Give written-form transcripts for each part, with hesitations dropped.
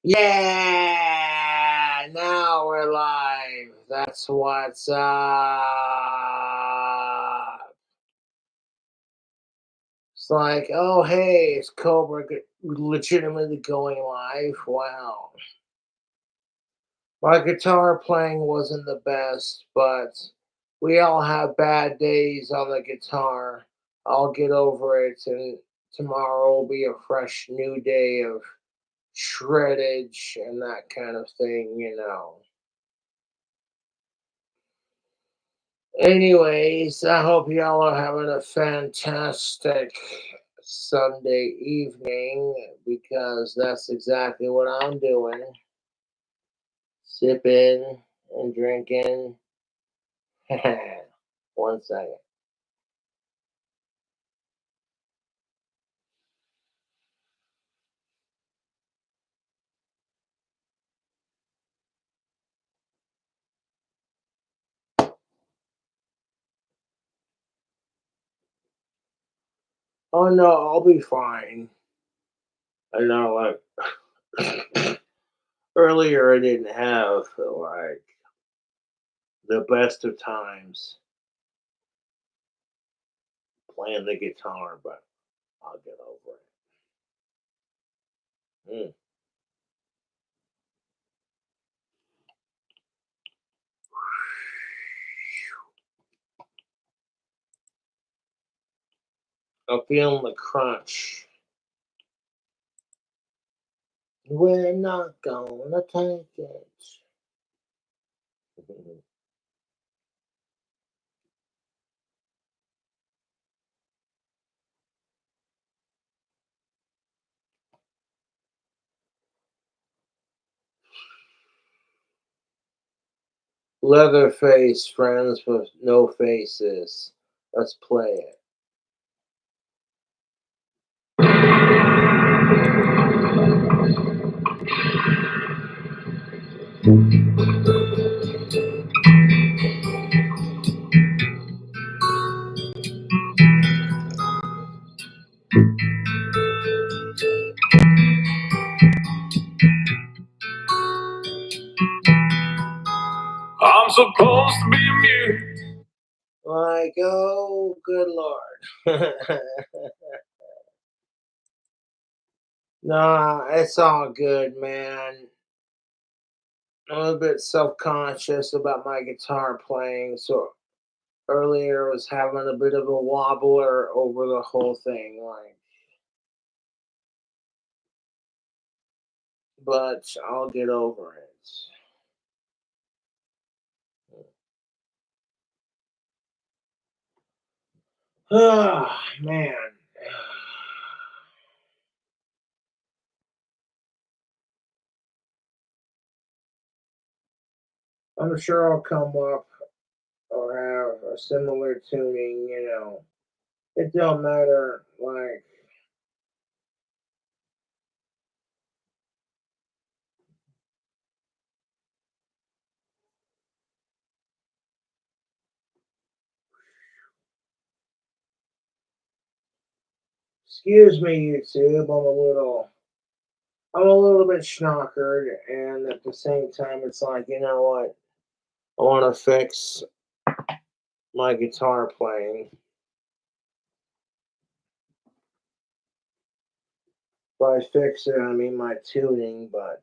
Yeah, now we're live. That's what's up. It's like, oh, hey, it's Cobra legitimately going live. Wow. My guitar playing wasn't the best, but we all have bad days on the guitar. I'll get over it, and tomorrow will be a fresh new day of shreddage and that kind of thing. Anyways, I hope y'all are having a fantastic Sunday evening because that's exactly what I'm doing. Sipping and drinking. One second. Oh no, I'll be fine. I know, like earlier I didn't have like the best of times playing the guitar, but I'll get over it. I'm feeling the crunch. We're not gonna take it. Leatherface friends with no faces. Let's play it. I'm supposed to be mute. Like, oh, good lord. Nah, it's all good, man. I'm a bit self-conscious about my guitar playing, so earlier I was having a bit of a wobbler over the whole thing, but I'll get over it. Ah, man. I'm sure I'll come up or have a similar tuning. It don't matter, like, excuse me, YouTube, I'm a little bit schnockered, and at the same time, it's like, you know what? I want to fix my guitar playing. By fix it, I mean my tuning, but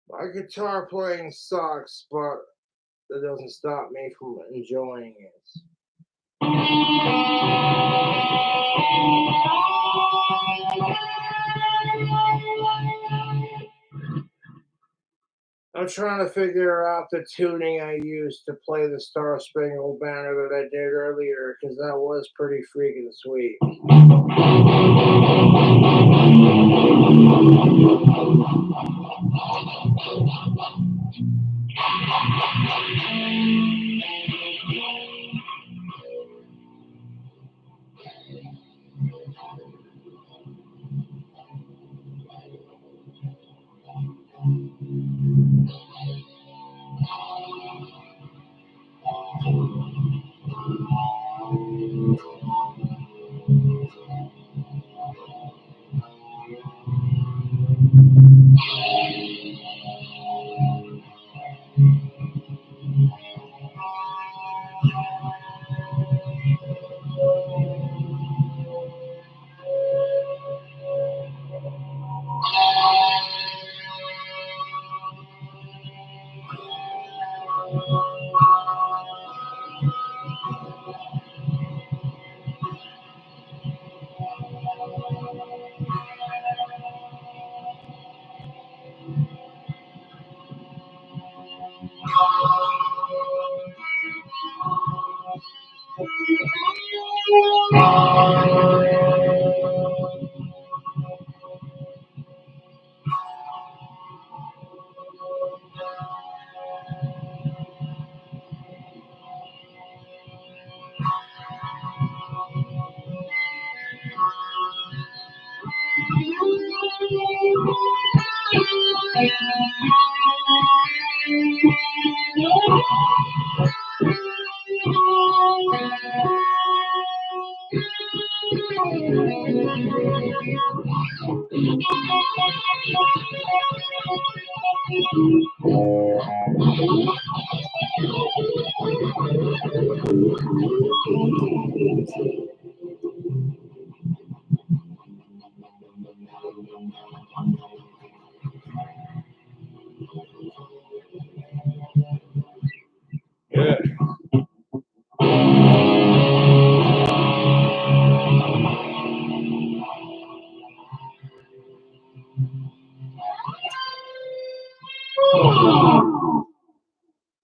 My guitar playing sucks, but that doesn't stop me from enjoying it. I'm trying to figure out the tuning I used to play the Star Spangled Banner that I did earlier, because that was pretty freaking sweet.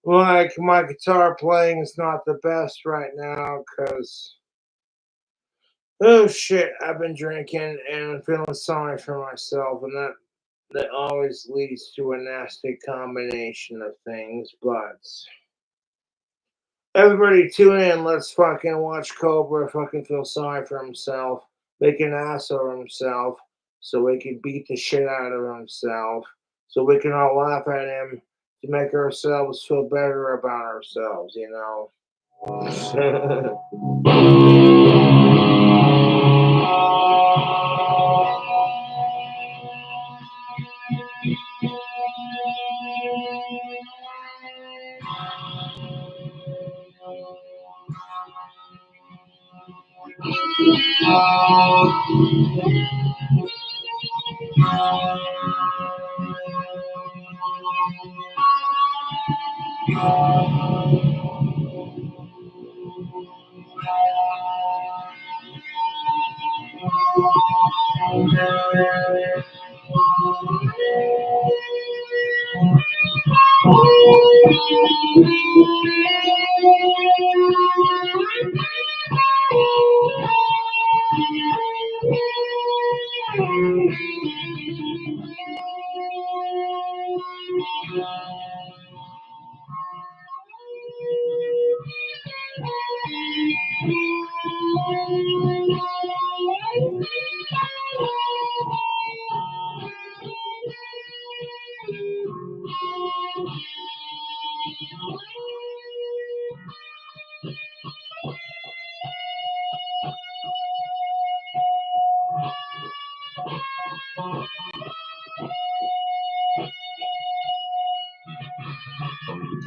Like, my guitar playing is not the best right now because, oh shit, I've been drinking and I'm feeling sorry for myself, and that always leads to a nasty combination of things. But everybody tune in, let's fucking watch Cobra fucking feel sorry for himself, make an ass of himself, so he can beat the shit out of himself, so we can all laugh at him to make ourselves feel better about ourselves, you know?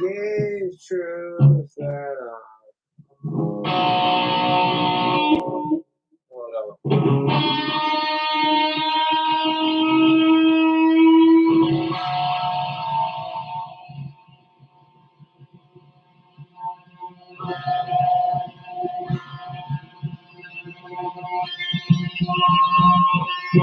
Gay truth that See,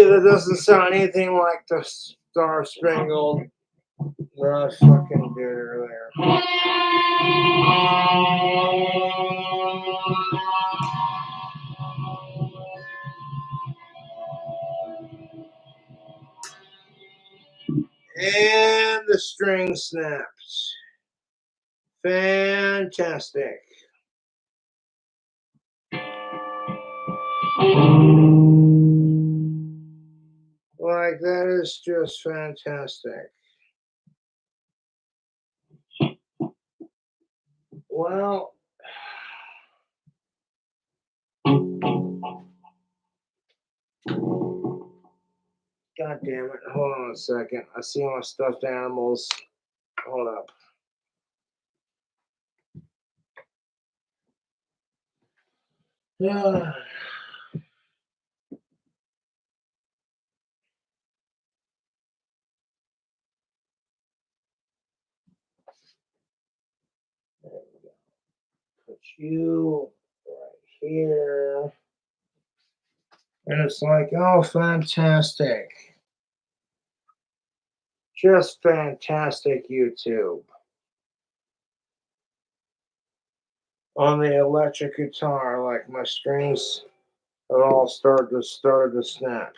that doesn't sound anything like the Star Spangled that I fucking did earlier. And the string snapped. Fantastic. Like, that is just fantastic. Well, God damn it. Hold on a second. I see my stuffed animals. Hold up. Yeah. There we go. Put you right here. And it's like, oh, fantastic. Just fantastic, YouTube. On the electric guitar, like my strings have all started to snap.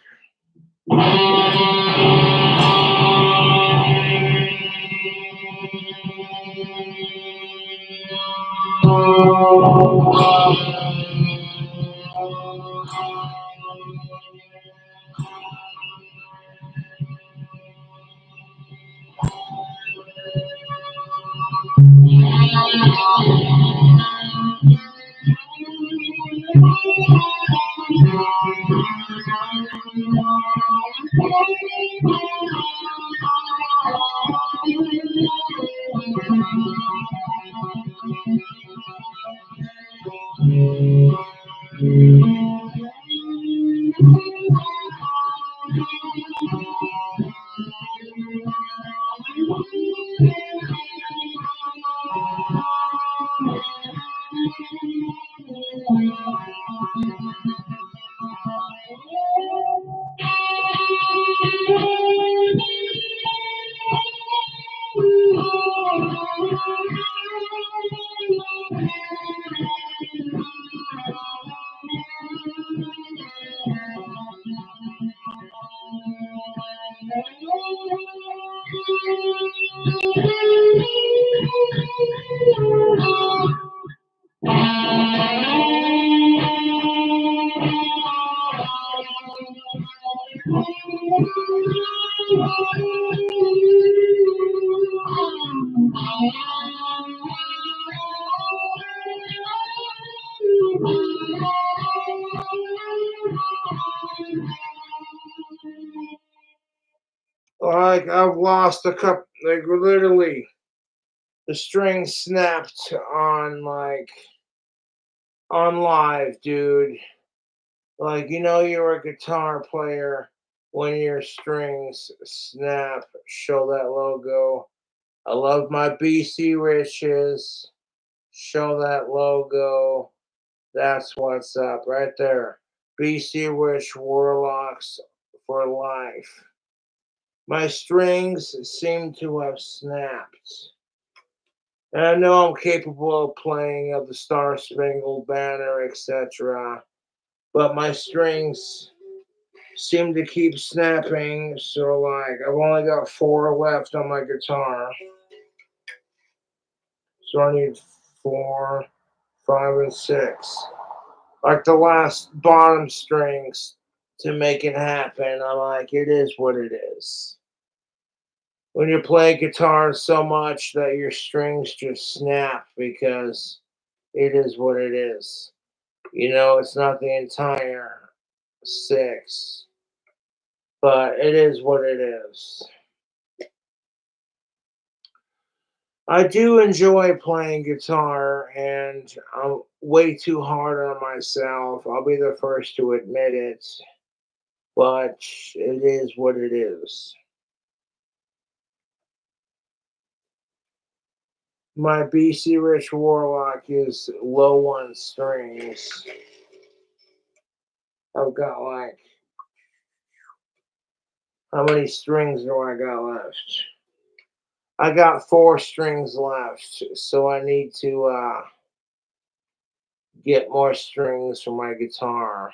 Like, I've lost a couple, like, literally, the string snapped on, like, on live, dude. Like, you know, you're a guitar player when your strings snap. Show that logo. I love my BC Riches. Show that logo. That's what's up right there. BC Rich Warlocks for life. My strings seem to have snapped. And I know I'm capable of playing of the Star Spangled Banner, etc. But my strings seem to keep snapping. So, like, I've only got 4 left on my guitar. So I need 4, 5, and 6. Like the last bottom strings to make it happen. I'm like, it is what it is. When you play guitar so much that your strings just snap because it is what it is. You know, it's not the entire 6, but it is what it is. I do enjoy playing guitar, and I'm way too hard on myself. I'll be the first to admit it, but it is what it is. My BC Rich Warlock is low on strings. I've got like, how many strings do I got left? I got 4 strings left, so I need to get more strings for my guitar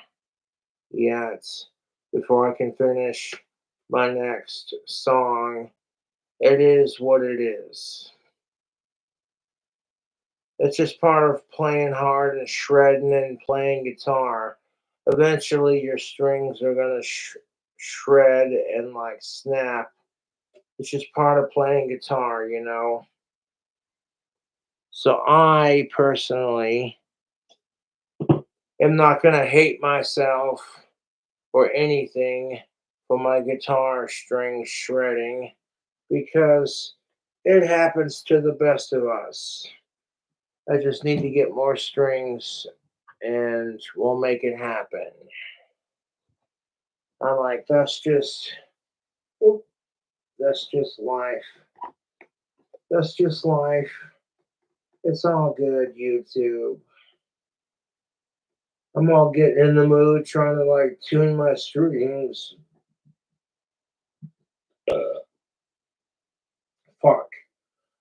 yet before I can finish my next song. It is what it is. It's just part of playing hard and shredding and playing guitar. Eventually, your strings are gonna shred and like snap. It's just part of playing guitar, you know. So I personally am not gonna hate myself or anything for my guitar string shredding because it happens to the best of us. I just need to get more strings and we'll make it happen. I'm like, that's just life. That's just life. It's all good, YouTube. I'm all getting in the mood trying to like tune my strings. Fuck.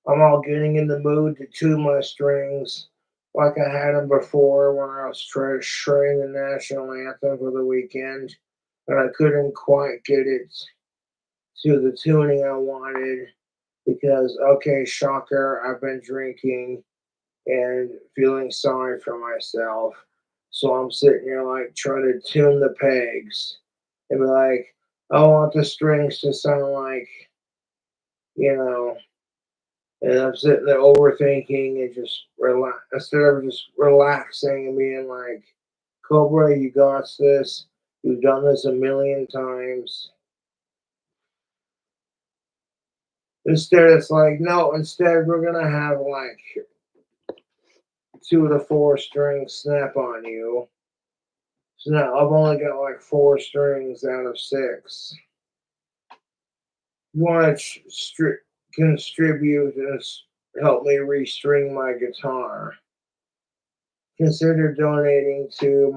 I'm all getting in the mood to tune my strings like I had them before when I was trying to shredding the national anthem for the weekend, and I couldn't quite get it to the tuning I wanted because, okay, shocker, I've been drinking and feeling sorry for myself. So I'm sitting here like trying to tune the pegs and be like, I want the strings to sound like, you know, and I'm sitting there overthinking and just relax instead of just relaxing and being like, Cobra, you got this. You've done this a million times. Instead, it's like, no, instead, we're going to have like 2 to 4 strings snap on you. So now I've only got like 4 strings out of 6. You want to contribute and help me restring my guitar? Consider donating to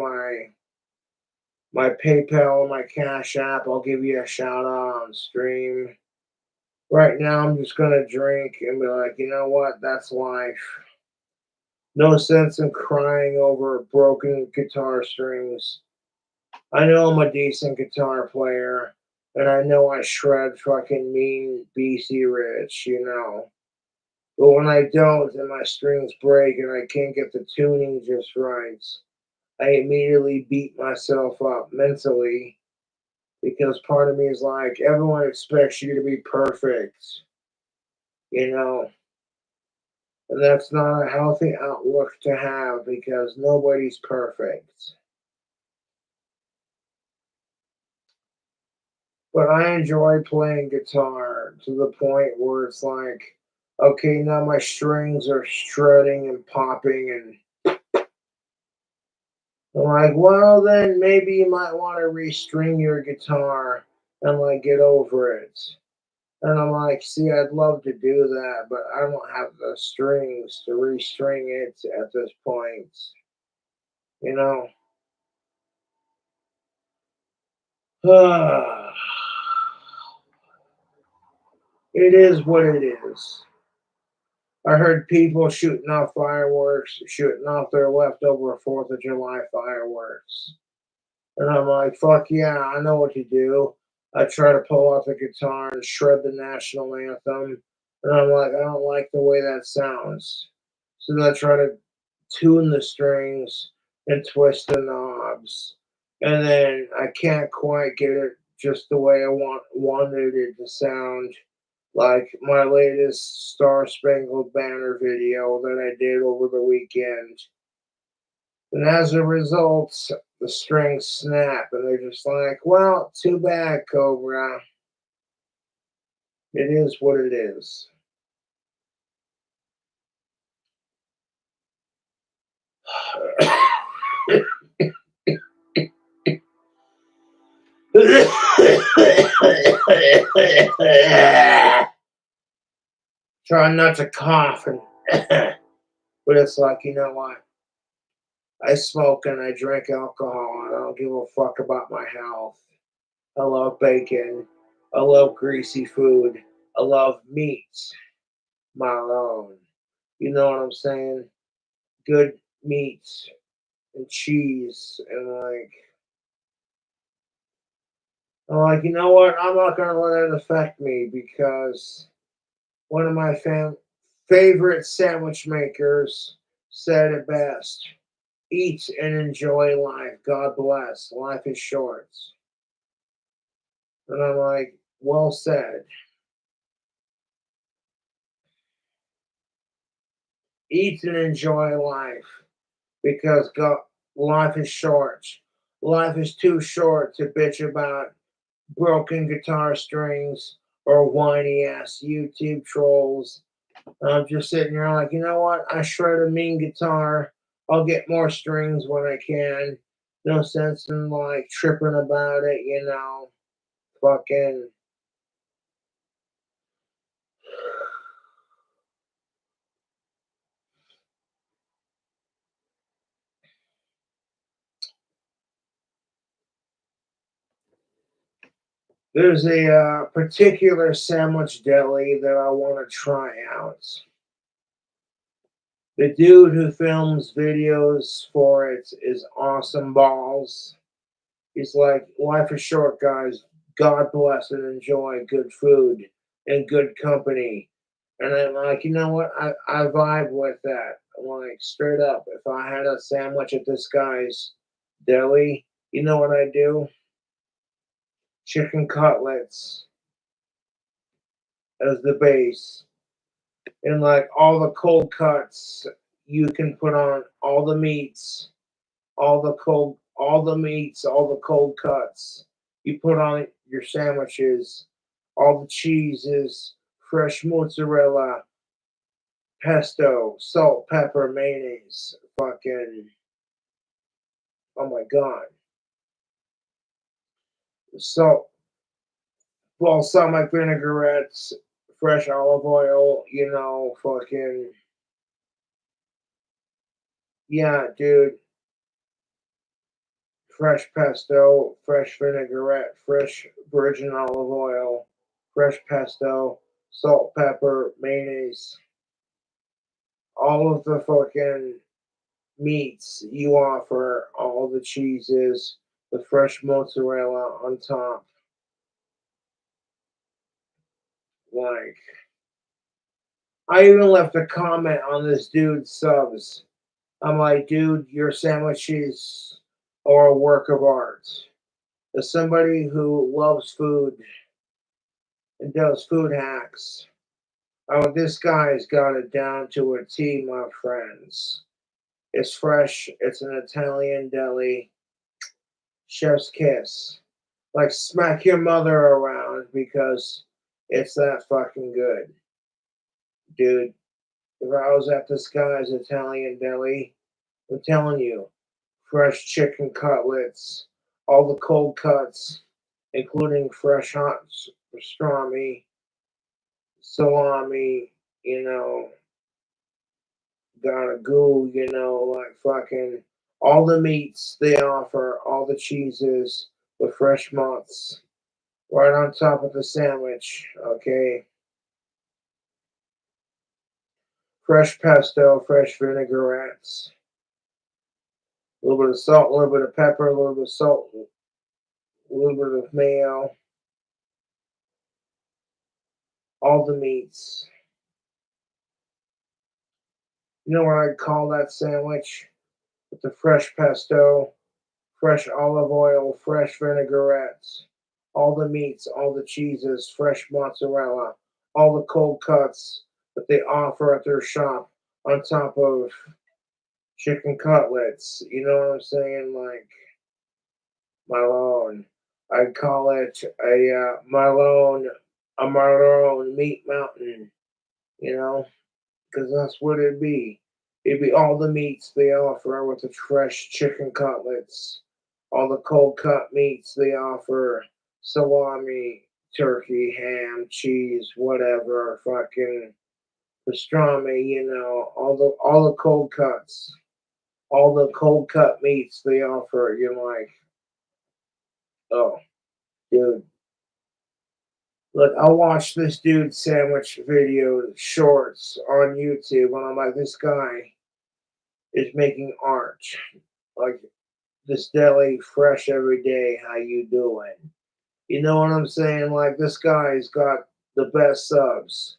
my PayPal or my Cash App. I'll give you a shout out on stream. Right now, I'm just gonna drink and be like, you know what? That's life. No sense in crying over broken guitar strings. I know I'm a decent guitar player, and I know I shred fucking mean BC Rich, you know. But when I don't and my strings break and I can't get the tuning just right, I immediately beat myself up mentally because part of me is like, everyone expects you to be perfect, you know. And that's not a healthy outlook to have because nobody's perfect. But I enjoy playing guitar to the point where it's like, okay, now my strings are shredding and popping, and I'm like, well, then maybe you might want to restring your guitar and like get over it. And I'm like, see, I'd love to do that, but I don't have the strings to restring it at this point. You know? It is what it is. I heard people shooting off fireworks, shooting off their leftover 4th of July fireworks. And I'm like, fuck yeah, I know what to do. I try to pull out the guitar and shred the national anthem. And I'm like, I don't like the way that sounds. So then I try to tune the strings and twist the knobs. And then I can't quite get it just the way I wanted it to sound. Like my latest Star Spangled Banner video that I did over the weekend. And as a result, the strings snap and they're just like, well, too bad, Cobra. It is what it is. Try not to cough and But it's like, you know what? I smoke and I drink alcohol, and I don't give a fuck about my health. I love bacon. I love greasy food. I love meat, my own. You know what I'm saying? Good meat and cheese, and like, I'm like, you know what? I'm not gonna let it affect me because one of my favorite sandwich makers said it best: "Eat and enjoy life. God bless. Life is short." And I'm like, well said. Eat and enjoy life because God, life is short. Life is too short to bitch about broken guitar strings or whiny ass YouTube trolls. I'm just sitting here like, you know what? I shred a mean guitar. I'll get more strings when I can. No sense in like tripping about it, you know. Fucking. There's a particular sandwich deli that I want to try out. The dude who films videos for it is awesome balls. He's like, life is short, guys. God bless and enjoy good food and good company. And I'm like, you know what? I vibe with that. I'm like, straight up, if I had a sandwich at this guy's deli, you know what I do? Chicken cutlets as the base. And like all the cold cuts, you can put on all the meats, all the meats, all the cold cuts. You put on your sandwiches, all the cheeses, fresh mozzarella, pesto, salt, pepper, mayonnaise, fucking, oh my god. Salt, balsamic vinaigrettes, fresh olive oil, you know, fucking, yeah, dude. Fresh pesto, fresh vinaigrette, fresh virgin olive oil, fresh pesto, salt, pepper, mayonnaise, all of the fucking meats you offer, all the cheeses, the fresh mozzarella on top. Like, I even left a comment on this dude's subs. I'm like, dude, your sandwiches are a work of art. As somebody who loves food and does food hacks, oh, this guy's got it down to a T, my friends. It's fresh. It's an Italian deli. Chef's kiss. Like, smack your mother around because it's that fucking good. Dude, if I was at this guy's Italian deli, I'm telling you, fresh chicken cutlets, all the cold cuts, including fresh hot pastrami, salami, you know, gotta go, you know, like fucking all the meats they offer, all the cheeses, the fresh mozz, right on top of the sandwich, okay? Fresh pesto, fresh vinaigrettes, a little bit of salt, a little bit of pepper, a little bit of salt, a little bit of mayo, all the meats. You know what I'd call that sandwich? With the fresh pesto, fresh olive oil, fresh vinaigrettes, all the meats, all the cheeses, fresh mozzarella, all the cold cuts that they offer at their shop on top of chicken cutlets. You know what I'm saying? Like Marlone. I'd call it a Marlone meat mountain, you know, because that's what it'd be. It'd be all the meats they offer with the fresh chicken cutlets, all the cold cut meats they offer, salami, turkey, ham, cheese, whatever, fucking pastrami, all the cold cuts, all the cold cut meats they offer. You're like, oh, dude. Look, I watched this dude sandwich video shorts on YouTube, and I'm like, this guy is making art. Like this deli fresh every day. How you doing? You know what I'm saying? Like this guy's got the best subs.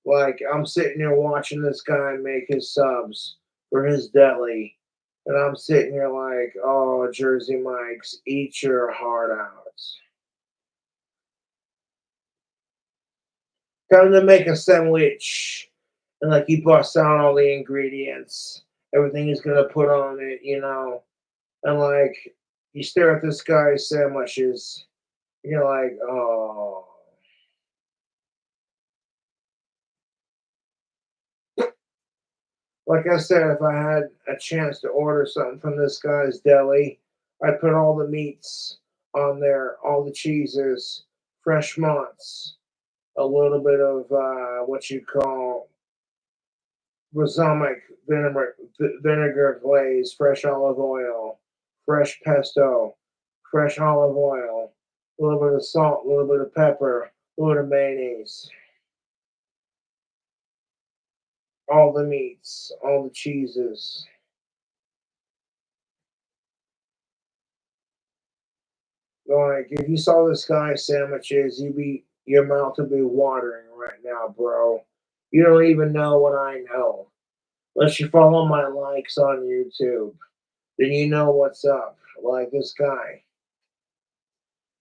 Like I'm sitting here watching this guy make his subs for his deli, and I'm sitting here like, oh, Jersey Mike's, eat your heart out. Time to make a sandwich, and like he busts out all the ingredients, everything he's gonna put on it. And like you stare at this guy's sandwiches, you're like, oh. Like I said, if I had a chance to order something from this guy's deli, I'd put all the meats on there, all the cheeses, fresh mozz, a little bit of what you call balsamic vinegar glaze, fresh olive oil, fresh pesto, fresh olive oil, a little bit of salt, a little bit of pepper, a little bit of mayonnaise, all the meats, all the cheeses. Like if you saw this guy's sandwiches, your mouth would be watering right now, bro. You don't even know what I know. Unless you follow my likes on YouTube, then you know what's up. Like this guy.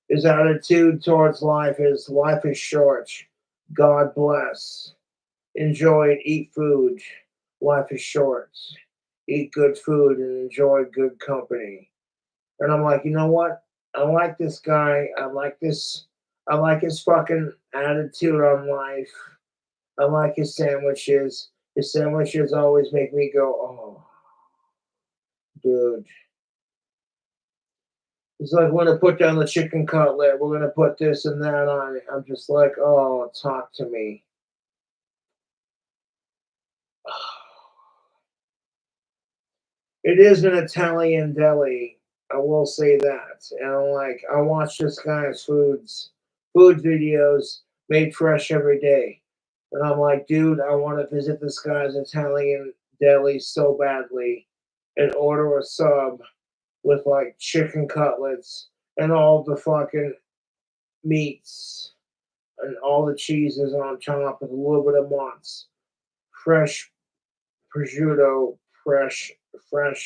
His attitude towards life is short. God bless. Enjoy and eat food. Life is short. Eat good food and enjoy good company. And I'm like, you know what? I like this guy. I like his fucking attitude on life. I like his sandwiches. His sandwiches always make me go, oh, dude. It's like we're gonna put down the chicken cutlet. We're gonna put this and that on it. I'm just like, oh, talk to me. It is an Italian deli. I will say that. And I'm like, I watch this guy's food videos made fresh every day. And I'm like, dude, I want to visit this guy's Italian deli so badly and order a sub with like chicken cutlets and all the fucking meats and all the cheeses on top with a little bit of mozz, fresh prosciutto, fresh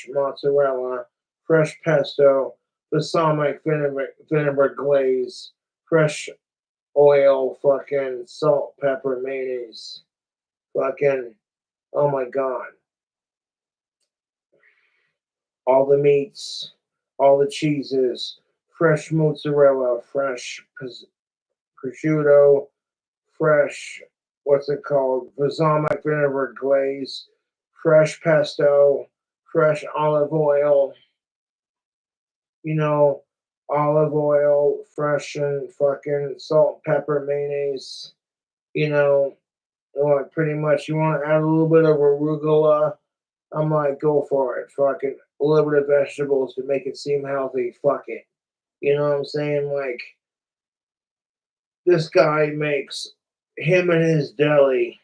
mozzarella, fresh pesto, balsamic vinegar glaze, fresh oil, fucking salt, pepper, mayonnaise, fucking, oh my god. All the meats, all the cheeses, fresh mozzarella, fresh prosciutto, fresh, what's it called? Balsamic vinegar glaze, fresh pesto, fresh olive oil, you know, olive oil, fresh and fucking salt, pepper, mayonnaise, you know, like pretty much you want to add a little bit of arugula. I'm like, go for it. Fucking a little bit of vegetables to make it seem healthy. Fuck it. You know what I'm saying? Like, this guy makes him and his deli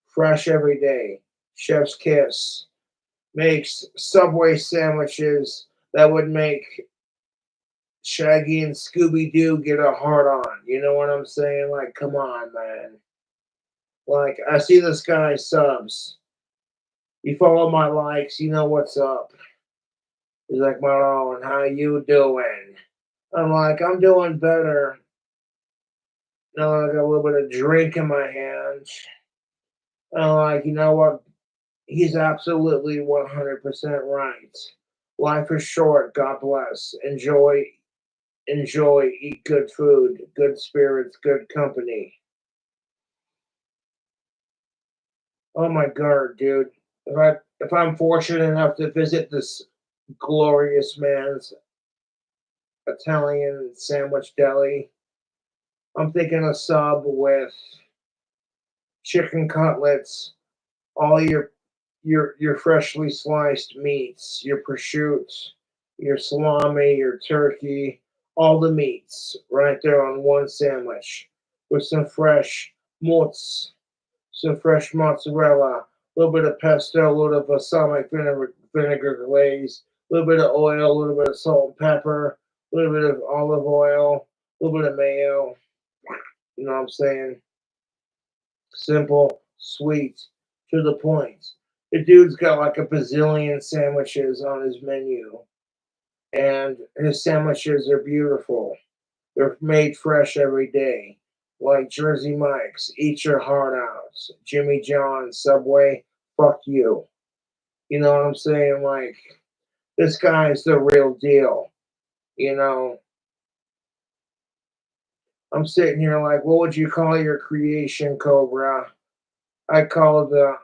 fresh every day. Chef's kiss. Makes Subway sandwiches that would make Shaggy and Scooby Doo get a hard on. You know what I'm saying? Like, come on, man. Like, I see this guy's subs. You follow my likes, you know what's up. He's like, Marlon, how you doing? I'm like, I'm doing better. Now I got a little bit of drink in my hands. I'm like, you know what? He's absolutely 100% right. Life is short. God bless. Enjoy, eat good food, good spirits, good company. Oh my god, dude. If I'm fortunate enough to visit this glorious man's Italian sandwich deli, I'm thinking a sub with chicken cutlets, all your freshly sliced meats, your prosciutto, your salami, your turkey, all the meats right there on one sandwich with some fresh mozz, some fresh mozzarella, a little bit of pesto, a little balsamic vinegar glaze, a little bit of oil, a little bit of salt and pepper, a little bit of olive oil, a little bit of mayo. You know what I'm saying? Simple, sweet, to the point. The dude's got like a bazillion sandwiches on his menu, and his sandwiches are beautiful. They're made fresh every day, like Jersey Mike's, eat your heart out. Jimmy John's, Subway, fuck you. You know what I'm saying? Like, this guy's the real deal. You know, I'm sitting here like, what would you call your creation, Cobra? I call the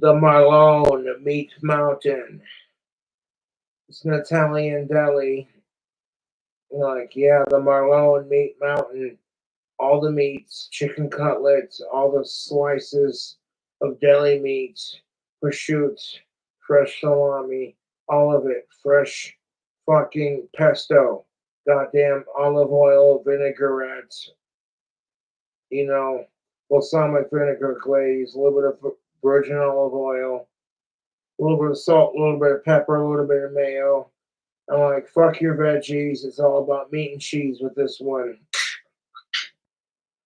Marlone Meat Mountain. It's an Italian deli. Like, yeah, the Marlone Meat Mountain. All the meats, chicken cutlets, all the slices of deli meat, prosciutto, fresh salami, all of it, fresh fucking pesto, goddamn olive oil, vinaigrette, you know, balsamic vinegar glaze, a little bit of virgin olive oil, a little bit of salt, a little bit of pepper, a little bit of mayo. I'm like, fuck your veggies. It's all about meat and cheese with this one.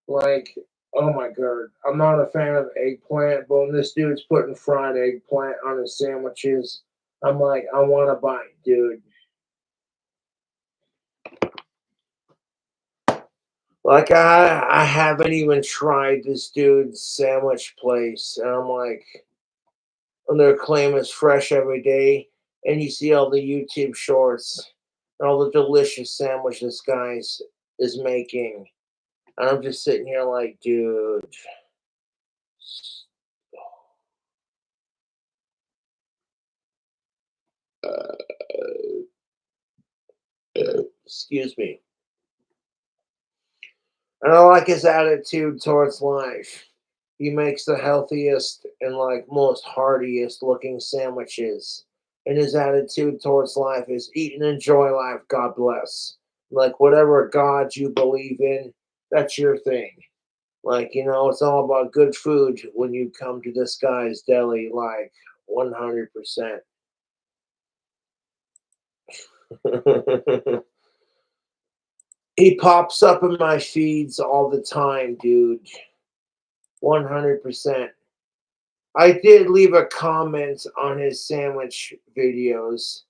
Like, oh my god, I'm not a fan of eggplant, but when this dude's putting fried eggplant on his sandwiches, I'm like, I want to bite, dude. Like, I haven't even tried this dude's sandwich place, and I'm like, and their claim is fresh every day, and you see all the YouTube shorts and all the delicious sandwiches this guy's is making, and I'm just sitting here like, dude. Excuse me. And I like his attitude towards life. He makes the healthiest and like most heartiest looking sandwiches. And his attitude towards life is eat and enjoy life, God bless. Like whatever God you believe in, that's your thing. Like, you know, it's all about good food when you come to this guy's deli, like 100%. He pops up in my feeds all the time, dude. 100%. I did leave a comment on his sandwich videos.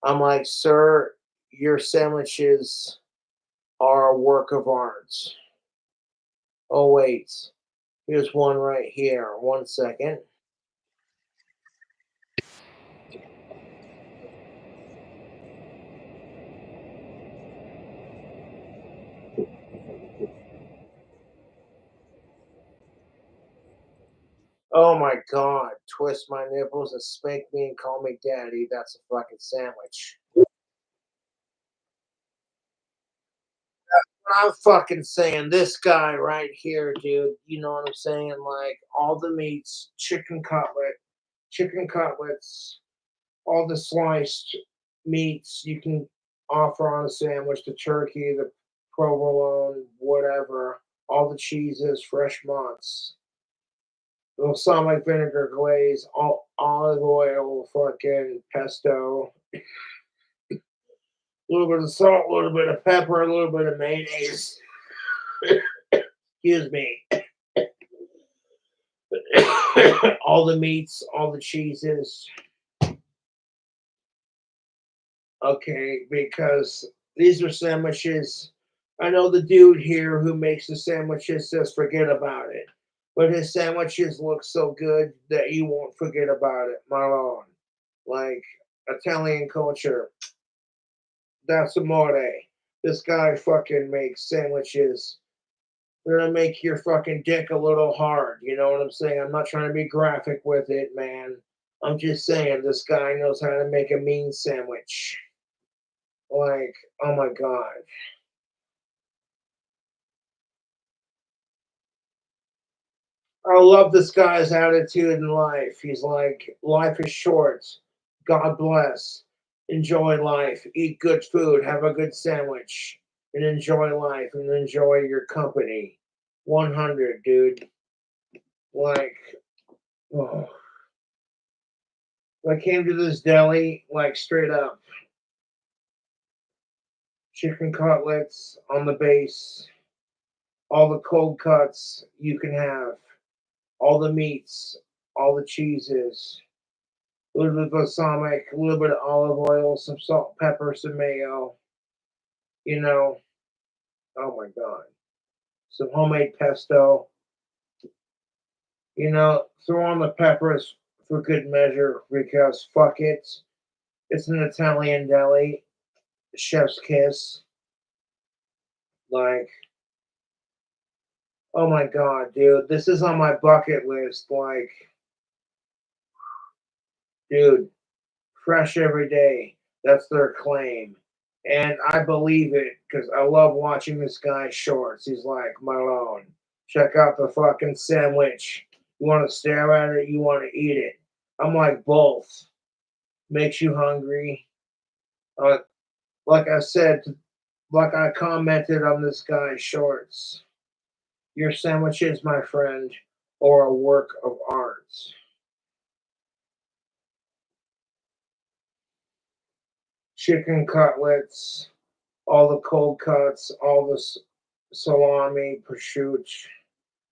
I'm like, sir, your sandwiches are a work of art. Oh, wait. Here's one right here. 1 second. Oh my God. Twist my nipples and spank me and call me daddy. That's a fucking sandwich. I'm fucking saying this guy right here, dude. You know what I'm saying? Like all the meats, chicken cutlets, all the sliced meats you can offer on a sandwich, the turkey, the provolone, whatever, all the cheeses, fresh mozz, balsamic vinegar glaze, all olive oil, fucking pesto, a little bit of salt, a little bit of pepper, a little bit of mayonnaise. Excuse me. All the meats, all the cheeses. Okay, because these are sandwiches. I know the dude here who makes the sandwiches says forget about it. But his sandwiches look so good that you won't forget about it, Marlon. Like Italian culture. That's amore. This guy fucking makes sandwiches. They're gonna make your fucking dick a little hard. You know what I'm saying? I'm not trying to be graphic with it, man. I'm just saying this guy knows how to make a mean sandwich. Like, oh my god. I love this guy's attitude in life. He's like, life is short. God bless. Enjoy life. Eat good food. Have a good sandwich. And enjoy life and enjoy your company. 100, dude. Like, oh. I came to this deli, like, straight up. Chicken cutlets on the base. All the cold cuts you can have. All the meats. All the cheeses. A little bit of balsamic, a little bit of olive oil, some salt, pepper, some mayo. You know, oh my god, some homemade pesto. Throw on the peppers for good measure because fuck it, it's an Italian deli, chef's kiss. Like, oh my god, dude, this is on my bucket list. Like, dude, fresh every day. That's their claim. And I believe it because I love watching this guy's shorts. He's like, Malone, check out the fucking sandwich. You want to stare at it? You want to eat it? I'm like, both. Makes you hungry. Uh, like I said, like I commented on this guy's shorts. Your sandwich is, my friend, or a work of art. Chicken cutlets, all the cold cuts, all the salami, prosciutto,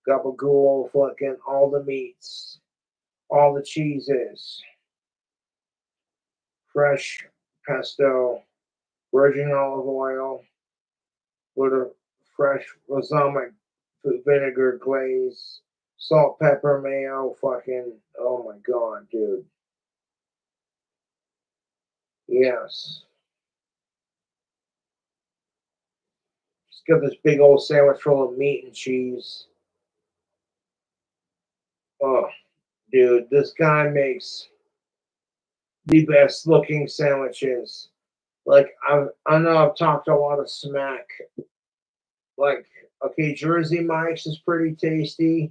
gabagool, fucking all the meats, all the cheeses, fresh pesto, virgin olive oil, with a fresh balsamic vinegar glaze, salt, pepper, mayo, fucking, oh my god, dude. Yes. Just got this big old sandwich full of meat and cheese. Oh, dude, this guy makes the best looking sandwiches. Like I know I've talked a lot of smack. Like, okay, Jersey Mike's is pretty tasty,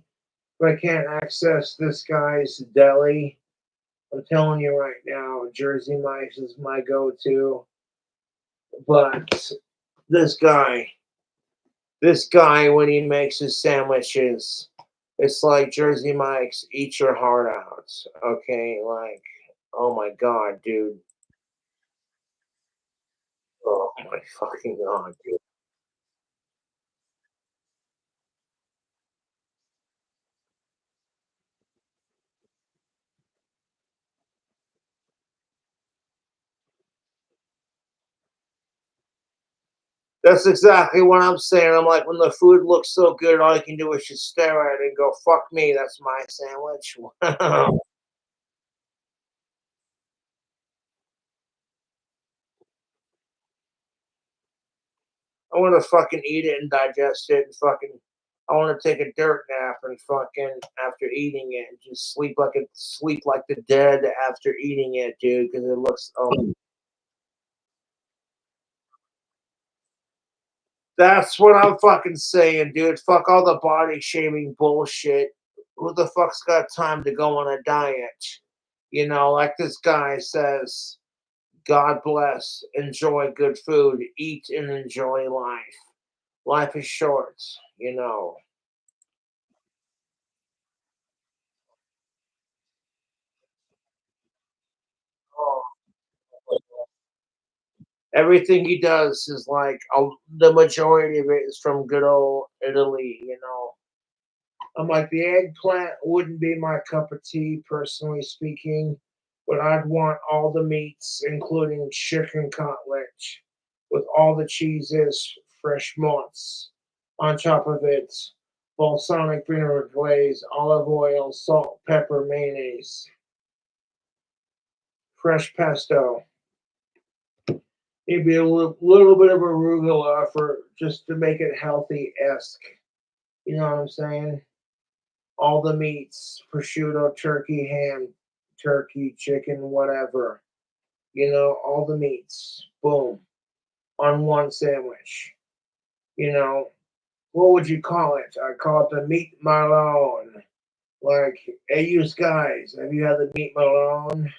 but I can't access this guy's deli. I'm telling you right now, Jersey Mike's is my go-to. But this guy, this guy, when he makes his sandwiches, it's like Jersey Mike's, eat your heart out. Okay, like, oh my god, dude. Oh my fucking god, dude. That's exactly what I'm saying. I'm like, when the food looks so good, all you can do is just stare at it and go, "Fuck me, that's my sandwich." I want to fucking eat it and digest it, and fucking. I want to take a dirt nap and fucking after eating it, and just sleep like the dead after eating it, dude. Because it looks. Oh, that's what I'm fucking saying, dude. Fuck all the body shaming bullshit. Who the fuck's got time to go on a diet? Like this guy says, God bless, enjoy good food, eat and enjoy life. Life is short. Oh, everything he does is like the majority of it is from good old Italy. I'm like, the eggplant wouldn't be my cup of tea, personally speaking, but I'd want all the meats, including chicken cutlet, with all the cheeses, fresh mott's on top of it, balsamic vinegar glaze, olive oil, salt, pepper, mayonnaise, fresh pesto, maybe a little bit of arugula for just to make it healthy esque. You know what I'm saying? All the meats, prosciutto, turkey, ham, turkey, chicken, whatever. All the meats. Boom. On one sandwich. You know, what would you call it? I call it the meat Malone. Like, hey, you guys, have you had the meat Malone?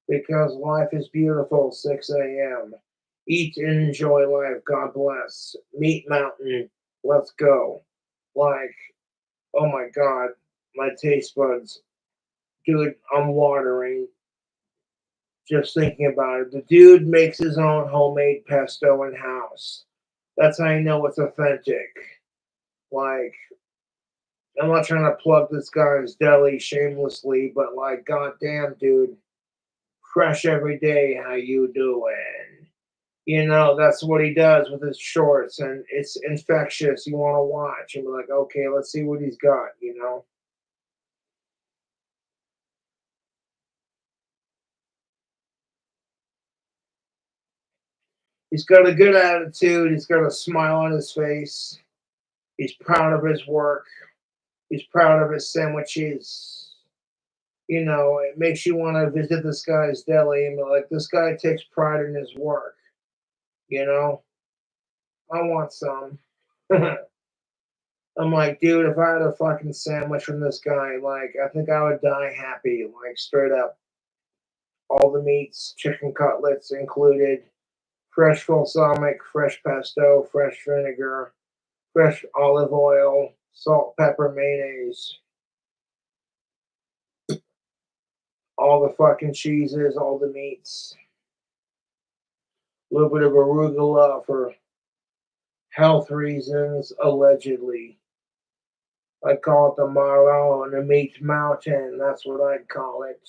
Because life is beautiful, 6 a.m. Eat and enjoy life. God bless. Meat Mountain. Let's go. Like, oh my God, my taste buds. Dude, I'm watering just thinking about it. The dude makes his own homemade pesto in house. That's how you know it's authentic. Like, I'm not trying to plug this guy's deli shamelessly, but like, goddamn, dude, fresh every day. How you doing? You know, that's what he does with his shorts, and it's infectious. You want to watch and be like, okay, let's see what he's got. You know, he's got a good attitude. He's got a smile on his face. He's proud of his work. He's proud of his sandwiches. You know, it makes you want to visit this guy's deli and be like, this guy takes pride in his work. You know, I want some. I'm like, dude, if I had a fucking sandwich from this guy, like, I think I would die happy, like, straight up. All the meats, chicken cutlets included, fresh balsamic, fresh pesto, fresh vinegar, fresh olive oil, salt, pepper, mayonnaise, all the fucking cheeses, all the meats, a little bit of arugula for health reasons, allegedly. I call it the marrow and the meat mountain. That's what I'd call it.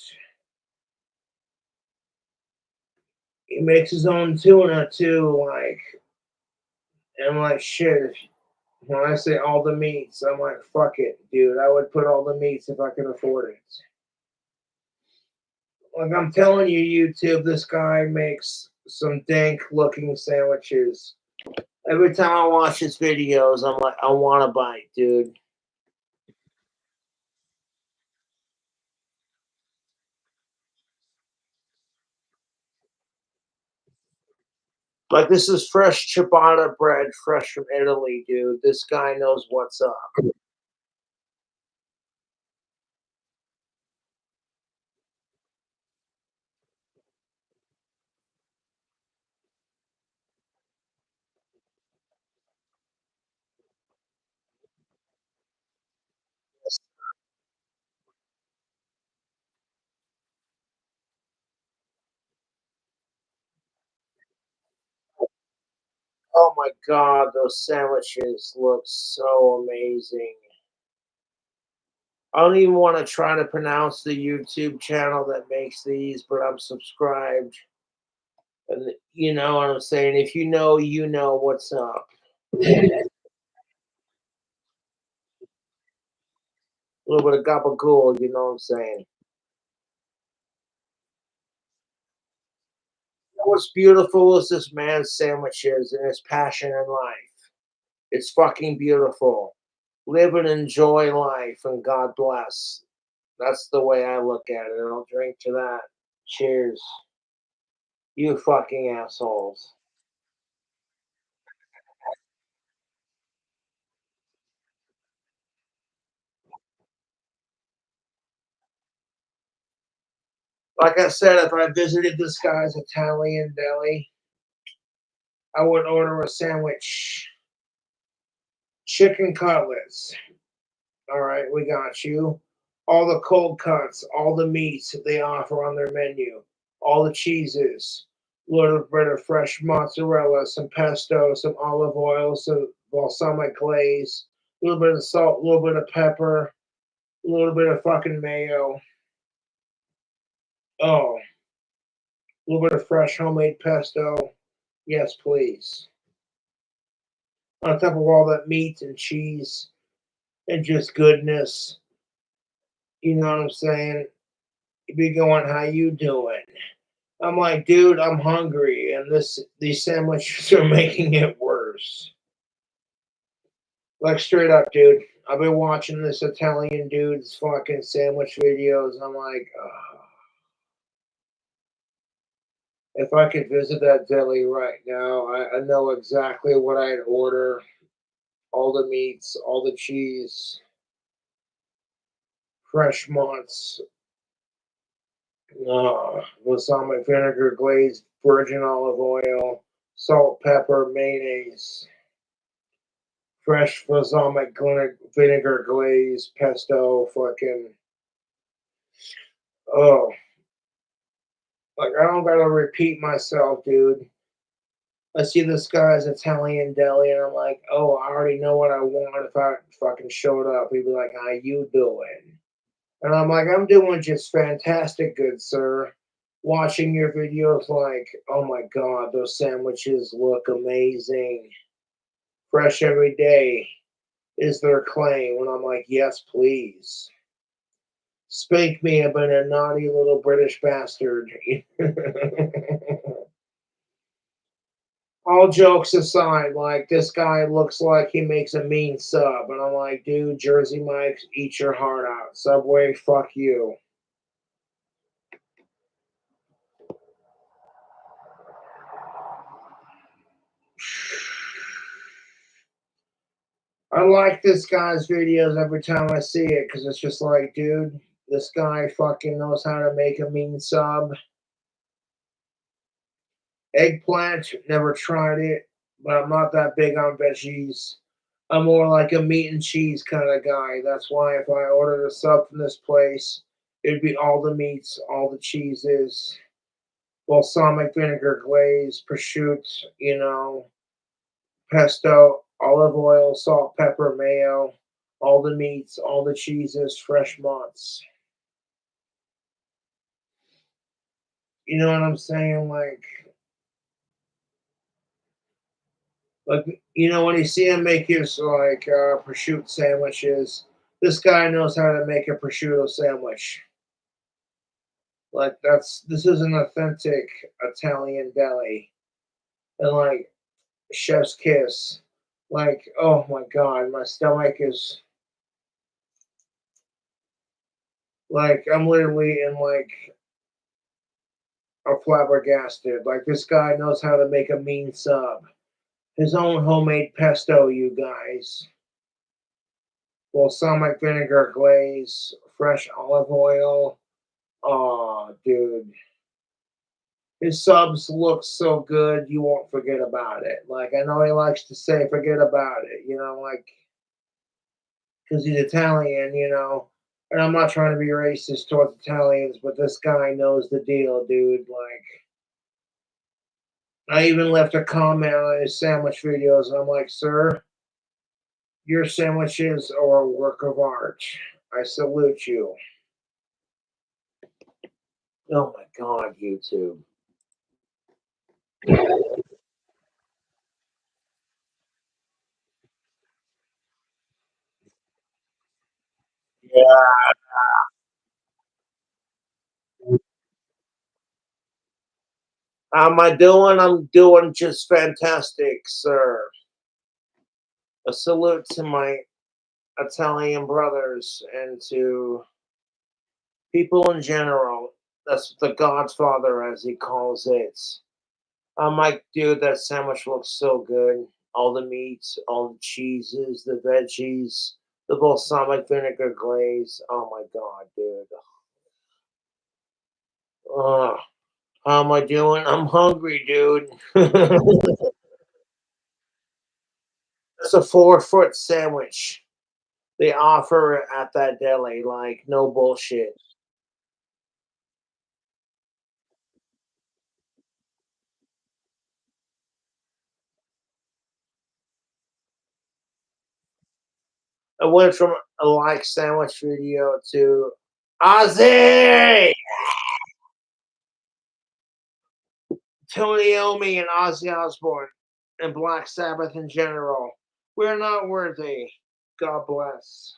He makes his own tuna too, like, and I'm like, shit. When I say all the meats, I'm like, fuck it, dude. I would put all the meats if I could afford it. Like I'm telling you, YouTube, this guy makes some dank looking sandwiches. Every time I watch his videos, I'm like, I want to bite, dude. Like this is fresh ciabatta bread, fresh from Italy, dude. This guy knows what's up. Oh my god, those sandwiches look so amazing. I don't even want to try to pronounce the YouTube channel that makes these, but I'm subscribed. And you know what I'm saying? If you know what's up. A little bit of gabagool, you know what I'm saying? What's beautiful is this man's sandwiches and his passion in life. It's fucking beautiful. Live and enjoy life and God bless. That's the way I look at it. I'll drink to that. Cheers. You fucking assholes. Like I said, if I visited this guy's Italian deli, I would order a sandwich. Chicken cutlets. All right, we got you. All the cold cuts, all the meats they offer on their menu, all the cheeses, a little bit of fresh mozzarella, some pesto, some olive oil, some balsamic glaze, a little bit of salt, a little bit of pepper, a little bit of fucking mayo. Oh, a little bit of fresh homemade pesto. Yes, please. On top of all that meat and cheese and just goodness. You know what I'm saying? You be going, how you doing? I'm like, dude, I'm hungry, and these sandwiches are making it worse. Like straight up, dude. I've been watching this Italian dude's fucking sandwich videos. And I'm like, if I could visit that deli right now, I know exactly what I'd order. All the meats, all the cheese. fresh months, balsamic vinegar glazed virgin olive oil, salt, pepper, mayonnaise, fresh balsamic vinegar glaze, pesto, fucking, oh, like I don't gotta repeat myself, dude. I see this guy's Italian deli, and I'm like, oh, I already know what I want if I fucking showed up. He'd be like, how you doing? And I'm like, I'm doing just fantastic, good sir. Watching your videos, like, oh my god, those sandwiches look amazing. Fresh every day is their claim. And I'm like, yes, please. Spank me, I've been a naughty little British bastard. All jokes aside, like this guy looks like he makes a mean sub, and I'm like, dude, Jersey Mike's, eat your heart out. Subway, fuck you. I like this guy's videos every time I see it because it's just like, dude, this guy fucking knows how to make a mean sub. Eggplant, never tried it, but I'm not that big on veggies. I'm more like a meat and cheese kind of guy. That's why if I ordered a sub from this place, it'd be all the meats, all the cheeses, balsamic vinegar glaze, prosciutto, pesto, olive oil, salt, pepper, mayo, all the meats, all the cheeses, fresh months. You know what I'm saying? Like when you see him make his prosciutto sandwiches, this guy knows how to make a prosciutto sandwich. Like this is an authentic Italian deli, and like chef's kiss. Like, oh my god, my stomach is like I'm literally in like a flabbergasted. Like this guy knows how to make a mean sub. His own homemade pesto, you guys. Balsamic vinegar glaze, fresh olive oil. Oh, dude. His subs look so good, you won't forget about it. Like, I know he likes to say, forget about it, like, because he's Italian, And I'm not trying to be racist towards Italians, but this guy knows the deal, dude. Like, I even left a comment on his sandwich videos, and I'm like, sir, your sandwiches are a work of art. I salute you. Oh my God, YouTube. Yeah. How am I doing? I'm doing just fantastic, sir. A salute to my Italian brothers and to people in general. That's the Godfather, as he calls it. I'm like, dude, that sandwich looks so good. All the meats, all the cheeses, the veggies, the balsamic vinegar glaze. Oh my God, dude. Ugh. How am I doing? I'm hungry, dude. It's a 4-foot sandwich. They offer it at that deli, like no bullshit. I went from a like sandwich video to Ozzy, Tony Iommi, and Ozzy Osbourne, and Black Sabbath in general. We're not worthy. God bless.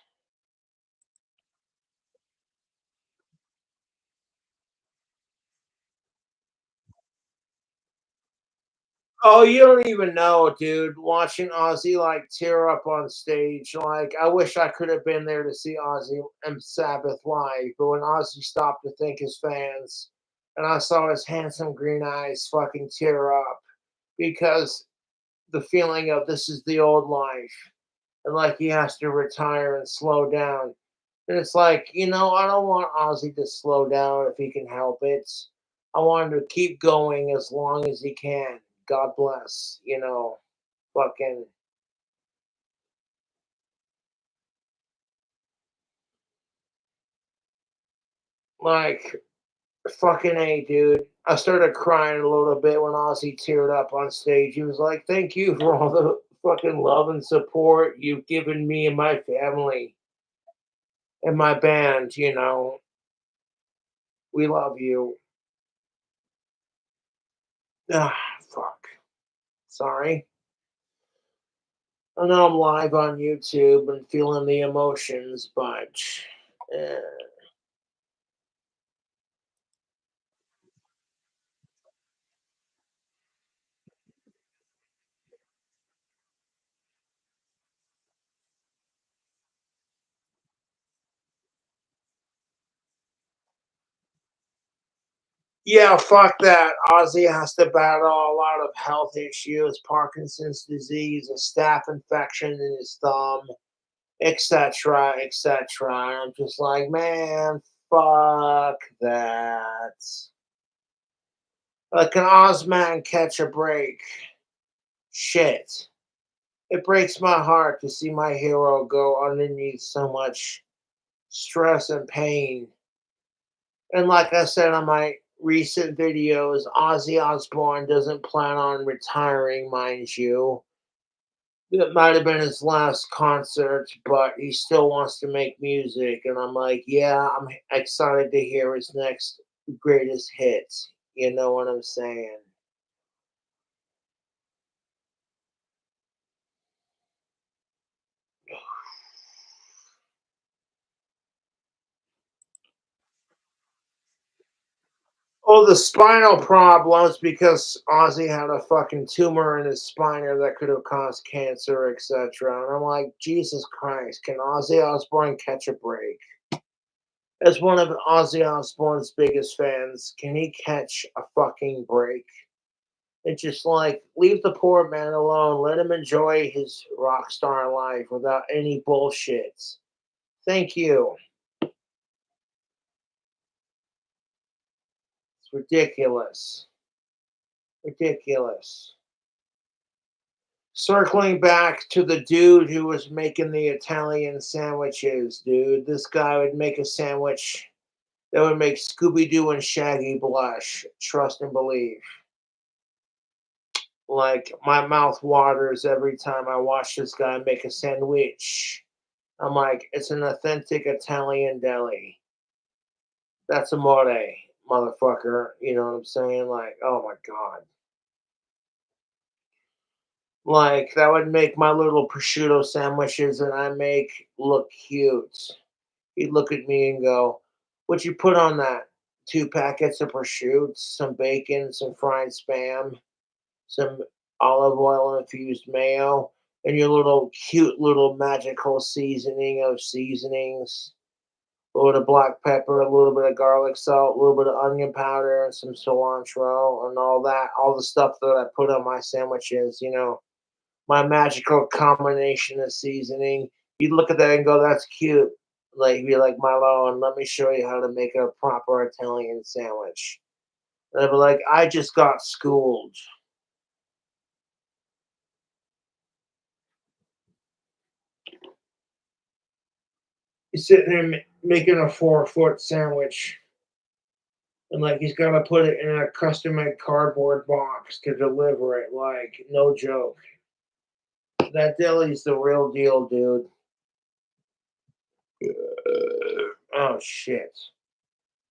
Oh, you don't even know, dude. Watching Ozzy like tear up on stage, like I wish I could have been there to see Ozzy and Sabbath live. But when Ozzy stopped to thank his fans, and I saw his handsome green eyes fucking tear up because the feeling of this is the old life, and like he has to retire and slow down. And it's like, I don't want Ozzy to slow down if he can help it. I want him to keep going as long as he can. God bless, fucking like fucking A, dude. I started crying a little bit when Ozzy teared up on stage. He was like, "Thank you for all the fucking love and support you've given me and my family and my band. We love you." Ah, fuck. Sorry. I know I'm live on YouTube and feeling the emotions, but eh. Yeah, fuck that. Ozzy has to battle a lot of health issues, Parkinson's disease, a staph infection in his thumb, etc., etc. I'm just like, man, fuck that. Can Ozman catch a break? Shit. It breaks my heart to see my hero go underneath so much stress and pain. And like I said on my recent videos, Ozzy Osbourne doesn't plan on retiring, mind you. It might have been his last concert, but he still wants to make music. And I'm like, yeah, I'm excited to hear his next greatest hits. You know what I'm saying? Oh, the spinal problems because Ozzy had a fucking tumor in his spine that could have caused cancer, etc. And I'm like, Jesus Christ, can Ozzy Osbourne catch a break? As one of Ozzy Osbourne's biggest fans, can he catch a fucking break? It's just like, leave the poor man alone. Let him enjoy his rock star life without any bullshit. Thank you. It's ridiculous. Ridiculous. Circling back to the dude who was making the Italian sandwiches, dude. This guy would make a sandwich that would make Scooby Doo and Shaggy blush. Trust and believe. Like, my mouth waters every time I watch this guy make a sandwich. I'm like, it's an authentic Italian deli. That's amore, motherfucker. You know what I'm saying? Like, oh my God. Like, that would make my little prosciutto sandwiches that I make look cute. He'd look at me and go, "What you put on that? 2 packets of prosciutto, some bacon, some fried spam, some olive oil infused mayo, and your little cute little magical seasoning of seasonings. A little bit of black pepper, a little bit of garlic salt, a little bit of onion powder, and some cilantro, and all that, all the stuff that I put on my sandwiches, my magical combination of seasoning." You look at that and go, "That's cute." Like, be like, "Milo, and let me show you how to make a proper Italian sandwich." And I'd be like, "I just got schooled." He's sitting there making a 4-foot sandwich, and like he's got to put it in a custom made cardboard box to deliver it. Like, no joke. That deli's the real deal, dude. Oh shit.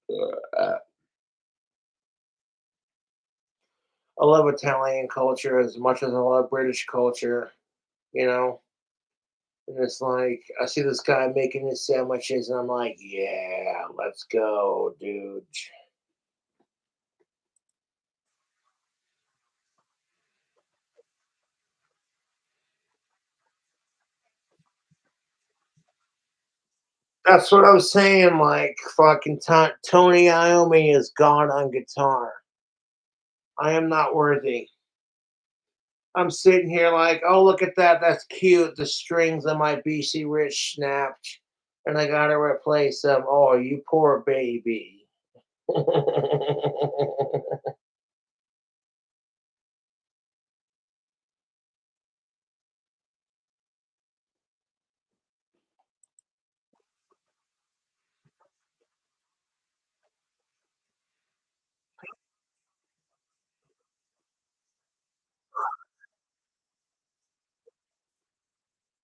I love Italian culture as much as I love British culture, you know? And it's like, I see this guy making his sandwiches, and I'm like, yeah, let's go, dude. That's what I was saying. Like, fucking Tony Iommi is God on guitar. I am not worthy. I'm sitting here like, oh, look at that. That's cute. The strings on my BC Rich snapped. and I gotta replace them. Oh, you poor baby.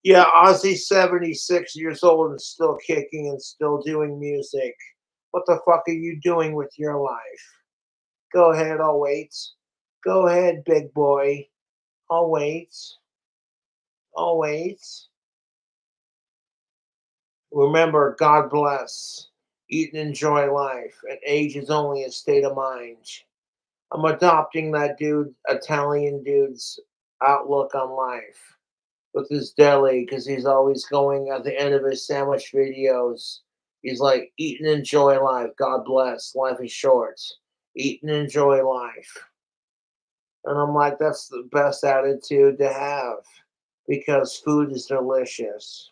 Yeah, Ozzy's 76 years old and still kicking and still doing music. What the fuck are you doing with your life? Go ahead, I'll wait. Go ahead, big boy. I'll wait. I'll wait. Remember, God bless. Eat and enjoy life. And age is only a state of mind. I'm adopting that Italian dude's outlook on life with his deli because he's always going at the end of his sandwich videos. He's like, eat and enjoy life. God bless. Life is short. Eat and enjoy life. And I'm like, that's the best attitude to have because food is delicious.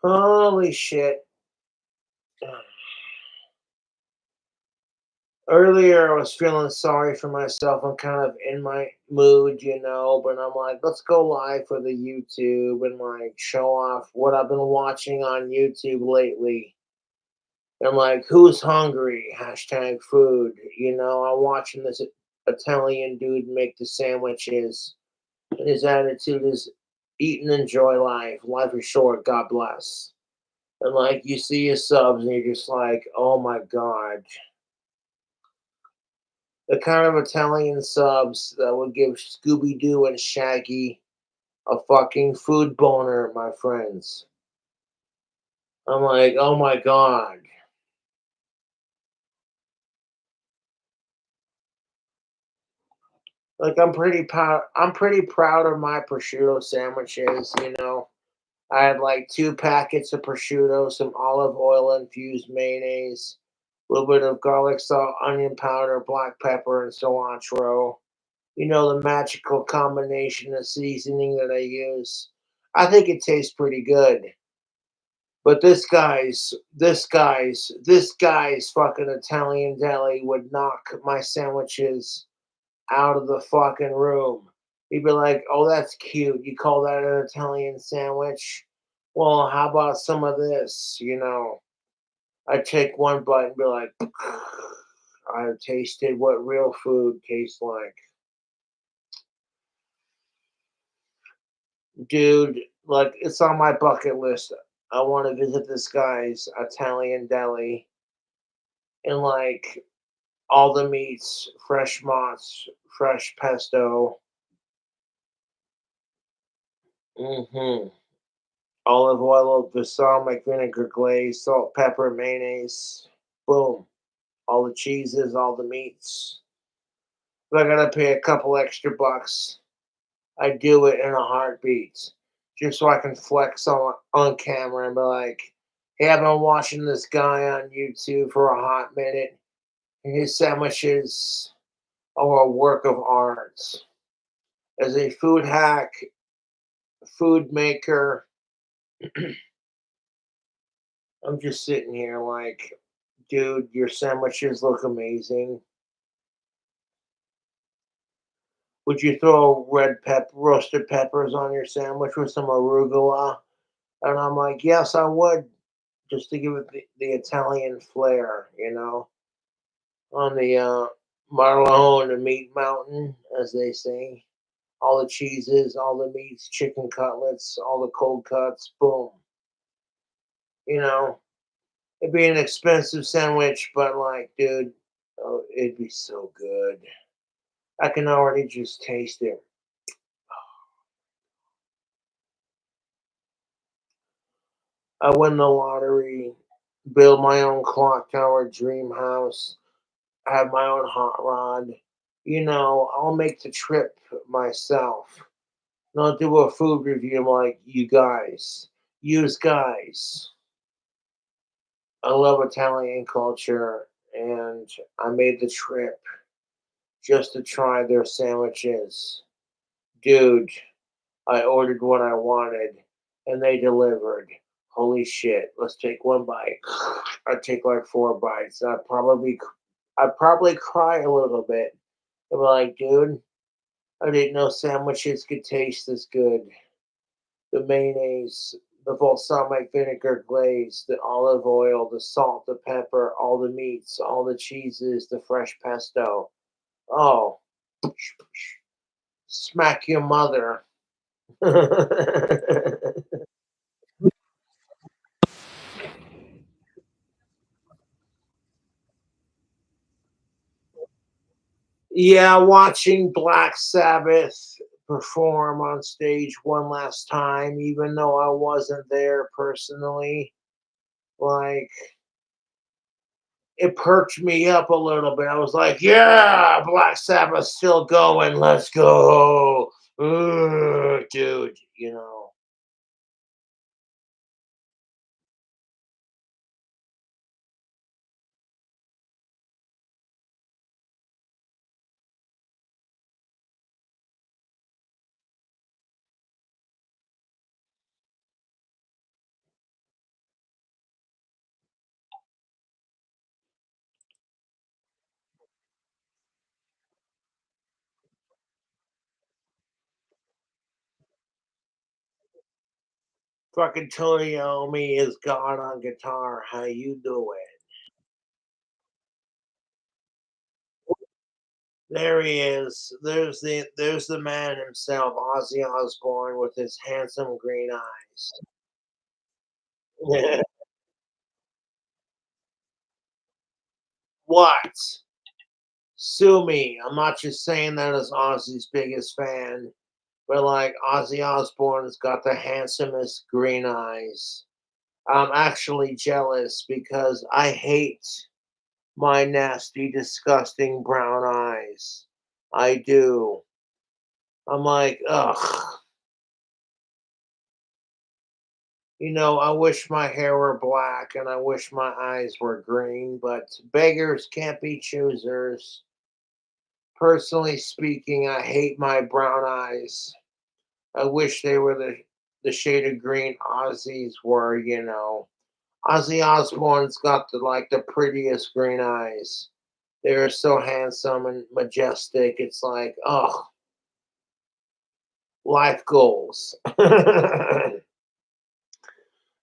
Holy shit. Earlier, I was feeling sorry for myself. I'm kind of in my mood, but I'm like, let's go live for the YouTube and like show off what I've been watching on YouTube lately. I'm like, who's hungry? Hashtag food. I'm watching this Italian dude make the sandwiches, and his attitude is eat and enjoy life. Life is short. God bless. And like, you see his subs, and you're just like, oh my God. The kind of Italian subs that would give Scooby Doo and Shaggy a fucking food boner, my friends. I'm like, oh my God. Like I'm pretty proud of my prosciutto sandwiches. I had like 2 packets of prosciutto, some olive oil infused mayonnaise, a little bit of garlic salt, onion powder, black pepper, and cilantro. The magical combination of seasoning that I use. I think it tastes pretty good. But this guy's fucking Italian deli would knock my sandwiches out of the fucking room. He'd be like, "Oh, that's cute. You call that an Italian sandwich? Well, how about some of this?" I'd take one bite and be like, "I've tasted what real food tastes like." Dude, like it's on my bucket list. I want to visit this guy's Italian deli and like all the meats, fresh mozz, fresh pesto, olive oil, balsamic vinegar glaze, salt, pepper, mayonnaise. Boom. All the cheeses, all the meats. If I gotta pay a couple extra bucks, I do it in a heartbeat. Just so I can flex on camera and be like, hey, I've been watching this guy on YouTube for a hot minute, and his sandwiches are a work of art. As a food hack, food maker, I'm just sitting here like, dude, your sandwiches look amazing. Would you throw roasted peppers on your sandwich with some arugula? And I'm like, yes, I would, just to give it the Italian flair, on the Marlone, the meat mountain, as they say. All the cheeses, all the meats, chicken cutlets, all the cold cuts, boom. You know, it'd be an expensive sandwich, but like, dude, oh, it'd be so good. I can already just taste it. I win the lottery, build my own clock tower dream house, have my own hot rod. I'll make the trip myself. And I'll do a food review like you guys. Use guys. I love Italian culture and I made the trip. just to try their sandwiches. Dude, I ordered what I wanted and they delivered. Holy shit, let's take one bite. I'd take like 4 bites. I'd probably cry a little bit. I'd be like, dude, I didn't know sandwiches could taste this good. The mayonnaise, the balsamic vinegar glaze, the olive oil, the salt, the pepper, all the meats, all the cheeses, the fresh pesto. Oh, smack your mother. Yeah, watching Black Sabbath perform on stage one last time, even though I wasn't there personally, like, it perked me up a little bit. I was like, "Yeah, Black Sabbath's still going. Let's go, dude." You know, fucking Tony Iommi is God on guitar. How you doing? There he is. There's the man himself, Ozzy Osbourne, with his handsome green eyes. What? Sue me. I'm not just saying that as Ozzy's biggest fan, but like Ozzy Osbourne's got the handsomest green eyes. I'm actually jealous because I hate my nasty, disgusting brown eyes. I do. I'm like, ugh. I wish my hair were black and I wish my eyes were green, but beggars can't be choosers. Personally speaking, I hate my brown eyes. I wish they were the shade of green Ozzy's were. Ozzy Osbourne's got the prettiest green eyes. They're so handsome and majestic. It's like, oh, life goals.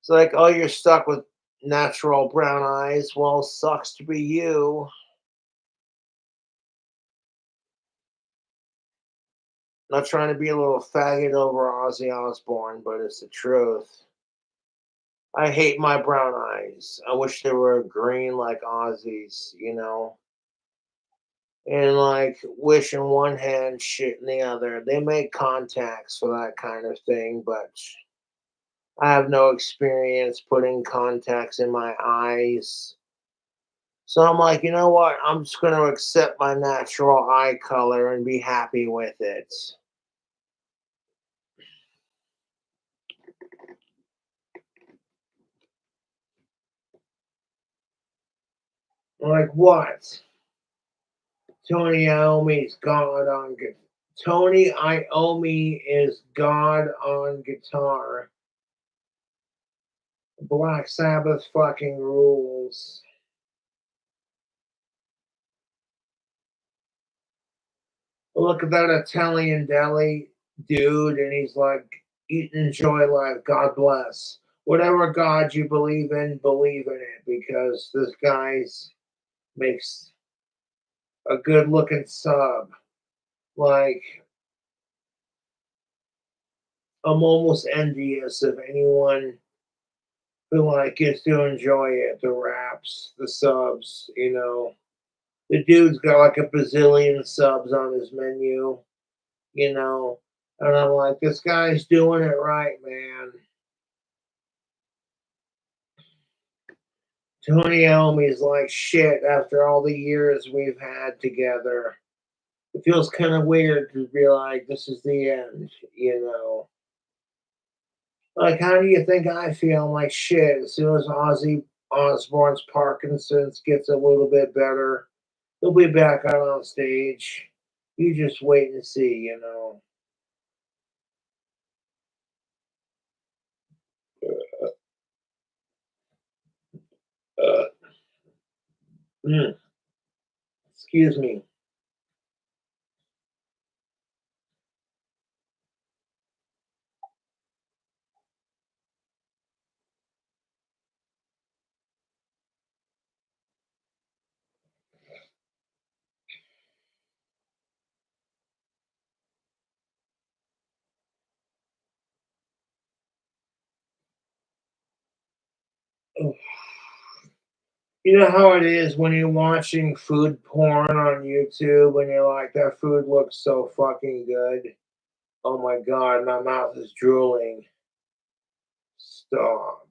It's like, oh, you're stuck with natural brown eyes. Well, sucks to be you. Not trying to be a little faggot over Ozzy Osbourne, but it's the truth. I hate my brown eyes. I wish they were green like Ozzy's. And like wish in one hand, shit in the other. They make contacts for that kind of thing, but I have no experience putting contacts in my eyes. So I'm like, you know what? I'm just going to accept my natural eye color and be happy with it. Like what? Tony Iommi's God on Tony Iommi is God on guitar. Black Sabbath fucking rules. Look at that Italian deli dude, and he's like, eat and enjoy life. God bless. Whatever God you believe in it, because this guy's makes a good looking sub. Like, I'm almost envious of anyone who gets to enjoy it. The raps, the subs. The dude's got like a bazillion subs on his menu, you know. And I'm like, this guy's doing it right, man. Tony Iommi's like shit after all the years we've had together. It feels kind of weird to be like, this is the end. Like, how do you think I feel? I'm like, shit, as soon as Ozzy Osbourne's Parkinson's gets a little bit better, He'll be back out on stage. You just wait and see, you know. Uh, mm, excuse me. You know how it is when you're watching food porn on YouTube and you're like, that food looks so fucking good. Oh my god, my mouth is drooling. Stop.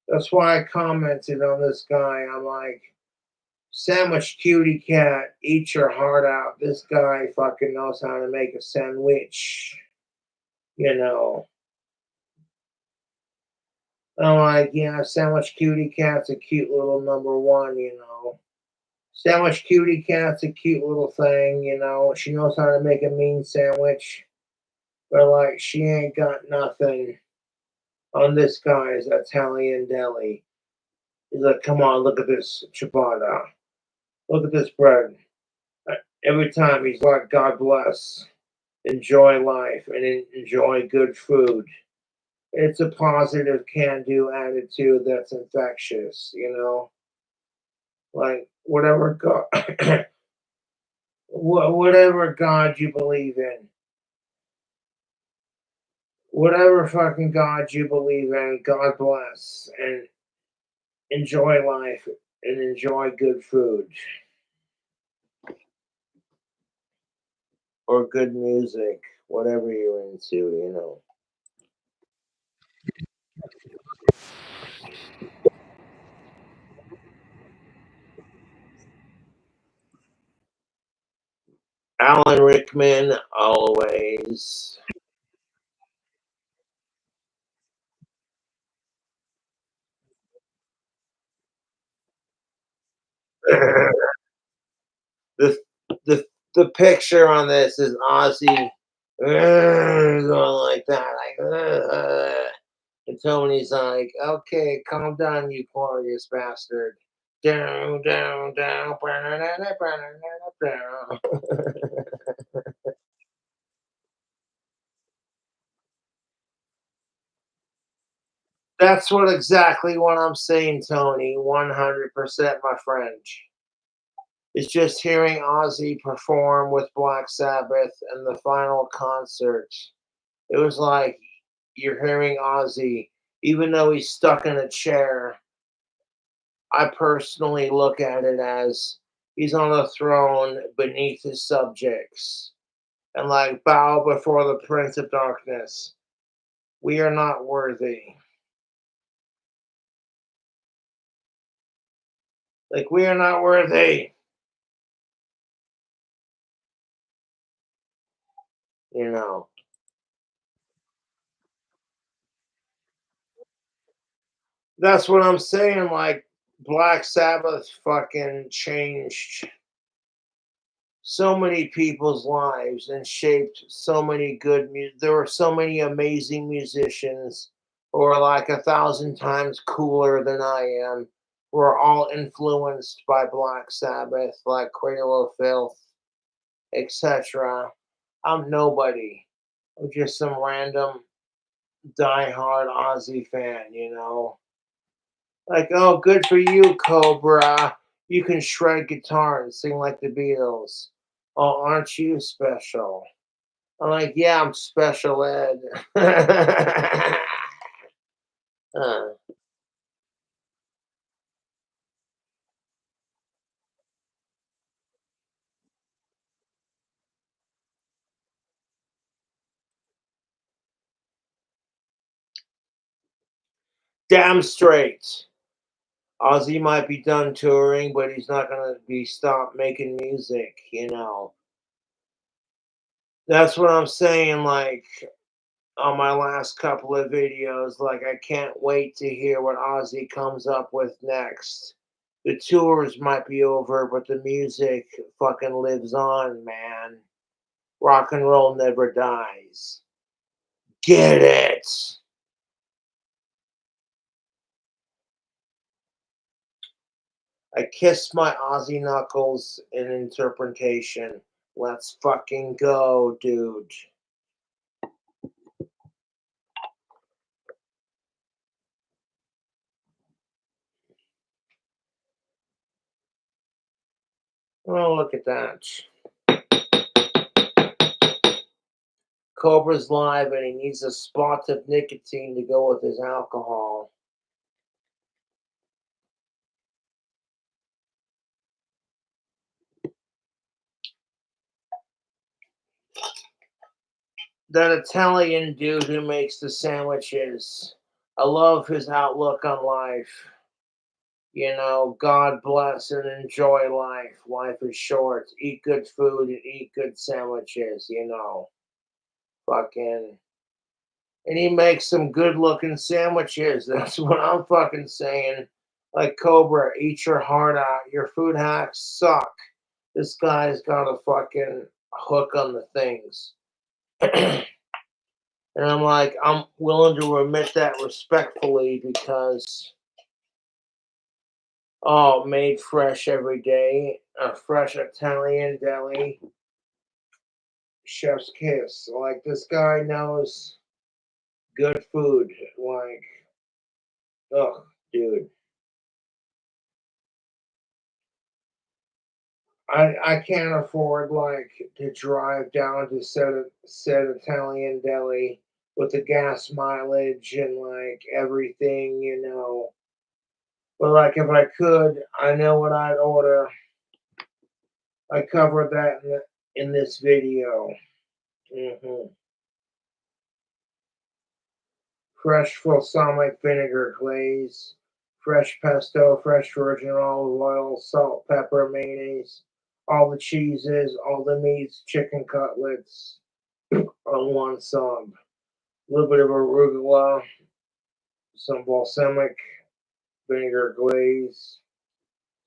That's why I commented on this guy. I'm like, sandwich cutie cat, eat your heart out. This guy fucking knows how to make a sandwich. You know. I'm like, yeah, sandwich cutie cat's a cute little number one, you know. Sandwich cutie cat's a cute little thing, you know. She knows how to make a mean sandwich, but like she ain't got nothing on this guy's Italian deli. He's like, come on, look at this ciabatta. Look at this bread. Uh, Every time he's like, God bless, enjoy life and enjoy good food. It's a positive can-do attitude that's infectious, you know. Like whatever God, whatever God you believe in, whatever fucking God you believe in, God bless and enjoy life and enjoy good food or good music, whatever you're into, you know. Alan Rickman, always. the, the the picture on this is Ozzy going like that, and Tony's like, "Okay, calm down, you glorious bastard." Down, down, down. That's what exactly what I'm saying, Tony. 100%, my friend. It's just hearing Ozzy perform with Black Sabbath and the final concert. It was like you're hearing Ozzy, even though he's stuck in a chair. I personally look at it as he's on a throne beneath his subjects and like bow before the Prince of Darkness. We are not worthy. Like, we are not worthy. You know, that's what I'm saying. Like, Black Sabbath fucking changed so many people's lives and shaped so many good music. There were so many amazing musicians who are like a thousand times cooler than I am. Who are all influenced by Black Sabbath, like Cradle of Filth, etc. I'm nobody. I'm just some random diehard Ozzy fan, you know. Like, oh, good for you, Cobra. You can shred guitar and sing like the Beatles. Oh, aren't you special? I'm like, yeah, I'm special ed. uh, damn straight. Ozzy might be done touring, but he's not gonna be stopped making music, you know. That's what I'm saying, like on my last couple of videos. Like, I can't wait to hear what Ozzy comes up with next. The tours might be over, but the music fucking lives on, man. Rock and roll never dies. Get it? I kiss my Ozzy knuckles in interpretation. Let's fucking go, dude. Oh, look at that. Cobra's live and he needs a spot of nicotine to go with his alcohol. That Italian dude who makes the sandwiches. I love his outlook on life. You know, God bless and enjoy life. Life is short. Eat good food and eat good sandwiches, you know. Fucking. And he makes some good looking sandwiches. That's what I'm fucking saying. Like Cobra, eat your heart out. Your food hacks suck. This guy's got a fucking hook on the things. And I'm like, I'm willing to admit that respectfully because, oh, made fresh every day. A fresh Italian deli. Chef's kiss. Like, this guy knows good food. Like, ugh, dude. I can't afford like to drive down to said Italian deli with the gas mileage and like everything, you know. But like if I could, I know what I'd order. I covered that in this video. hmm Fresh balsamic vinegar glaze, fresh pesto, fresh virgin olive oil, salt, pepper, mayonnaise, all the cheeses, all the meats, chicken cutlets on one sub. A little bit of arugula, some balsamic vinegar glaze,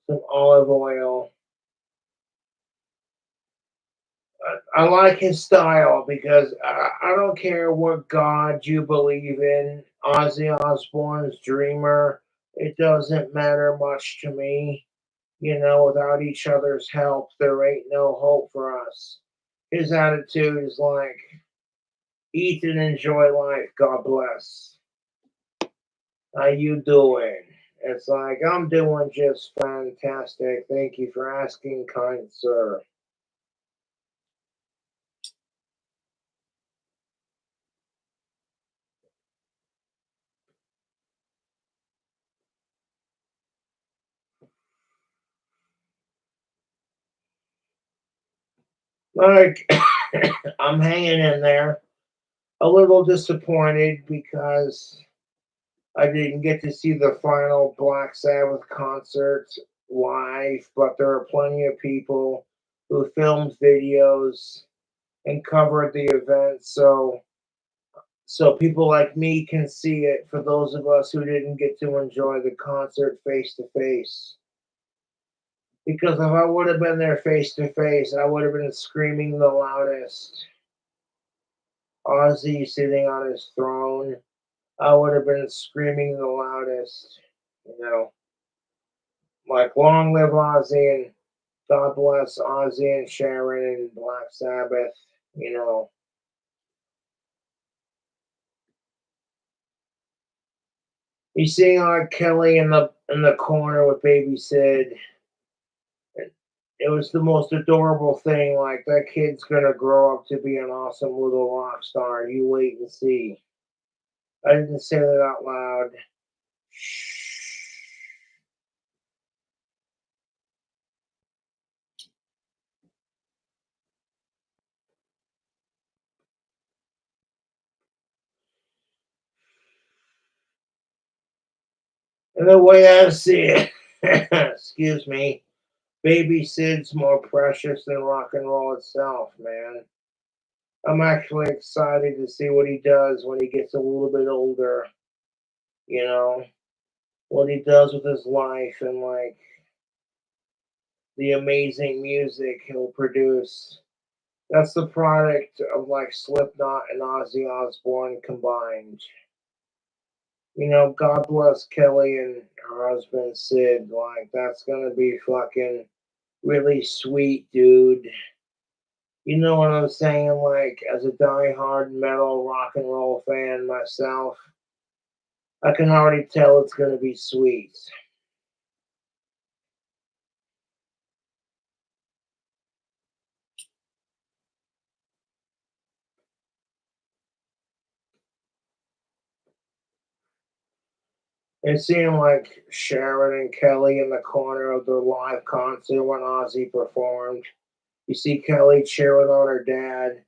some olive oil. I like his style because I don't care what God you believe in. Ozzy Osbourne's Dreamer, it doesn't matter much to me. You know, without each other's help, there ain't no hope for us. His attitude is like, eat and enjoy life. God bless. How you doing? It's like, I'm doing just fantastic. Thank you for asking, kind sir. Like, I'm hanging in there. A little disappointed because I didn't get to see the final Black Sabbath concert live, but there are plenty of people who filmed videos and covered the event, so people like me can see it for those of us who didn't get to enjoy the concert face to face. Because if I would have been there face to face, I would have been screaming the loudest. Ozzy sitting on his throne, I would have been screaming the loudest. You know, like long live Ozzy and God bless Ozzy and Sharon and Black Sabbath. You know, you seeing R. Kelly in the corner with Baby Sid. It was the most adorable thing. Like that kid's gonna grow up to be an awesome little rock star. You wait and see. I didn't say that out loud. And the way I see it, excuse me, Baby Sid's more precious than rock and roll itself, man. I'm actually excited to see what he does when he gets a little bit older. You know, what he does with his life and like the amazing music he'll produce. That's the product of like Slipknot and Ozzy Osbourne combined. God bless Kelly and her husband Sid. Like, that's gonna be fucking really sweet, dude. You know what I'm saying? Like, as a die-hard metal rock and roll fan myself, I can already tell it's gonna be sweet. It seemed like Sharon and Kelly in the corner of the live concert when Ozzy performed. You see Kelly cheering on her dad,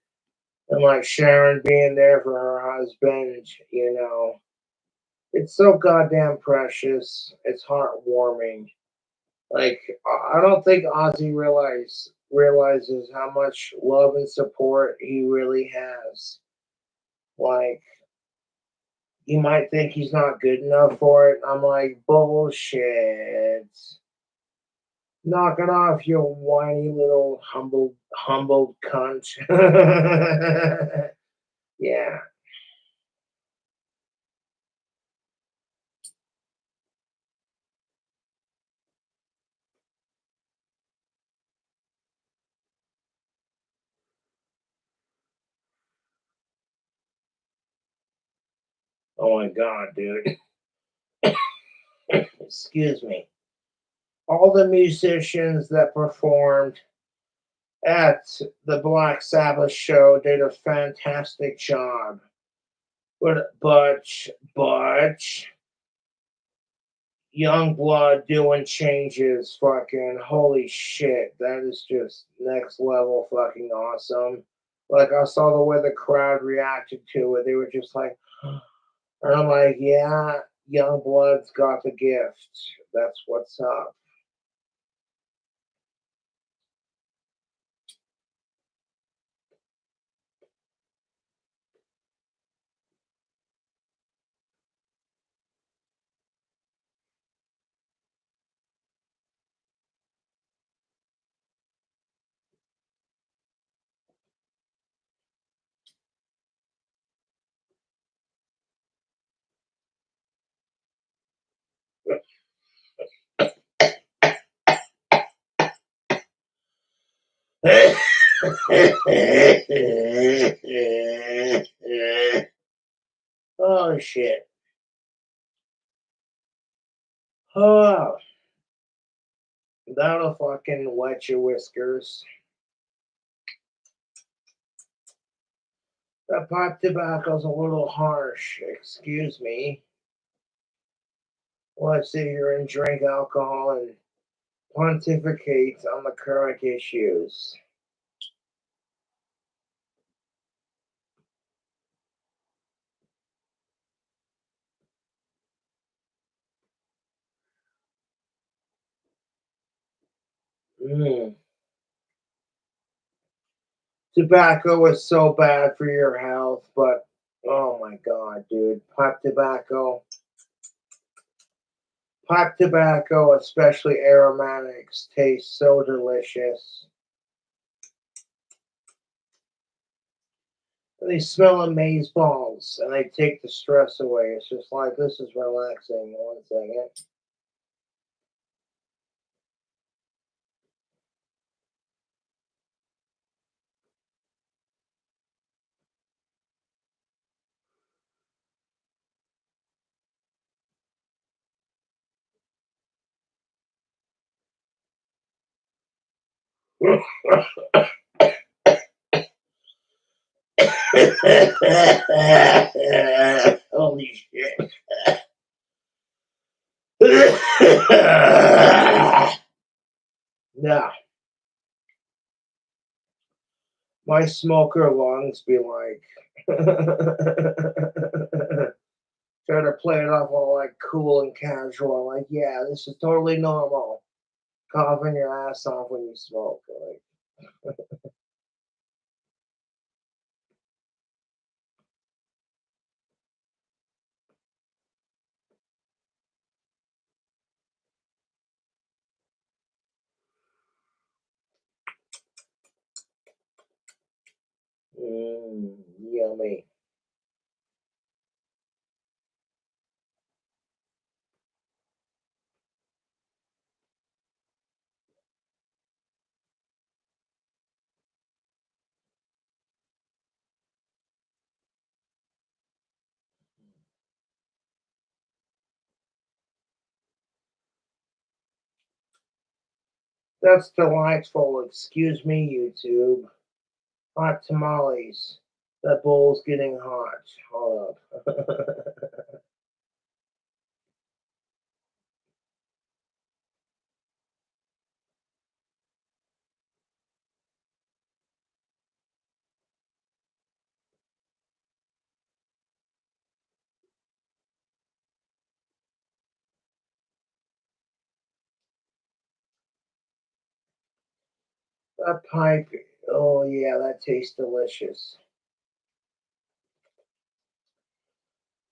and like Sharon being there for her husband. It's so goddamn precious. It's heartwarming. Like, I don't think Ozzy realizes how much love and support he really has. Like, you might think he's not good enough for it. I'm like, bullshit. Knock it off, you whiny little humbled cunt. Yeah. Oh my god, dude. Excuse me. All the musicians that performed at the Black Sabbath show did a fantastic job. But Young Blood doing changes, fucking holy shit. That is just next level fucking awesome. Like, I saw the way the crowd reacted to it. They were just like, and I'm like, yeah, Young Blood's got the gift. That's what's up. Oh shit. Oh, that'll fucking wet your whiskers. That pipe tobacco's a little harsh, excuse me. Well, I sit here and drink alcohol and pontificate on the current issues. Mm. Tobacco is so bad for your health, but oh my god, dude. Pipe tobacco, especially aromatics, tastes so delicious. And they smell amaze balls and they take the stress away. It's just like, this is relaxing. One second. Holy shit. Now, my smoker lungs be like, trying to play it off all like cool and casual. Like, yeah, this is totally normal. Coughing your ass off when you smoke. Like, Yummy. That's delightful. Excuse me, YouTube. Hot tamales. That bowl's getting hot. Hold up. That pipe. Oh, yeah, that tastes delicious.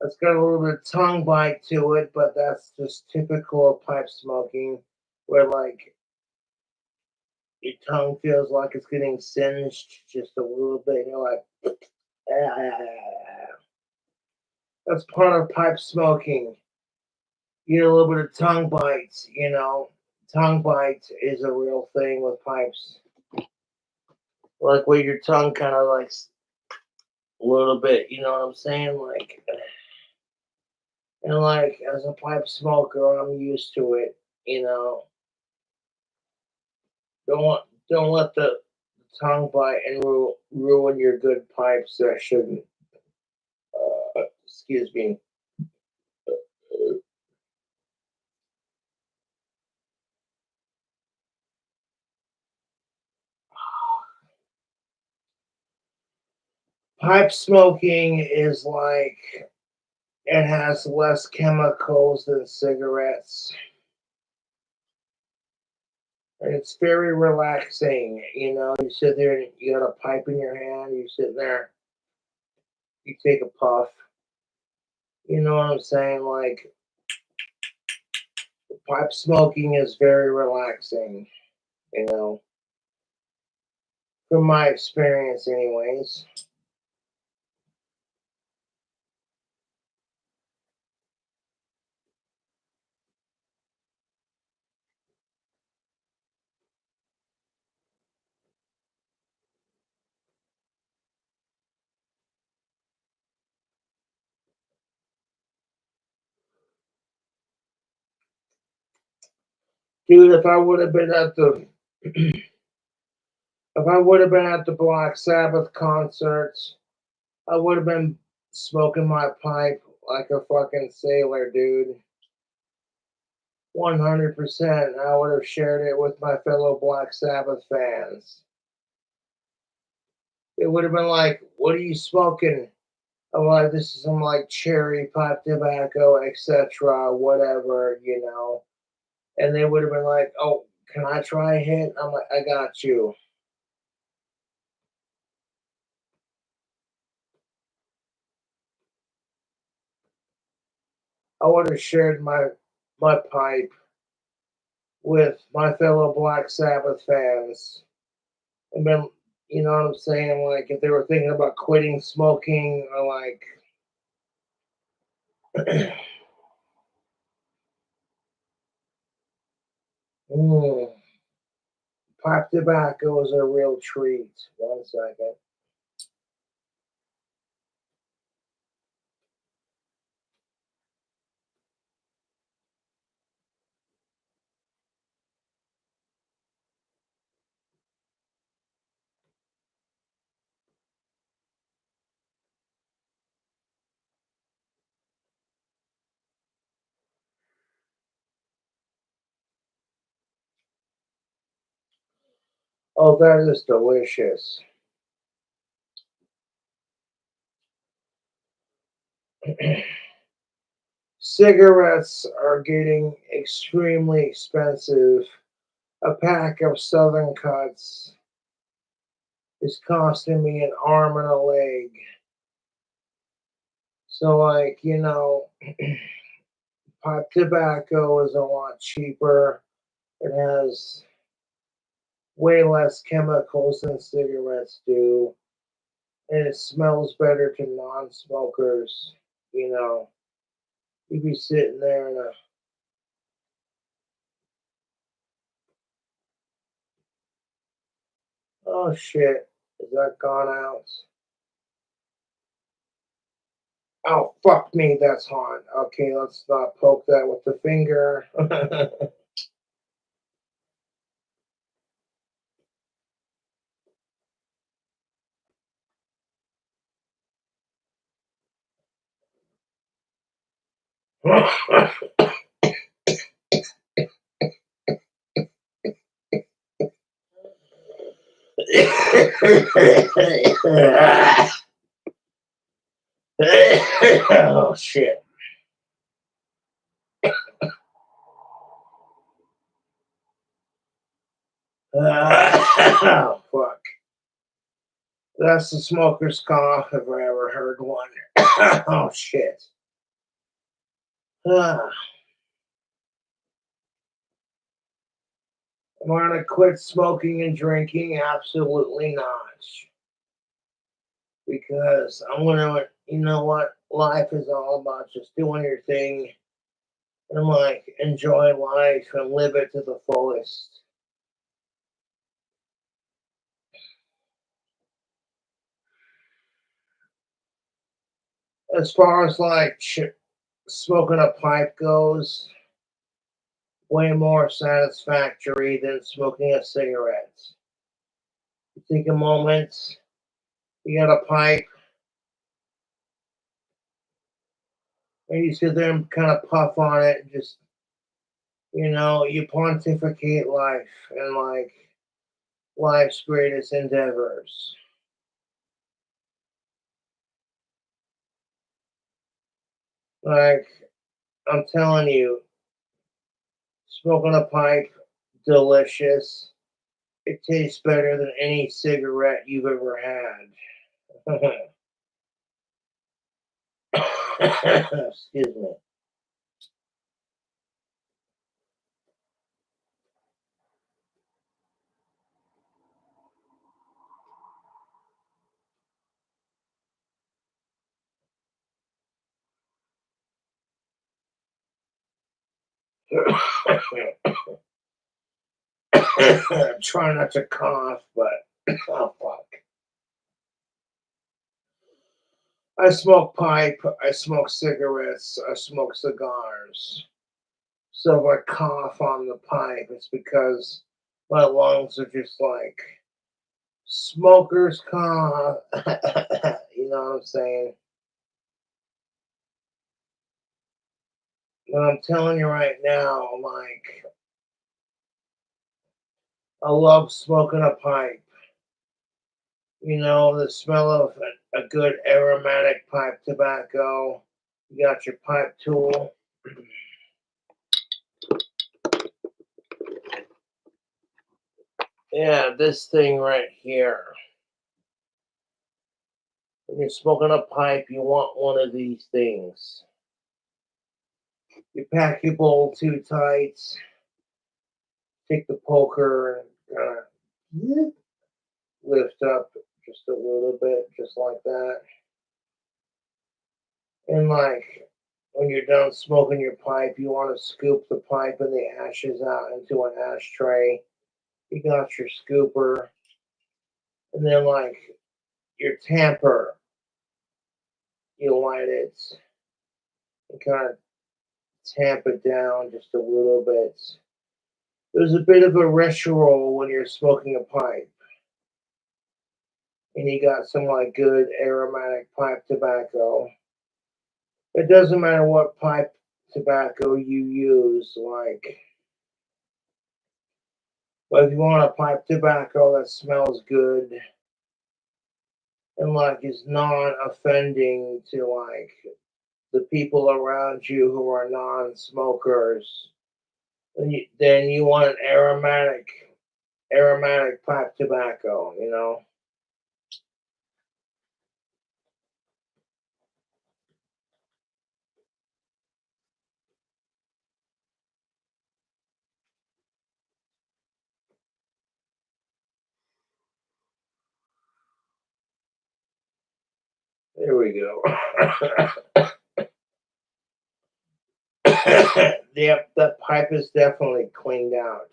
It's got a little bit of tongue bite to it, but that's just typical of pipe smoking, where like your tongue feels like it's getting singed just a little bit, and you're like, ah. That's part of pipe smoking. You get a little bit of tongue bites, you know. Tongue bite is a real thing with pipes. Like where your tongue kind of like a little bit, you know what I'm saying? Like, and like as a pipe smoker, I'm used to it, you know. Don't let the tongue bite and ruin your good pipes that shouldn't. Excuse me. Pipe smoking is like it has less chemicals than cigarettes. And it's very relaxing. You know, you sit there and you got a pipe in your hand, you sit there, you take a puff. You know what I'm saying? Like, pipe smoking is very relaxing, you know, from my experience, anyways. Dude, if I would have been at the if I would have been at the Black Sabbath concerts, I would have been smoking my pipe like a fucking sailor, dude. 100%. I would have shared it with my fellow Black Sabbath fans. It would have been like, "What are you smoking?" I'm like, "This is some like cherry pipe tobacco, etc., whatever, you know." And they would have been like, "Oh, can I try a hit?" I'm like, "I got you." I would have shared my pipe with my fellow Black Sabbath fans, and been, you know what I'm saying? Like, if they were thinking about quitting smoking, or like, mm, pipe tobacco is a real treat. 1 second. Oh, that is delicious. Cigarettes are getting extremely expensive. A pack of Southern Cuts is costing me an arm and a leg. So, like, you know, pipe tobacco is a lot cheaper. It has way less chemicals than cigarettes do. and it smells better to non-smokers. You know, you'd be sitting there in a oh shit, is that gone out? Oh fuck me, that's hot. Okay, let's not poke that with the finger. Oh shit. Oh fuck. That's the smoker's cough if I ever heard one. Oh shit. Am I gonna quit smoking and drinking? Absolutely not. Because I'm gonna, you know what? Life is all about just doing your thing and like enjoy life and live it to the fullest. As far as like smoking a pipe goes, way more satisfactory than smoking a cigarette. You take a moment, you got a pipe, and you sit there and kind of puff on it, and just you pontificate life and like life's greatest endeavors. Like I'm telling you, smoking a pipe, delicious. It tastes better than any cigarette you've ever had. Excuse me. I'm trying not to cough, but oh fuck. I smoke pipe, I smoke cigarettes, I smoke cigars. So if I cough on the pipe, it's because my lungs are just like smokers cough. You know what I'm saying? And I'm telling you right now, like I love smoking a pipe. You know, the smell of a good aromatic pipe tobacco. You got your pipe tool. Yeah, this thing right here. When you're smoking a pipe, you want one of these things. You pack your bowl too tight, take the poker and kind of lift up just a little bit, just like that. And like when you're done smoking your pipe, you want to scoop the pipe and the ashes out into an ashtray. You got your scooper, and then like your tamper, you light it and kind of tamp it down just a little bit. There's a bit of a ritual when you're smoking a pipe, and you got some like good aromatic pipe tobacco. It doesn't matter what pipe tobacco you use, like, but if you want a pipe tobacco that smells good and like is non-offending to like the people around you who are non-smokers, then you want an aromatic pipe tobacco, you know. There we go. Yep, that pipe is definitely cleaned out.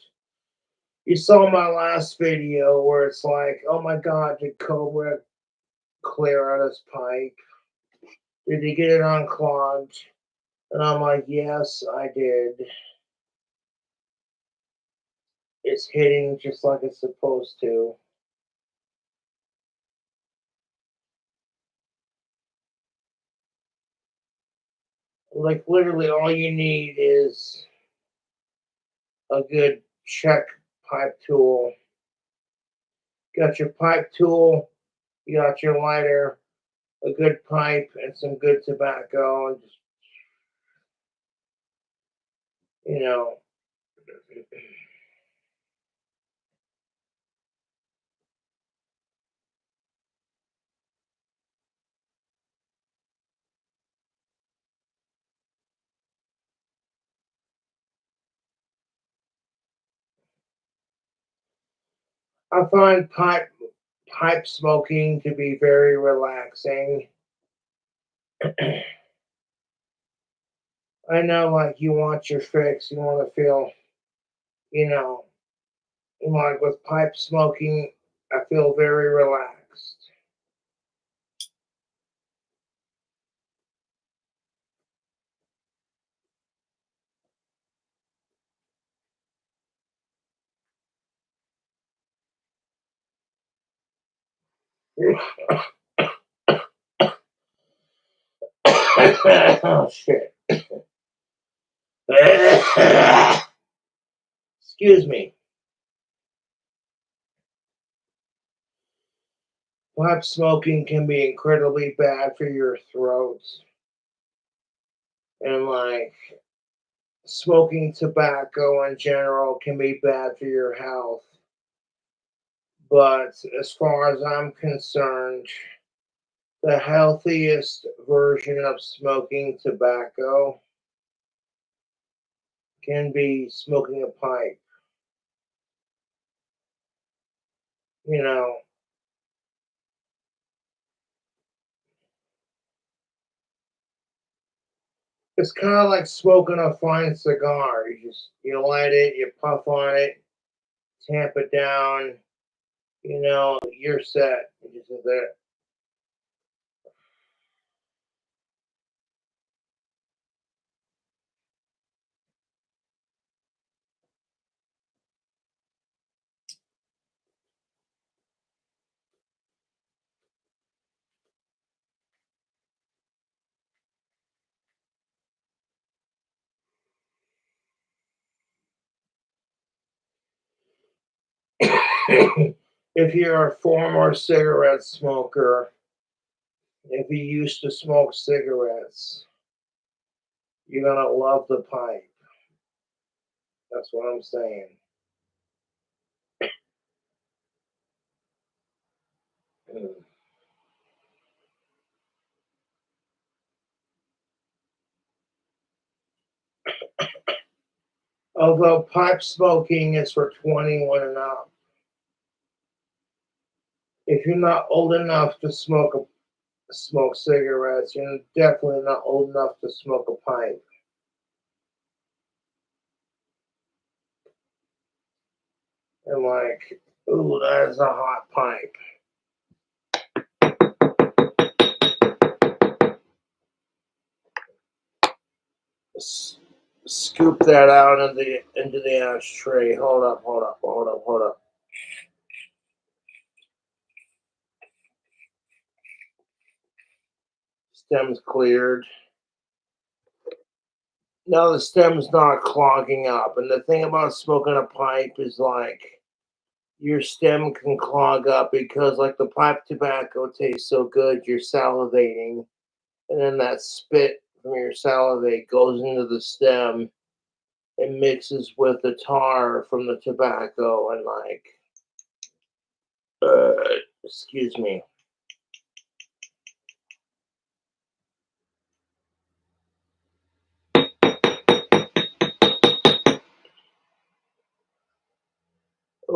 You saw my last video where it's like, oh my god, did Cobra clear out his pipe? Did he get it unclogged? And I'm like, yes, I did. It's hitting just like it's supposed to. Like, literally, all you need is a good check pipe tool. Got your pipe tool, you got your lighter, a good pipe, and some good tobacco, and just, you know. I find pipe smoking to be very relaxing. I know, like, you want your fix, you want to feel, you know, like with pipe smoking, I feel very relaxed. Oh, shit. Excuse me. Pipe smoking can be incredibly bad for your throat. And, like, smoking tobacco in general can be bad for your health. But as far as I'm concerned, the healthiest version of smoking tobacco can be smoking a pipe. You know, it's kind of like smoking a fine cigar. You light it, you puff on it, tamp it down. You're set. You just sit there. If you're a former cigarette smoker, if you used to smoke cigarettes, you're gonna love the pipe. That's what I'm saying. Mm. Although pipe smoking is for 21 and up. If you're not old enough to smoke cigarettes, you're definitely not old enough to smoke a pipe. And like, ooh, that is a hot pipe. Scoop that out into the ashtray. Hold up. Stem's cleared. Now the stem's not clogging up. And the thing about smoking a pipe is like your stem can clog up because like the pipe tobacco tastes so good, you're salivating, and then that spit from your salivate goes into the stem and mixes with the tar from the tobacco and like excuse me.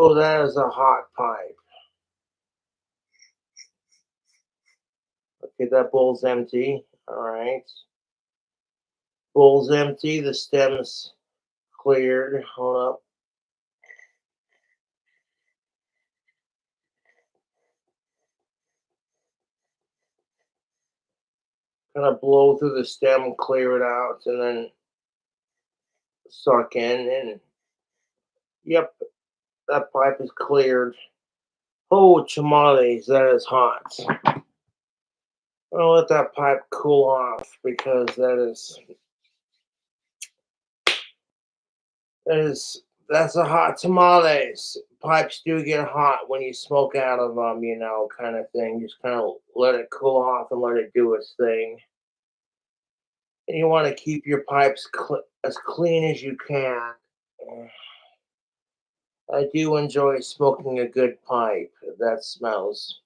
Oh, that is a hot pipe. Okay, that bowl's empty. All right. Bowl's empty. The stem's cleared. Hold up. Kind of blow through the stem, clear it out, and then suck in. And yep, that pipe is cleared. Oh, tamales, that is hot. I'm gonna let that pipe cool off because that's a hot tamales. Pipes do get hot when you smoke out of them, kind of thing. Just kind of let it cool off and let it do its thing. And you want to keep your pipes as clean as you can. I do enjoy smoking a good pipe. That smells.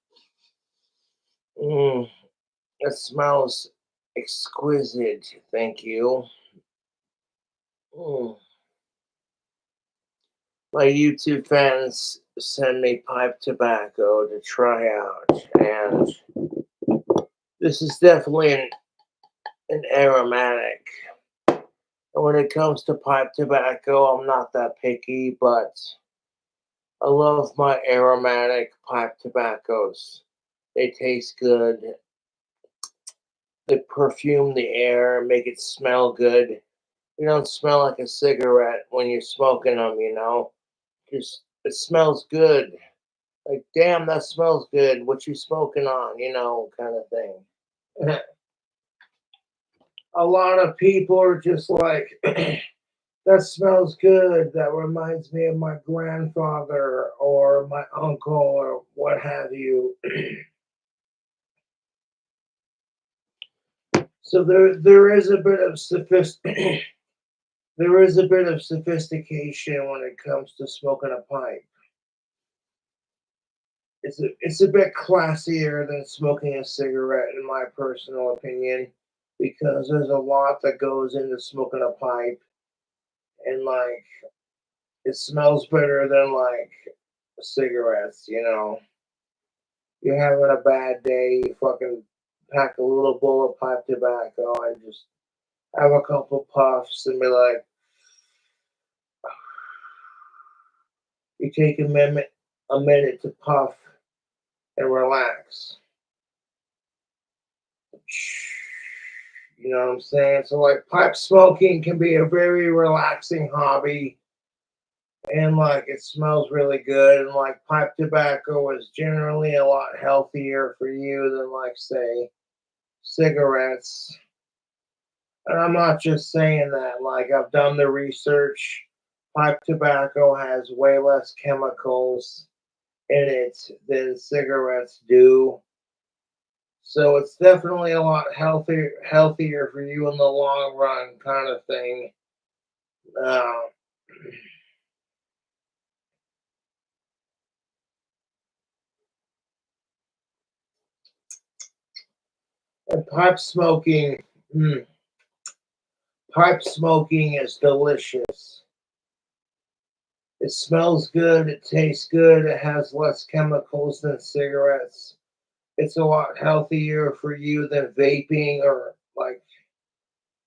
Mm, that smells exquisite. Thank you. Mm. My YouTube fans send me pipe tobacco to try out, and this is definitely an aromatic. And when it comes to pipe tobacco, I'm not that picky, but I love my aromatic pipe tobaccos. They taste good. They perfume the air, make it smell good. You don't smell like a cigarette when you're smoking them. Just it smells good. Like, damn, that smells good. What you smoking on, kind of thing. A lot of people are just like, that smells good. That reminds me of my grandfather or my uncle or what have you. So there is a bit of there is a bit of sophistication when it comes to smoking a pipe. It's a bit classier than smoking a cigarette, in my personal opinion, because there's a lot that goes into smoking a pipe, and like it smells better than like cigarettes. You're having a bad day, you fucking pack a little bowl of pipe tobacco and just have a couple puffs and be like, you take a minute to puff and relax. You know what I'm saying? So like pipe smoking can be a very relaxing hobby and like it smells really good and like pipe tobacco is generally a lot healthier for you than like say cigarettes. And I'm not just saying that, like I've done the research. Pipe tobacco has way less chemicals in it than cigarettes do. So it's definitely a lot healthier for you in the long run, kind of thing. Uh, and pipe smoking is delicious. It smells good, it tastes good, it has less chemicals than cigarettes. It's a lot healthier for you than vaping or like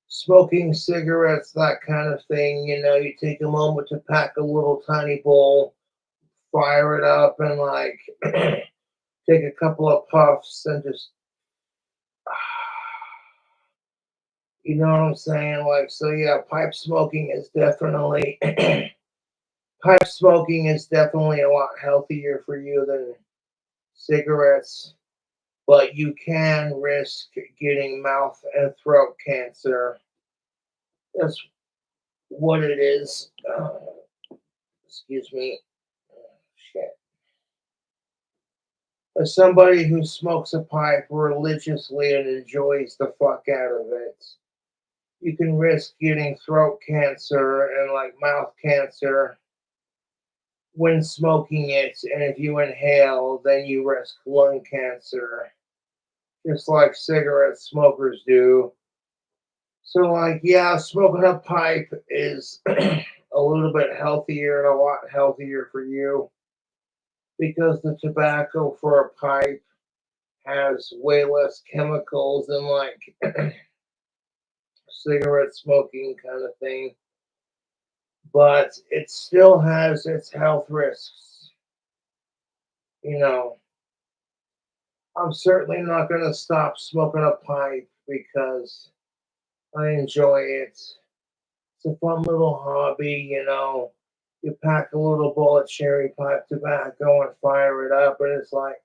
smoking cigarettes, that kind of thing. You take a moment to pack a little tiny bowl, fire it up, and like take a couple of puffs and just, you know what I'm saying? Like, so yeah, pipe smoking is definitely a lot healthier for you than cigarettes, but you can risk getting mouth and throat cancer. That's what it is. Excuse me. Shit. As somebody who smokes a pipe religiously and enjoys the fuck out of it, you can risk getting throat cancer and like mouth cancer when smoking it. And if you inhale, then you risk lung cancer, just like cigarette smokers do. So, like, yeah, smoking a pipe is a little bit healthier and a lot healthier for you because the tobacco for a pipe has way less chemicals than like cigarette smoking kind of thing, but it still has its health risks. You know, I'm certainly not going to stop smoking a pipe because I enjoy it. It's a fun little hobby, you know. You pack a little bowl of cherry pipe tobacco and fire it up, and it's like,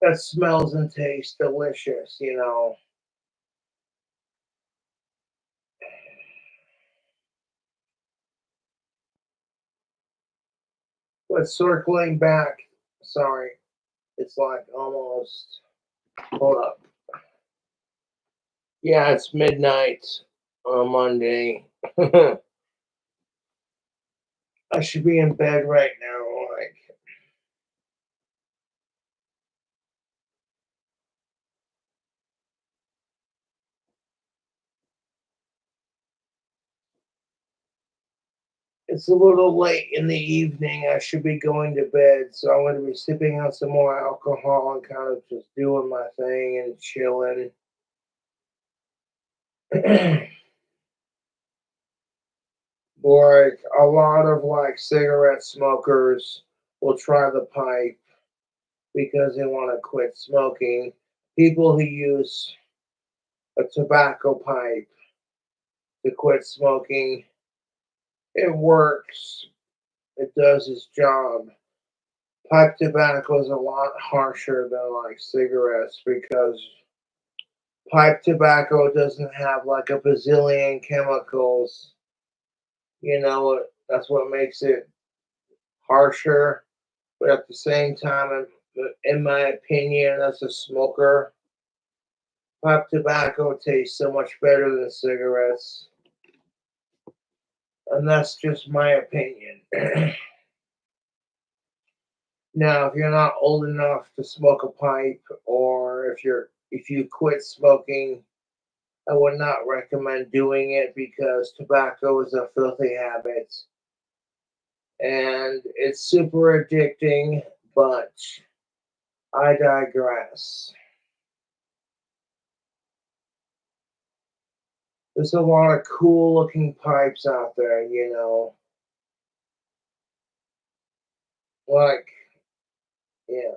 that smells and tastes delicious, you know. But circling back, sorry, it's like almost, hold up. Yeah, it's midnight on Monday. I should be in bed right now. Like, it's a little late in the evening. I should be going to bed, so I'm going to be sipping on some more alcohol and kind of just doing my thing and chilling. Like a lot of like cigarette smokers will try the pipe because they want to quit smoking. People who use a tobacco pipe to quit smoking, it works. It does its job. Pipe tobacco is a lot harsher than like cigarettes because pipe tobacco doesn't have like a bazillion chemicals. You know, that's what makes it harsher. But at the same time, in my opinion, as a smoker, pipe tobacco tastes so much better than cigarettes. And that's just my opinion. Now, if you're not old enough to smoke a pipe, or if you quit smoking, I would not recommend doing it because tobacco is a filthy habit and it's super addicting, but I digress. There's a lot of cool looking pipes out there, you know. Like, yeah.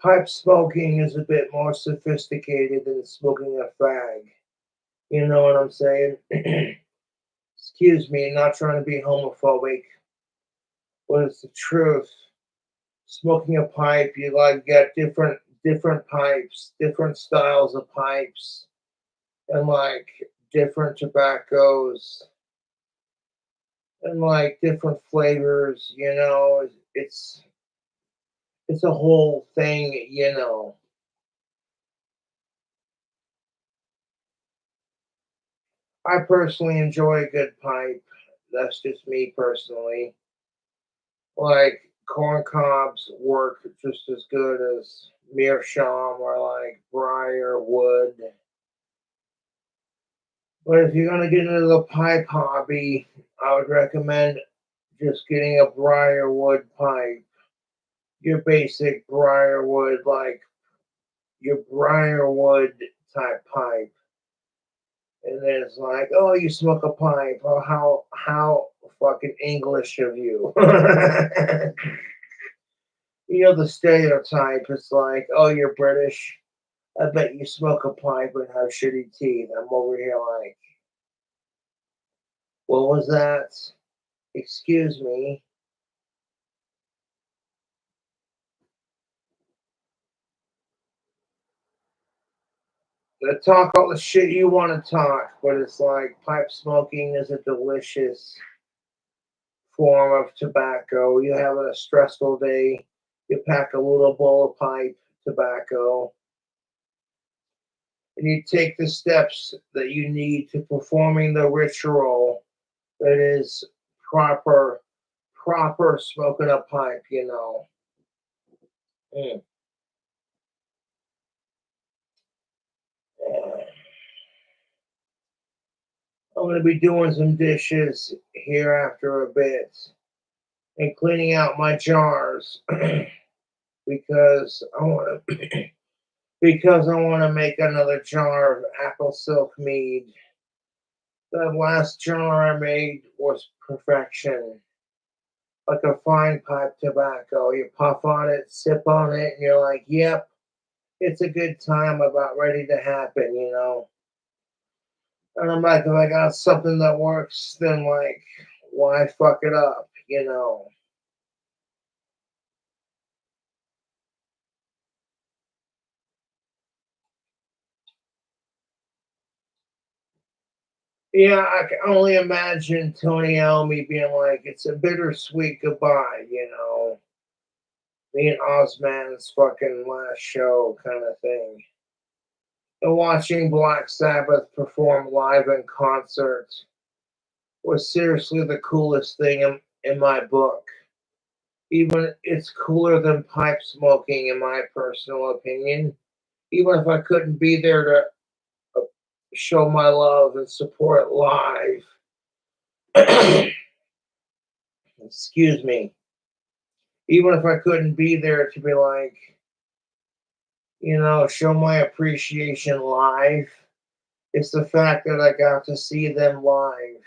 Pipe smoking is a bit more sophisticated than smoking a fag. You know what I'm saying? Excuse me, not trying to be homophobic, but it's the truth. Smoking a pipe, you like get different pipes, different styles of pipes, and like different tobaccos and like different flavors, you know. It's a whole thing, you know. I personally enjoy a good pipe. That's just me personally. Like corn cobs work just as good as meerschaum or like briar wood. But if you're gonna get into the pipe hobby, I would recommend just getting a briarwood pipe. Your basic briarwood, like your briarwood type pipe. And then it's like, oh, you smoke a pipe. Oh, how fucking English of you. You know the stereotype is like, oh, you're British. I bet you smoke a pipe and have shitty teeth. I'm over here like, what was that? Excuse me. Talk all the shit you want to talk, but it's like pipe smoking is a delicious form of tobacco. You're having a stressful day, you pack a little bowl of pipe tobacco, and you take the steps that you need to performing the ritual that is proper, proper smoking a pipe, you know. Mm. Yeah. I'm going to be doing some dishes here after a bit and cleaning out my jars. because I want to because I want to make another jar of apple silk mead. The last jar I made was perfection, like a fine pipe tobacco. You puff on it, sip on it, and you're like, "Yep, it's a good time about ready to happen," you know. And I'm like, if I got something that works, then like, why fuck it up, you know? Yeah, I can only imagine Tony Elmy being like, it's a bittersweet goodbye, you know, me and Ozman's fucking last show kind of thing. And watching Black Sabbath perform live in concert was seriously the coolest thing in my book. Even it's cooler than pipe smoking, in my personal opinion. Even if I couldn't be there to show my love and support live. Excuse me. Even if I couldn't be there to be like, show my appreciation live, it's the fact that I got to see them live.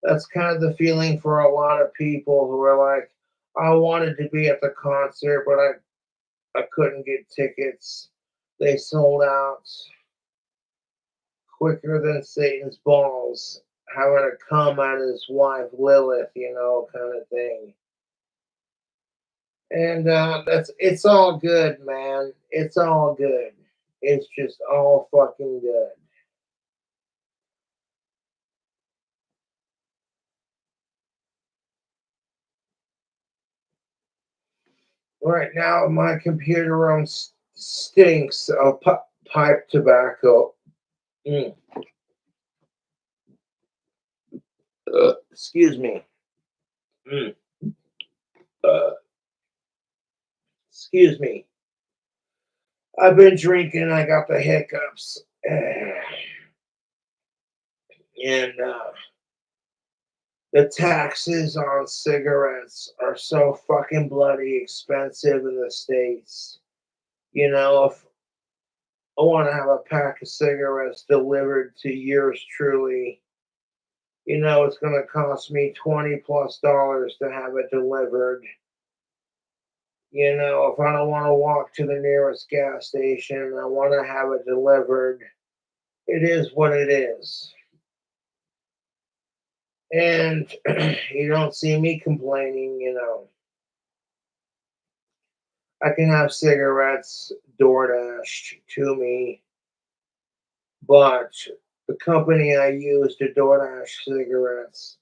That's kind of the feeling for a lot of people who are like, I wanted to be at the concert, but I couldn't get tickets. They sold out quicker than Satan's balls, having to come at his wife Lilith, kind of thing. And it's all good, man. It's all good. It's just all fucking good. Right now, my computer room stinks of pipe tobacco. Mm. Excuse me. Mm. Uh, excuse me. I've been drinking. I got the hiccups. And the taxes on cigarettes are so fucking bloody expensive in the States. If I want to have a pack of cigarettes delivered to yours truly, it's going to cost me $20+ to have it delivered. If I don't want to walk to the nearest gas station, I want to have it delivered. It is what it is. And you don't see me complaining. I can have cigarettes DoorDashed to me, but the company I use to DoorDash cigarettes,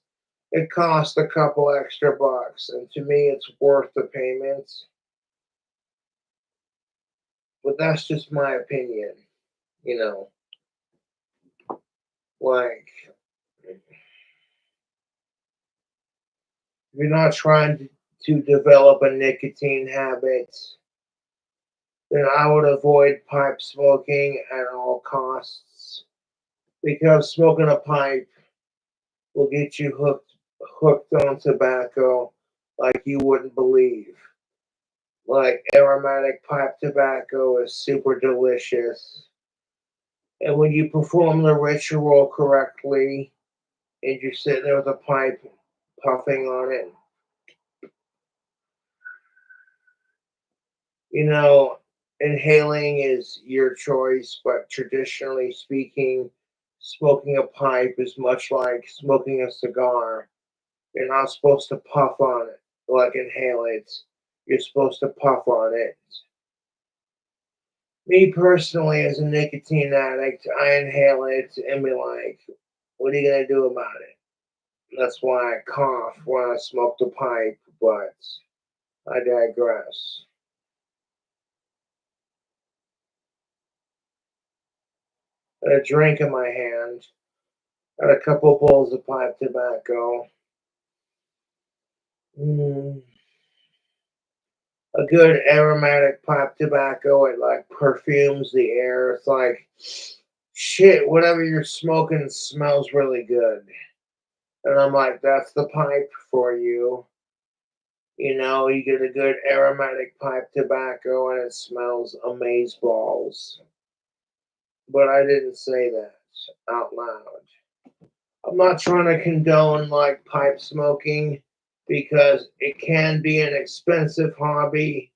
it costs a couple extra bucks, and to me, it's worth the payment. But that's just my opinion, you know. Like, if you're not trying to develop a nicotine habit, then I would avoid pipe smoking at all costs because smoking a pipe will get you hooked on tobacco like you wouldn't believe. Like aromatic pipe tobacco is super delicious. And when you perform the ritual correctly and you're sitting there with a pipe puffing on it, you know, inhaling is your choice, but traditionally speaking, smoking a pipe is much like smoking a cigar. You're not supposed to puff on it, like inhale it. You're supposed to puff on it. Me personally, as a nicotine addict, I inhale it and be like, what are you going to do about it? That's why I cough when I smoke the pipe, but I digress. Got a drink in my hand, got a couple bowls of pipe tobacco. Mm. A good aromatic pipe tobacco, it like perfumes the air. It's like, shit, whatever you're smoking smells really good. And I'm like, that's the pipe for you. You get a good aromatic pipe tobacco and it smells amazeballs. But I didn't say that out loud. I'm not trying to condone like pipe smoking because it can be an expensive hobby,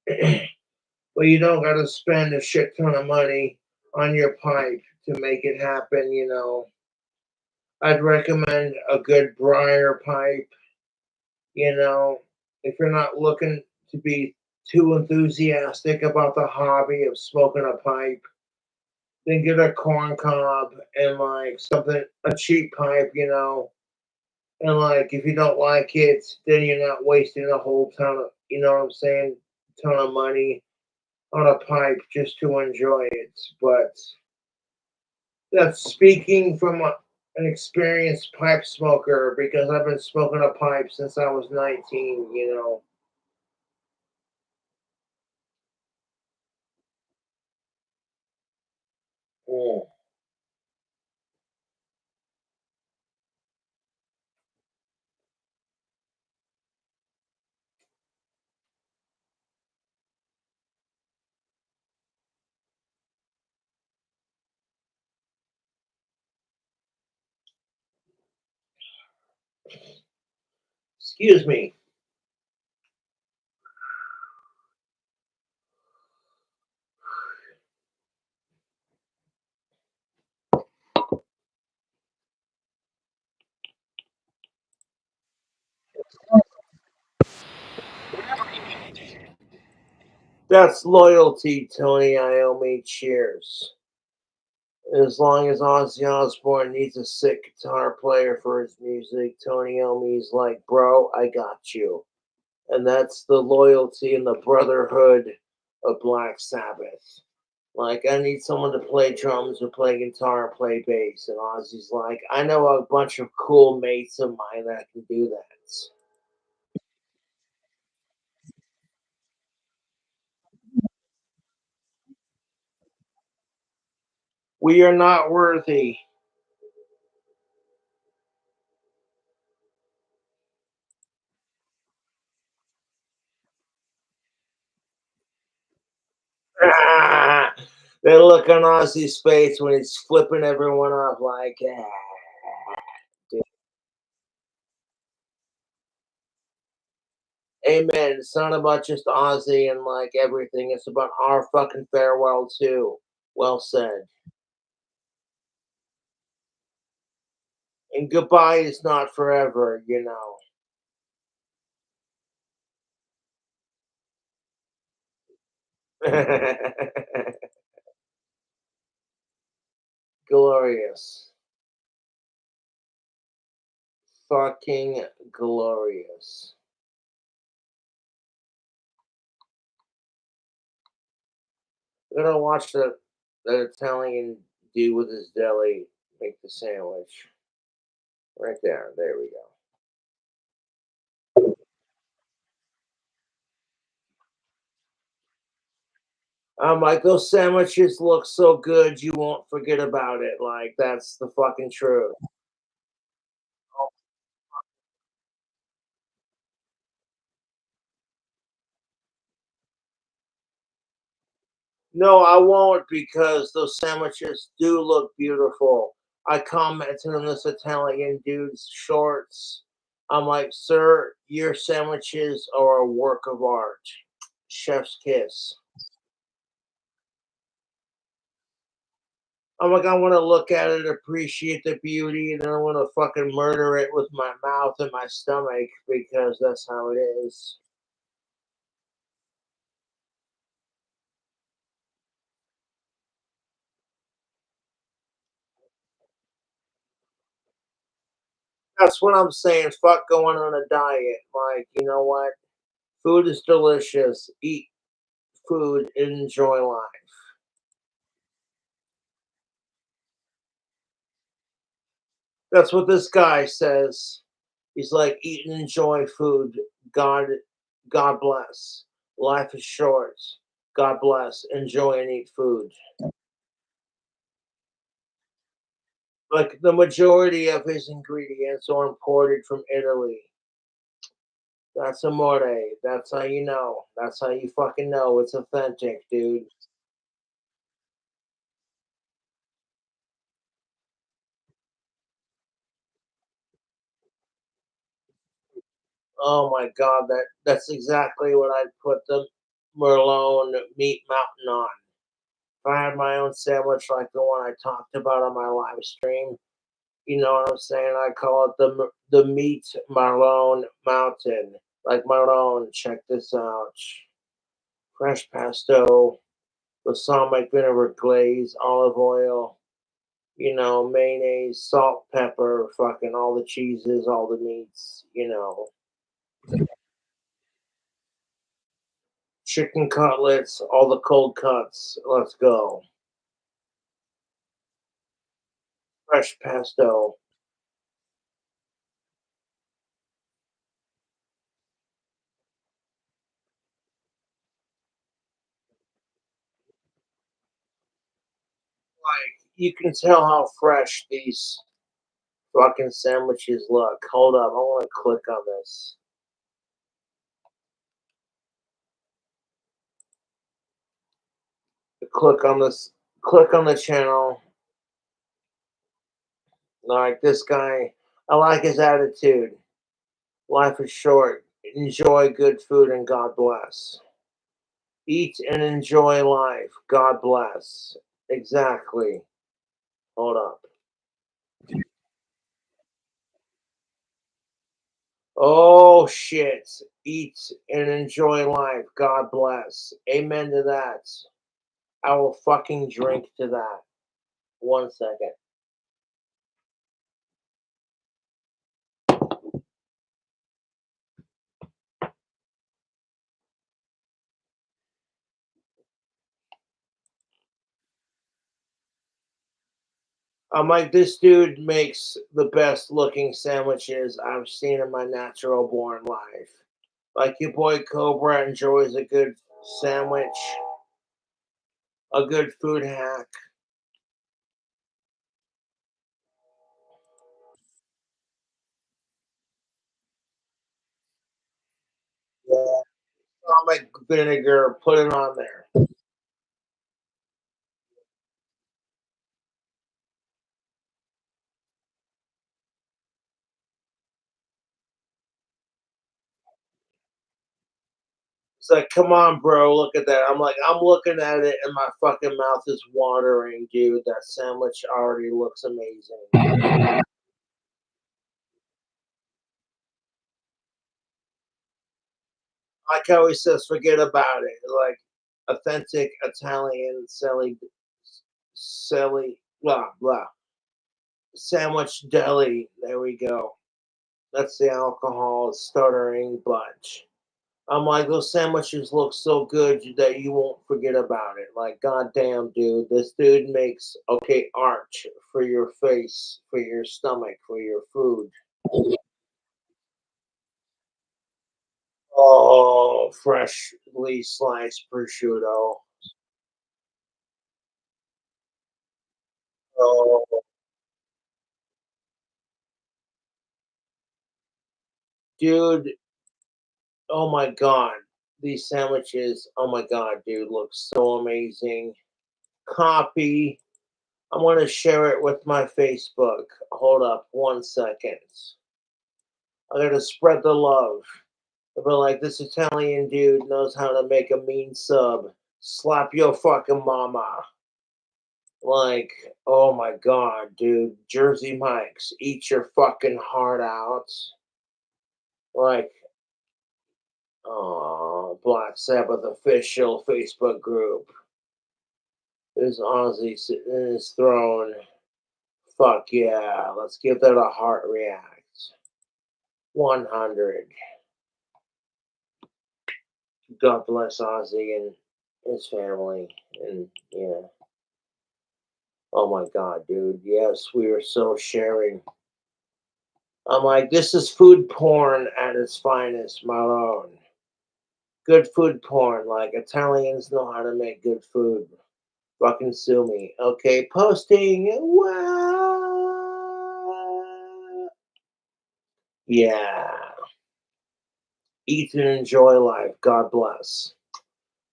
but you don't got to spend a shit ton of money on your pipe to make it happen. I'd recommend a good briar pipe, you know, if you're not looking to be too enthusiastic about the hobby of smoking a pipe, then get a corn cob and like something, a cheap pipe. And like, if you don't like it, then you're not wasting a whole ton of, you know what I'm saying, ton of money on a pipe just to enjoy it. But that's speaking from an experienced pipe smoker because I've been smoking a pipe since I was 19. Mm. Excuse me. That's loyalty, Tony Iommi. Cheers. As long as Ozzy Osbourne needs a sick guitar player for his music, Tony Iommi's like, bro, I got you. And that's the loyalty and the brotherhood of Black Sabbath. Like, I need someone to play drums or play guitar or play bass. And Ozzy's like, I know a bunch of cool mates of mine that can do that. We are not worthy. They look on Ozzy's face when he's flipping everyone off like, amen. It's not about just Ozzy and like everything. It's about our fucking farewell too. Well said. And goodbye is not forever. Glorious. Fucking glorious. I'm gonna watch the Italian dude with his deli make the sandwich. Right there. There we go. I'm like, those sandwiches look so good, you won't forget about it. Like, that's the fucking truth. No, I won't because those sandwiches do look beautiful. I commented on this Italian dude's shorts. I'm like, sir, your sandwiches are a work of art. Chef's kiss. I'm like, I want to look at it, appreciate the beauty, and then I want to fucking murder it with my mouth and my stomach because that's how it is. That's what I'm saying. Fuck going on a diet. Like, you know what? Food is delicious. Eat food and enjoy life. That's what this guy says. He's like, eat and enjoy food. God, God bless. Life is short. God bless. Enjoy and eat food. Like the majority of his ingredients are imported from Italy. That's amore. That's how you know. That's how you fucking know it's authentic, dude. Oh my god, that's exactly what I'd put the Merlot meat mountain on. If I had my own sandwich like the one I talked about on my live stream, you know what I'm saying? I call it the meat Marlone Mountain. Like Marlone, check this out. Fresh pesto, balsamic vinegar glaze, olive oil, mayonnaise, salt, pepper, fucking all the cheeses, all the meats. Chicken cutlets, all the cold cuts. Let's go. Fresh pesto. Like, you can tell how fresh these fucking sandwiches look. Hold up, I want to click on this. Click on this. Click on the channel. Like this guy, I like his attitude. Life is short. Enjoy good food and God bless. Eat and enjoy life. God bless. Exactly. Hold up. Oh shit. Eat and enjoy life. God bless. Amen to that. I will fucking drink to that. 1 second. I'm like, this dude makes the best looking sandwiches I've seen in my natural born life. Like your boy Cobra enjoys a good sandwich, a good food hack. Yeah, stomach vinegar, put it on there. It's like, come on, bro, look at that. I'm like, I'm looking at it and my fucking mouth is watering, dude. That sandwich already looks amazing. Like how he says, forget about it. Like authentic Italian blah blah sandwich deli. There we go. That's the alcohol stuttering bunch. I'm like, those sandwiches look so good that you won't forget about it. Like, goddamn, dude, this dude makes okay art for your face, for your stomach, for your food. Oh, freshly sliced prosciutto. Oh, dude, oh my god, these sandwiches, oh my god, dude, look so amazing. Copy. I'm gonna share it with my Facebook. Hold up 1 second. I gotta spread the love. But like, this Italian dude knows how to make a mean sub. Slap your fucking mama. Like, oh my god, dude. Jersey Mike's, eat your fucking heart out. Like, oh, Black Sabbath official Facebook group. There's Ozzy sitting in his throne. Fuck yeah. Let's give that a heart react. 100. God bless Ozzy and his family. And yeah. Oh my god, dude. Yes, we are so sharing. I'm like, this is food porn at its finest, Malone. Good food porn. Like, Italians know how to make good food. Fucking sue me. Okay, posting. Wow. Yeah. Eat and enjoy life. God bless.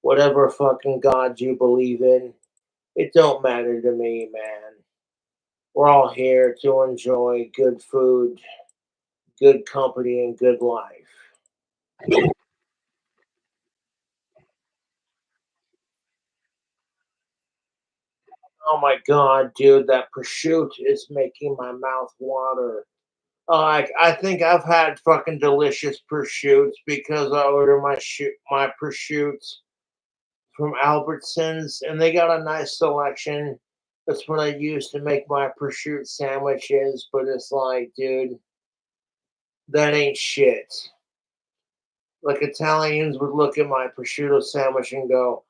Whatever fucking God you believe in, it don't matter to me, man. We're all here to enjoy good food, good company, and good life. Oh my god, dude, that prosciutto is making my mouth water. I think I've had fucking delicious prosciuttos because I order my prosciuttos from Albertsons, and they got a nice selection. That's what I use to make my prosciutto sandwiches. But it's like, dude, that ain't shit. Like Italians would look at my prosciutto sandwich and go,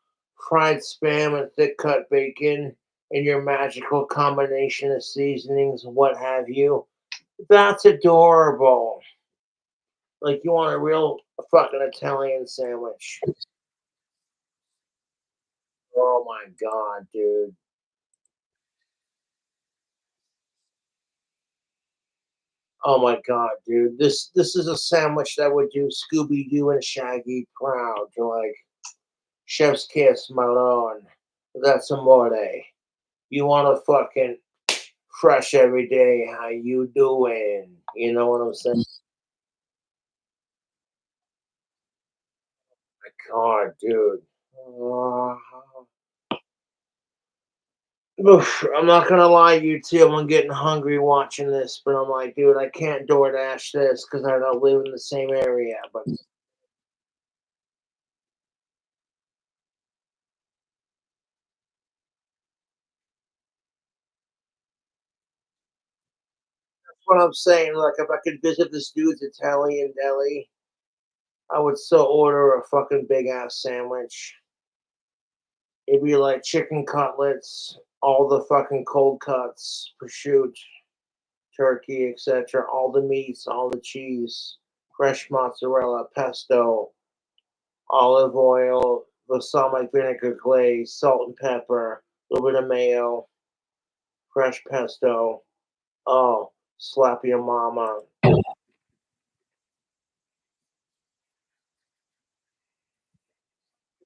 fried spam and thick cut bacon and your magical combination of seasonings, what have you. That's adorable. Like you want a real fucking Italian sandwich. Oh my god, dude. Oh my god, dude. This is a sandwich that would do Scooby Doo and Shaggy proud. You're like, chef's kiss, Malone. That's amore. You want a fucking fresh every day. How you doing? You know what I'm saying? My god, dude. Uh, oof, I'm not gonna lie to you too. I'm getting hungry watching this, but I'm like, dude, I can't DoorDash this because I don't live in the same area. But that's what I'm saying. Like, if I could visit this dude's Italian deli, I would still order a fucking big ass sandwich. It'd be like chicken cutlets, all the fucking cold cuts, prosciutto, turkey, etc., all the meats, all the cheese, fresh mozzarella, pesto, olive oil, balsamic vinegar glaze, salt and pepper, a little bit of mayo, fresh pesto. Oh, slap your mama.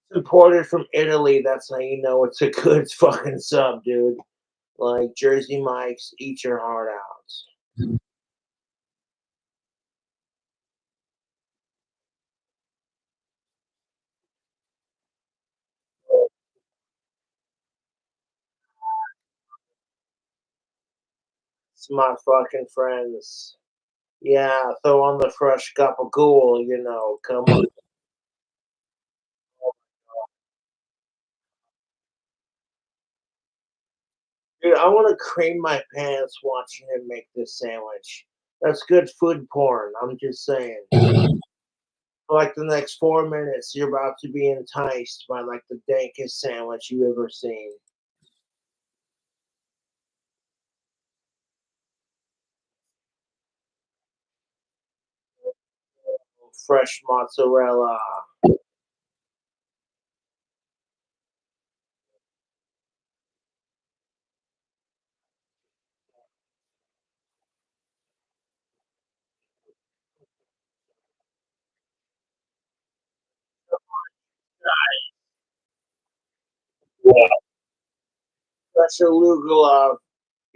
It's imported from Italy. That's how you know it's a good fucking sub, dude. Like Jersey Mike's, eat your heart out. It's my fucking friends. Yeah, throw on the fresh gabagool, come on. Dude, I want to cream my pants watching him make this sandwich. That's good food porn. I'm just saying. For like the next 4 minutes, you're about to be enticed by like the dankest sandwich you ever seen. Fresh mozzarella. Yeah. Fresh arugula.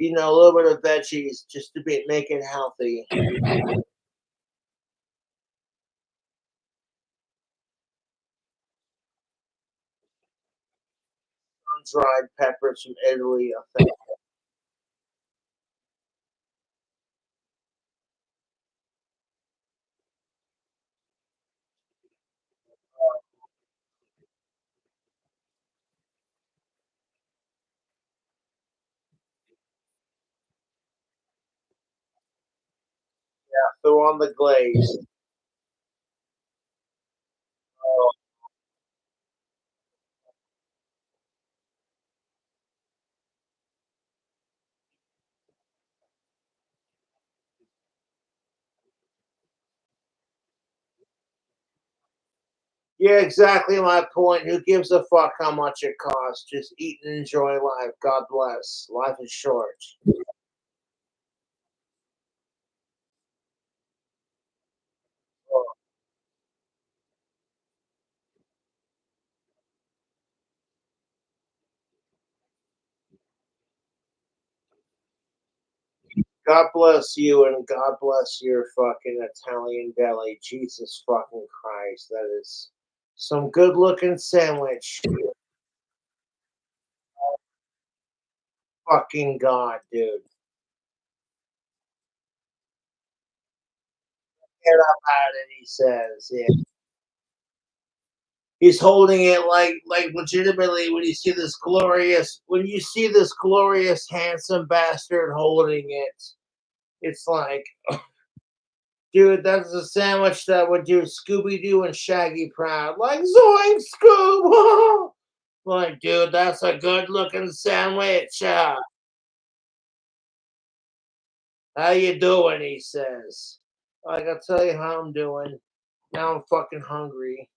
A little bit of veggies just to make it healthy. Dried peppers from Italy. I think. Throw on the glaze. Yeah, exactly my point. Who gives a fuck how much it costs? Just eat and enjoy life. God bless. Life is short. God bless you and God bless your fucking Italian deli. Jesus fucking Christ. That is some good looking sandwich. Fucking God, dude. Get up out of it, he says. Yeah. He's holding it like legitimately when you see this glorious handsome bastard holding it, it's like dude, that's a sandwich that would do Scooby Doo and Shaggy proud. Like Zoink Scoob! Like, dude, that's a good looking sandwich. How you doing? He says. Like, I'll tell you how I'm doing. Now I'm fucking hungry.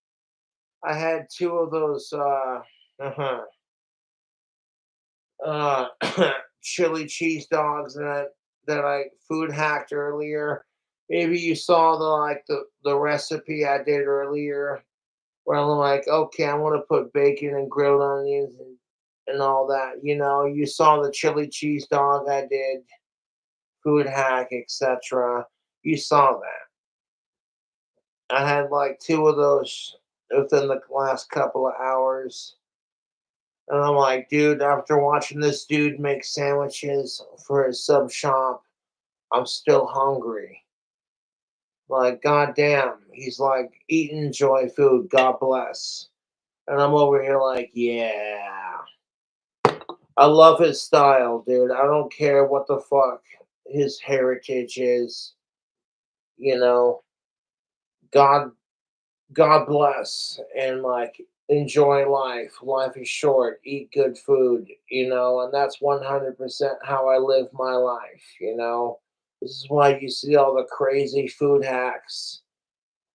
I had two of those uh chili cheese dogs that I food hacked earlier. Maybe you saw the recipe I did earlier where I'm like, okay, I want to put bacon and grilled onions and all that. You know, you saw the chili cheese dog I did, food hack, etc. You saw that. I had like two of those within the last couple of hours. And I'm like, dude, after watching this dude make sandwiches for his sub shop, I'm still hungry. Like, goddamn. He's like, eat and enjoy food. God bless. And I'm over here like, yeah. I love his style, dude. I don't care what the fuck his heritage is. You know, God God bless and like enjoy life. Life is short. Eat good food, and that's 100% how I live my life, This is why you see all the crazy food hacks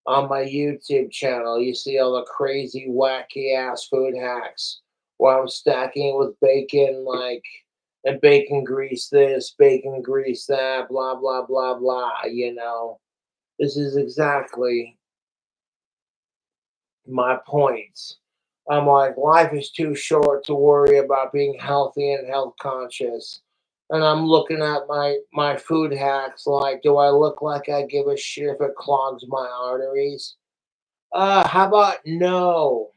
on my YouTube channel. You see all the crazy, wacky ass food hacks where I'm stacking it with bacon, like, and bacon grease this, bacon grease that, blah, blah, blah, blah. This is exactly my points. I'm like, life is too short to worry about being healthy and health conscious. And I'm looking at my food hacks like, do I look like I give a shit if it clogs my arteries? How about no?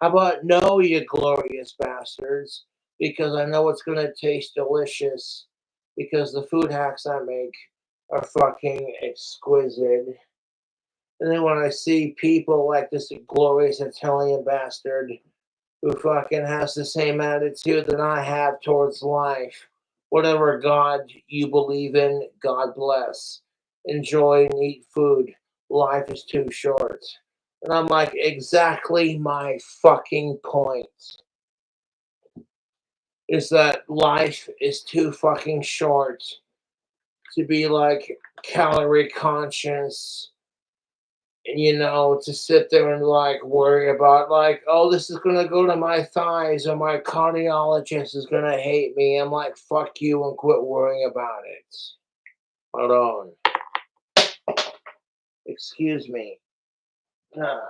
How about no, you glorious bastards? Because I know it's gonna taste delicious. Because the food hacks I make are fucking exquisite. And then when I see people like this glorious Italian bastard who fucking has the same attitude that I have towards life, whatever God you believe in, God bless. Enjoy and eat food. Life is too short. And I'm like, exactly my fucking point is that life is too fucking short to be like calorie conscious, to sit there and like worry about like, oh, this is gonna go to my thighs or my cardiologist is gonna hate me. I'm like, fuck you and quit worrying about it. Hold on. Excuse me. Ah,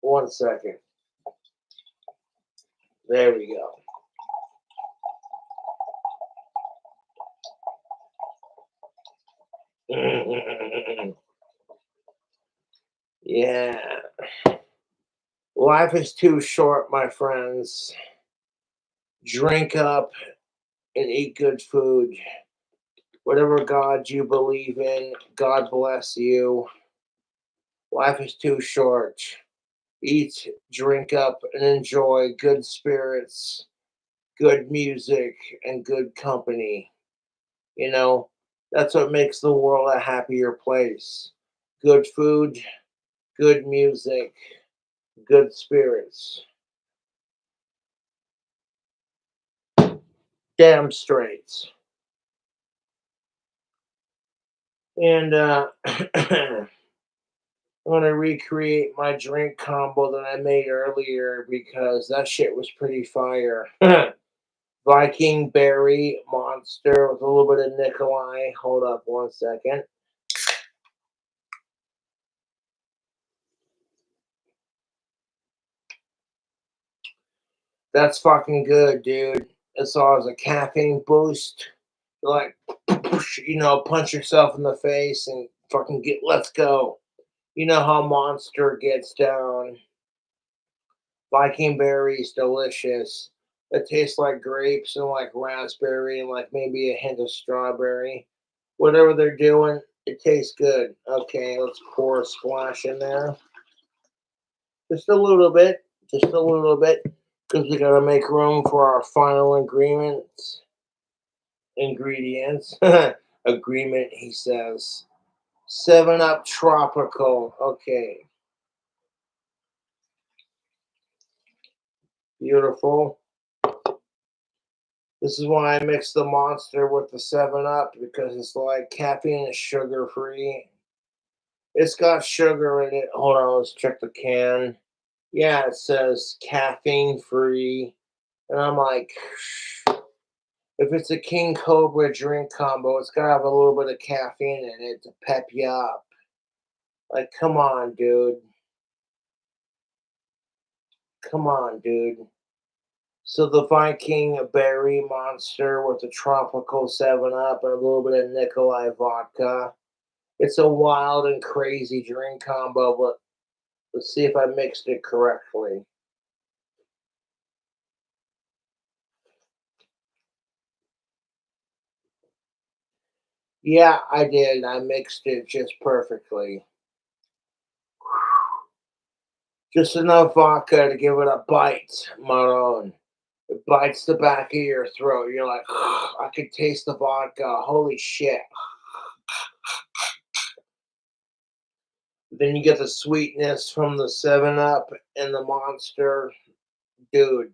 1 second. There we go. Yeah. Life is too short, my friends. Drink up and eat good food. Whatever God you believe in, God bless you. Life is too short. Eat, drink up, and enjoy good spirits, good music, and good company. You know, that's what makes the world a happier place. Good food, good music, good spirits. Damn straight. And I'm gonna recreate my drink combo that I made earlier because that shit was pretty fire. Viking Berry Monster with a little bit of Nikolai. Hold up 1 second. That's fucking good, dude. as far as a caffeine boost. Like, punch yourself in the face and fucking let's go. You know how Monster gets down. Viking berries, delicious. It tastes like grapes and like raspberry and like maybe a hint of strawberry. Whatever they're doing, it tastes good. Okay, let's pour a splash in there. Just a little bit. Just a little bit. Because we gotta make room for our final ingredients. Ingredients. Agreement, he says. 7 Up Tropical. Okay. Beautiful. This is why I mix the Monster with the 7 Up because it's like caffeine is sugar free. It's got sugar in it. Hold on, let's check the can. Yeah, it says caffeine free. And I'm like, if it's a King Cobra drink combo, it's gotta have a little bit of caffeine in it to pep you up. Like, come on, dude. Come on, dude. So the Viking berry Monster with the tropical 7 Up and a little bit of Nikolai vodka. It's a wild and crazy drink combo, but let's see if I mixed it correctly. Yeah, I did. I mixed it just perfectly. Just enough vodka to give it a bite, Maron. It bites the back of your throat. You're like, I could taste the vodka. Holy shit. Then you get the sweetness from the 7 Up and the Monster. Dude,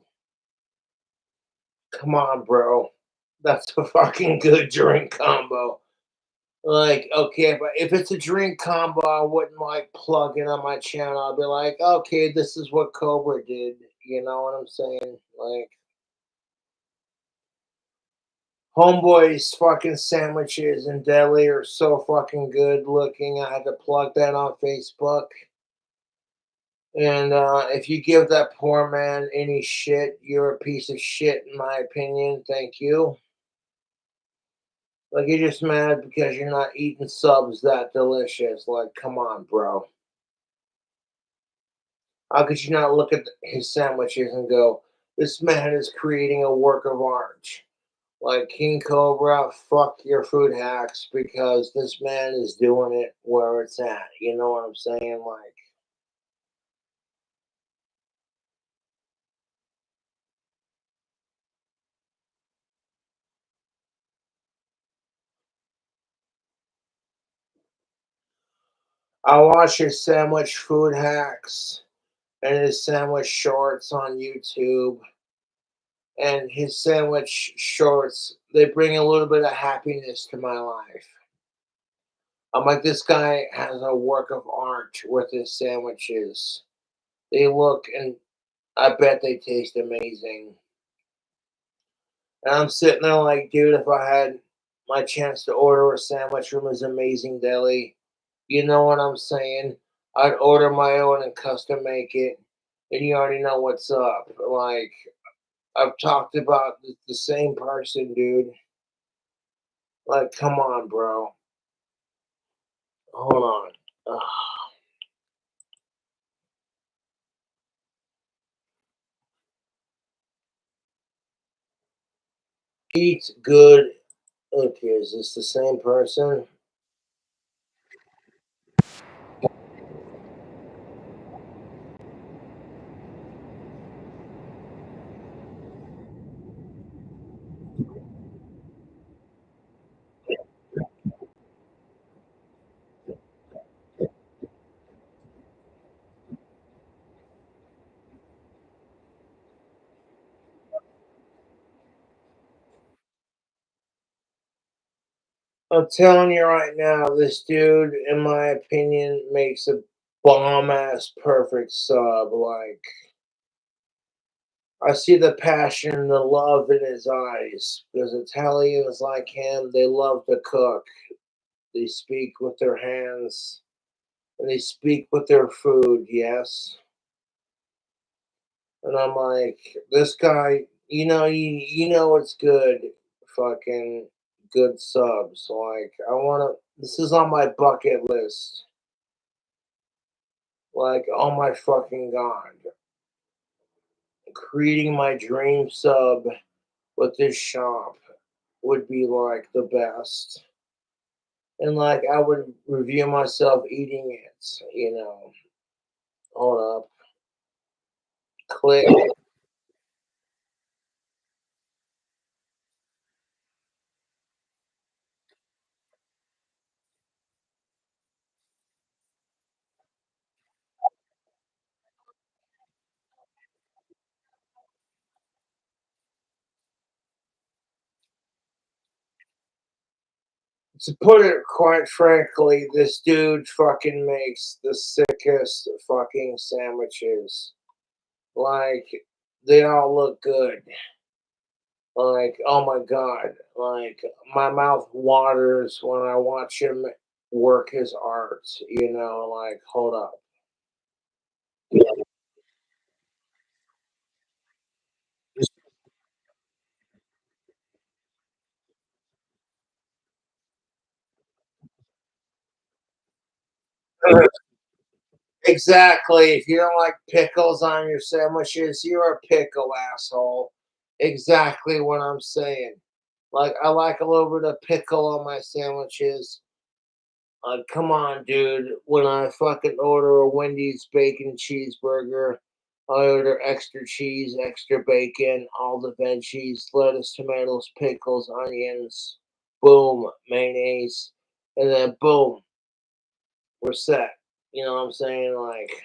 come on, bro. That's a fucking good drink combo. Like, okay, but if it's a drink combo, I wouldn't like plug it on my channel. I'd be like, okay, this is what Cobra did. You know what I'm saying? Like, Homeboy's fucking sandwiches in deli are so fucking good looking. I had to plug that on Facebook. And if you give that poor man any shit, you're a piece of shit, in my opinion. Thank you. Like, you're just mad because you're not eating subs that delicious. Like, come on, bro. How could you not look at his sandwiches and go, this man is creating a work of art? Like, King Cobra, fuck your food hacks because this man is doing it where it's at. You know what I'm saying? Like, I watch his sandwich food hacks and his sandwich shorts on YouTube. And his sandwich shorts, they bring a little bit of happiness to my life. I'm like, this guy has a work of art with his sandwiches. They look and I bet they taste amazing. And I'm sitting there like, dude, if I had my chance to order a sandwich from his amazing deli, you know what I'm saying? I'd order my own and custom make it. And you already know what's up. Like, I've talked about the same person, dude. Like, come on, bro. Hold on. Ugh. Eat good. Okay, is this the same person? I'm telling you right now, this dude, in my opinion, makes a bomb ass perfect sub. Like, I see the passion and the love in his eyes because Italians like him, they love to cook. They speak with their hands and they speak with their food, yes. And I'm like, this guy you know it's good, fucking good subs. Like I wanna. This is on my bucket list. Like oh my fucking god, creating my dream sub with this shop would be like the best. And like I would review myself eating it. Hold up, click. To put it quite frankly, this dude fucking makes the sickest fucking sandwiches. Like, they all look good. Like, oh my god. Like, my mouth waters when I watch him work his art, like, hold up. Exactly. If you don't like pickles on your sandwiches, you're a pickle asshole. Exactly what I'm saying. Like, I like a little bit of pickle on my sandwiches. Come on, dude. When I fucking order a Wendy's bacon cheeseburger, I order extra cheese, extra bacon, all the veggies, lettuce, tomatoes, pickles, onions, boom, mayonnaise, and then boom, we're set. You know what I'm saying? Like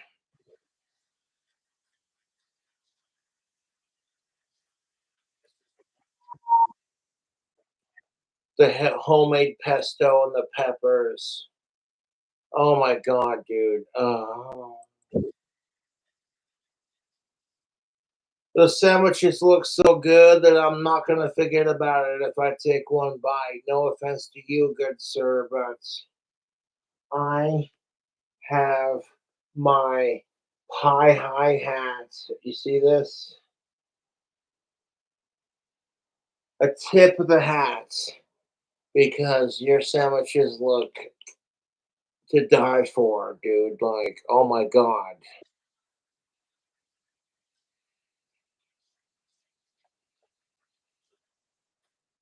the homemade pesto and the peppers. Oh my god, dude. The sandwiches look so good that I'm not gonna forget about it if I take one bite. No offense to you, good sir, but I have my high hat. You see this? A tip of the hat because your sandwiches look to die for, dude. Like, oh my god.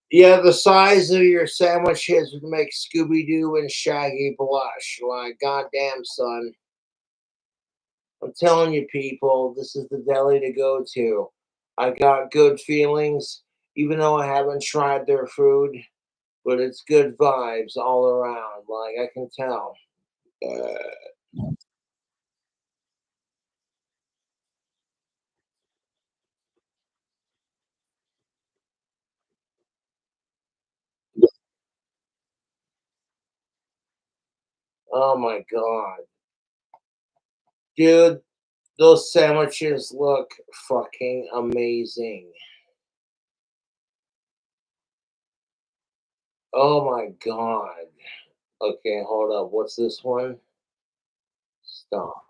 Yeah, the size of your sandwiches would make Scooby Doo and Shaggy blush. Like, goddamn, son. I'm telling you, people, this is the deli to go to. I got good feelings, even though I haven't tried their food, but it's good vibes all around. Like, I can tell. Oh my god. Dude, those sandwiches look fucking amazing. Oh my god. Okay, hold up. What's this one? Stop.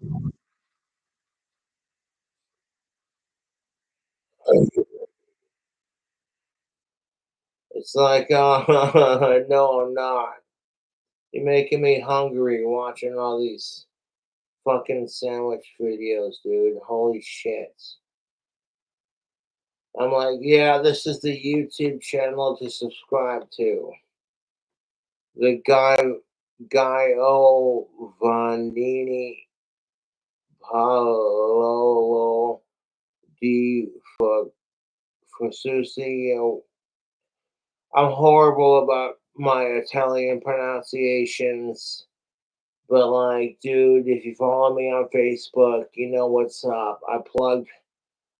It's like, no, I'm not. You're making me hungry watching all these fucking sandwich videos, dude. Holy shit. I'm like, yeah, this is the YouTube channel to subscribe to. The guy Vanini Paolo di Fususi. I'm horrible about my Italian pronunciations. But like, dude, if you follow me on Facebook, you know what's up. I plugged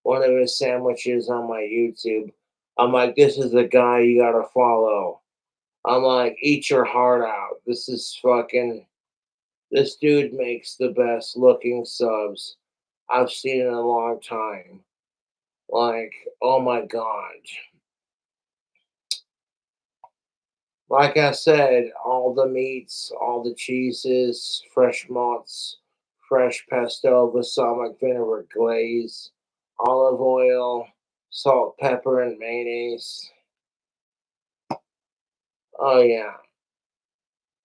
one of his sandwiches on my YouTube. I'm like, this is the guy you gotta follow. I'm like, eat your heart out. This dude makes the best looking subs I've seen in a long time. Like, oh my god. Like I said, all the meats, all the cheeses, fresh mozz, fresh pesto, balsamic vinegar glaze, olive oil. salt, pepper, and mayonnaise. Oh yeah,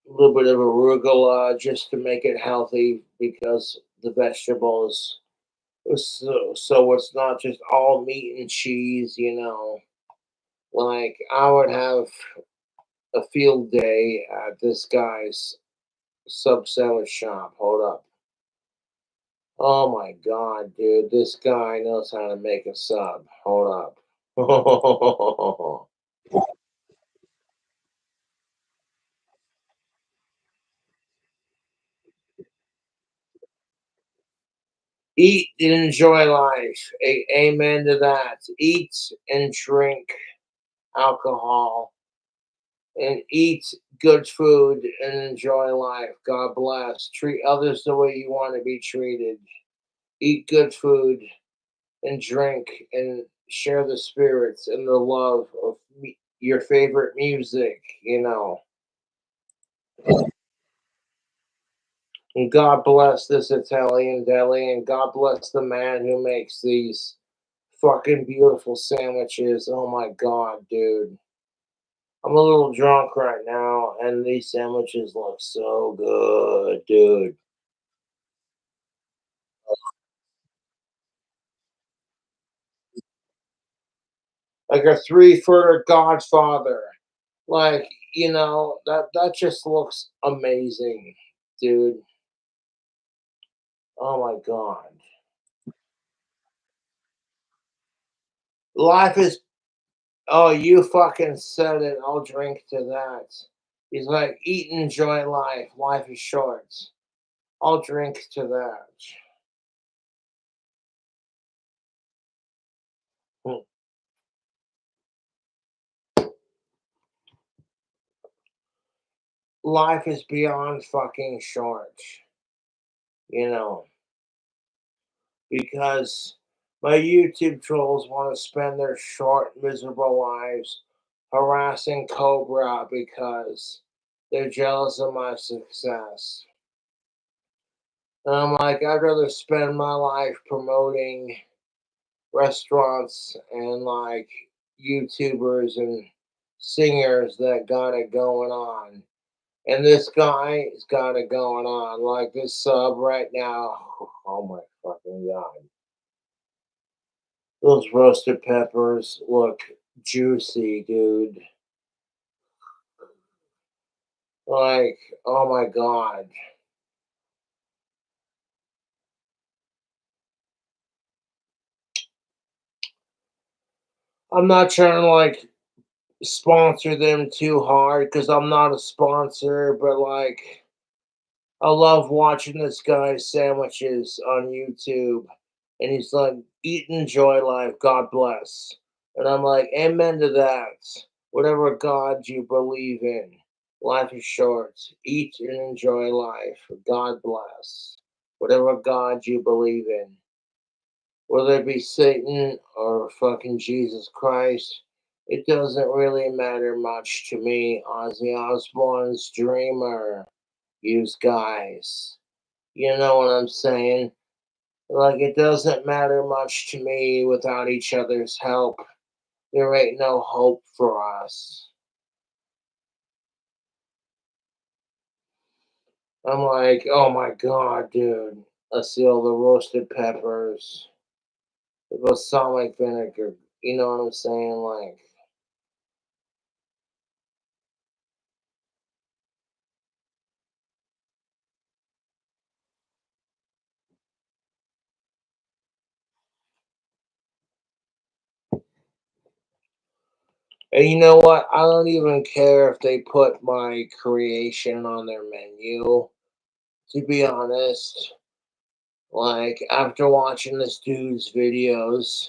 a little bit of arugula just to make it healthy because the vegetables. So it's not just all meat and cheese, you know. Like I would have a field day at this guy's sub sandwich shop. Hold up. Oh my god, dude, this guy knows how to make a sub. Hold up. Eat and enjoy life. Amen to that. Eat and drink alcohol and eat good food and enjoy life. God bless. Treat others the way you want to be treated. Eat good food and drink and share the spirits and the love of your favorite music, you know. And God bless this Italian deli and God bless the man who makes these fucking beautiful sandwiches. Oh my god, dude. I'm a little drunk right now and these sandwiches look so good, dude. Like a three-footer Godfather. Like, you know, that just looks amazing, dude. Oh my god. Life is oh, you fucking said it. I'll drink to that. He's like, eat and enjoy life. Life is short. I'll drink to that. Hmm. Life is beyond fucking short, you know, because my YouTube trolls want to spend their short, miserable lives harassing Cobra because they're jealous of my success. And I'm like, I'd rather spend my life promoting restaurants and like YouTubers and singers that got it going on. And this guy's got it going on. Like this sub right now. Oh my fucking god. Those roasted peppers look juicy, dude. Like, oh my god. I'm not trying to like sponsor them too hard because I'm not a sponsor, but like I love watching this guy's sandwiches on YouTube. And he's like, eat and enjoy life. God bless. And I'm like, amen to that. Whatever God you believe in. Life is short. Eat and enjoy life. God bless. Whatever God you believe in. Whether it be Satan or fucking Jesus Christ, it doesn't really matter much to me. Ozzy Osbourne's Dreamer. Use guys. You know what I'm saying? Like, it doesn't matter much to me without each other's help. There ain't no hope for us. I'm like, oh my god, dude. I see all the roasted peppers, the balsamic vinegar. You know what I'm saying? Like, and you know what? I don't even care if they put my creation on their menu. To be honest, like after watching this dude's videos,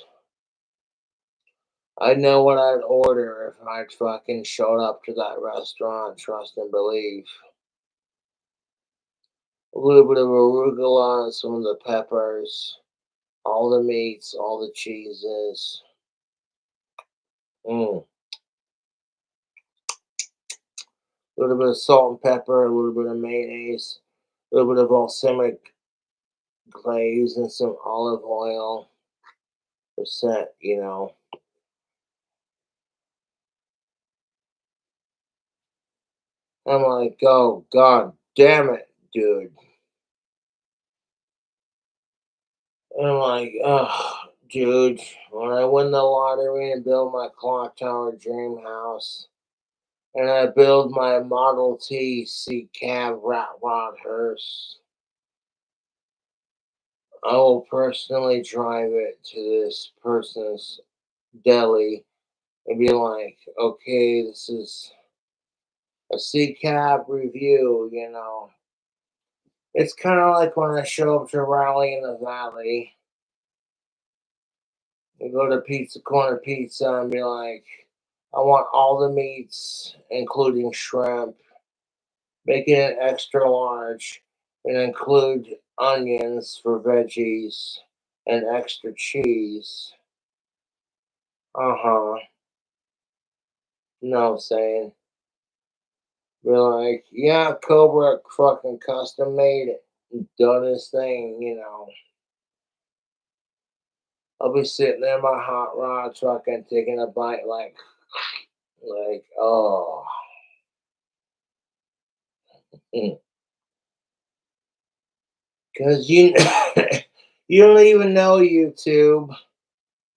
I know what I'd order if I'd fucking showed up to that restaurant, trust and believe. A little bit of arugula, some of the peppers, all the meats, all the cheeses. A little bit of salt and pepper, a little bit of mayonnaise, a little bit of balsamic glaze, and some olive oil. Percent, you know. I'm like, oh god damn it, dude. And I'm like, oh, dude, when I win the lottery and build my clock tower dream house, and I build my Model T C cab rat rod hearse, I will personally drive it to this person's deli and be like, okay, this is a C cab review, you know. It's kind of like when I show up to Rally in the Valley and go to Pizza Corner Pizza and be like, I want all the meats, including shrimp, making it extra large, and include onions for veggies and extra cheese. Uh huh. No saying. Be like, yeah, Cobra fucking custom made it, done his thing, you know. I'll be sitting there in my hot rod fucking taking a bite oh. Because you, you don't even know YouTube.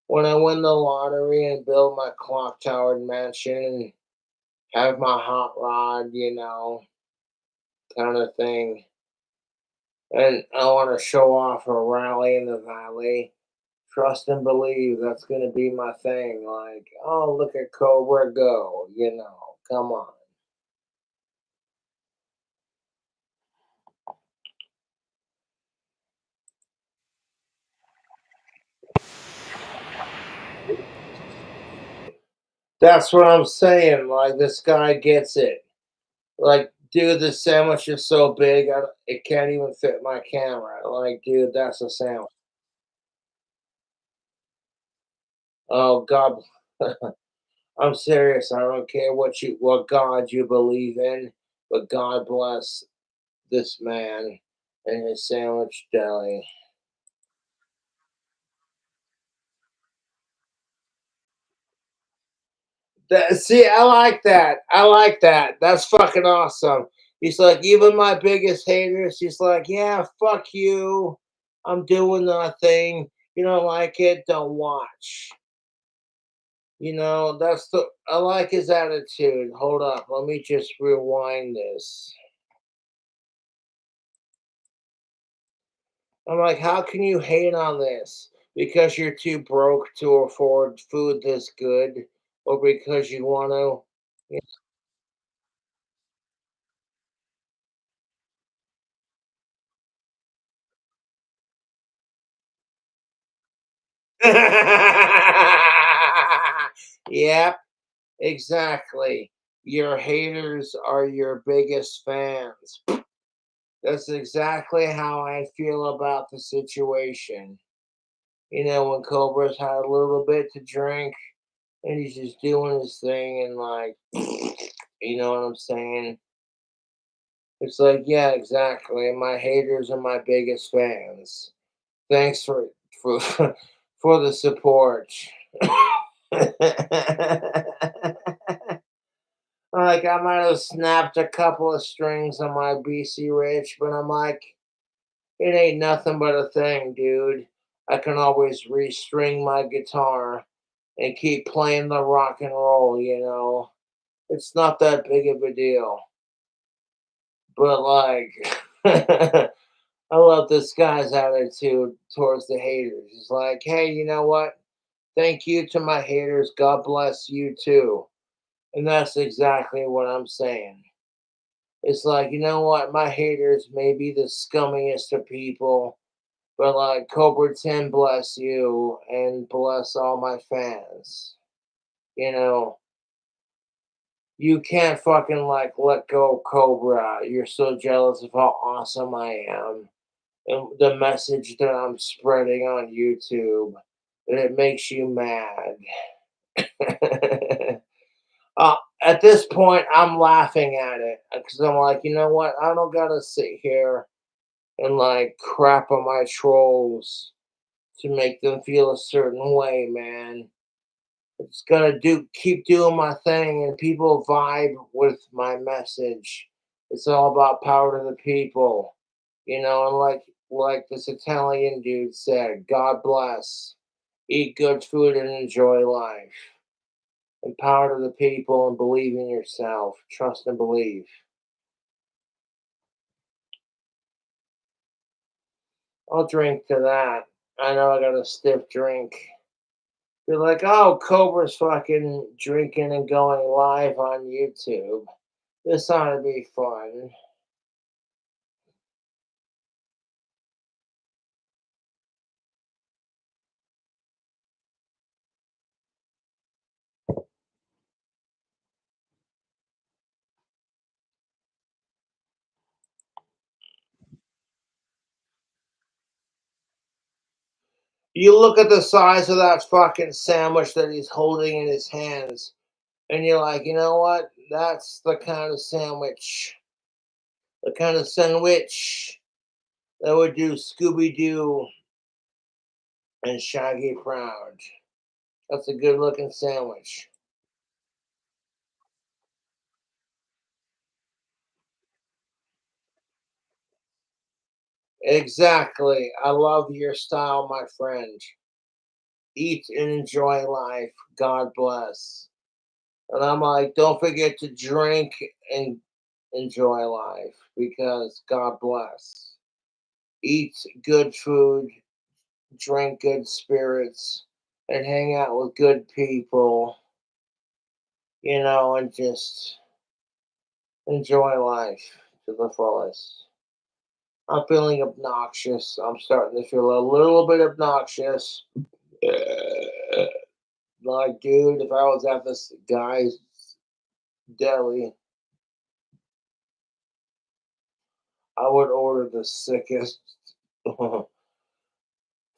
When I win the lottery and build my clock towered mansion and have my hot rod, you know, kind of thing. And I want to show off a rally in the valley. Trust and believe that's going to be my thing. Like, oh, look at Cobra go, you know, come on. That's what I'm saying. Like, this guy gets it. Like, dude, the sandwich is so big, it can't even fit my camera. Like, dude, that's a sandwich. Oh, God. I'm serious. I don't care what God you believe in, but God bless this man and his sandwich deli. See, I like that. I like that. That's fucking awesome. He's like, even my biggest haters, he's like, yeah, fuck you. I'm doing the thing. You don't like it, don't watch. You know, I like his attitude. Hold up, let me just rewind this. I'm like, how can you hate on this? Because you're too broke to afford food this good, or because you want to. Yep, exactly. Your haters are your biggest fans. That's exactly how I feel about the situation. You know, when Cobra's had a little bit to drink and he's just doing his thing and like, you know what I'm saying? It's like, yeah, exactly. My haters are my biggest fans. Thanks for for the support. Like I might have snapped a couple of strings on my BC Rich, but I'm like, it ain't nothing but a thing, dude. I can always restring my guitar and keep playing the rock and roll, you know. It's not that big of a deal. But like I love this guy's attitude towards the haters. He's like, hey, you know what? Thank you to my haters. God bless you too. And that's exactly what I'm saying. It's like, you know what? My haters may be the scummiest of people, but like Cobra 10 bless you and bless all my fans. You know, you can't fucking like let go of Cobra. You're so jealous of how awesome I am and the message that I'm spreading on YouTube, and it makes you mad. At this point, I'm laughing at it because I'm like, you know what? I don't gotta sit here and like crap on my trolls to make them feel a certain way, man. I'm just gonna keep doing my thing, and people vibe with my message. It's all about power to the people, and like this Italian dude said, God bless, eat good food and enjoy life. And power to the people and believe in yourself. Trust and believe. I'll drink to that. I know I got a stiff drink. They're like, oh, Cobra's fucking drinking and going live on YouTube. This ought to be fun. You look at the size of that fucking sandwich that he's holding in his hands, and you're like, you know what? That's the kind of sandwich that would do Scooby Doo and Shaggy proud. That's a good looking sandwich. Exactly. I love your style, my friend. Eat and enjoy life. God bless. And I'm like, don't forget to drink and enjoy life because God bless. Eat good food, drink good spirits, and hang out with good people, and just enjoy life to the fullest. I'm feeling obnoxious. I'm starting to feel a little bit obnoxious. Like, dude, if I was at this guy's deli, I would order the sickest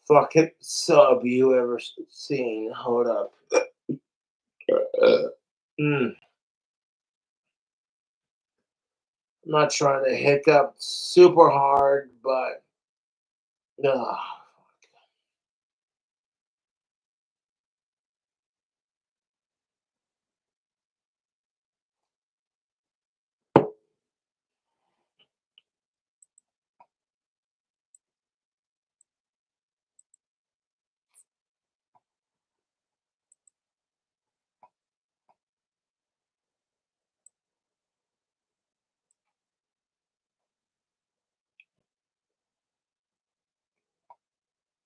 fucking sub you ever seen. Hold up. Mm. I'm not trying to hiccup super hard, but ugh.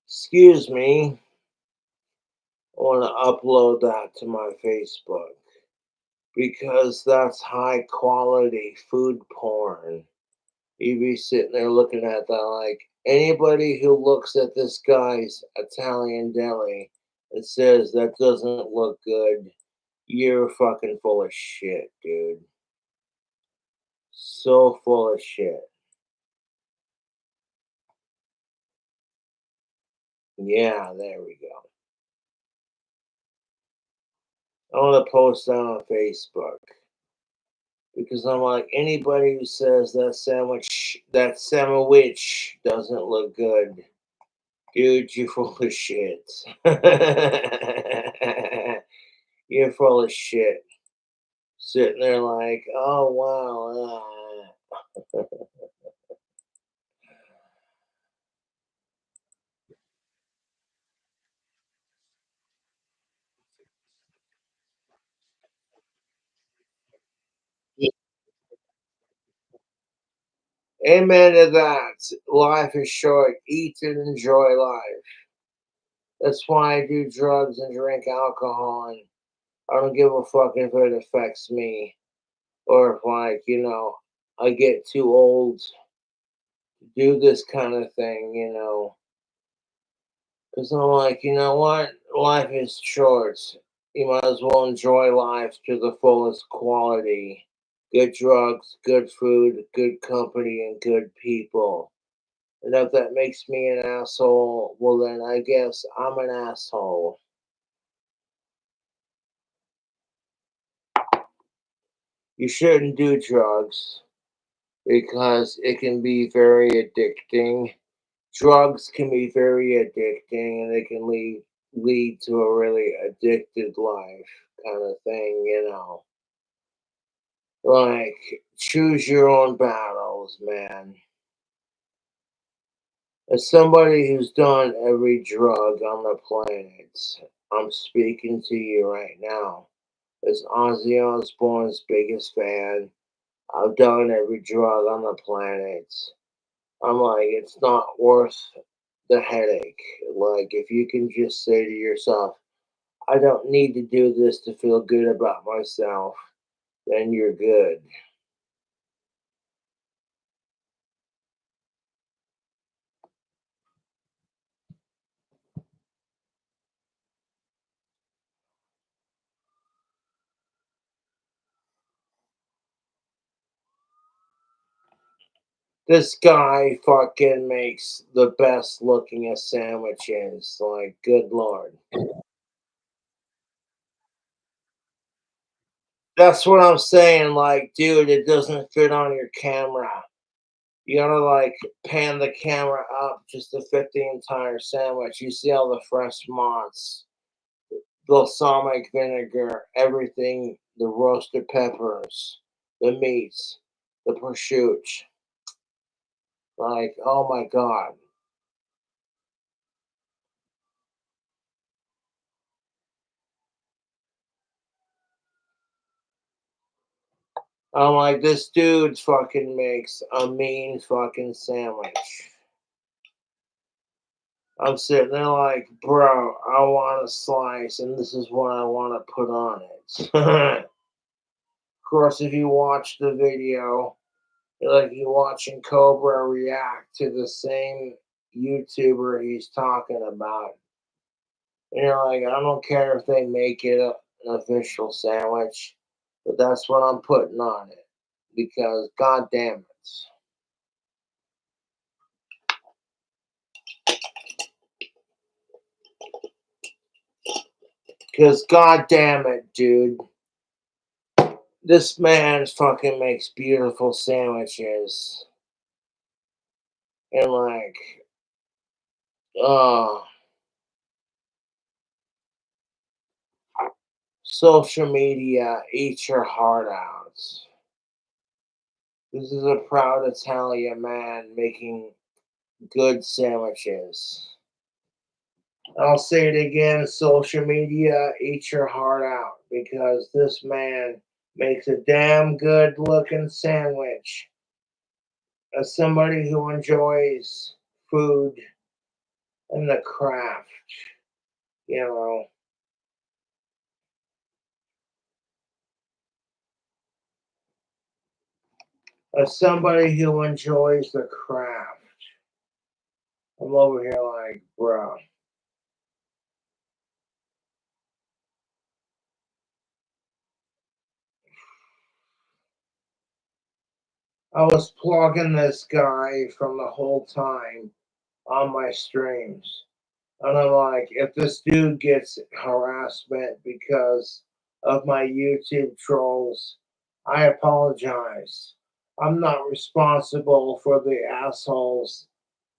Excuse me. I want to upload that to my Facebook because that's high quality food porn. You'd be sitting there looking at that like anybody who looks at this guy's Italian deli and says that doesn't look good, you're fucking full of shit, dude. So full of shit. Yeah, there we go. I want to post that on Facebook because I'm like anybody who says that sandwich doesn't look good, dude, you're full of shit. You're full of shit. Sitting there like, oh wow. Yeah, amen to that. Life is short. Eat and enjoy life. That's why I do drugs and drink alcohol, and I don't give a fuck if it affects me or if, like, I get too old to do this kind of thing. Because I'm like, you know what? Life is short. You might as well enjoy life to the fullest quality. Good drugs, good food, good company, and good people. And if that makes me an asshole, well, then I guess I'm an asshole. You shouldn't do drugs because it can be very addicting. Drugs can be very addicting and they can leave lead to a really addicted life kind of thing, you know. Like, choose your own battles, man. As somebody who's done every drug on the planet, I'm speaking to you right now. As Ozzy Osbourne's biggest fan, I've done every drug on the planet. I'm like, it's not worth the headache. Like, if you can just say to yourself, I don't need to do this to feel good about myself, then you're good. This guy fucking makes the best looking of sandwiches. Like, good lord. That's what I'm saying. Like, dude, it doesn't fit on your camera. You gotta like pan the camera up just to fit the entire sandwich. You see all the fresh mods, balsamic vinegar, everything, the roasted peppers, the meats, the prosciutto. Like, oh my god. I'm like, this dude fucking makes a mean fucking sandwich. I'm sitting there like, bro, I want a slice, and this is what I want to put on it. Of course, if you watch the video, like you watching Cobra react to the same YouTuber he's talking about. And you're like, I don't care if they make it an official sandwich, but that's what I'm putting on it. Because, god damn it. Because, god damn it, dude. This man fucking makes beautiful sandwiches. And, like, oh, social media eats your heart out. This is a proud Italian man making good sandwiches. I'll say it again, social media eats your heart out because this man makes a damn good looking sandwich. As somebody who enjoys food and the craft, you know, as somebody who enjoys the craft, I'm over here like, bro. I was plugging this guy from the whole time on my streams. And I'm like, if this dude gets harassment because of my YouTube trolls, I apologize. I'm not responsible for the assholes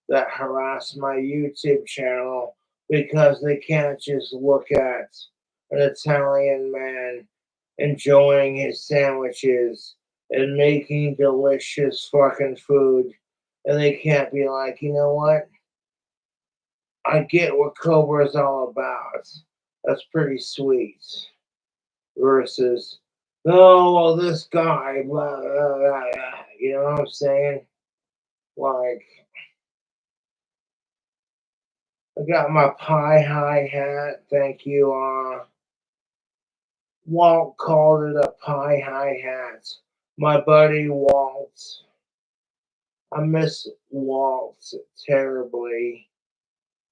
that harass my YouTube channel because they can't just look at an Italian man enjoying his sandwiches and making delicious fucking food. And they can't be like, you know what? I get what Cobra is all about. That's pretty sweet. Versus, oh, well, this guy, blah, blah, blah, blah. You know what I'm saying? Like, I got my pie hi hat. Thank you. Walt called it a pie hi hat. My buddy Walt. I miss Walt terribly.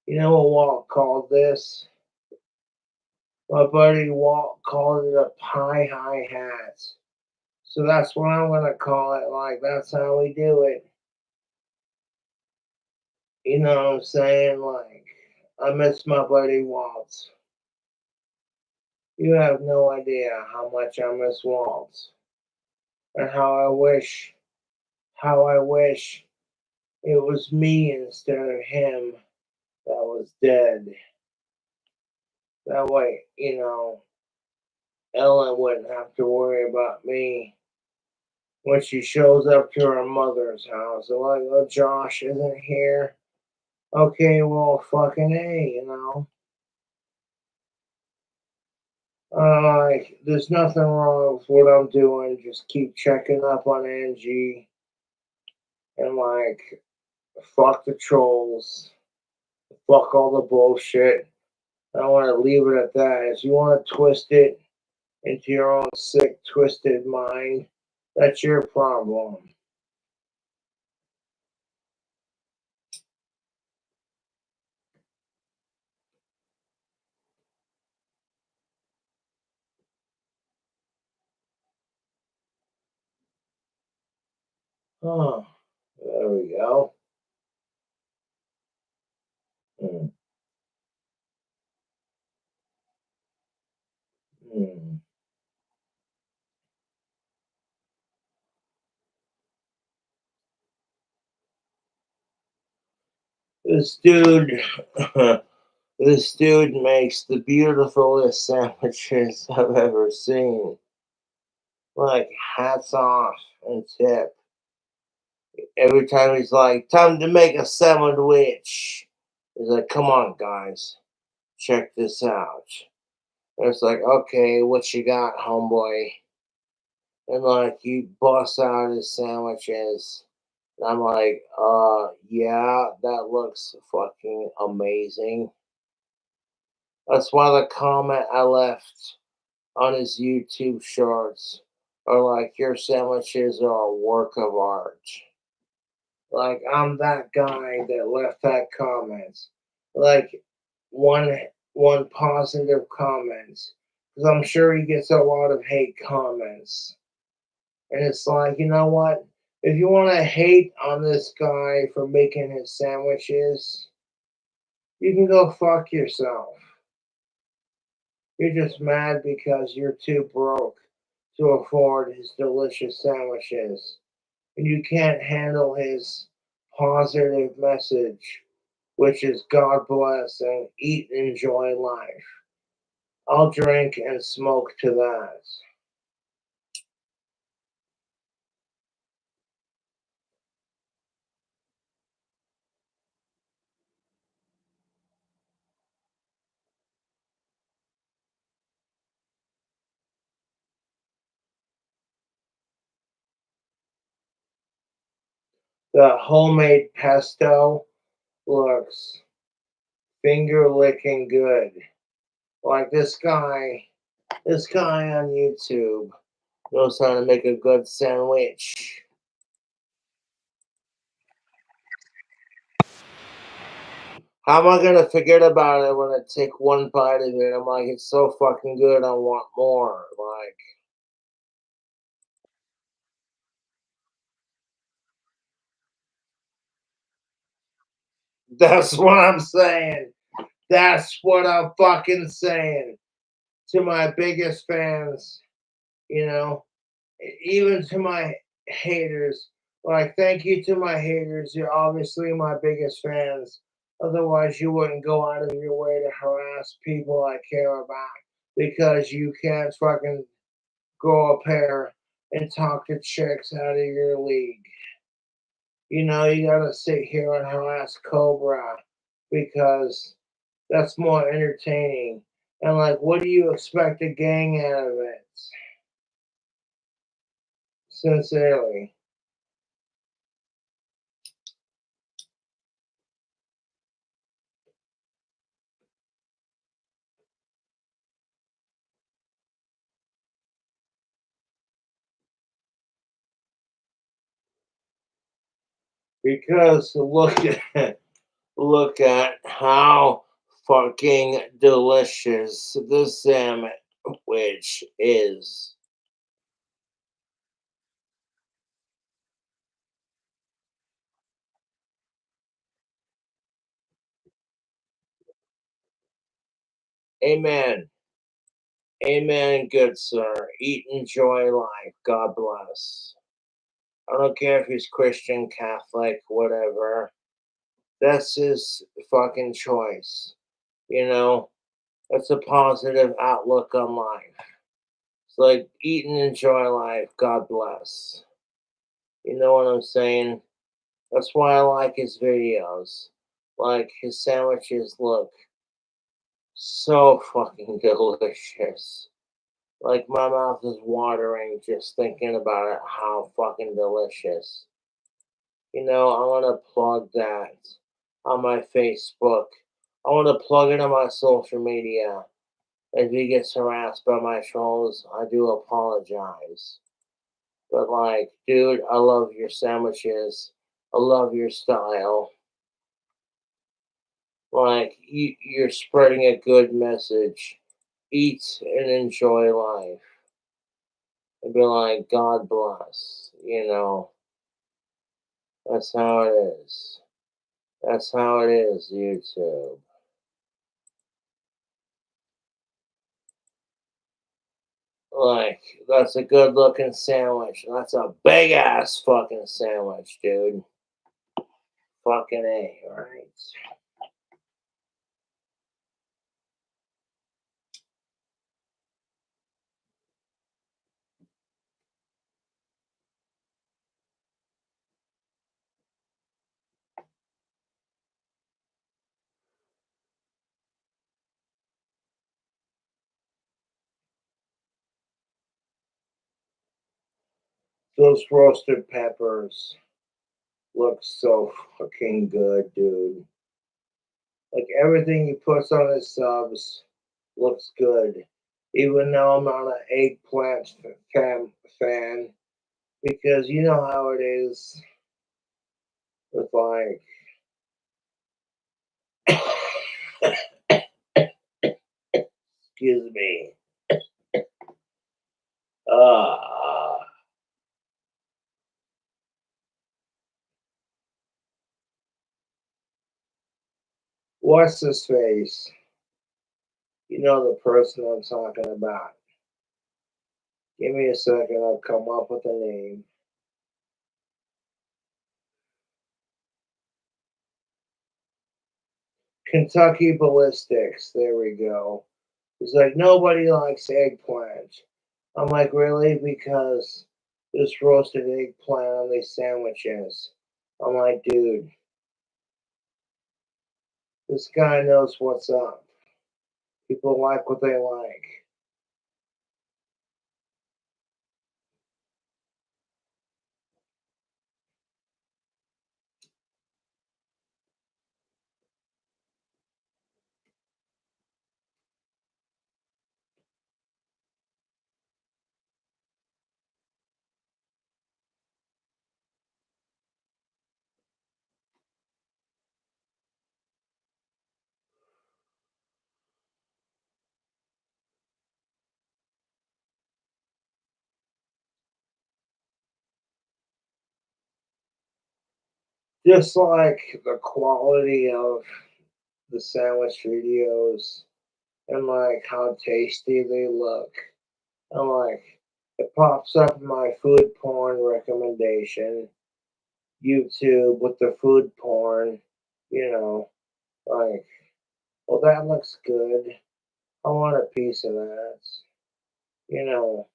You know what Walt called this? My buddy Walt called it a pie hi hat. So that's what I'm gonna call it. Like that's how we do it. You know what I'm saying? Like I miss my buddy Walt. You have no idea how much I miss Walt. And how I wish it was me instead of him that was dead. That way, Ellen wouldn't have to worry about me when she shows up to her mother's house. They're like, oh, Josh isn't here. Okay, well, fucking A. Like, there's nothing wrong with what I'm doing. Just keep checking up on Angie and, like, fuck the trolls. Fuck all the bullshit. I want to leave it at that. If you want to twist it into your own sick, twisted mind, that's your problem. Oh, there we go. Hmm. Hmm. This dude, this dude makes the beautifulest sandwiches I've ever seen. Like, hats off and tip. Every time he's like, time to make a sandwich. He's like, come on, guys, check this out. And it's like, okay, what you got, homeboy? And like, he busts out his sandwiches. And I'm like, yeah, that looks fucking amazing. That's why the comment I left on his YouTube shorts are like, your sandwiches are a work of art. Like, I'm that guy that left that comment. Like, one one positive comment. Because I'm sure he gets a lot of hate comments. And it's like, you know what? If you want to hate on this guy for making his sandwiches, you can go fuck yourself. You're just mad because you're too broke to afford his delicious sandwiches. And you can't handle his positive message, which is God bless and eat and enjoy life. I'll drink and smoke to that. The homemade pesto looks finger licking good. Like this guy on YouTube knows how to make a good sandwich. How am I gonna forget about it when I take one bite of it? I'm like, it's so fucking good. I want more. Like, that's what I'm saying. That's what I'm fucking saying to my biggest fans. You know, even to my haters. Like, thank you to my haters. You're obviously my biggest fans. Otherwise, you wouldn't go out of your way to harass people I care about because you can't fucking grow a pair and talk to chicks out of your league. You gotta sit here and harass Cobra because that's more entertaining. And like, what do you expect to gang out of it? Sincerely. Because look at how fucking delicious the sandwich is. Amen. Amen, good sir. Eat, enjoy life. God bless. I don't care if he's Christian, Catholic, whatever. That's his fucking choice. You know, It's a positive outlook on life. It's like eat and enjoy life. God bless. You know what I'm saying? That's why I like his videos. Like his sandwiches look so fucking delicious. Like my mouth is watering just thinking about it. How fucking delicious. You know, I want to plug that on my Facebook. I want to plug it on my social media. If he gets harassed by my trolls, I do apologize. But like, dude, I love your sandwiches. I love your style. Like, you're spreading a good message. Eat and enjoy life. And be like, God bless. You know, that's how it is. That's how it is, YouTube. Like, that's a good looking sandwich. That's a big ass fucking sandwich, dude. Fucking A, right? Those roasted peppers look so fucking good, dude. Like everything he puts on his subs looks good. Even though I'm not an eggplant fan, because you know how it is with like excuse me. Uh what's his face? You know the person I'm talking about. Give me a second, I'll come up with a name. Kentucky Ballistics, there we go. He's like, nobody likes eggplant. I'm like, really? Because there's roasted eggplant on these sandwiches. I'm like, dude, this guy knows what's up. People like what they like. Just like the quality of the sandwich videos and like how tasty they look. And like it pops up in my food porn recommendation, YouTube with the food porn, you know, like, well, that looks good. I want a piece of that. You know,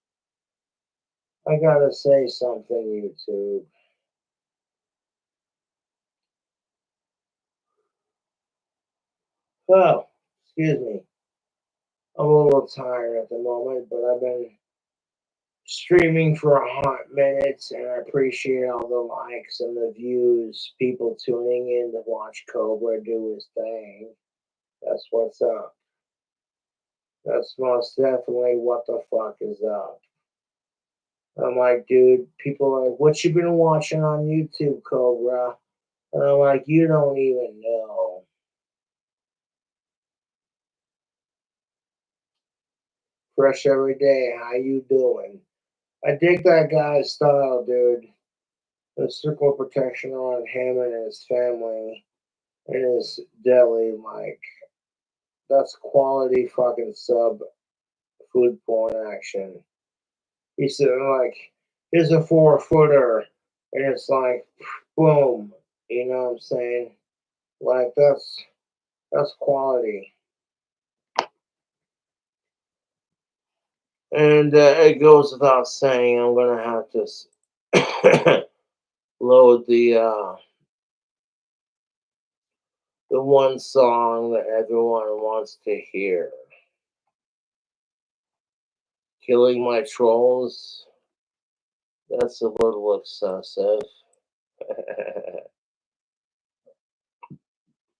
I gotta say something, YouTube. Oh, excuse me. I'm a little tired at the moment, but I've been streaming for a hot minute, and I appreciate all the likes and the views, people tuning in to watch Cobra do his thing. That's what's up. That's most definitely what the fuck is up. I'm like, dude, people are like, what you been watching on YouTube, Cobra? And I'm like, you don't even know. Fresh every day, how you doing? I dig that guy's style, dude. The circle of protection around him and his family and his deli, like, that's quality fucking sub food porn action. He said, like, here's a 4-footer, and it's like, boom, you know what I'm saying? Like, that's quality. And it goes without saying, I'm gonna have to load the one song that everyone wants to hear. Killing my trolls. That's a little excessive.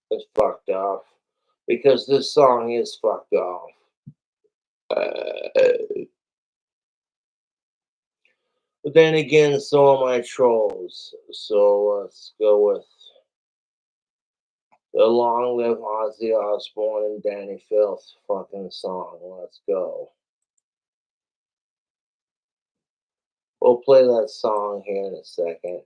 It's fucked off. Because this song is fucked off. But then again, so are my trolls. So let's go with the Long Live Ozzy Osbourne and Danny Filth fucking song. Let's go. We'll play that song here in a second.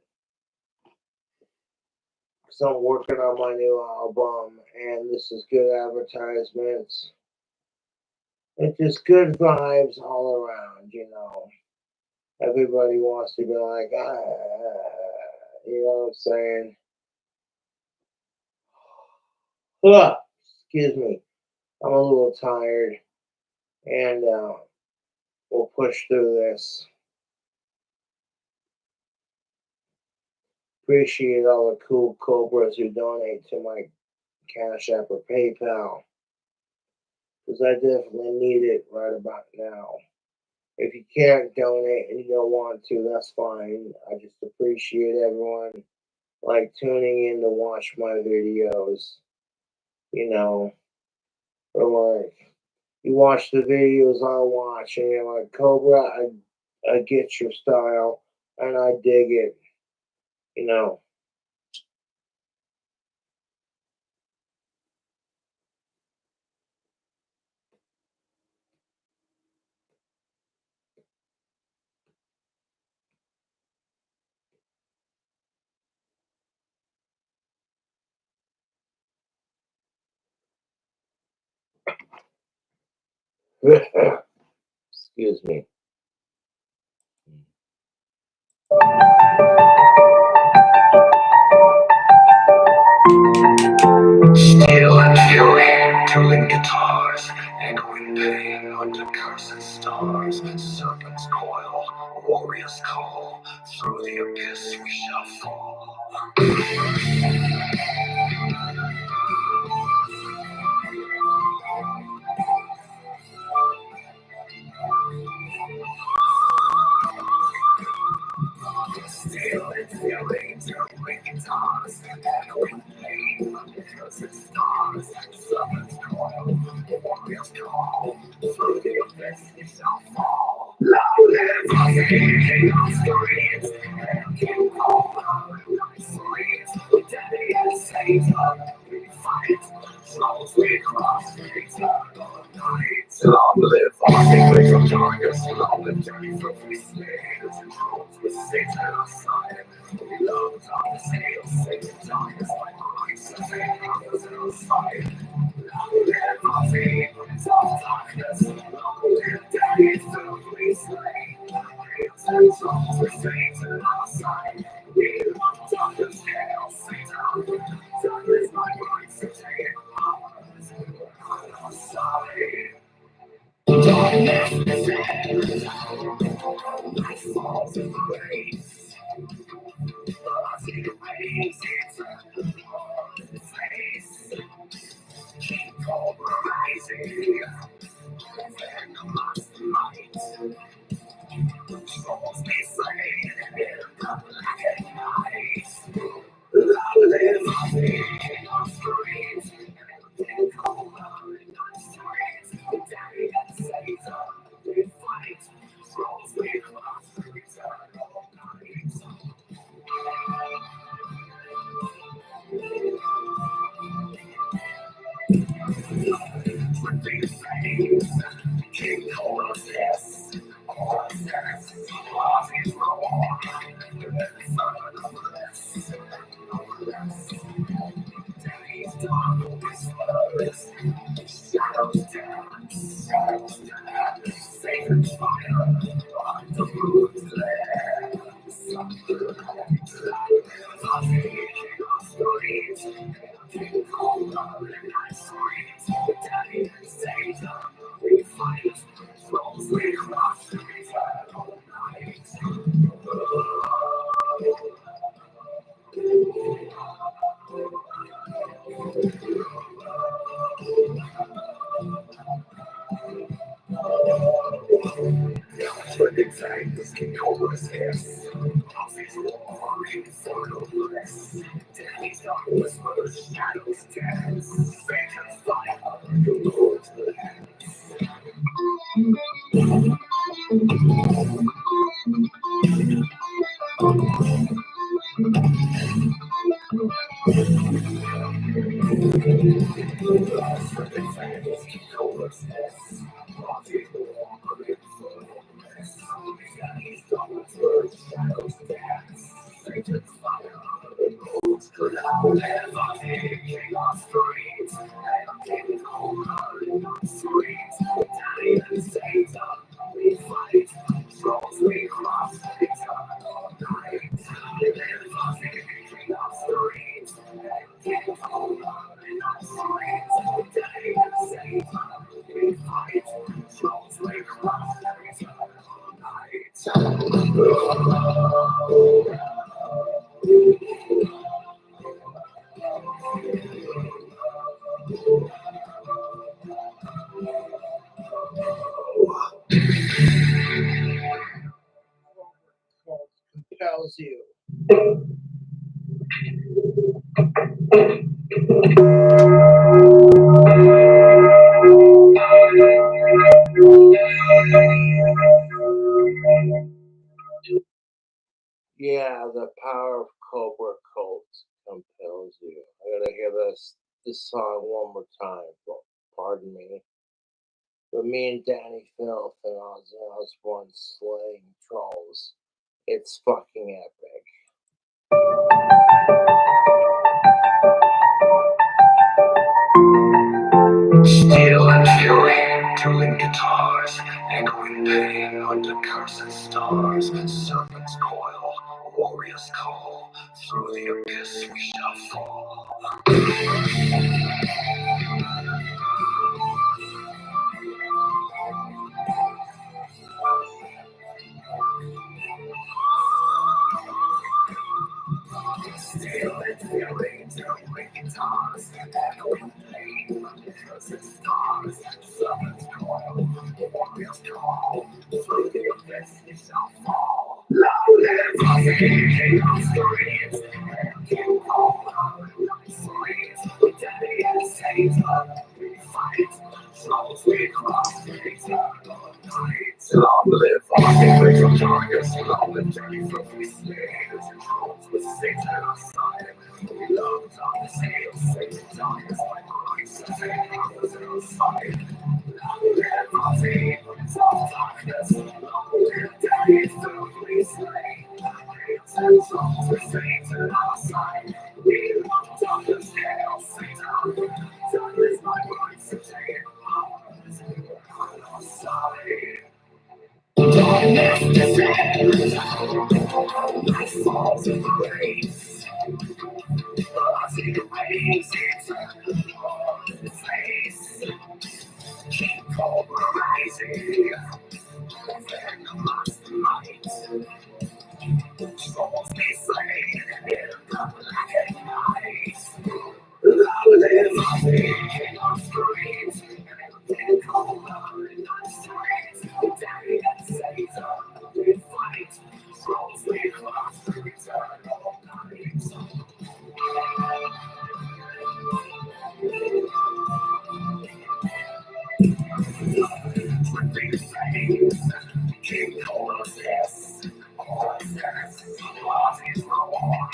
Because I'm working on my new album, and this is good advertisements. It's just good vibes all around, you know. Everybody wants to be like, you know what I'm saying? Excuse me. I'm a little tired, and we'll push through this. Appreciate all the cool Cobras who donate to my Cash App or PayPal, because I definitely need it right about now. If you can't donate and you don't want to, that's fine. I just appreciate everyone like tuning in to watch my videos. You know, or like you watch the videos I watch, and you're like, Cobra, I get your style, and I dig it. You know. Excuse me. Chillin guitars, echoing pain under cursed stars. Serpent's coil, warrior's call. Through the abyss we shall fall. Stealing feelings, earthquake guitars, echoing pain under cursed stars. Serpent's coil, warrior's call. Through the abyss we shall fall. Loud live Ozzy, king of screams, and King Cobra, nice sweet. Daddy and Satan, we fight. Souls we cross, eternal night. Long live Ozzy, king of darkness. Long live Johnny for free slaves and trolls with Satan outside. We love dark sails, Satan darkness like Christ, and Satan conquers outside. Long live Ozzy, prince of darkness. Long live Daddy for free slaves and trolls with Satan outside. We love darkness, hail Satan. Darkness like Christ, and Satan conquers outside. Darkness descends, light falls in grace. Ozzy reigns, it's on the face. King Cobra rising, venomous might. Souls be slain in the blackened night. Long live Ozzy, king of screams. King Cobra in the streets. Daddy and Satan, we fight. Souls we cross through eternal night. With these things, King Cobra's yes. Ozzy's roar. Son of less. Daddy's dark whispers. Shadows dance. Shadows dance. Satan's fire. On the moon's glare. Ozzy, king of stories. King Cobra in night streets. Daddy and Satan, we fight. This KingCobraJFS Ozzy's warring for no less. Daddy's dark whispers, shadows dance. Phantom's fire, the Lord's lands. This KingCobraJFS Ozzy's warring for no less. Daddy's dark whispers, shadows dance. Phantom's fire, the Lord's lands. Ozzy, king on streets. And King Cobra on streets. Daddy and Satan, we fight. Trolls we cross eternal night. Live Ozzy, king on streets. And King Cobra on streets. Daddy and Satan, we fight. Trolls we cross eternal Compels you. Yeah, the power of Cobra cult compels you. I gotta hear this song one more time. Pardon me. But me and Danny Filth and Ozzy Osbourne slaying trolls. It's fucking epic. Steel and fury, dueling guitars, echoing pain under cursed stars. Serpent's coil, warrior's call, through the abyss we shall fall. Steel and fury, dueling guitars, echoing pain under cursed stars. Serpent's coil, warrior's call, through the abyss we shall fall. Long live Ozzy, king of streets, and King Cobra on streets. Daddy and Satan, we fight. Trolls we cross eternal night. Long live Ozzy, king of darkness. Long live Journey from we snares. Trolls with Satan outside. We love darkness, Satan darkness like Christ. Satan was outside. Long live Ozzy, prince of darkness. Long live Daddy, filthy slain. And trolls with Satan outside. We love darkness, hail Satan. Darkness like Christ. Satan outside. Darkness descends. Light falls in grace. Ozzy reigns, it's on the face. King Cobra rising, venomous might. Trolls be slain in the black night. Long live Ozzy, king of streets, and King Cobra on streets. Daddy and Satan, we fight. Trolls we cross eternal night. King KingCobraJFS Ozzy's roar,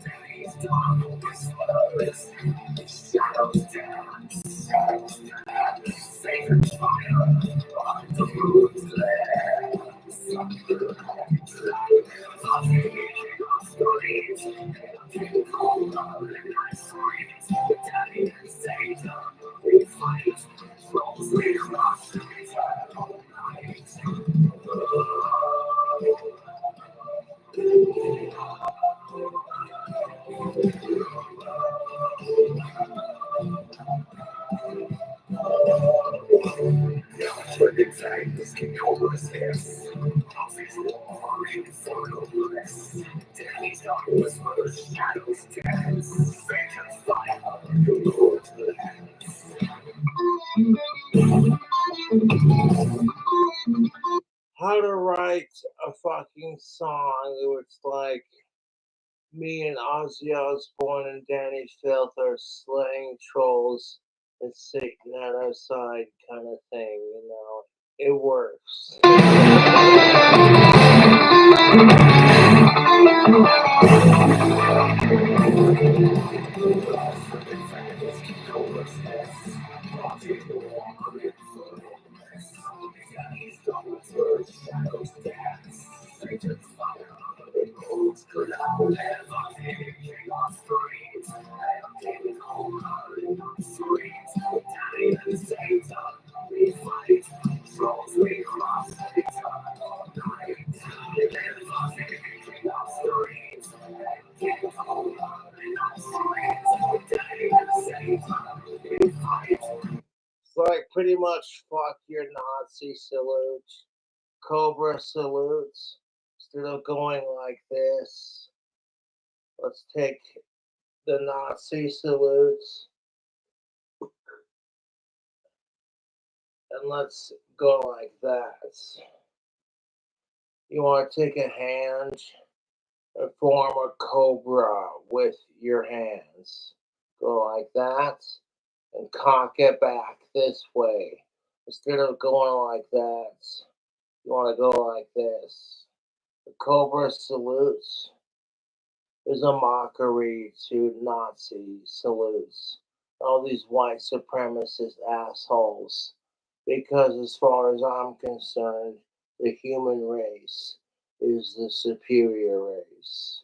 Daddy's dark whispers, shadows dance, Satan's fire on the moon's glare. Ozzy, king of streets, King Cobra on streets. Daddy and Satan, This KingCobraJFS July. Daddy's dark whispers, shadows dance. Satan's fire, the Lord's lands. How to write a fucking song where it's like me and Ozzy Osbourne and Danny Filth are slaying trolls and Satan at our side kind of thing, you know. It works. It's like pretty much fuck your Nazi salute, Cobra salutes. Instead of going like this, let's take the Nazi salutes and let's go like that. You want to take a hand and form a cobra with your hands. Go like that and cock it back this way. Instead of going like that, you want to go like this. The Cobra salutes is a mockery to Nazi salutes. All these white supremacist assholes. Because as far as I'm concerned, the human race is the superior race.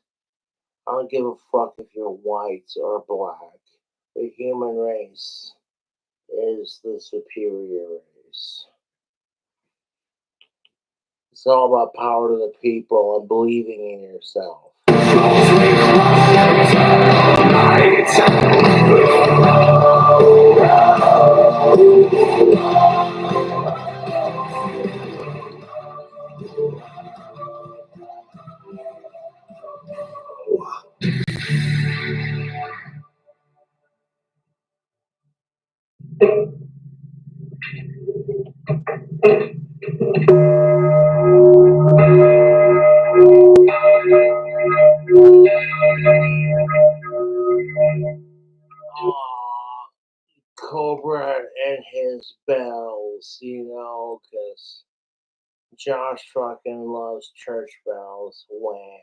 I don't give a fuck if you're white or black. The human race is the superior race. It's all about power to the people and believing in yourself. Cobra and his bells, you know, because Josh fucking loves church bells. Wham.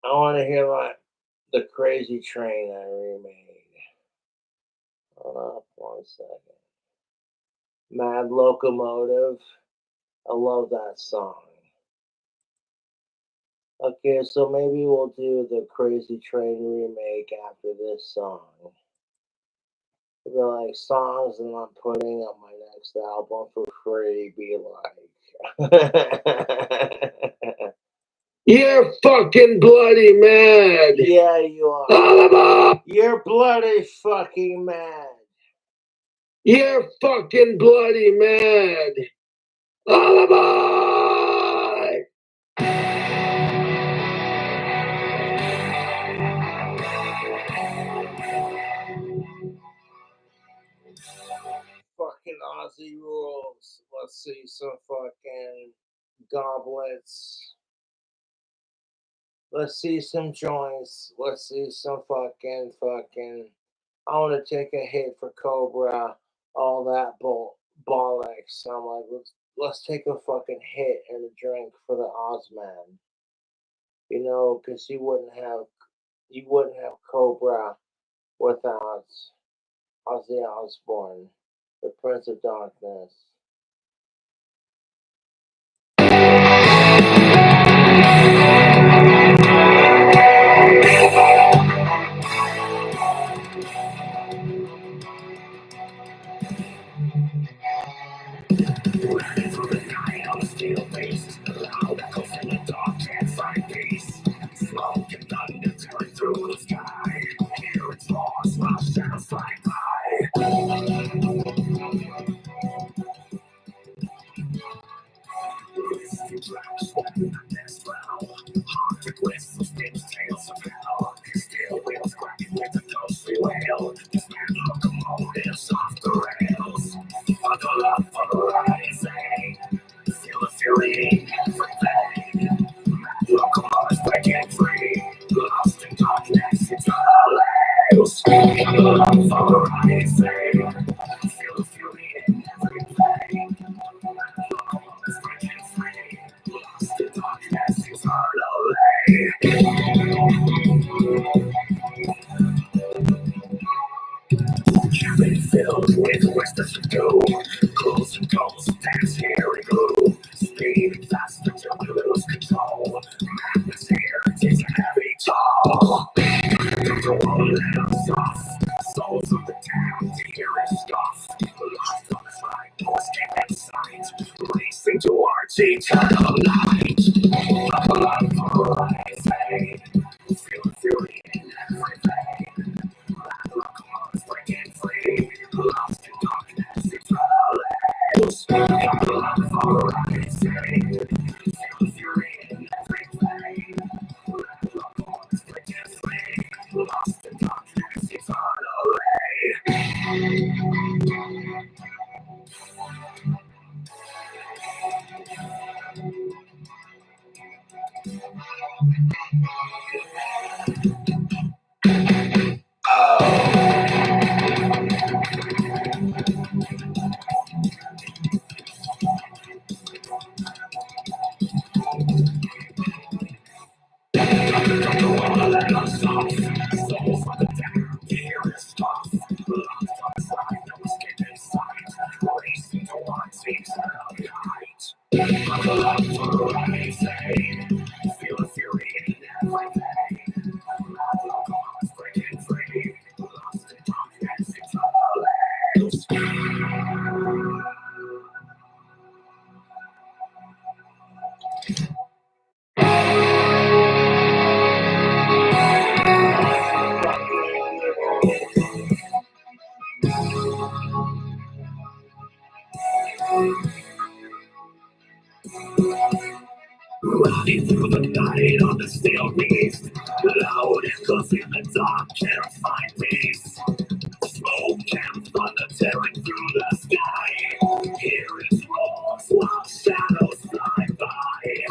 I want to hear like the Crazy Train I remade. Hold up 1 second. Mad Locomotive. I love that song. Okay, so maybe we'll do the Crazy Train remake after this song. It'll be like songs that I'm putting on my next album for free. Be like, You're fucking bloody mad. Yeah, you are. Oliver! You're bloody fucking mad. You're fucking bloody mad. Oliver! Fucking Ozzy rules. Let's see some fucking goblets. Let's see some joints. Let's see some fucking. I want to take a hit for Cobra. All that bollocks. I'm like, let's take a fucking hit and a drink for the Ozman. You know, because you wouldn't have Cobra without Ozzy Osbourne, the Prince of Darkness. through the sky. Here it's lost, while shadows fly by. Risky tracks, weapon and next round. Haunted whistles, spins, tales of hell. Steel wheels cracking with a ghostly wail. Dismantled locomotives off the rails. Buckle up for the rising. Feel the fury in everything. Locomotives breaking free. Lost in darkness, eternal lails. Buckle up for the rising. Feel the fury in everything. Locomotives breaking free. Lost in darkness, eternal cabin filled with whispers of doom. Close and ghosts dance here and glue. Speeding faster till we lose control. Madness here takes a heavy toll. The world let us off. Souls of the damned hear and scoff. Lost on this ride, no escape in sight. Racing towards eternal light. Buckle up for rising. Feel the fury in everything. Locomotives breaking free. Lost in darkness, eternal lails. Buckle up for rising. Feel the fury in everything. Locomotives breaking free. Lost in darkness, eternal let us off. Souls of the damned hear and scoff. Lost on the side, no escape in sight. Racing towards eternal light. Buckle up for rising. Feel the fury in everything. Locomotives breaking free. Lost in darkness, eternal lails. Running through the night on the steel beast. Loud echoes in the dark can't find peace. Smoke and thunder tearing through the sky. Hear its roars while shadows fly by.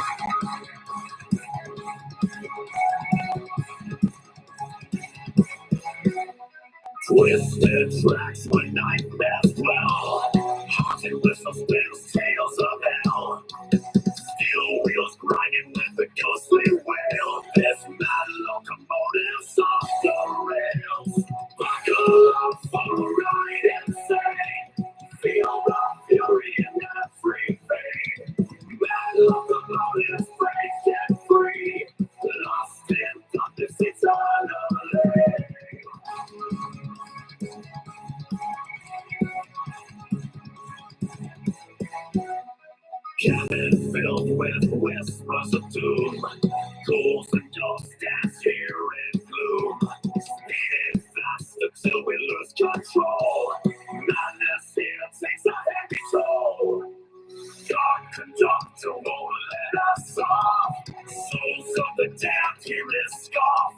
Twisted tracks when nightmares dwell. Haunted whistles, spins, tales of hell. Steel wheels grinding with a ghostly wail. This mad locomotive's off the rails. Buckle up for a ride insane. Feel the fury in everything. Mad locomotives breaking free. Lost in darkness eternally. Cabin filled with whispers of doom. Ghouls and ghosts dance here in gloom. Speeding fast until we lose control. Madness here takes a heavy toll. God conductor won't let us off. Souls of the damned hear his scoff.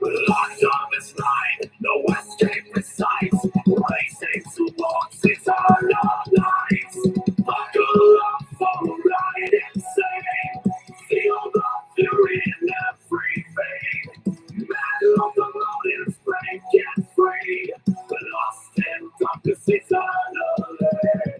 Locked on this line, no escape in sight. Racing towards eternal light. Buckle up for a ride insane. Feel the fury in everything. Mad locomotives breaking free. Lost in darkness eternally.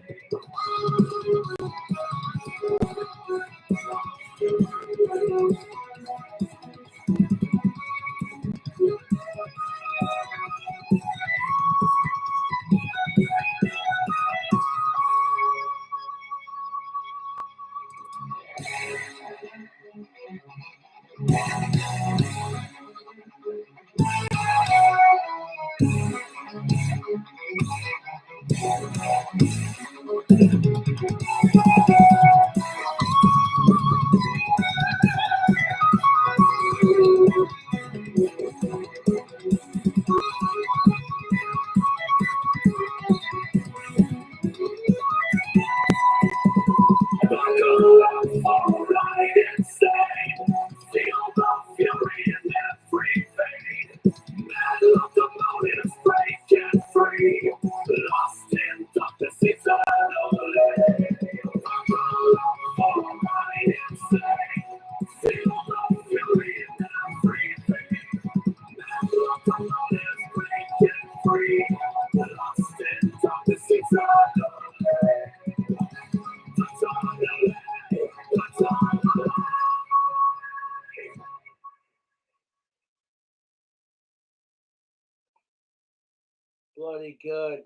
Bloody good.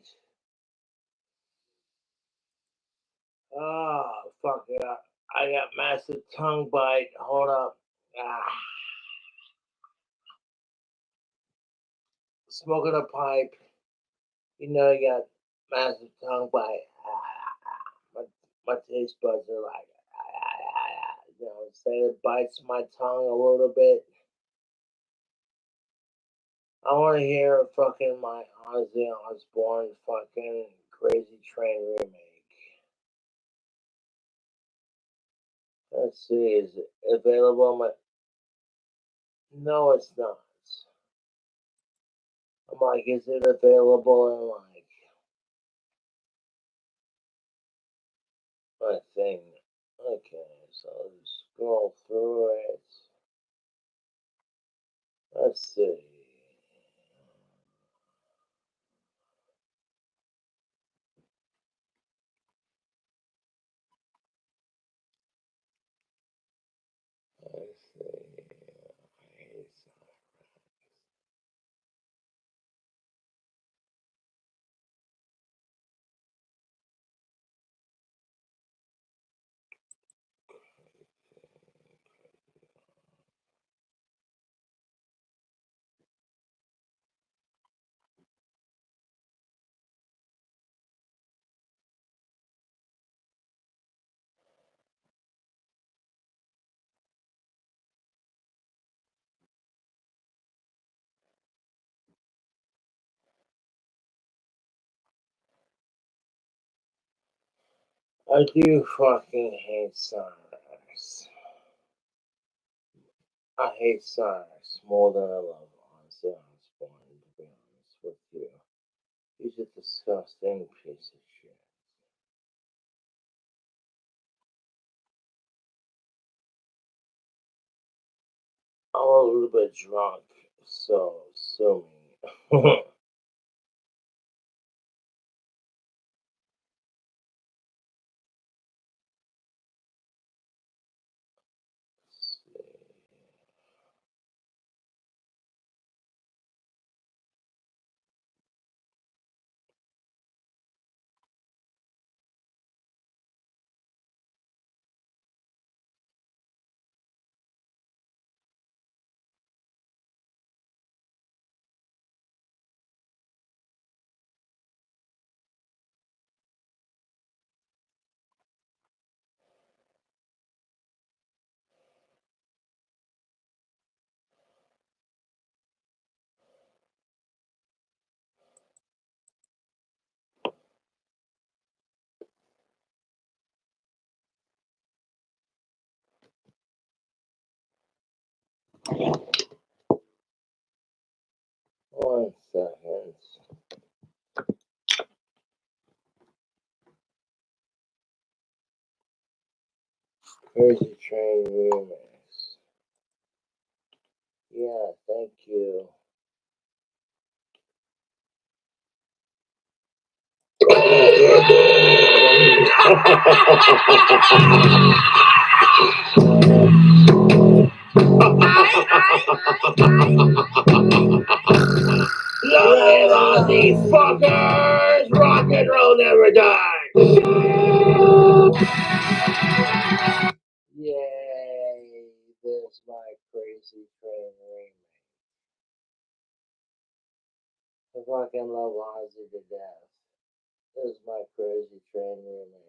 Oh, fuck it up. I got massive tongue bite. Hold up. Smoking a pipe. You know you got massive tongue bite. My taste buds are like, you know, say it bites my tongue a little bit. I want to hear fucking my Ozzy Osbourne fucking Crazy Train remake. Let's see, is it available on my... No, it's not. I'm like, is it available in like my thing? Okay, so let's scroll through it. Let's see. Let's see. I do fucking hate Cyrus. I hate Cyrus more than I love Ozzy Osbourne, to be honest with you. He's a disgusting piece of shit. I'm a little bit drunk, so sue me. One second. Crazy Train remix. Yeah, thank you. Love all these fuckers! Rock and roll never dies! Yay! This my Crazy Train remix. I fucking love Ozzy to death. This is my Crazy Train remix.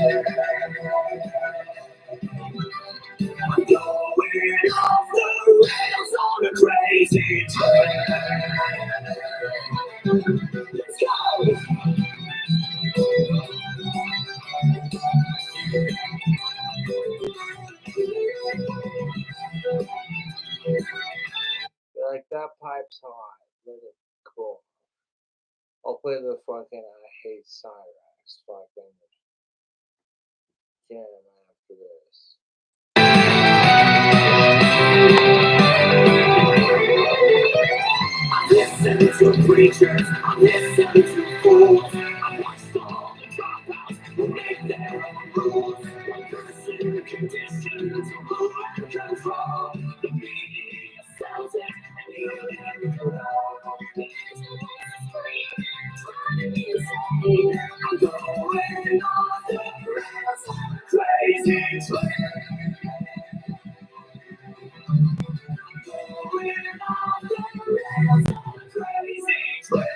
Going off the rails on a crazy train. Let's go! Like that pipe's hot. Look at cool. I'll play the fucking I hate Cyrax fucking jam after this. I listen to preachers, I listen to fools, I watch all the dropouts who make their own rules. One person conditioned to rule and control. The media sells it, and you never know. I'm going off the rails on a crazy train. Going off the rails on a crazy train.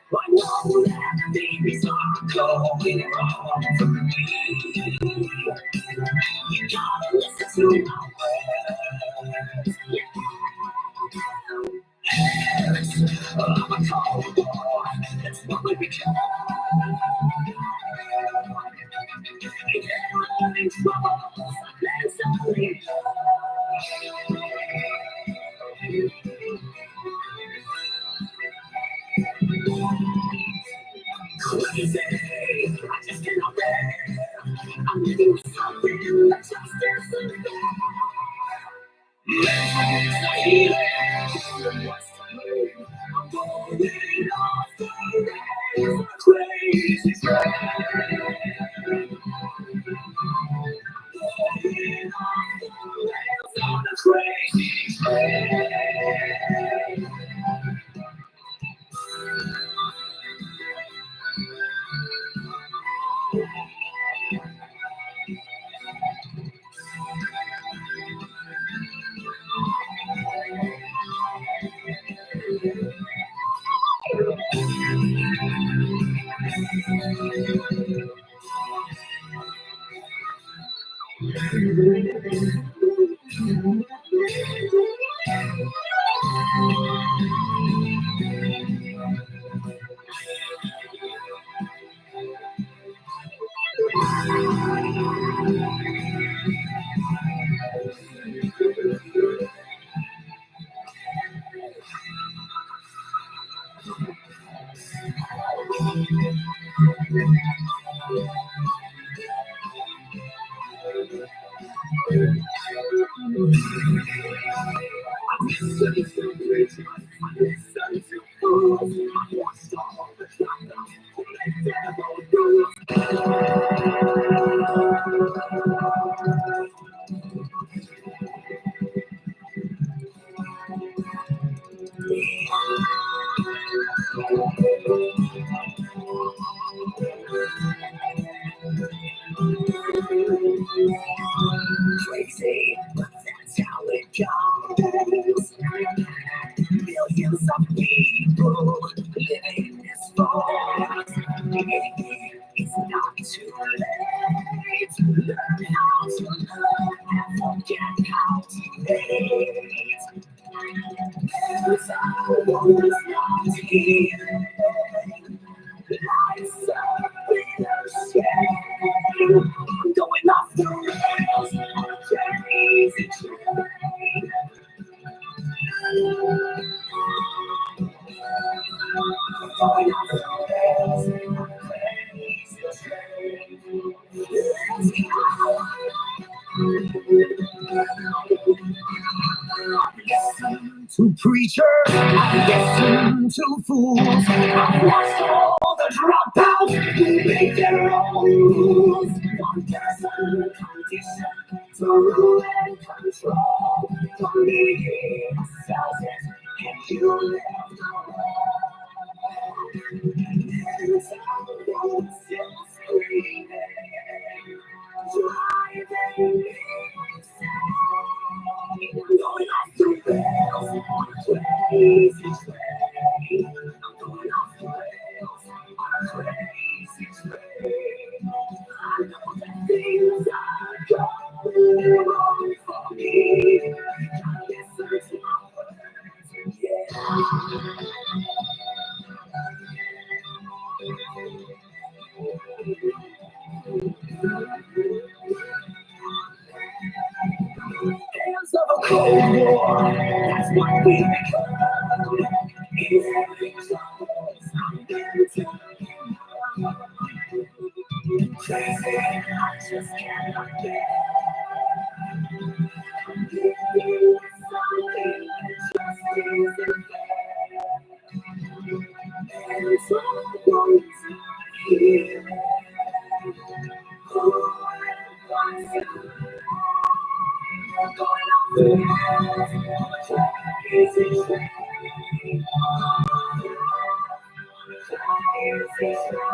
I know that things are going wrong for me. You gotta listen to my words. Yes, I'm a cold boy. That's what we become. Ain't everyone in trouble? Let's only crazy. I just cannot bear. I'm living something that just isn't there. Let's heal it. What's to blame? I'm going off the rails on a crazy train. Going off the rails on a crazy train. Crazy, but that's how it goes. Millions of people living in this force. It's not too late to learn how to love and forget how to hate. Cause I was not here. Life's a bitter shame. I'm going off the rails on a crazy train. Going off the rails on a crazy train. Let's go. Listen to preachers, listen to fools. I've watched all the dropouts who make their own rules. One person conditioned to rule and control. The media sells it, and you live the And someone still screaming, driving me insane. I'm going off the rails on a crazy train. I'm going off the rails on a crazy train. I know that things are going wrong for me. I listen to my words, yeah. Hands of a cold war, that's what we become. Every troubles, I'm there to crazy, I just cannot bear. I'm living with something that just isn't fair. And someone's here. Who wants to going off the rails, crazy train. Crazy train.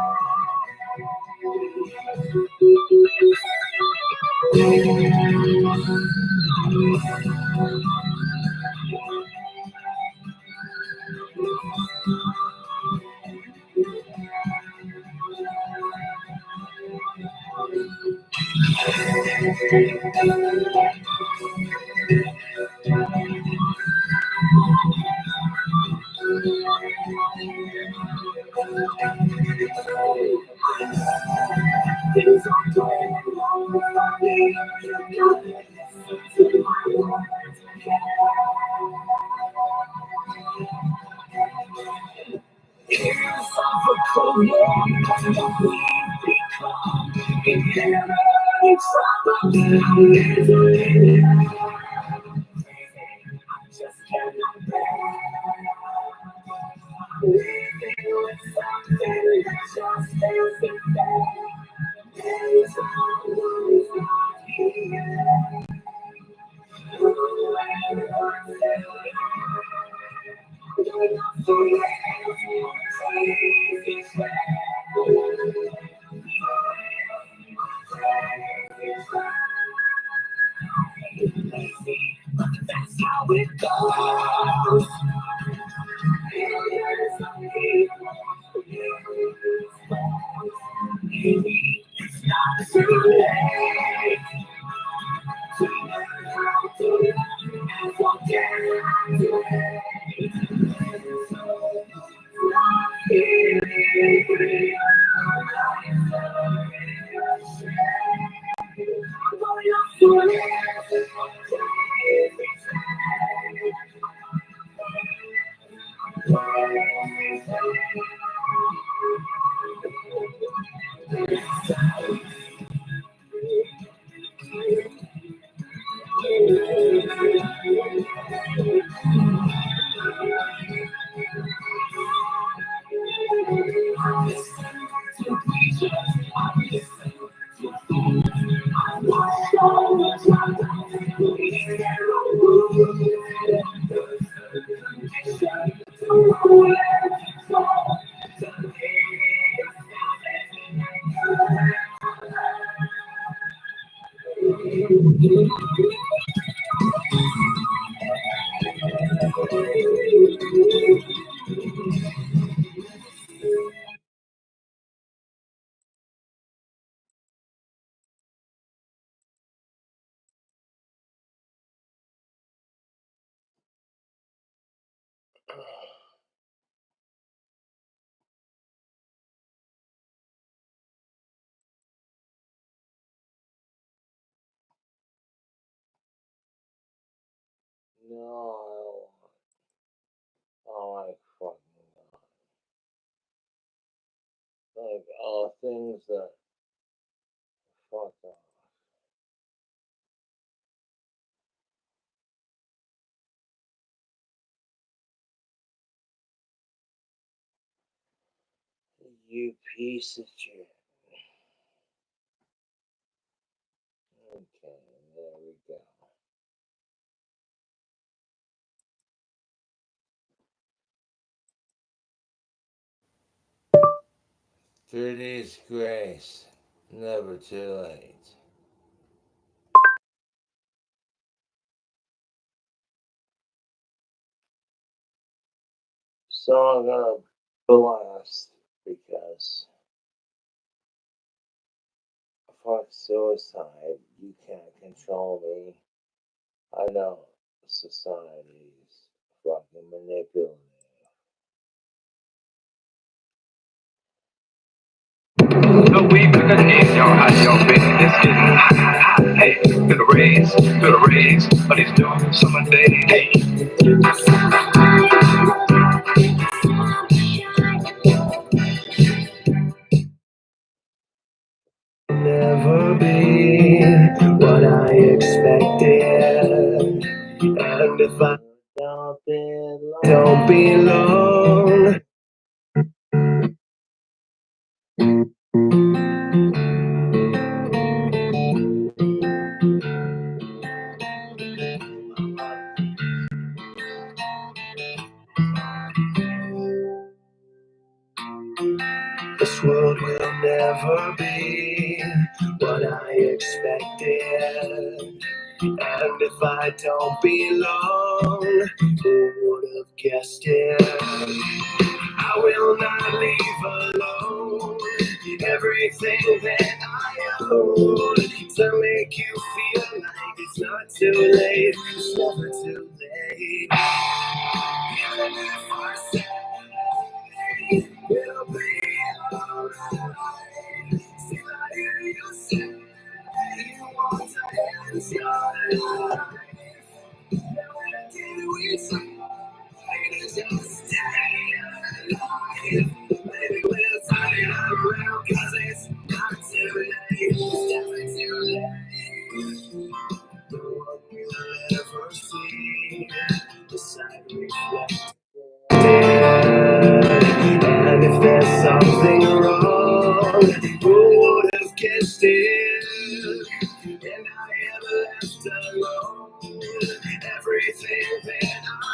Things are going wrong for me. You gotta listen to my words. Here's of a cold war, that's what we've become. Inherently trouble, I'm misery. I just cannot bear. Living with something that just isn't fair. There's always not here. Who wants to going off the rails, crazy train. Crazy train. But that's how it goes. Millions of people, maybe it's not too late to learn how to love and forget how to hate. So, not here, I'm going off the rails, crazy train. No, oh my fucking god. Like, things that fuck off. You piece of shit. Okay, there we go. 3 days grace, never too late. So I'm gonna blast because fuck suicide. You can't control me. I know society's fucking manipulative. So we gonna need your hot, your baby. This getting hot, hot, hot. Hey, feel the rays, but he's doing summer day. Hey. Never be what I expected, and if I don't belong. This world will never be what I expected. And if I don't belong, who would have guessed it? I will not leave alone everything that I own to make you feel like it's not too late. It's never too late. Even if I say it'll be alright, still I hear you say you want to end your life. Now did we try to just stay alive? Maybe we'll turn it around 'cause it's not too late. It's never too late. No one will ever see the side reflected. And if there's something wrong, who would have guessed it? And I am left alone. Everything that I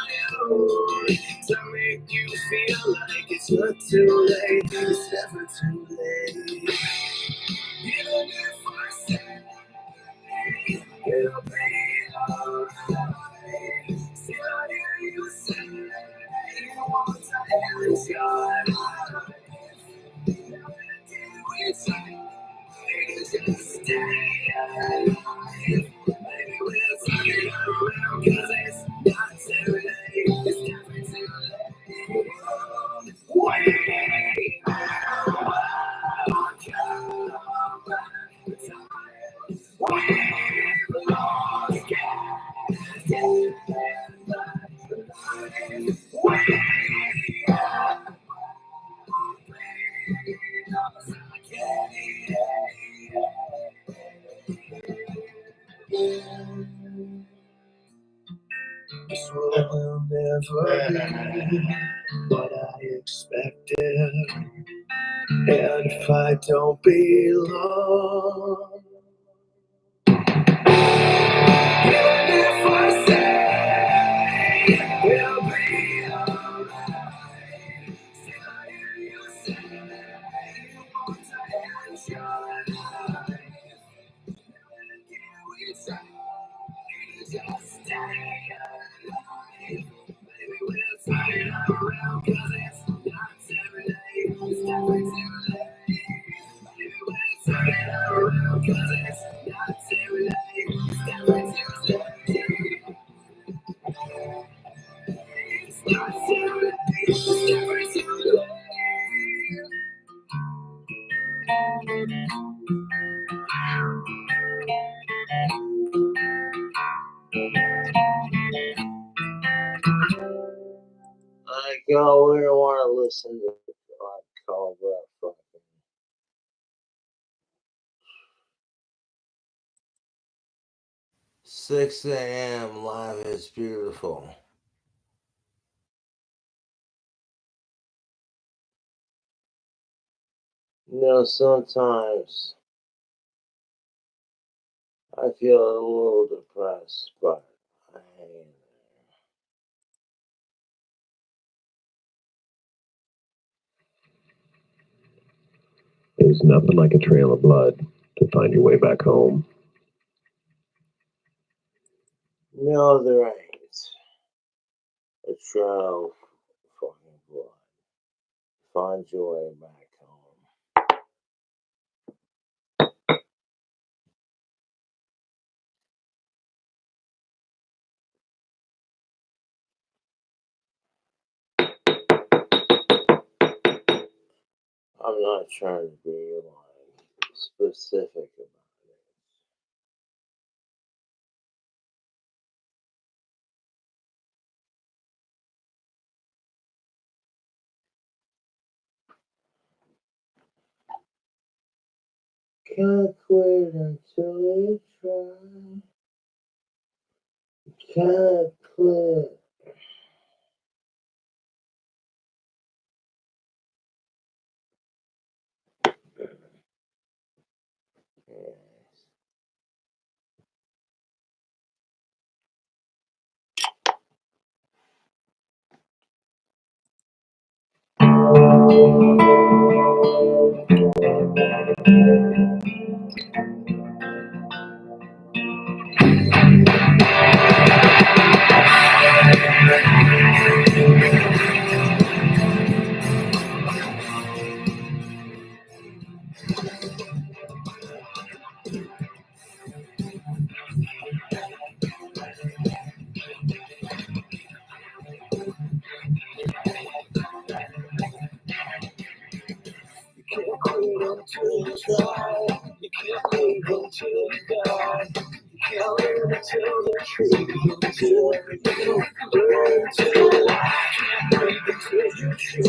own to make you feel like it's not too late. It's never too late. Even if I say it'll be alright, still I hear you say you want to end your life. We try to just stay alive. Maybe we'll turn it around 'cause it's not too late. It's never too late. We come back time. We've lost gas. This world will never be what I expected. And if I don't belong, even if I say it'll be alright, still I hear you say you want to end your life. We try to just stay alive. Maybe we'll turn it around 'cause it's not too late. It's never too late. Maybe we'll turn it around 'cause it's not too late. It's never too late. It's not too late. It's never too late. Like, oh, we don't want to listen to Cobra. Fucking 6 a.m. live is beautiful. You know, sometimes I feel a little depressed, but I hang in There's nothing like a trail of blood to find your way back home. No, there ain't. A trail of fucking blood. Find your way back home. I'm not trying to be like specific about it. Can't quit until you try. Can't quit. Yes. You can't quit until you try. You can't leave until you die. You can't learn until the truth, until you learn to lie. Can't breathe until you choose.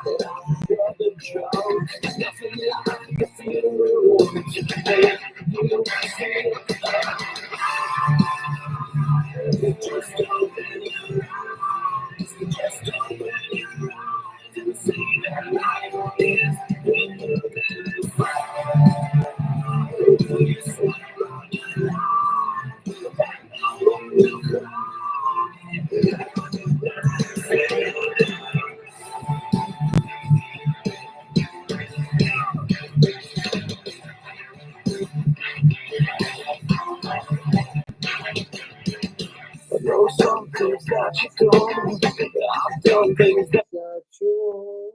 Got the joke. There's nothing like the feeling to make you feel. Just open your eyes. Just open your eyes and see that life is beautiful. You swear on your life that no one will cry. I know some things that you don't. I've done things that you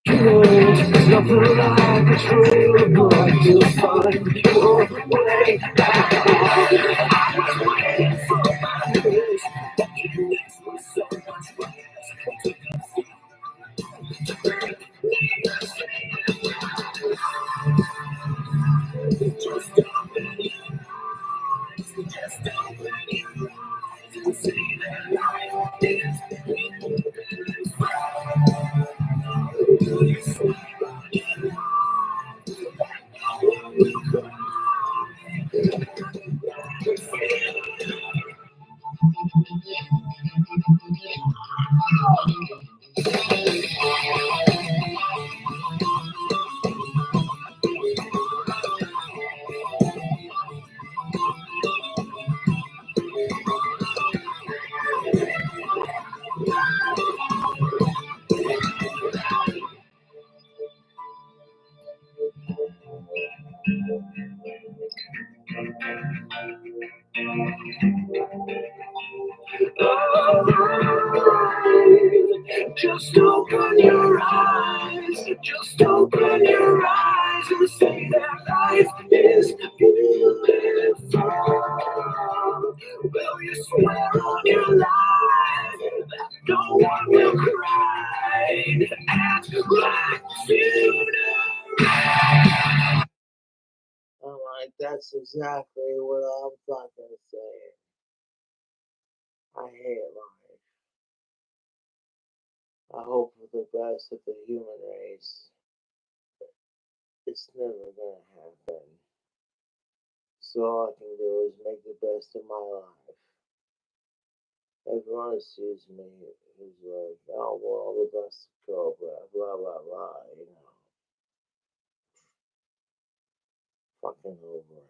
can't. There's nothing like a trail of blood to find your way back home. I was waiting for my days. That you next was so much worse. Just open your eyes. Just open your eyes and see that life is beautiful. You swear on your life that no one will cry. Just open your eyes, just open your eyes and see that life is beautiful. Will you swear on your life that no one will cry? Act like you do. I'm like, that's exactly what I'm fucking saying. I hate life. I hope for the best of the human race. It's never gonna happen. So all I can do is make the best of my life. Everyone sees me who's like, oh well, the best Cobra, blah blah blah, you know. Fucking over it.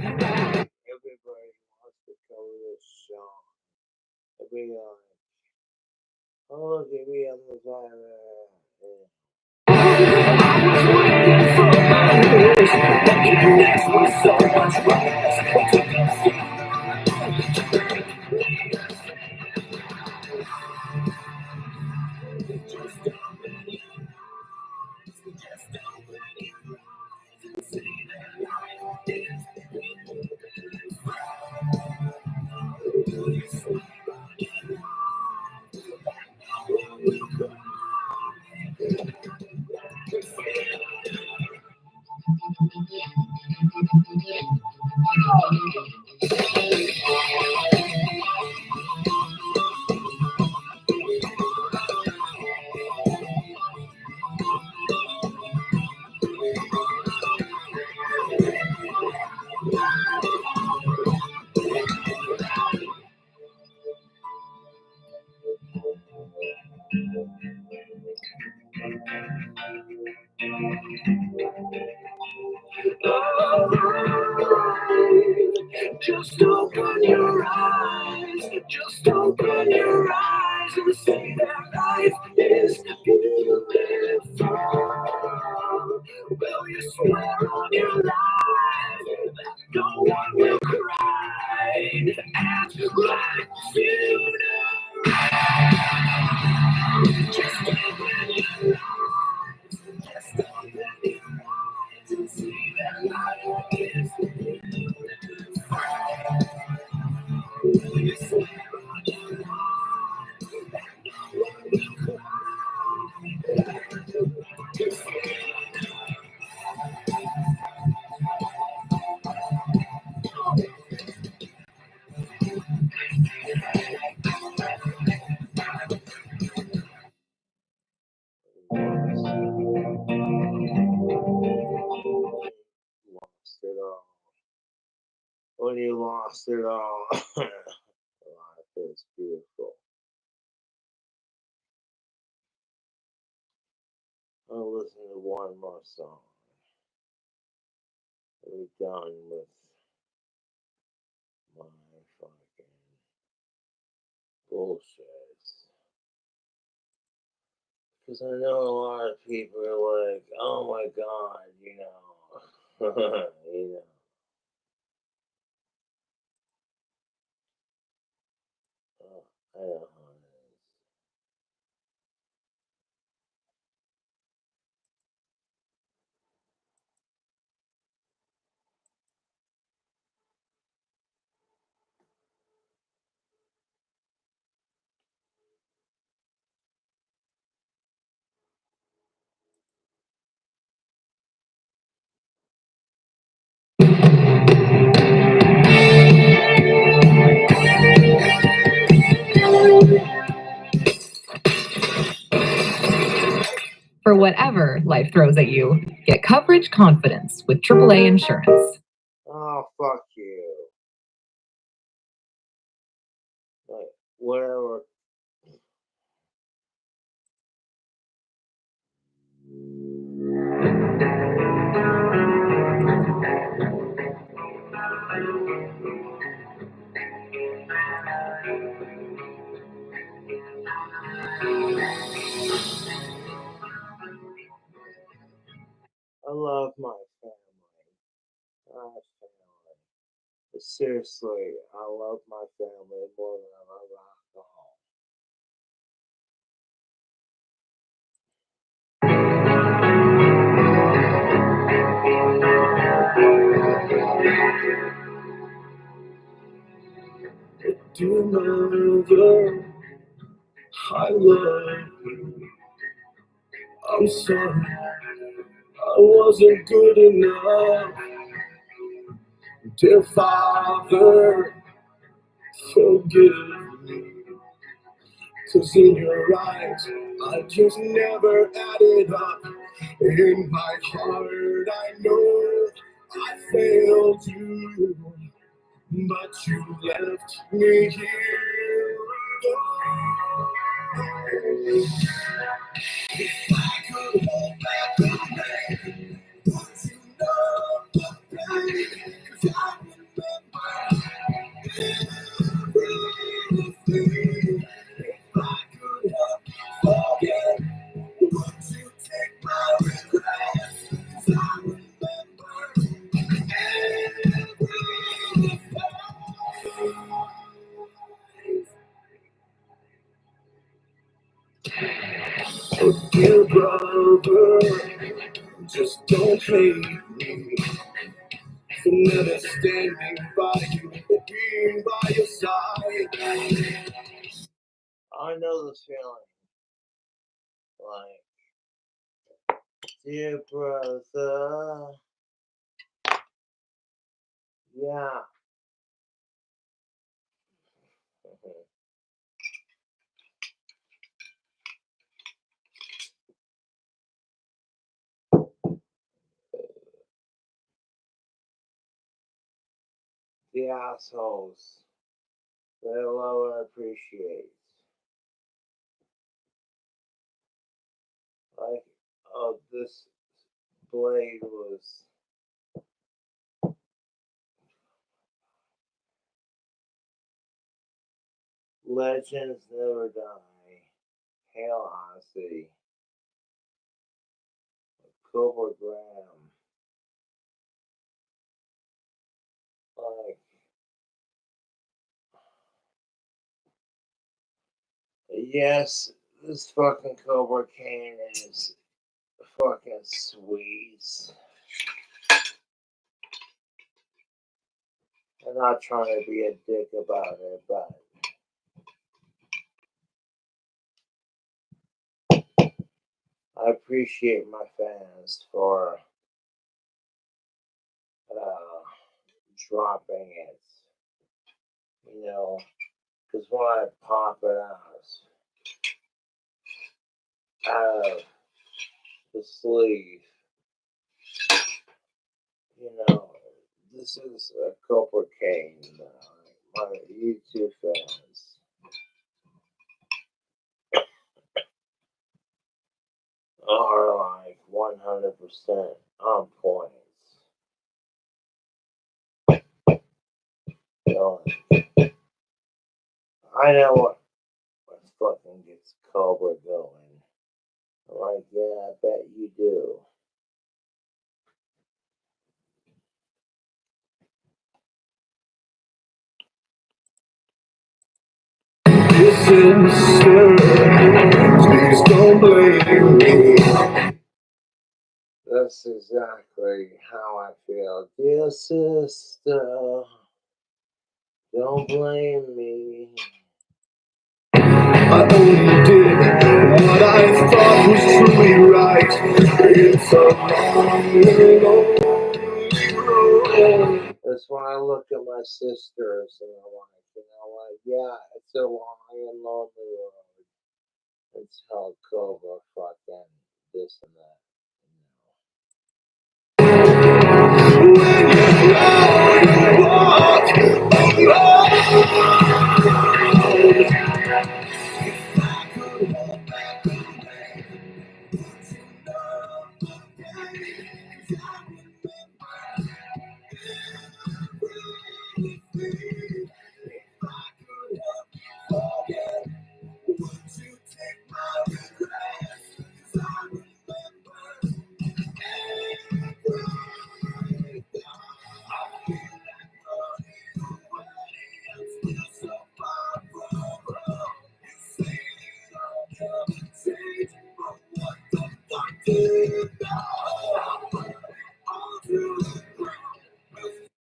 Everybody wants to cover this song. I'll be honest. Oh, look at me on the side. Just open your eyes, just open your eyes and see that life is beautiful. Will you swear on your life that no one will cry? Act like you know. Just open your eyes, just open your eyes and see that life is beautiful. Lost it all. When you lost it all, life is beautiful. I'll listen to one more song. We're done with my fucking bullshit. Because I know a lot of people are like, oh my god, you know. You know. I don't know how it is. For whatever life throws at you, get coverage confidence with AAA insurance. Oh, fuck you. Like, whatever. I love my family. Family. But seriously, I love my family more than I love alcohol. Dear mother, I love you. I'm sorry, I wasn't good enough. Dear Father, forgive me. 'Cause in your eyes, I just never added up. In my heart, I know I failed you. But you left me here alone. If I could hold back the rain, would you know the pain? 'Cause I've been Just don't hate me for never standing by you or being by your side. I know this feeling. Like, dear brother. Yeah. The assholes. They love and appreciate. Like, oh, this blade was. Legends never die. Hail Ozzy. Cobra Graham. Like, yes, this fucking Cobra cane is fucking sweet. I'm not trying to be a dick about it, but I appreciate my fans for dropping it. You know, because when I pop it out of the sleeve, you know, this is a Cobra cane. My YouTube fans are like 100% on point. You know, I know what fucking gets Cobra going. I'm like, yeah, I bet you do. Listen, sister, please don't blame me. That's exactly how I feel. Dear sister, don't blame me. I only did what I thought was truly right. It's a long, lonely road. That's when I look at my sisters and I'm like, you know what? Yeah, it's a long and lonely road. Until Cobra fucking this and that.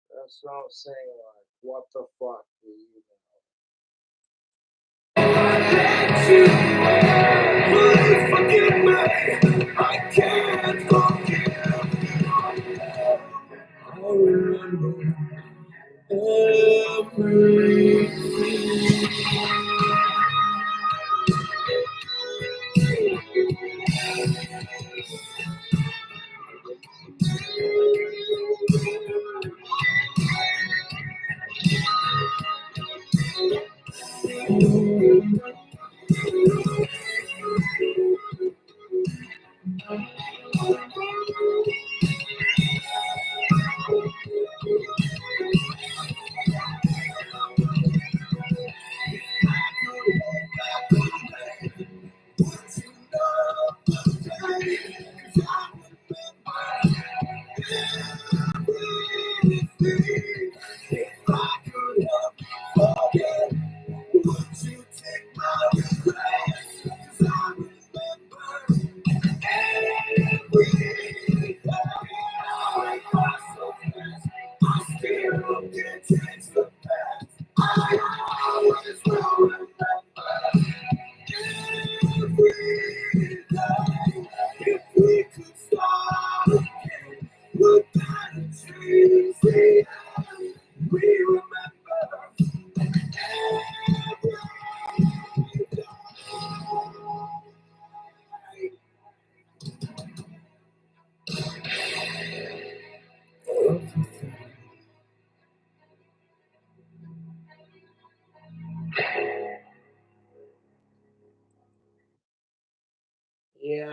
That's what I'm saying. Like, what the fuck do you Please forgive me. I can't forgive you. I remember everything.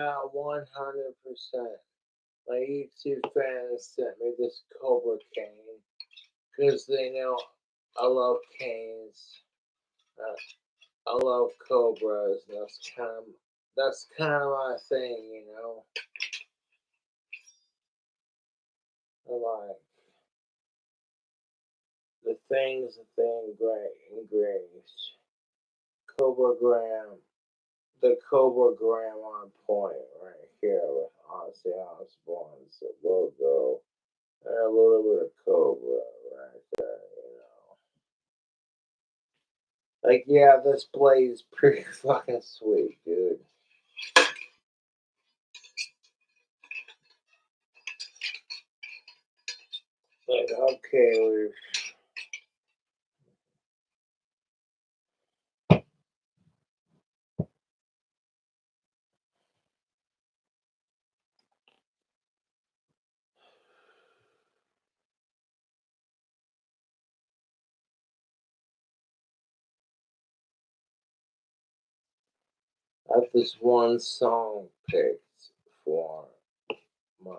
Yeah, 100%. My YouTube fans sent me this Cobra cane because they know I love canes. I love cobras. And that's kind of my thing, you know. I like the things that they engraved. The Cobragram on point right here with Ozzy Osbourne's logo and a little bit of Cobra right there, you know. Like, yeah, this blade is pretty fucking sweet, dude. Like, okay, I have this one song picked for my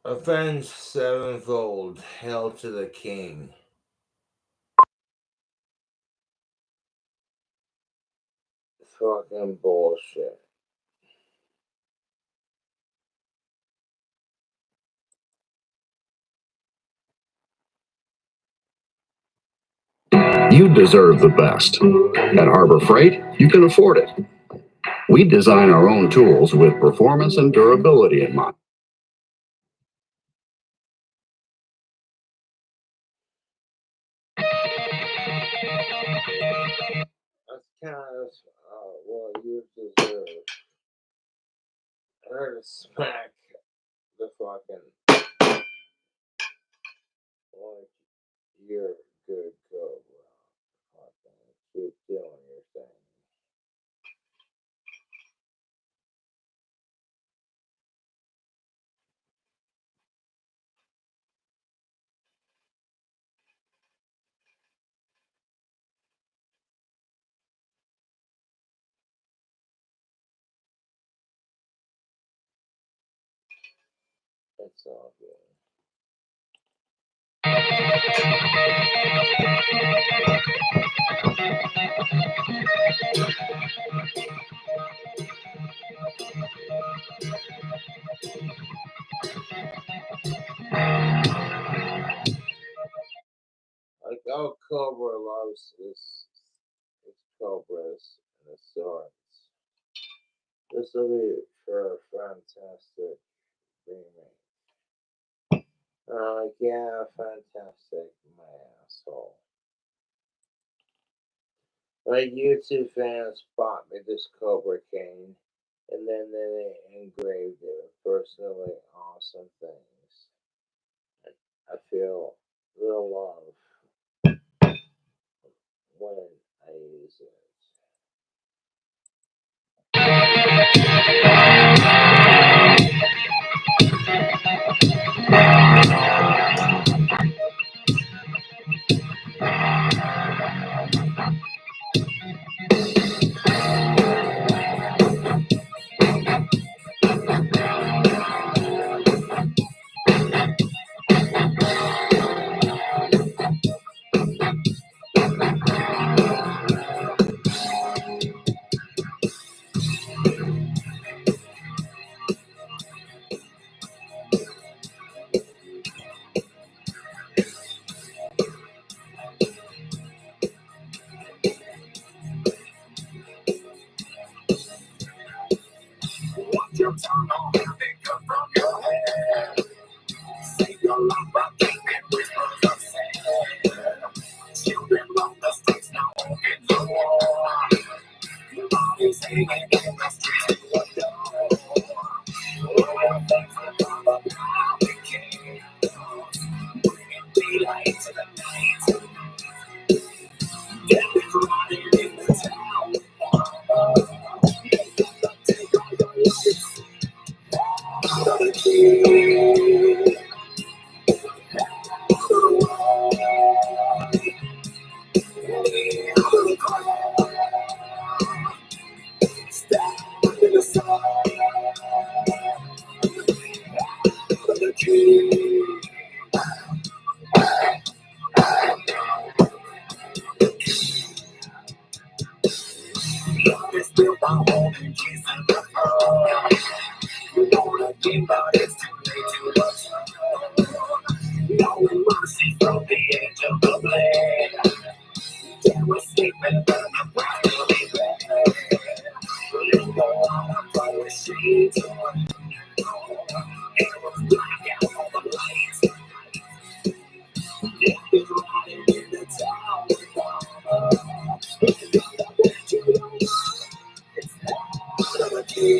Avenged Sevenfold, Hail to the King. Fucking bullshit. You deserve the best. At Harbor Freight, you can afford it. We design our own tools with performance and durability in mind. That's kind of what you deserve. I heard to smack the fucking like you're good Cobra. Fucking keep doing your thing. It's all good. Like all Cobra loves is Cobras and the swords. This will be for a fantastic remake. Yeah, fantastic, my asshole. My YouTube fans bought me this Cobra cane, and then they engraved it with personally awesome things. I feel real love when I use it. You wanna give out, it's too late to rush. No mercy from the edge of the blade. They were sleeping on the primary bed. Limbo on the private sheets. It was black out all the lights. It was riding in the town. It's out of the key.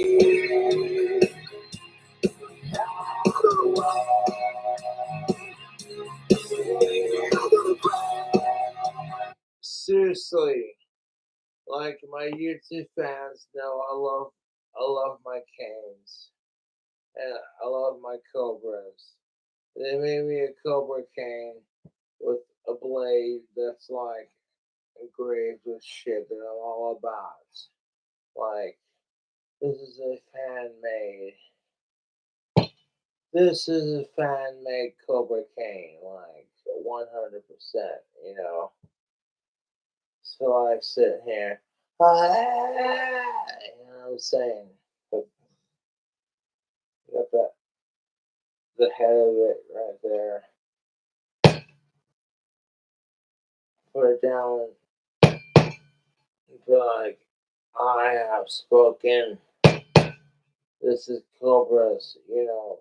Seriously, like my YouTube fans know, I love my canes, and I love my Cobras. They made me a Cobra cane with a blade that's like engraved with shit that I'm all about. Like, this is a fan made. This is a fan made Cobra cane, like 100%, you know. So I sit here, you know what I'm saying? But got the head of it right there. Put it down and be like, I have spoken. This is Cobra's, you know,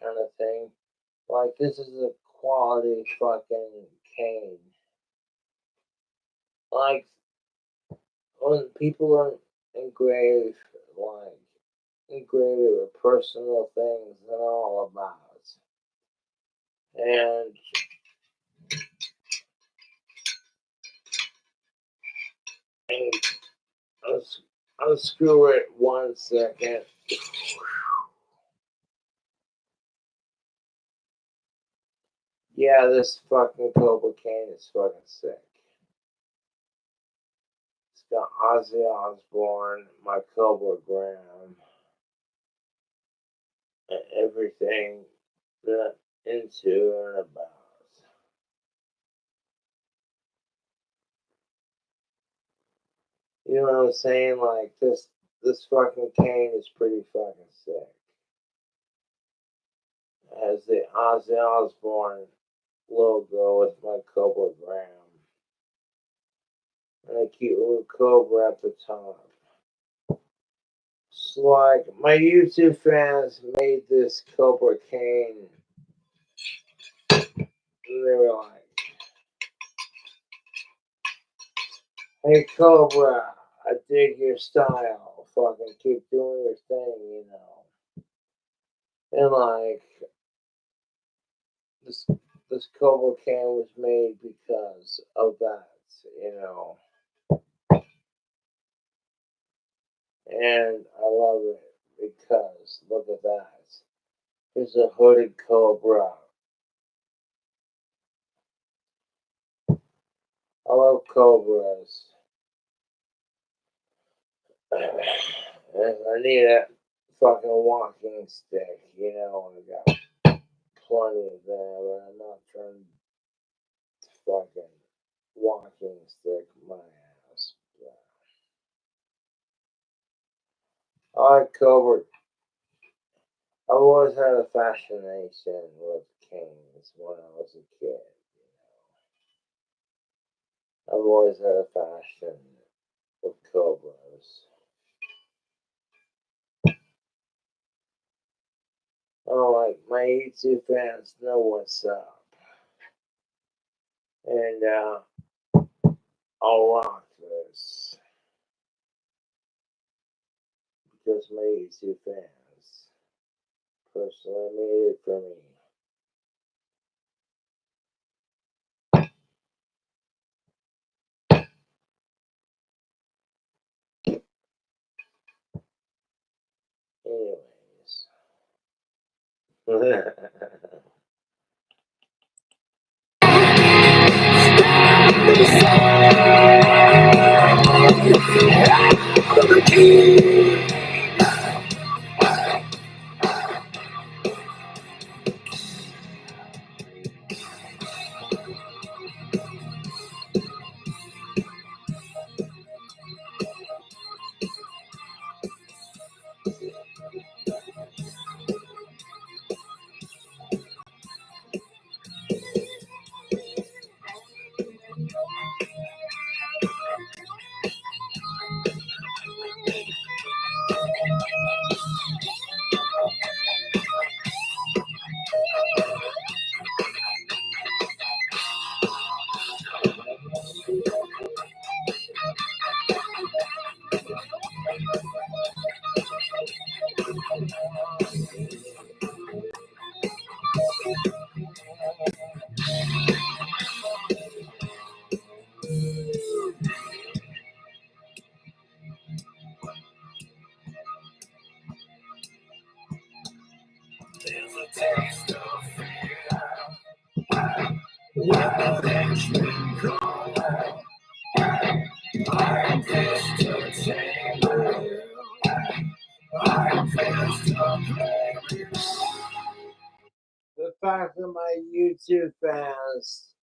kind of thing. Like, this is a quality fucking cane. Like, when people are engraved, like, engraved with personal things and all about. And unscrew it 1 second. Yeah, this fucking Cobra cane is fucking sick. It's got Ozzy Osbourne, my Cobra Graham, and everything that into and about. You know what I'm saying? Like, this fucking cane is pretty fucking sick. It has the Ozzy Osbourne logo with my Cobra Graham. And a cute little cobra at the top. It's like, my YouTube fans made this Cobra cane. And they were like, hey Cobra, I dig your style. Fucking keep doing your thing, you know. And like, this Cobra can was made because of that, you know. And I love it because look at that. It's a hooded Cobra. I love Cobras. And I need a fucking walking stick, you know. I got plenty of them, but I'm not trying to fucking walking stick my ass. I like Cobra. I've always had a fascination with canes when I was a kid. I've always had a fashion with Cobras. Oh, like my YouTube fans know what's up. And I'll rock this. Because my YouTube fans personally made it for me. Anyways. I'm just to tame you. I'm just to play you. The fact that my YouTube fans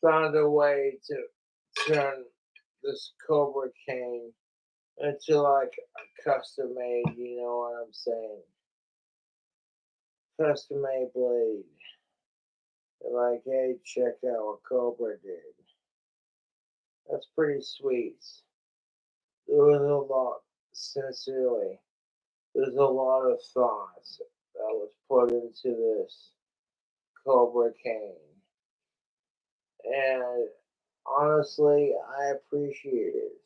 found a way to turn this Cobra cane into like a custom made, you know what I'm saying? Custom made blade. They're like, hey, check out what Cobra did. That's pretty sweet. There was a lot, sincerely, there's a lot of thoughts that was put into this Cobra cane. And honestly, I appreciate it.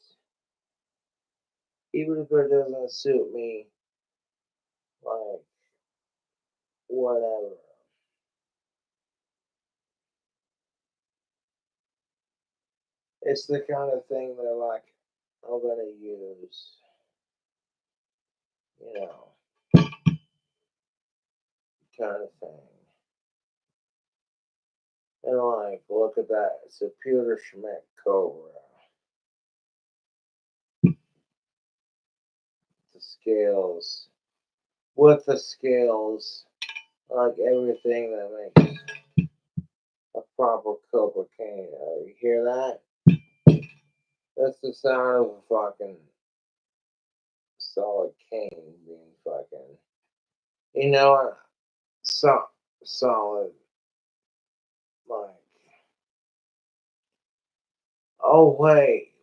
Even if it doesn't suit me, like, whatever. It's the kind of thing that, like, I'm gonna use, you know, kind of thing. And, like, look at that. It's a Peter Schmidt Cobra. The scales. With the scales, like everything that makes a proper Cobra cane. You hear that? That's the sound of a fucking solid cane being fucking, you know, solid, like, oh wait,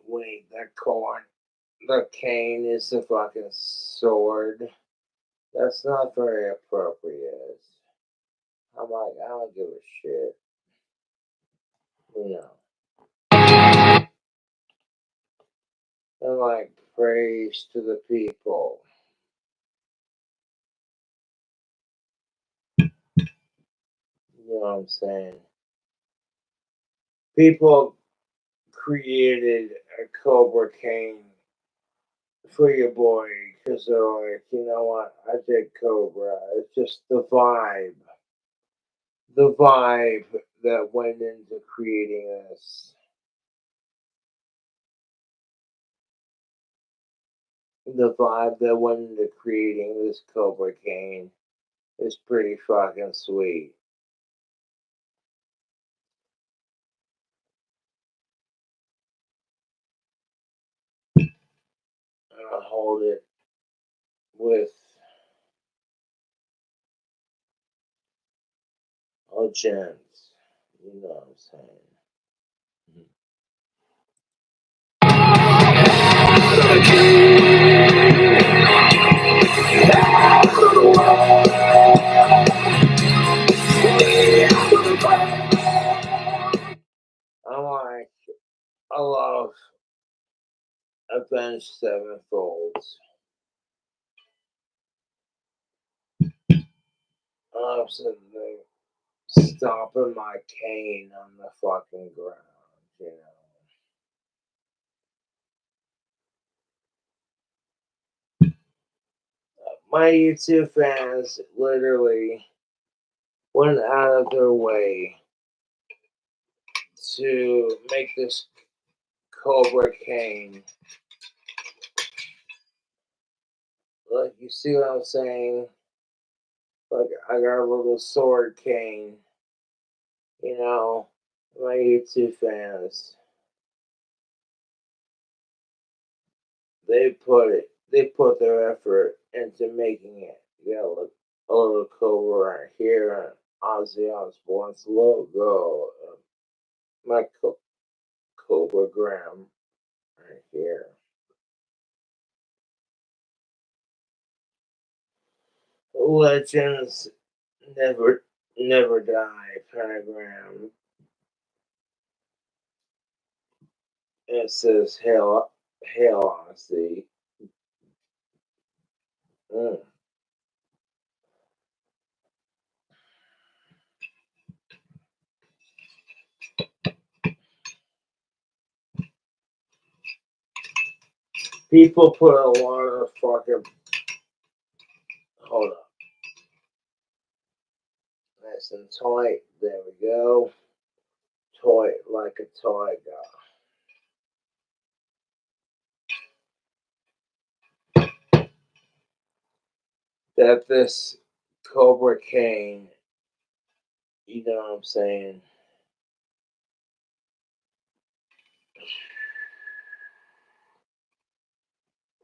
the cane is the fucking sword. That's not very appropriate. I'm like, I don't give a shit, you know. And like, praise to the people. You know what I'm saying? People created a Cobra cane for your boy because they're like, you know what? I did Cobra. It's just the vibe that went into creating this. The vibe that went into creating this Cobra cane is pretty fucking sweet. I'll hold it with a gent. You know what I'm saying? I'm like, I love Avenged Sevenfolds. I'm sitting there stomping my cane on the fucking ground, you know. My YouTube fans literally went out of their way to make this Cobra cane. Like, you see what I'm saying? Like, I got a little sword cane, you know, my YouTube fans. They put their effort into making it. You got a little Cobra right here, and Ozzy Osbourne's logo, my Cobra Gram right here. Legends never die pentagram. It says hail Ozzy. Mm. People put a lot of fucking, hold up. Nice and tight. There we go. toy, like a toy gun. That this Cobra cane, you know what I'm saying?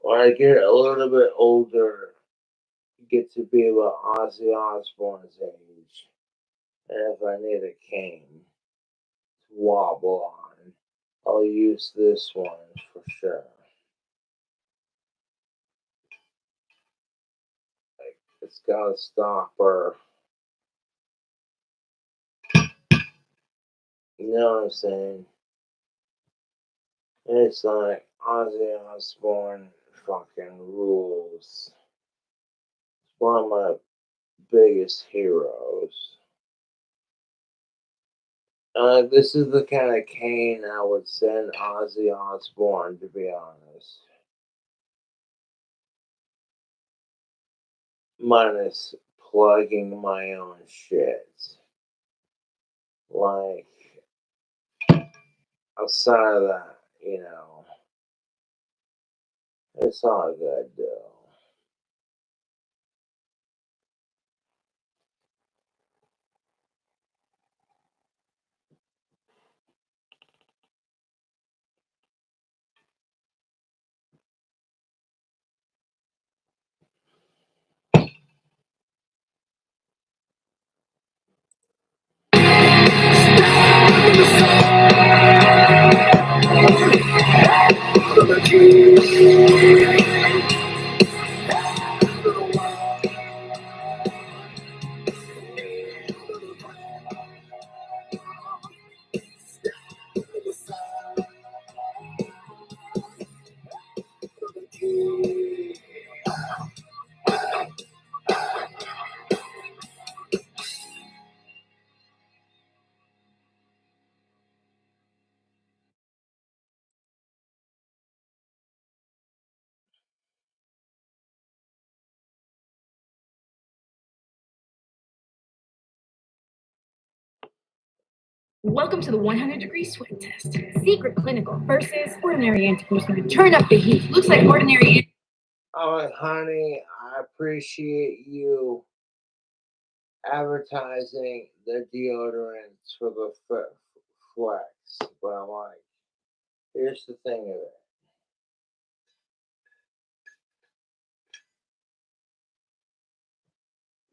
When I get a little bit older, get to be about Ozzy Osbourne's age, and if I need a cane to wobble on, I'll use this one for sure. Like, it's got a stopper. You know what I'm saying? And it's like Ozzy Osbourne fucking rules. It's one of my biggest heroes. This is the kind of cane I would send Ozzy Osbourne, to be honest. Minus plugging my own shit. Like, outside of that, you know, it's all good, though. Welcome to the 100-degree sweat test. Secret clinical versus ordinary antiperspirant. Turn up the heat. Looks like ordinary. Oh, honey, I appreciate you advertising the deodorants for the flex, but I'm like, here's the thing of it.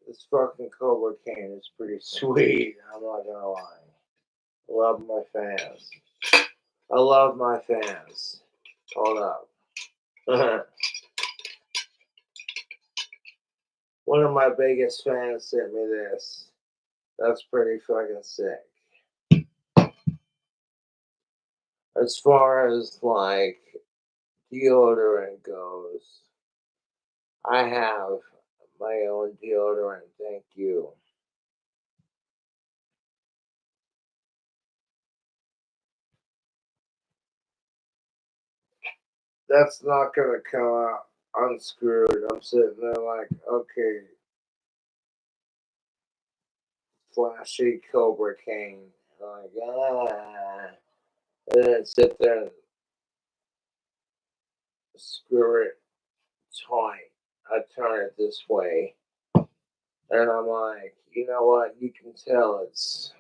This fucking Cobra cane is pretty sweet. I'm not gonna lie. Love my fans. I love my fans. Hold up. One of my biggest fans sent me this. That's pretty fucking sick. As far as like deodorant goes, I have my own deodorant. Thank you. That's not gonna come out unscrewed. I'm sitting there like, okay, flashy Cobra cane. Like, and then sit there and screw it tight. I turn it this way, and I'm like, you know what? You can tell it's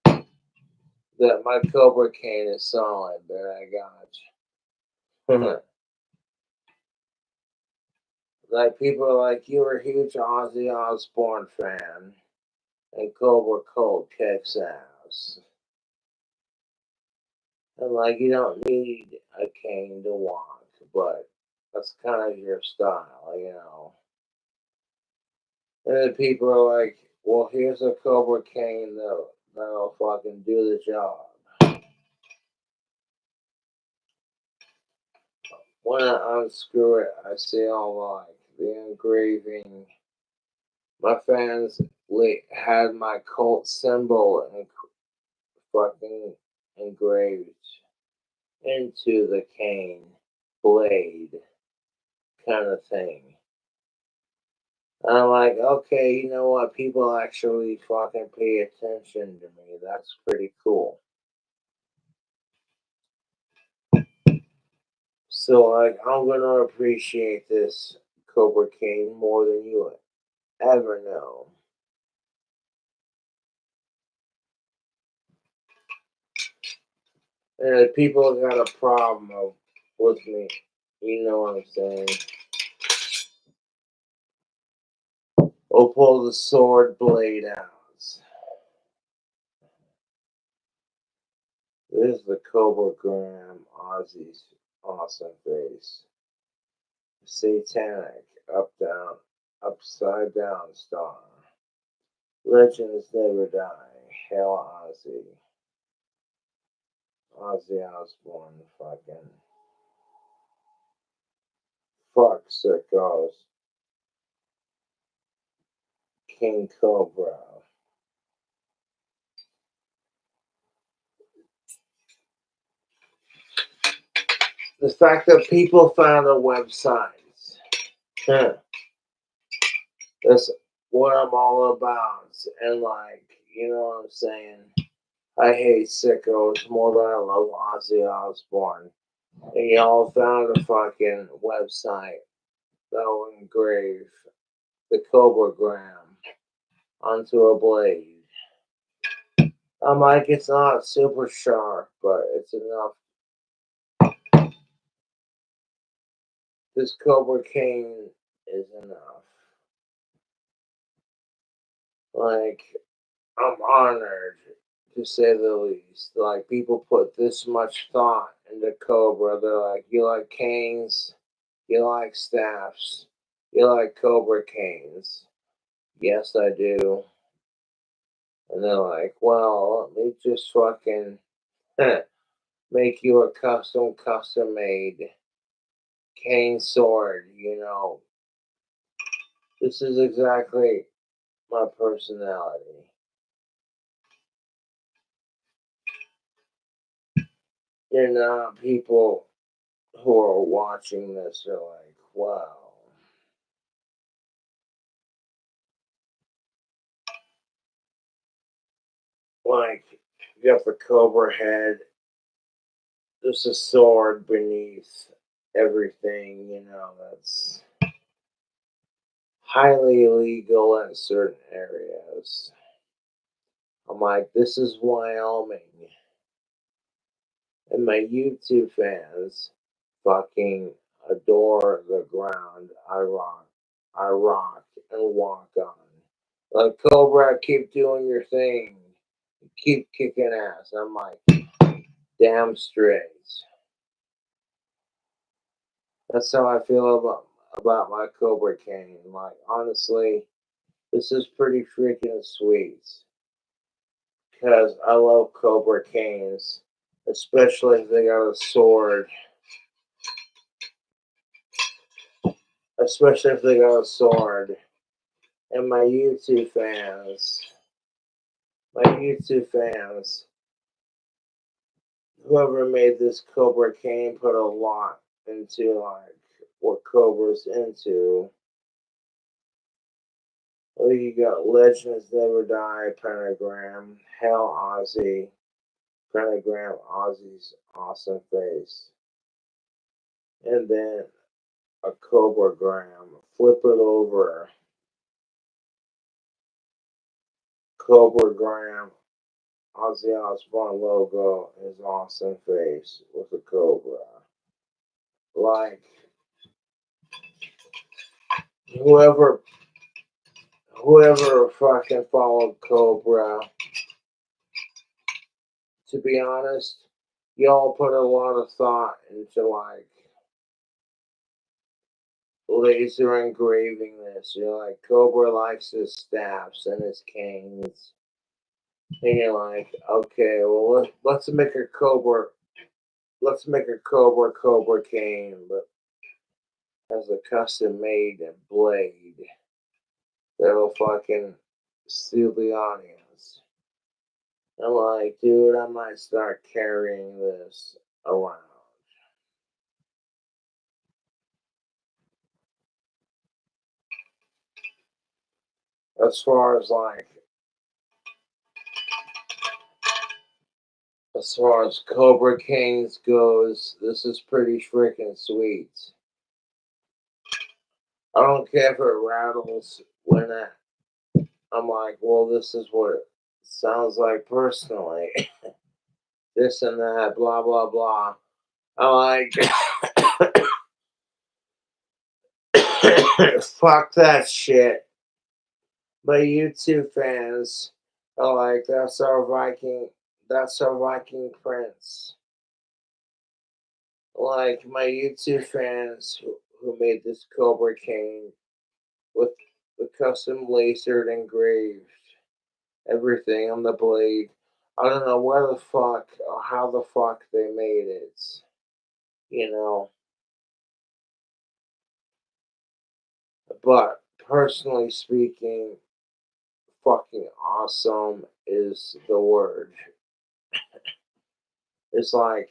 that my Cobra cane is solid, but I got like people are like, you're a huge Ozzy Osbourne fan, and Cobra Cold kicks ass. And like, you don't need a cane to walk, but that's kind of your style, you know. And then people are like, well, here's a Cobra cane that'll fucking do the job. When I unscrew it, I see all like the engraving. My fans had my cult symbol and fucking engraved into the cane blade kind of thing. And I'm like, okay, you know what? People actually fucking pay attention to me. That's pretty cool. So, like, I'm gonna appreciate this Cobra King more than you would ever know. And if people got a problem with me, you know what I'm saying? We'll pull the sword blade out. This is the Cobra Graham Ozzy's awesome face. Satanic, up down, upside down star. Legends never die. Hail Ozzy. Ozzy Osbourne, fucking. Fuck sickos. King Cobra. The fact that people found a website. That's what I'm all about. And, like, you know what I'm saying? I hate sickos more than I love Ozzy Osbourne. And y'all found a fucking website that will engrave the Cobra Graham onto a blade. I'm like, it's not super sharp, but it's enough. This Cobra King is enough. Like, I'm honored, to say the least. Like, people put this much thought into Cobra. They're like, you like canes? You like staffs? You like Cobra canes? Yes, I do. And they're like, well, let me just fucking make you a custom made cane sword, you know. This is exactly my personality. And people who are watching this are like, wow. Like, you got the cobra head, there's a sword beneath everything, you know, that's highly illegal in certain areas. I'm like, this is Wyoming. And my YouTube fans fucking adore the ground I rock and walk on. Like, Cobra, keep doing your thing. Keep kicking ass. I'm like, damn straight. That's how I feel about my Cobra cane. Like, honestly, this is pretty freaking sweet. Because I love Cobra canes. Especially if they got a sword. Especially if they got a sword. And my YouTube fans, whoever made this Cobra cane put a lot into, like, what Cobra's into. Well, you got Legends Never Die, Pentagram, Hell Ozzy, Pentagram, Ozzy's awesome face. And then a Cobra Gram. Flip it over. Cobra Gram, Ozzy Osbourne logo, his awesome face with a cobra. Like, whoever fucking followed Cobra, to be honest, y'all put a lot of thought into, like, laser engraving this. You're like, Cobra likes his staffs and his canes. And you're like, okay, well, let's make a Cobra. Let's make a Cobra cane, but as a custom made blade that'll fucking steal the audience. I'm like, dude, I might start carrying this around. as far as Cobra Canes goes, this is pretty freaking sweet. I don't care if it rattles when I'm like, well, this is what it sounds like personally. This and that, blah, blah, blah. I'm like, fuck that shit. My YouTube fans are like, that's our Viking prince. Like, my YouTube fans who made this Cobra Cane with the custom lasered engraved everything on the blade. I don't know where the fuck or how the fuck they made it. You know. But personally speaking, fucking awesome is the word. It's like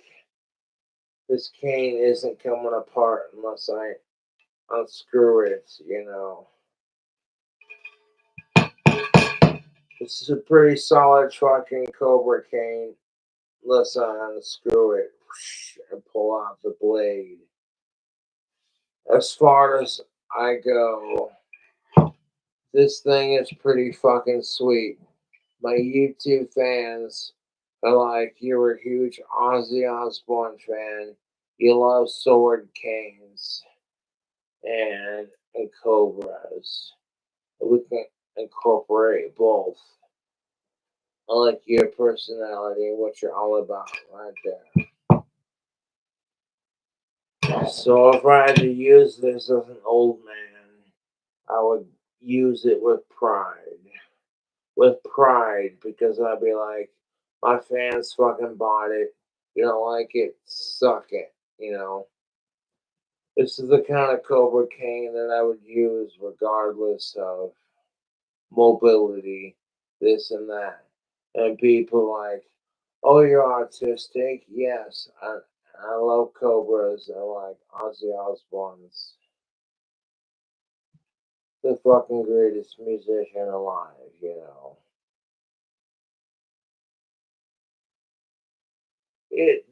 this cane isn't coming apart unless I unscrew it, you know. This is a pretty solid fucking Cobra cane unless I unscrew it and pull out the blade. As far as I go, this thing is pretty fucking sweet. My YouTube fans are like, you're a huge Ozzy Osbourne fan. You love sword canes and cobras. We can incorporate both. I like your personality and what you're all about right there. So if I had to use this as an old man, I would use it with pride. With pride, because I'd be like, my fans fucking bought it. You don't like it, suck it, you know. This is the kind of Cobra cane that I would use regardless of mobility, this and that. And people like, oh, you're autistic? Yes, I love Cobras. I like Ozzy Osbourne's the fucking greatest musician alive, you know.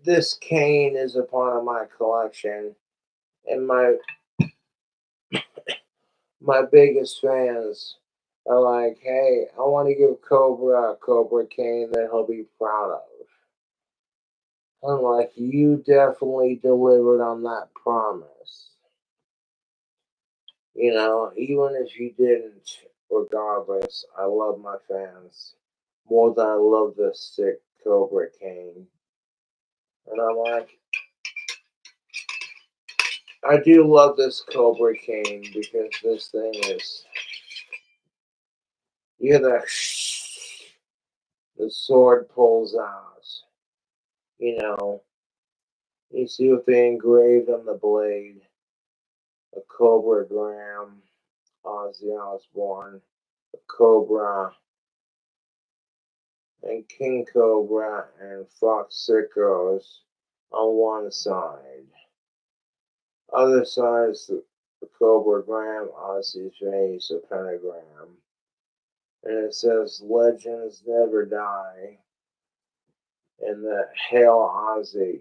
This cane is a part of my collection, and my biggest fans are like, hey, I want to give Cobra a Cobra cane that he'll be proud of. I'm like, you definitely delivered on that promise. You know, even if you didn't, regardless, I love my fans more than I love this sick Cobra cane. And I'm like, I do love this Cobra cane because this thing is, you hear that the sword pulls out. You know, you see what they engraved on the blade. A Cobragram, Ozzy Osbourne, a Cobra, and King Cobra and Fox Sickos on one side. Other side is the Cobragram, Ozzy's face, a pentagram. And it says, Legends Never Die. And the Hail Ozzy.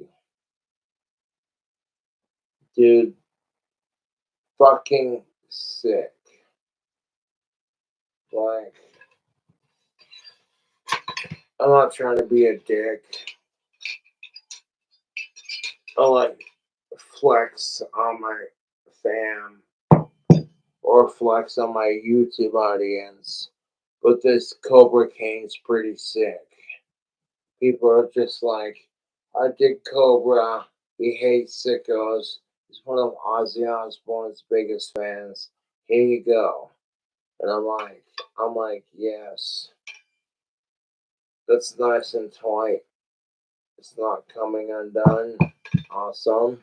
Dude, fucking sick. Like, I'm not trying to be a dick. I like flex on my fam or flex on my YouTube audience, but this Cobra Cane's pretty sick. People are just like, I dig Cobra. He hates sickos. He's one of Ozzy Osbourne's biggest fans. Here you go. And I'm like, yes. That's nice and tight. It's not coming undone. Awesome.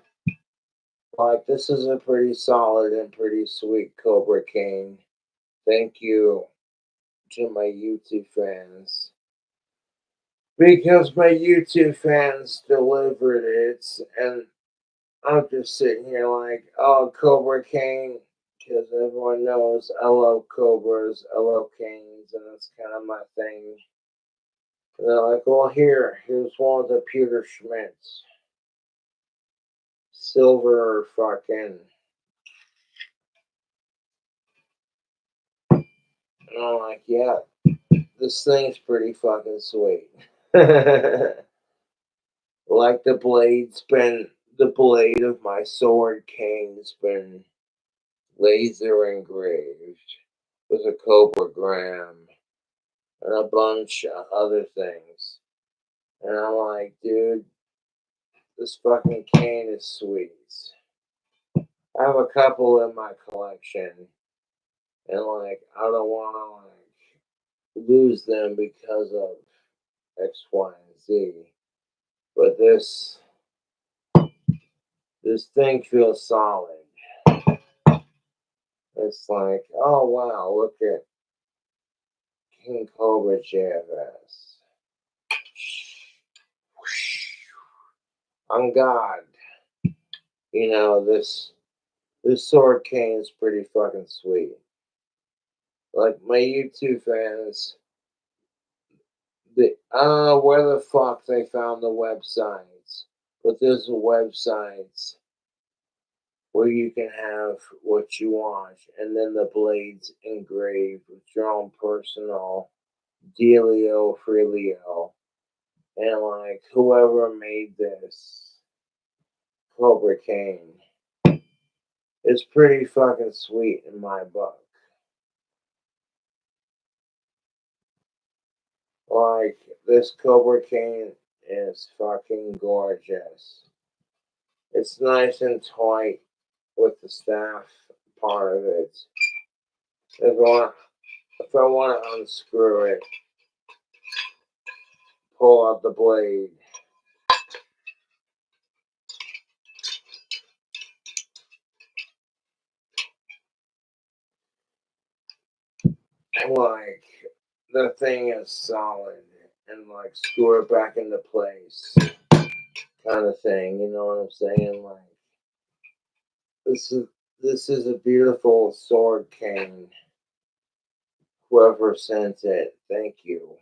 Like, this is a pretty solid and pretty sweet Cobra cane. Thank you to my YouTube fans. Because my YouTube fans delivered it, and I'm just sitting here like, oh, Cobra cane, because everyone knows I love Cobras, I love Kings, and that's kind of my thing. And they're like, well, here's one of the Peter Schmidts. Silver fucking. And I'm like, yeah, this thing's pretty fucking sweet. Like the blade of my sword cane's been laser engraved with a cobragram and a bunch of other things. And I'm like, dude, this fucking cane is sweet. I have a couple in my collection, and like, I don't want to like lose them because of X, Y, and Z. But this thing feels solid. It's like, oh wow, look at KingCobraJFS. I'm God. You know, this sword cane is pretty fucking sweet. Like my YouTube fans, I don't know where the fuck they found the websites, but there's websites where you can have what you want, and then the blades engraved with your own personal dealio freelio. And like whoever made this Cobra Cane is pretty fucking sweet in my book. Like this Cobra Cane is fucking gorgeous. It's nice and tight with the staff part of it. If I want to unscrew it, pull out the blade. And like the thing is solid and like screw it back into place kind of thing, you know what I'm saying? Like this is a beautiful sword cane. Whoever sent it, thank you.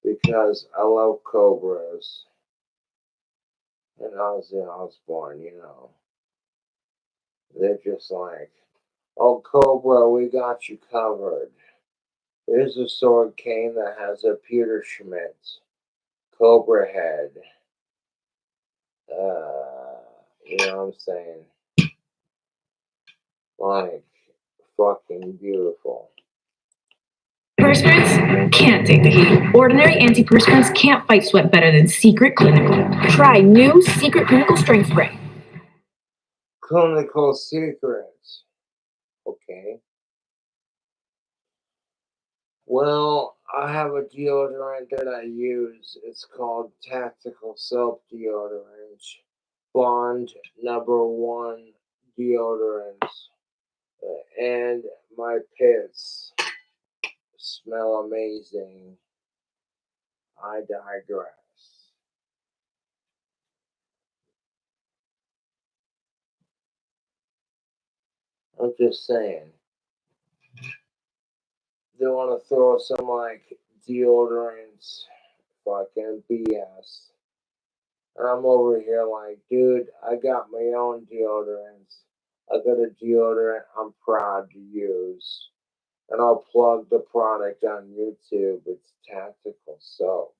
Because I love Cobras and Ozzy Osbourne, you know. They're just like, oh Cobra, we got you covered. Here's a sword cane that has a Peter Schmidt Cobra head. You know what I'm saying? Like, fucking beautiful. Perspirants can't take the heat. Ordinary antiperspirants can't fight sweat better than Secret Clinical. Try new Secret Clinical Strength Spray. Clinical secrets. Okay. Well, I have a deodorant that I use. It's called Tactical Soap Deodorant. Bond #1 deodorant. And my pits smell amazing. I digress. I'm just saying. They want to throw some like deodorants, fucking BS. And I'm over here like, dude, I got my own deodorants. I got a deodorant I'm proud to use. And I'll plug the product on YouTube. It's Tactical Soap.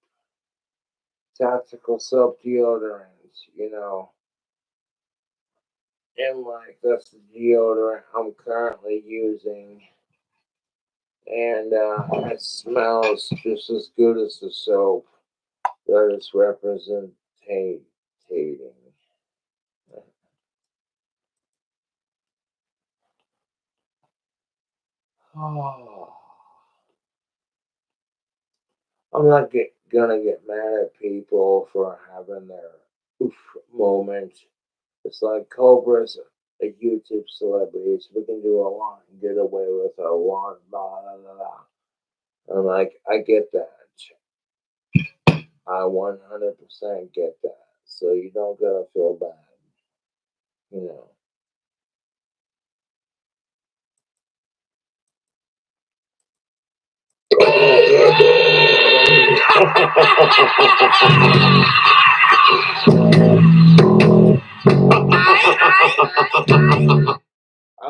Tactical Soap deodorant, you know. And like, that's the deodorant I'm currently using. And it smells just as good as the soap that it's representing. Oh, I'm not gonna get mad at people for having their oof moment. It's like Cobra's a YouTube celebrity, so we can do a lot and get away with a lot, blah, blah, blah, blah. I'm like, I get that. I 100% get that. So you don't gotta feel bad, you know. I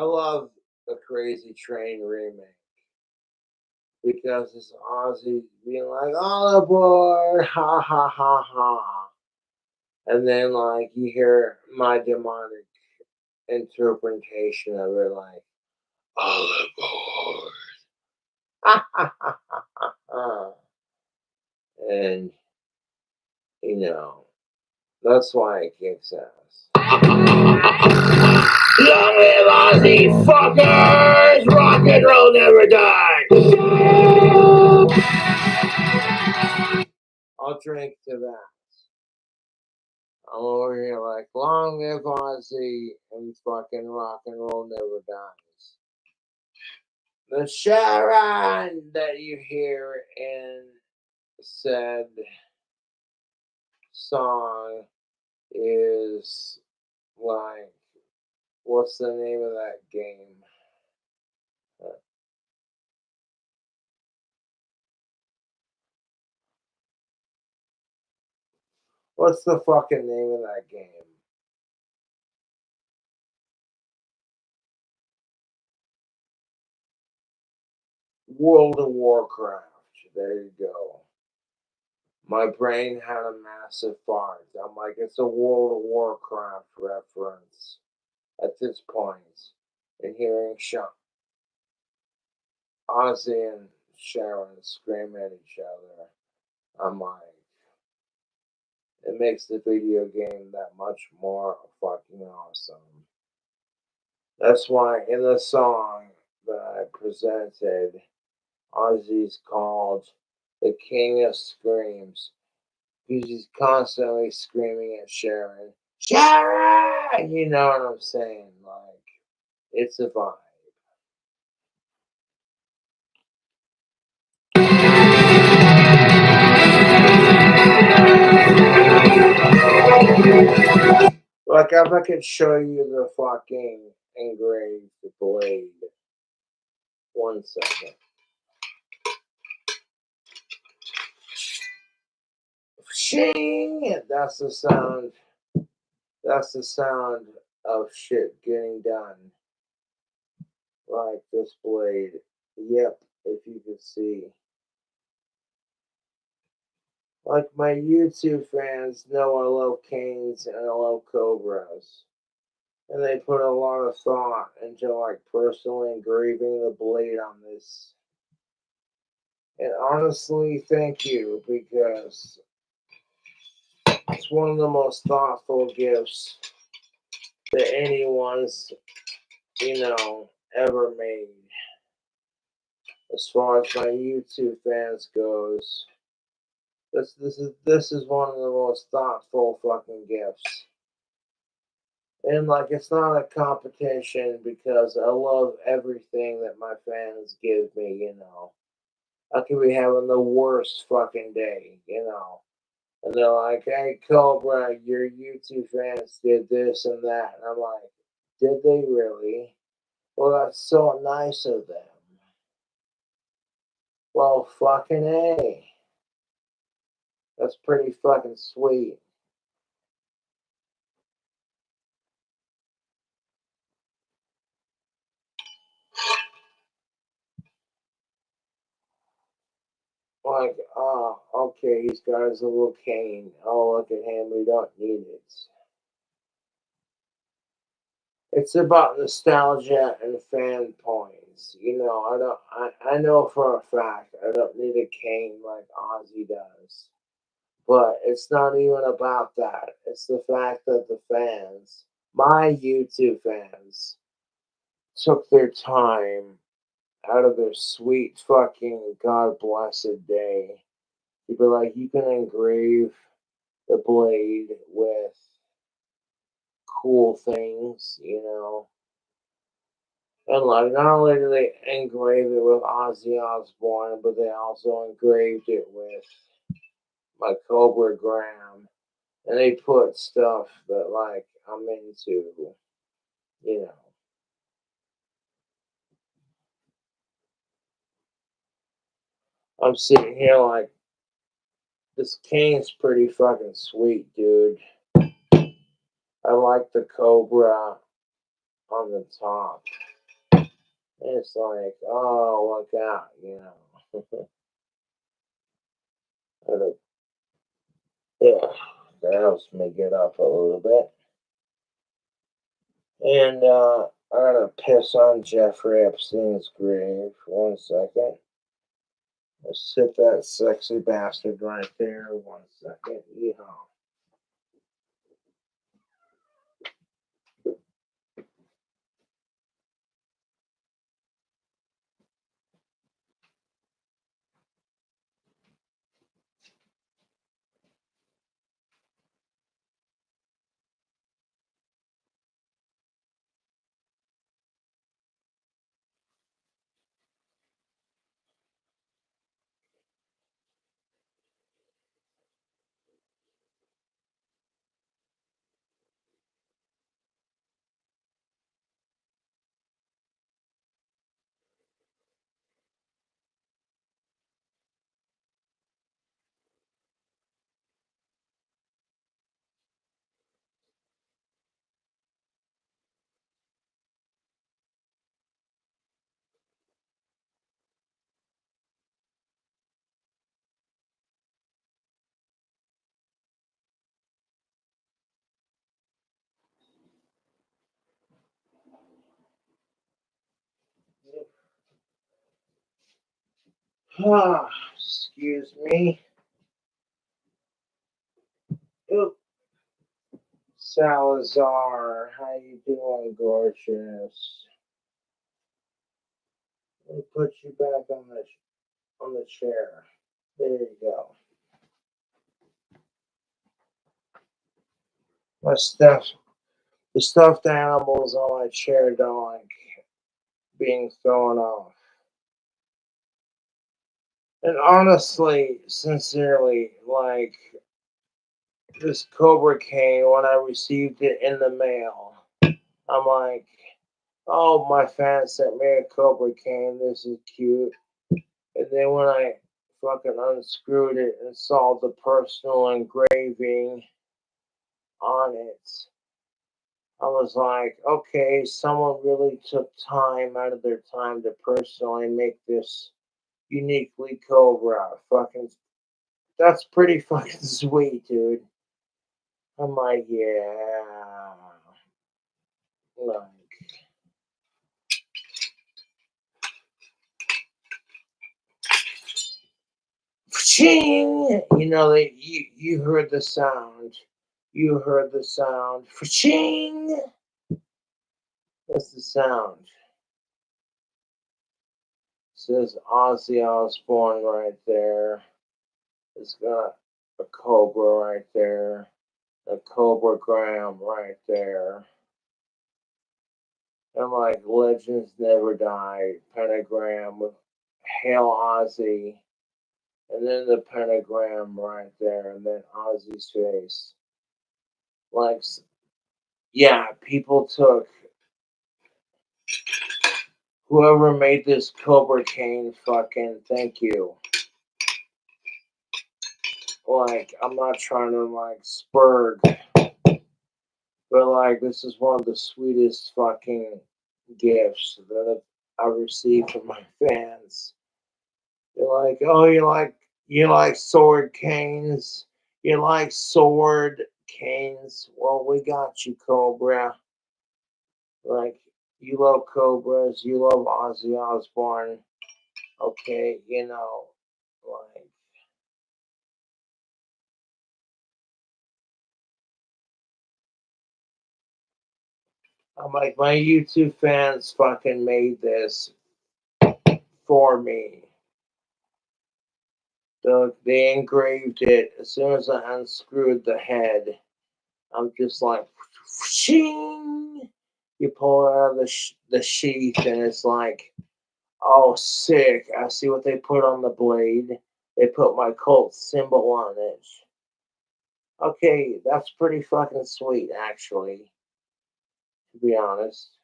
love the Crazy Train remake because it's Ozzy being like, all aboard, ha ha ha ha. And then, like, you hear my demonic interpretation of it, like, all aboard. Ha ha ha ha ha. And, you know, that's why it kicks ass. Long live Ozzy, fuckers! Rock and roll never dies! I'll drink to that. I'm over here like, long live Ozzy and fucking rock and roll never dies. The Sharon that you hear in said song is like, what's the name of that game? What's the fucking name of that game? World of Warcraft. There you go. My brain had a massive fart. I'm like, it's a World of Warcraft reference at this point. And hearing Ozzy and Sharon scream at each other, I'm like, it makes the video game that much more fucking awesome. That's why in the song that I presented, Ozzy's called the King of Screams. Because he's constantly screaming at Sharon. Sharon! You know what I'm saying? Like, it's a vibe. Like, if I could show you the fucking engraved blade. 1 second. Shing! That's the sound. That's the sound of shit getting done. Like this blade. Yep, if you could see. Like my YouTube fans know I love canes and I love cobras. And they put a lot of thought into like personally engraving the blade on this. And honestly, thank you, because it's one of the most thoughtful gifts that anyone's, ever made. As far as my YouTube fans goes, this is one of the most thoughtful fucking gifts. And like, it's not a competition because I love everything that my fans give me. I could be having the worst fucking day, and they're like, hey, Cobra, your YouTube fans did this and that. And I'm like, did they really? Well, that's so nice of them. Well, fucking A. That's pretty fucking sweet. Like, oh, okay, he's got his little cane. Oh, look at him, we don't need it. It's about nostalgia and fan points. I know for a fact I don't need a cane like Ozzy does. But it's not even about that. It's the fact that the fans, my YouTube fans, took their time out of their sweet fucking God blessed day to be like, you can engrave the blade with cool things, And like, not only did they engrave it with Ozzy Osbourne, but they also engraved it with my Cobra Graham. And they put stuff that like I'm into, you know. I'm sitting here like, this cane's pretty fucking sweet, dude. I like the Cobra on the top. It's like, oh, look out, you know. Yeah, that helps me get up a little bit. And I gotta piss on Jeffrey Epstein's grave for 1 second. Let's hit that sexy bastard right there. 1 second. Yeehaw. Excuse me. Oop. Salazar, how you doing, gorgeous? Let me put you back on the chair. There you go. My the stuffed animals on my chair don't like being thrown off. And honestly, sincerely, like this Cobra cane, when I received it in the mail, I'm like, oh, my fan sent me a Cobra cane. This is cute. And then when I fucking unscrewed it and saw the personal engraving on it, I was like, okay, someone really took time out of their time to personally make this uniquely Cobra. Fucking, that's pretty fucking sweet, dude. I'm like, yeah. Like, ching! You know, you heard the sound. You heard the sound. Ching! That's the sound. It says Ozzy Osbourne right there. It's got a Cobra right there. A CobraGram right there. And like Legends Never Die, pentagram with Hail Ozzy. And then the pentagram right there, and then Ozzy's face. Like, yeah, people took whoever made this Cobra cane, fucking thank you. Like, I'm not trying to like spurg, but like, this is one of the sweetest fucking gifts that I received from my fans. They're like, oh, you like sword canes? You like sword canes? Well, we got you, Cobra. Like, you love Cobras, you love Ozzy Osbourne. Okay, you know, like, I'm like, my YouTube fans fucking made this for me. They engraved it. As soon as I unscrewed the head, I'm just like, shing! You pull it out of the sheath, and it's like, oh, sick. I see what they put on the blade. They put my cult symbol on it. Okay, that's pretty fucking sweet, actually, to be honest.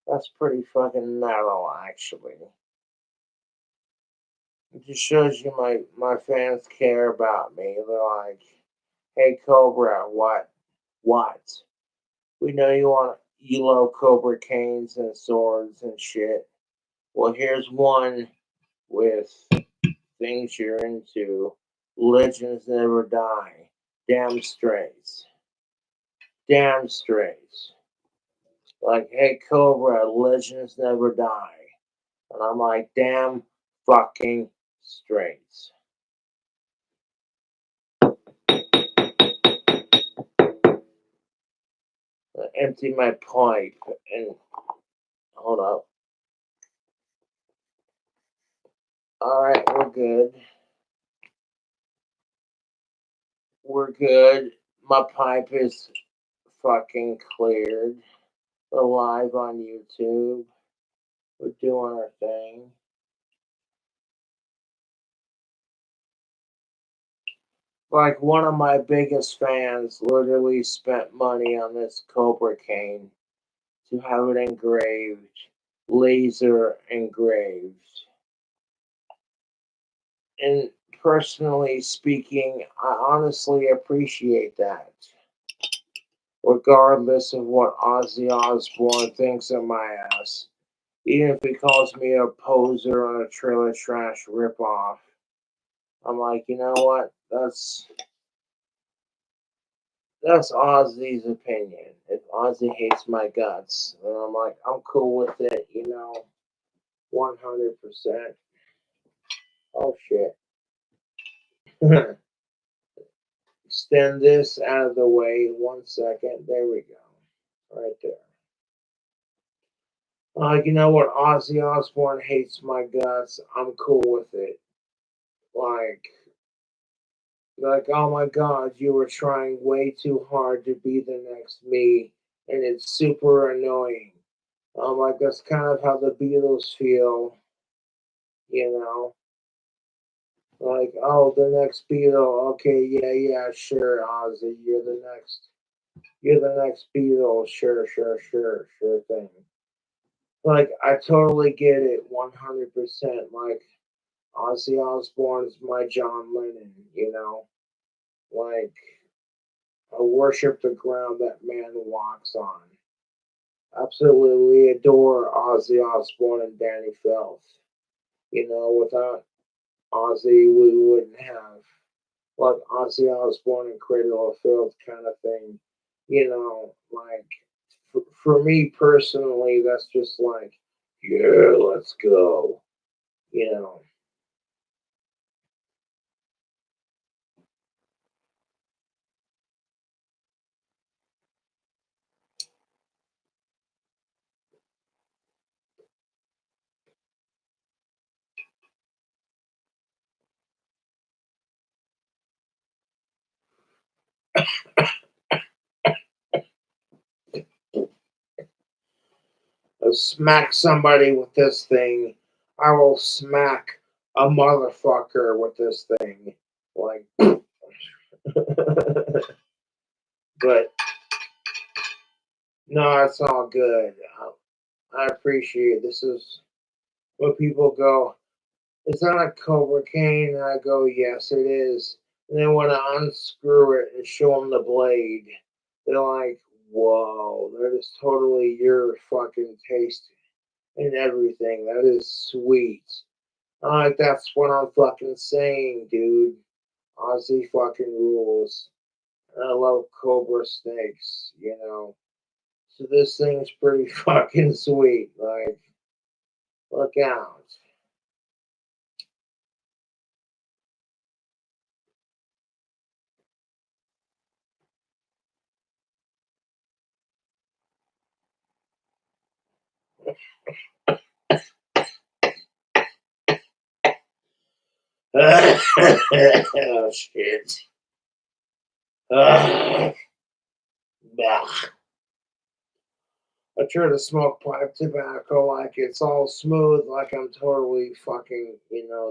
That's pretty fucking metal, actually. It just shows you my fans care about me. They're like, "Hey Cobra, what? What? We know you love Cobra canes and swords and shit. Well, here's one with things you're into. Legends never die. Damn straight. Damn straight. Like, hey Cobra, legends never die." And I'm like, damn fucking straight. I empty my pipe and hold up. Alright, we're good. We're good. My pipe is fucking cleared. We're live on YouTube. We're doing our thing. Like, one of my biggest fans literally spent money on this Cobra cane to have it engraved, laser engraved. And personally speaking, I honestly appreciate that. Regardless of what Ozzy Osbourne thinks of my ass. Even if he calls me a poser on a trailer trash ripoff. I'm like, you know what? That's Ozzy's opinion. If Ozzy hates my guts, then I'm like, I'm cool with it, 100%. Oh shit. Extend this out of the way 1 second. There we go. Right there. You know what? Ozzy Osbourne hates my guts. I'm cool with it. Like, oh my god, you were trying way too hard to be the next me, and it's super annoying. Like, that's kind of how the Beatles feel, you know? Like, oh, the next Beatle. Okay, yeah, sure, Ozzy, You're the next Beatle. Sure thing. Like, I totally get it 100%. Like, Ozzy Osbourne's my John Lennon. Like, I worship the ground that man walks on. Absolutely adore Ozzy Osbourne and Danny Filth. Without Ozzy, we wouldn't have like Ozzy Osbourne and Cradle of Filth kind of thing. Like for me personally, that's just like, yeah, let's go. You know. Smack somebody with this thing. I will smack a motherfucker with this thing. Like, but no, it's all good. I appreciate it. This is when people go, "Is that a Cobra cane?" And I go, "Yes, it is." And then when I unscrew it and show them the blade, they're like, "Whoa, that is totally your fucking taste and everything. That is sweet." I'm like, that's what I'm fucking saying, dude. Ozzy fucking rules. And I love Cobra snakes. So this thing's pretty fucking sweet. Like, look out. Oh, shit. Bah. I try to smoke pipe tobacco like it's all smooth, like I'm totally fucking,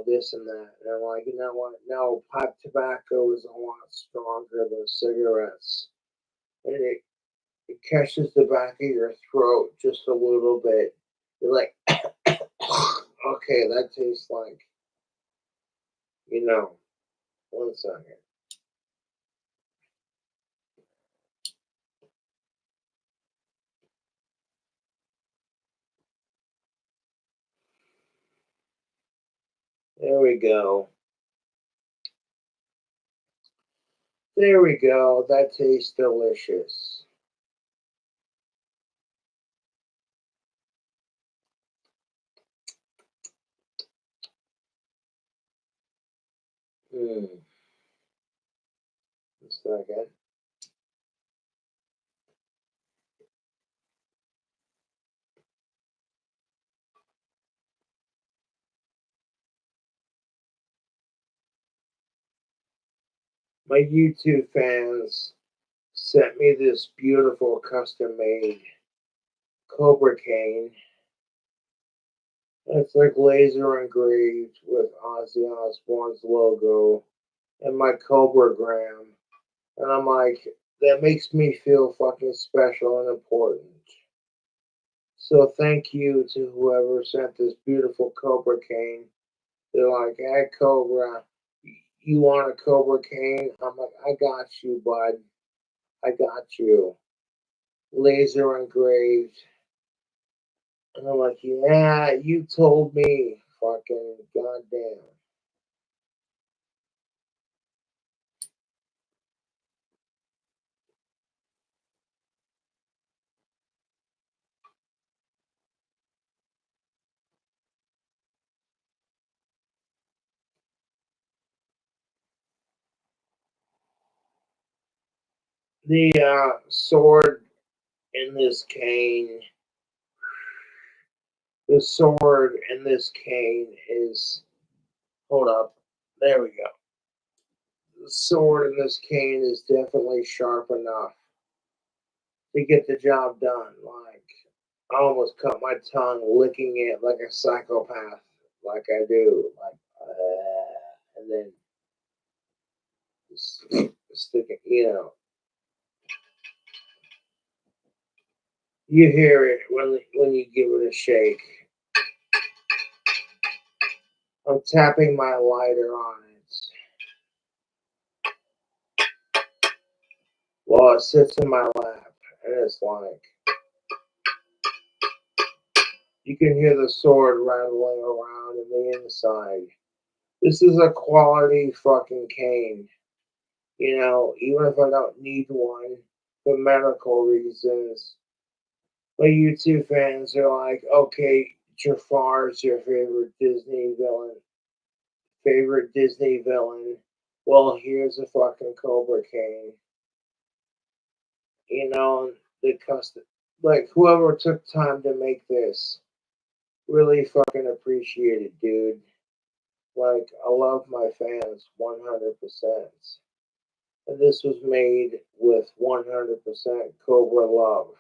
this and that. And I'm like, you know what? No, pipe tobacco is a lot stronger than cigarettes. And it catches the back of your throat just a little bit. You're like, okay, that tastes like You know, 1 second. There we go. There we go. That tastes delicious. Hmm. 1 second. My YouTube fans sent me this beautiful custom-made Cobra cane. It's like laser engraved with Ozzy Osbourne's logo and my Cobra gram. And I'm like, that makes me feel fucking special and important. So thank you to whoever sent this beautiful Cobra cane. They're like, hey, Cobra, you want a Cobra cane? I'm like, I got you, bud. I got you. Laser engraved. And I'm like, yeah, you told me. Fucking goddamn. The sword in this cane, the sword in this cane is, hold up, there we go. The sword in this cane is definitely sharp enough to get the job done. Like, I almost cut my tongue licking it like a psychopath, like I do. Like, and then stick it, you hear it when you give it a shake. I'm tapping my lighter on it while it sits in my lap, and it's like you can hear the sword rattling around in the inside. This is a quality fucking cane. Even if I don't need one for medical reasons, my YouTube fans are like, okay, Jafar's your favorite Disney villain. Well, here's a fucking Cobra cane. The custom, like whoever took time to make this, really fucking appreciate it, dude. Like, I love my fans 100%. And this was made with 100% Cobra love.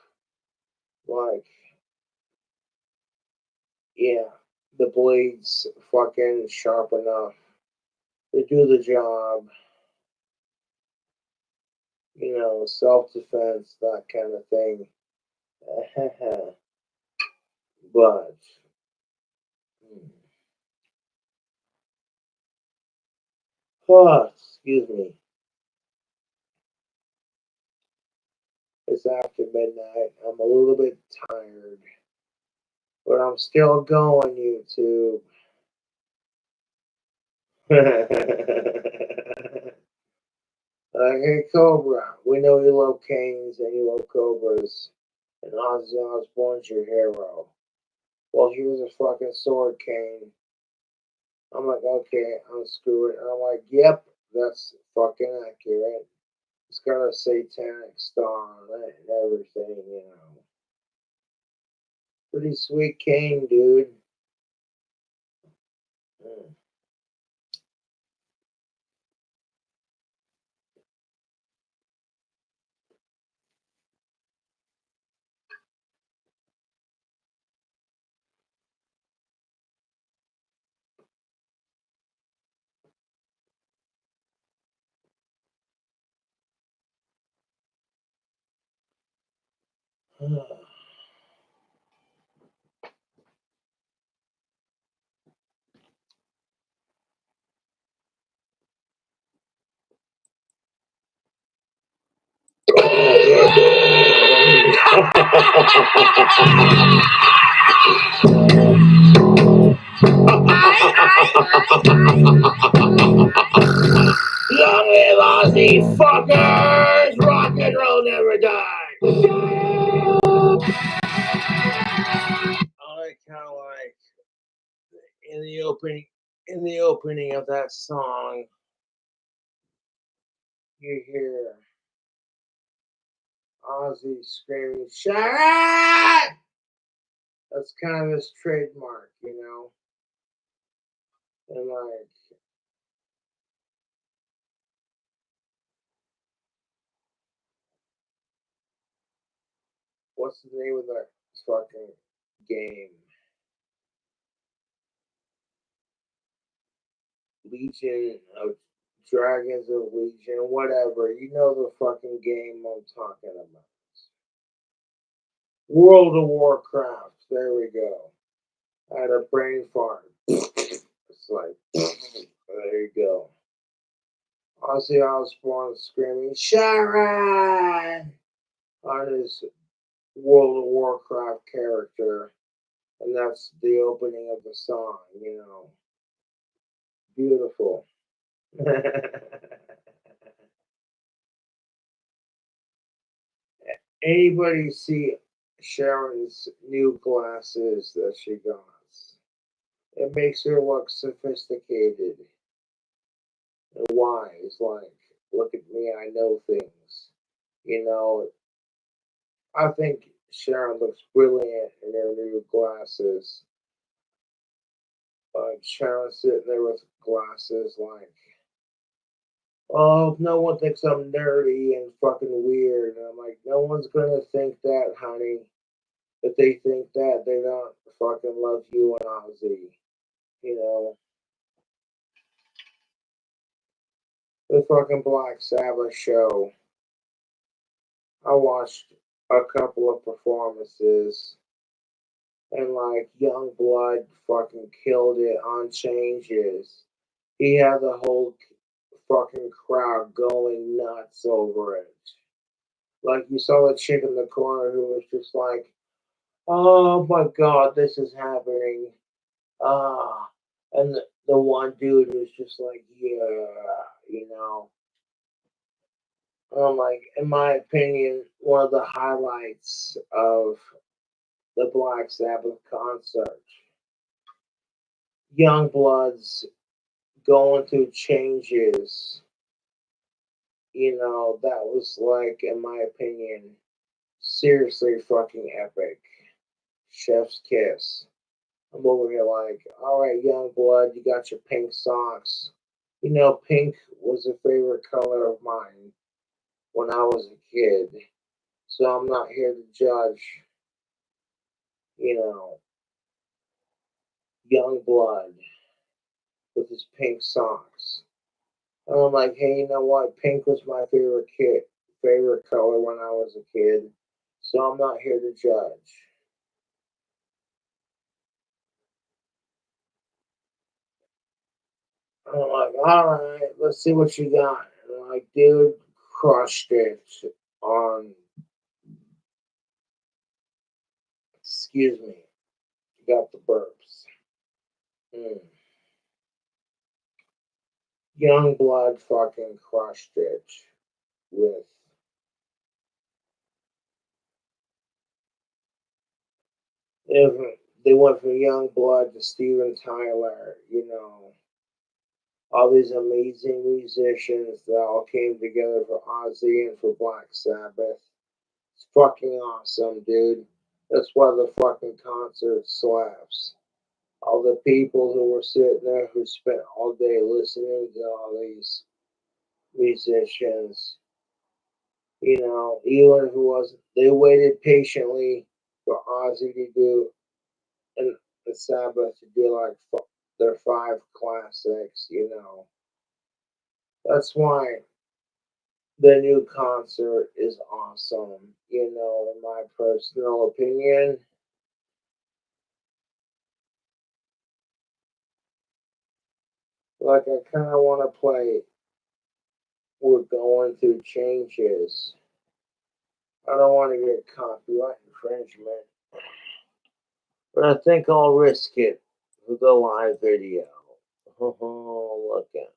Like, yeah, the blade's fucking sharp enough to do the job. Self defense, that kind of thing. But, excuse me. It's after midnight. I'm a little bit tired, but I'm still going, YouTube. Hey, Cobra, we know you love canes and you love Cobras, and Ozzy Osbourne's your hero. Well, here's a fucking sword cane. I'm like, okay, unscrew it. And I'm like, yep, that's fucking accurate. It's got a satanic star on it and everything. Pretty sweet cane, dude. Mm. Long live Ozzy, fuckers! Rock and roll never dies. I kind of like in the opening of that song, you hear Ozzy screaming, "Shut!" That's kind of his trademark, you know. And like, what's the name of that fucking game? Legion of Dragons of Legion, whatever. You know the fucking game I'm talking about. World of Warcraft. There we go. I had a brain fart. It's like, there you go. Ozzy Osbourne screaming, Sharon! On his World of Warcraft character. And that's the opening of the song, you know. Beautiful. Anybody see Sharon's new glasses that she got? It makes her look sophisticated and wise. Like, look at me, I know things. You know, I think Sharon looks brilliant in her new glasses. Sharon sitting there with glasses, like, oh, no one thinks I'm nerdy and fucking weird. And I'm like, no one's gonna think that, honey. If they think that, they don't fucking love you and Ozzy. You know, the fucking Black Sabbath show. I watched a couple of performances, and like Young Blood fucking killed it on changes. He had the whole fucking crowd going nuts over it. Like you saw the chick in the corner who was just like, "Oh my god, this is happening." And the one dude was just like, "Yeah," you know. Like in my opinion, one of the highlights of the Black Sabbath concert. Young Bloods going through changes, you know, that was like, in my opinion, seriously fucking epic. Chef's kiss. I'm over here like, all right, Young Blood, you got your pink socks. You know, pink was a favorite color of mine when I was a kid. So I'm not here to judge, you know, Young Blood with his pink socks. And I'm like, hey, you know what? Pink was my favorite color when I was a kid. So I'm not here to judge. I'm like, all right, let's see what you got. And I'm like, dude, crushed it on, excuse me, got the burps. Mm. Young Blood fucking crushed it with if they went from Young Blood to Steven Tyler, you know, all these amazing musicians that all came together for Ozzy and for Black Sabbath. It's fucking awesome, dude. That's why the fucking concert slaps. All the people who were sitting there who spent all day listening to all these musicians, you know, even if it wasn't, they waited patiently for Ozzy to do and the Sabbath to do like their five classics, you know. That's why the new concert is awesome, you know, in my personal opinion. Like, I kind of want to play We're Going Through Changes. I don't want to get copyright infringement, but I think I'll risk it for the live video. Oh, look at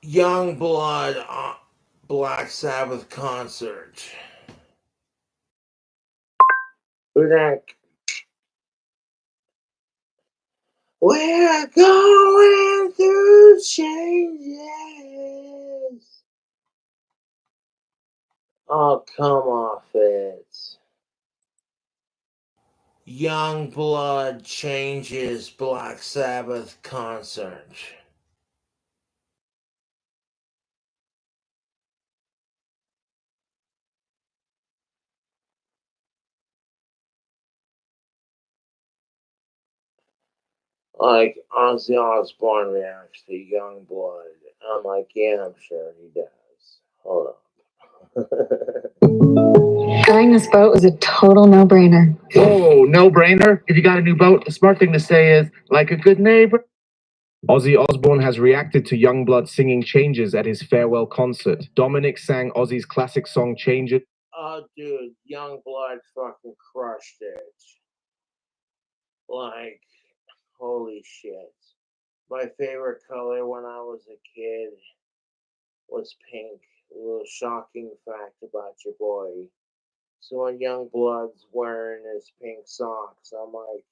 Young Blood Black Sabbath concert. We're going through changes. Oh, come off it. Young Blood changes Black Sabbath concert. Like Ozzy Osbourne reacts to Young Blood. I'm like, yeah, I'm sure he does. Hold on. Buying this boat was a total no-brainer. Oh, no-brainer? If you got a new boat, the smart thing to say is, like a good neighbor. Ozzy Osbourne has reacted to Youngblood singing Changes at his farewell concert. Dominic sang Ozzy's classic song Changes. Oh, dude, Youngblood fucking crushed it. Like, holy shit. My favorite color when I was a kid was pink. A little shocking fact about your boy. So when Youngblood's wearing his pink socks, I'm like,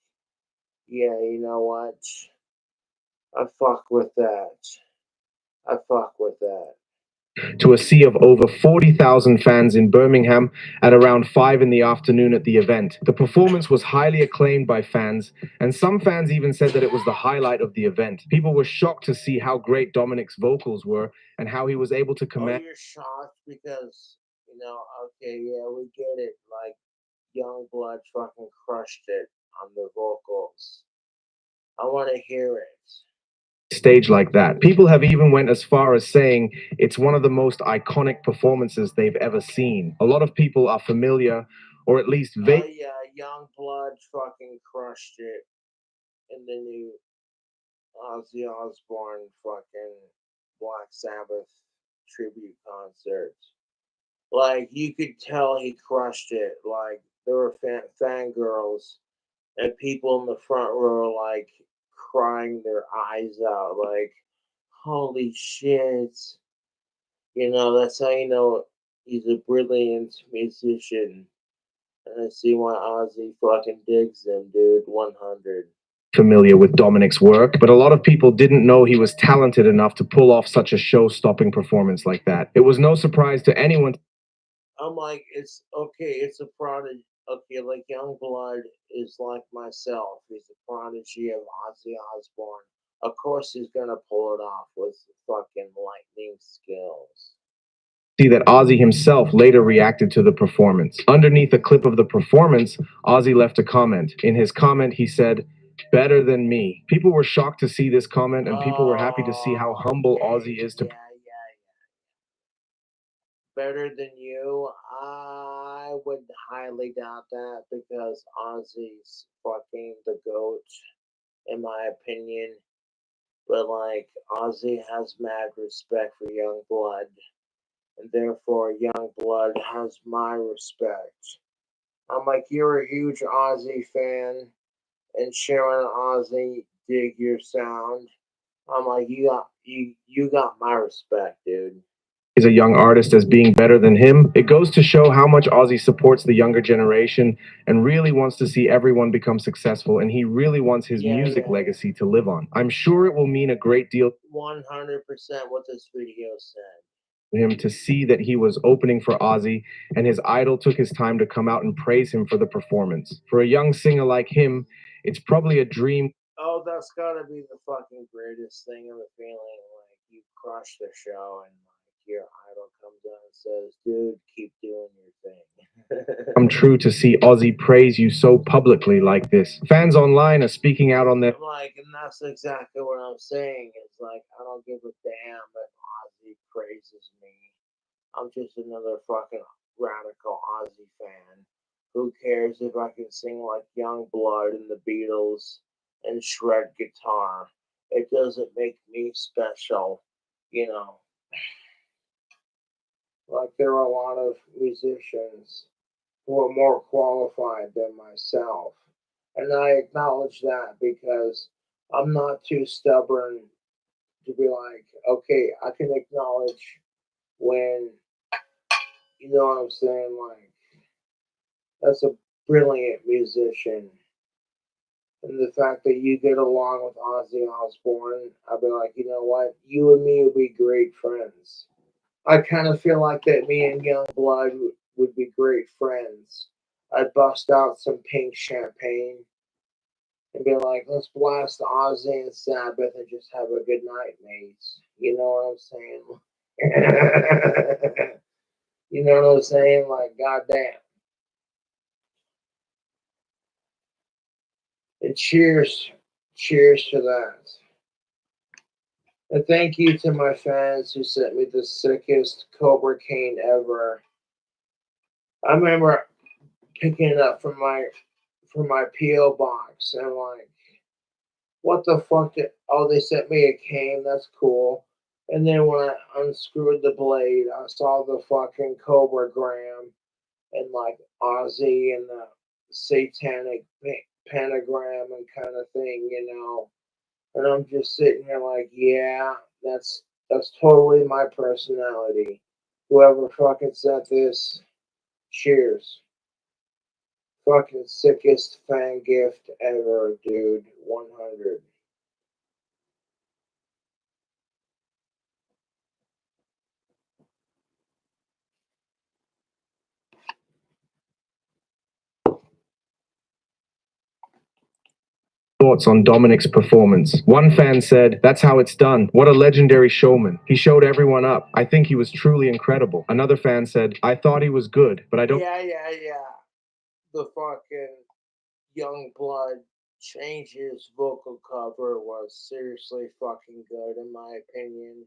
yeah, you know what? I fuck with that. I fuck with that. To a sea of over 40,000 fans in Birmingham at around 5 in the afternoon at the event. The performance was highly acclaimed by fans, and some fans even said that it was the highlight of the event. People were shocked to see how great Dominic's vocals were and how he was able to command. Oh, you're shocked because, okay, yeah, we get it. Like, Youngblood fucking crushed it on the vocals. I want to hear it. Stage like that. People have even went as far as saying it's one of the most iconic performances they've ever seen. A lot of people are familiar, or at least Oh yeah, Youngblood fucking crushed it in the new Ozzy Osbourne fucking Black Sabbath tribute concert. Like, you could tell he crushed it. Like, there were fangirls and people in the front row, like, crying their eyes out. Like, holy shit. That's how you know he's a brilliant musician. And I see why Ozzy fucking digs him, dude. 100. Familiar with Dominic's work, but a lot of people didn't know he was talented enough to pull off such a show-stopping performance like that. It was no surprise to anyone. I'm like, it's okay, it's a prodigy. Okay, like Youngblood is like myself. He's a prodigy of Ozzy Osbourne. Of course, he's gonna pull it off with fucking lightning skills. See that Ozzy himself later reacted to the performance. Underneath a clip of the performance, Ozzy left a comment. In his comment, he said, "Better than me." People were shocked to see this comment, and people were happy to see how humble Ozzy is to. Yeah. Better than you, I would highly doubt that because Ozzy's fucking the GOAT, in my opinion. But like, Ozzy has mad respect for Youngblood, and therefore Youngblood has my respect. I'm like, you're a huge Ozzy fan, and Sharon and Ozzy dig your sound. I'm like, you got my respect, dude. Is a young artist as being better than him. It goes to show how much Ozzy supports the younger generation and really wants to see everyone become successful, and he really wants his music legacy to live on. I'm sure it will mean a great deal. 100% what this video said. Him to see that he was opening for Ozzy and his idol took his time to come out and praise him for the performance. For a young singer like him, it's probably a dream. Oh, that's gotta be the fucking greatest thing of the feeling. Like, you crush the show and like your idol comes out and says, dude, keep doing your thing. I'm true to see Ozzy praise you so publicly like this. Fans online are speaking out on their. I'm like, and that's exactly what I'm saying. It's like, I don't give a damn if Ozzy praises me. I'm just another fucking radical Ozzy fan. Who cares if I can sing like Youngblood and the Beatles and shred guitar? It doesn't make me special, you know. Like there are a lot of musicians who are more qualified than myself. And I acknowledge that because I'm not too stubborn to be like, okay, I can acknowledge when, you know what I'm saying, like, that's a brilliant musician. And the fact that you get along with Ozzy Osbourne, I'll be like, you know what, you and me would be great friends. I kind of feel like that me and Youngblood would be great friends. I'd bust out some pink champagne and be like, let's blast Ozzy and Sabbath and just have a good night, mates. You know what I'm saying? You know what I'm saying? Like, goddamn. And cheers. Cheers to that. And thank you to my fans who sent me the sickest Cobra cane ever. I remember picking it up from my PO box and like, what the fuck? They sent me a cane. That's cool. And then when I unscrewed the blade, I saw the fucking Cobra gram and like Ozzy and the satanic pentagram and kind of thing, you know. And I'm just sitting here like, yeah, that's totally my personality. Whoever fucking sent this, cheers. Fucking sickest fan gift ever, dude. 100. Thoughts on Dominic's performance. One fan said, "That's how it's done. What a legendary showman. He showed everyone up. I think he was truly incredible." Another fan said, "I thought he was good, but I don't." Yeah. The fucking Youngblood changes vocal cover was seriously fucking good in my opinion.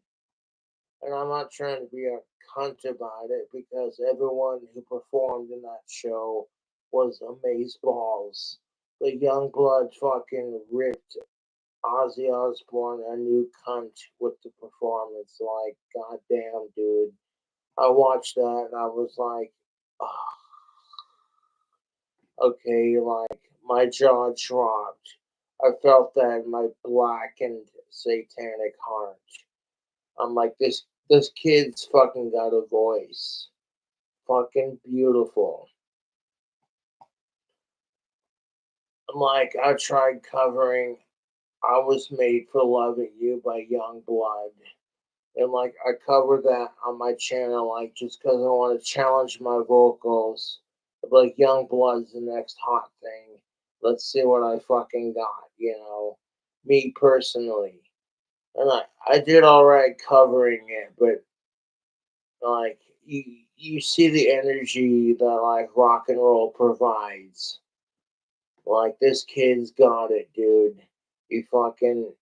And I'm not trying to be a cunt about it because everyone who performed in that show was amazeballs. The Youngblood fucking ripped Ozzy Osbourne a new cunt with the performance. Like, goddamn, dude. I watched that and I was like, oh, okay, like my jaw dropped. I felt that in my blackened satanic heart. I'm like, this kid's fucking got a voice. Fucking beautiful. I'm like, I tried covering I Was Made for Loving You by Youngblood. And like I covered that on my channel, like just because I want to challenge my vocals. Like Youngblood's the next hot thing. Let's see what I fucking got, you know. Me personally. And I did alright covering it, but like you see the energy that like rock and roll provides. Like this kid's got it, dude. He fucking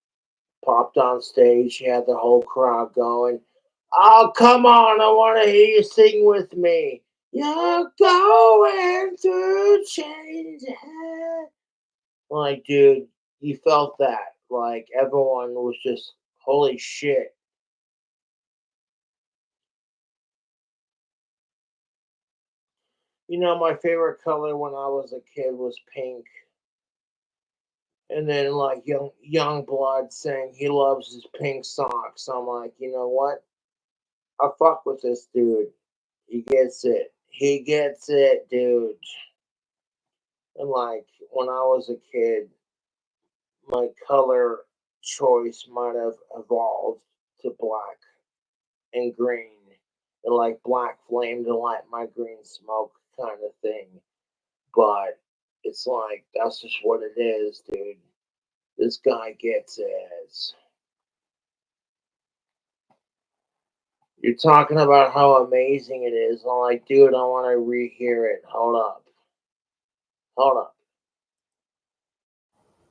popped on stage. He had the whole crowd going, "Oh, come on, I want to hear you sing with me. You're going to change it." Like, dude, you felt that. Like, everyone was just, holy shit. You know, my favorite color when I was a kid was pink. And then, like, young blood saying he loves his pink socks. I'm like, you know what? I fuck with this dude. He gets it. He gets it, dude. And like when I was a kid, my color choice might have evolved to black and green. And like black flame to light my green smoke kind of thing. But it's like that's just what it is, dude. This guy gets it. You're talking about how amazing it is. I'm like, dude, I want to rehear it. Hold up. Hold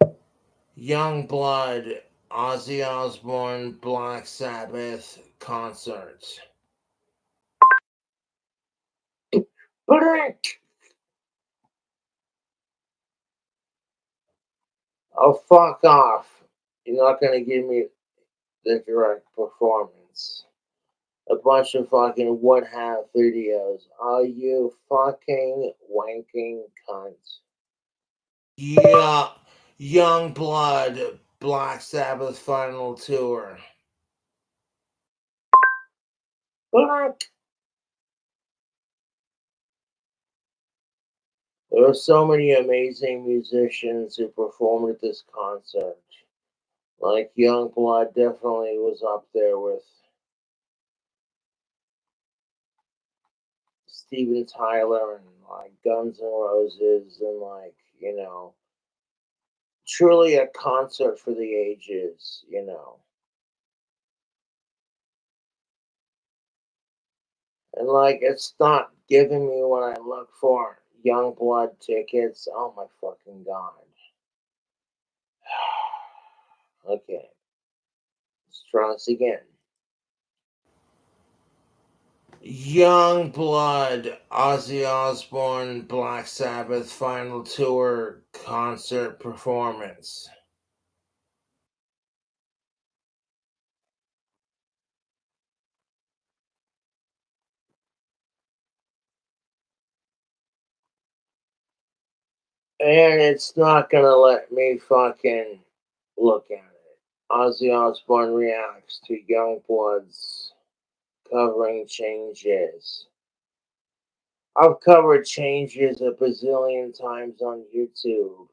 up. Youngblood, Ozzy Osbourne, Black Sabbath concerts. Oh, fuck off. You're not gonna give me the direct performance. A bunch of fucking would have videos. Are you fucking wanking cunt? Yeah, Young Blood, Black Sabbath final tour. There were so many amazing musicians who performed at this concert. Like Young Blood definitely was up there with Steven Tyler and like Guns N' Roses and like, truly a concert for the ages. And like it's not giving me what I look for. Young Blood tickets. Oh my fucking god. Okay. Let's try this again. Young Blood, Ozzy Osbourne, Black Sabbath final tour concert performance. And it's not gonna let me fucking look at it. Ozzy Osbourne reacts to Young Blood's covering Changes. I've covered Changes a bazillion times on YouTube.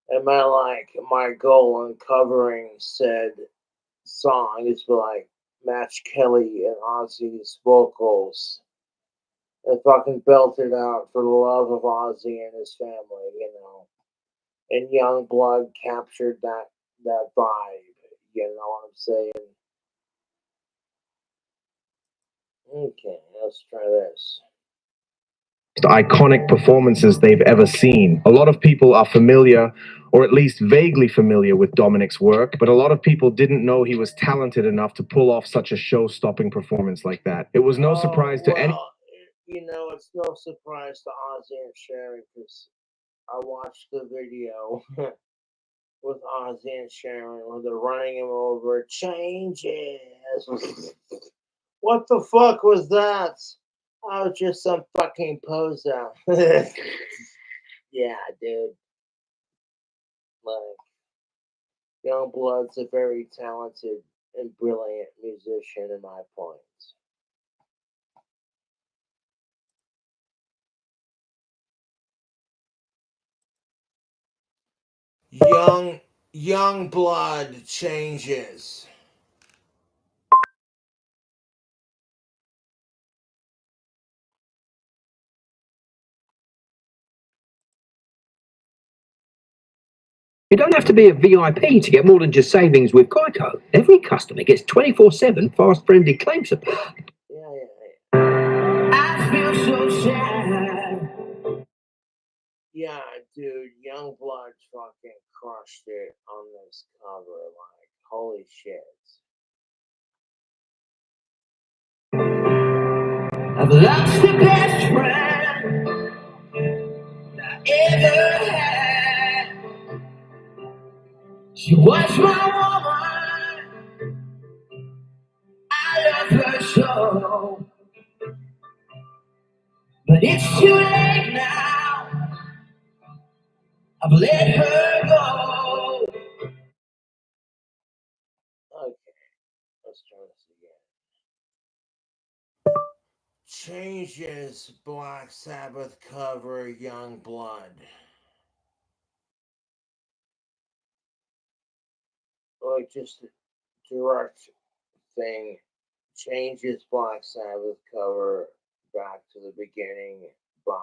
And my goal in covering said song is to like match Kelly and Ozzy's vocals and fucking belt it out for the love of Ozzy and his family. And Young Blood captured that vibe, you know what I'm saying? Okay, let's try this. Iconic performances they've ever seen. A lot of people are familiar, or at least vaguely familiar, with Dominic's work, but a lot of people didn't know he was talented enough to pull off such a show-stopping performance like that. It was no surprise to any. It's no surprise to Ozzy and Sharon because I watched the video with Ozzy and Sharon where they're running him over. Changes. What the fuck was that? Oh, just some fucking poser. Yeah, dude. Like, Young Blood's a very talented and brilliant musician in my point. Young Blood Changes. You don't have to be a VIP to get more than just savings with Geico. Every customer gets 24/7 fast-friendly claim support. Yeah. I feel so sad. Yeah, dude, Young Blood fucking crushed it on this cover. Like, holy shit. I've lost the best friend I ever had. She was my woman. I love her so. But it's too late now. I've let her go. Okay, let's try this again. Changes, Black Sabbath cover, Young Blood. Like, just a direct thing. Changes, Black Sabbath cover, back to the beginning by.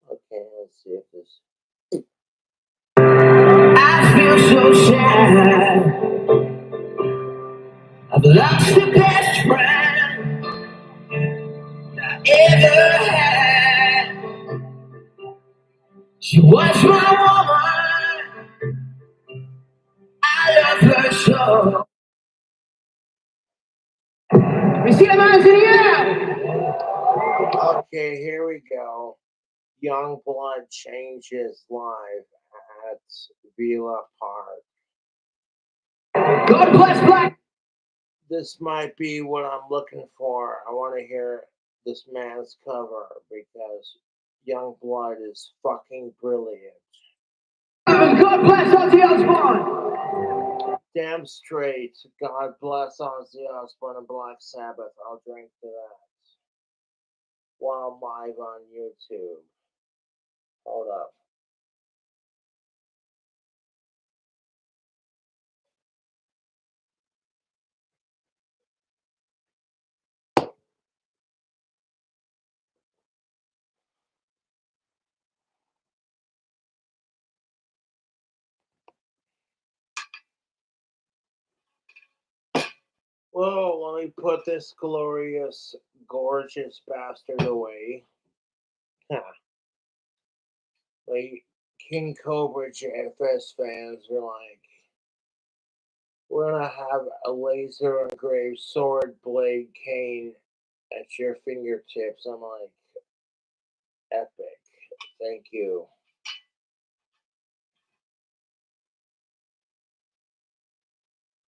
Okay, let's see if this. I feel so sad. I've lost the best friend I ever had. She was my woman. I love her so. We see the hands in the air. Okay, here we go. Young Blood changes live at Villa Park. God bless Black. This might be what I'm looking for. I want to hear this man's cover because Young Blood is fucking brilliant. God bless Ozzy Osbourne. Damn straight. God bless Ozzy Osbourne and Black Sabbath. I'll drink to that while I'm live on YouTube. Hold up. Well, let me put this glorious, gorgeous bastard away. Like, KingCobraJFS fans are like, we're gonna have a laser engraved sword blade cane at your fingertips. I'm like, epic. Thank you.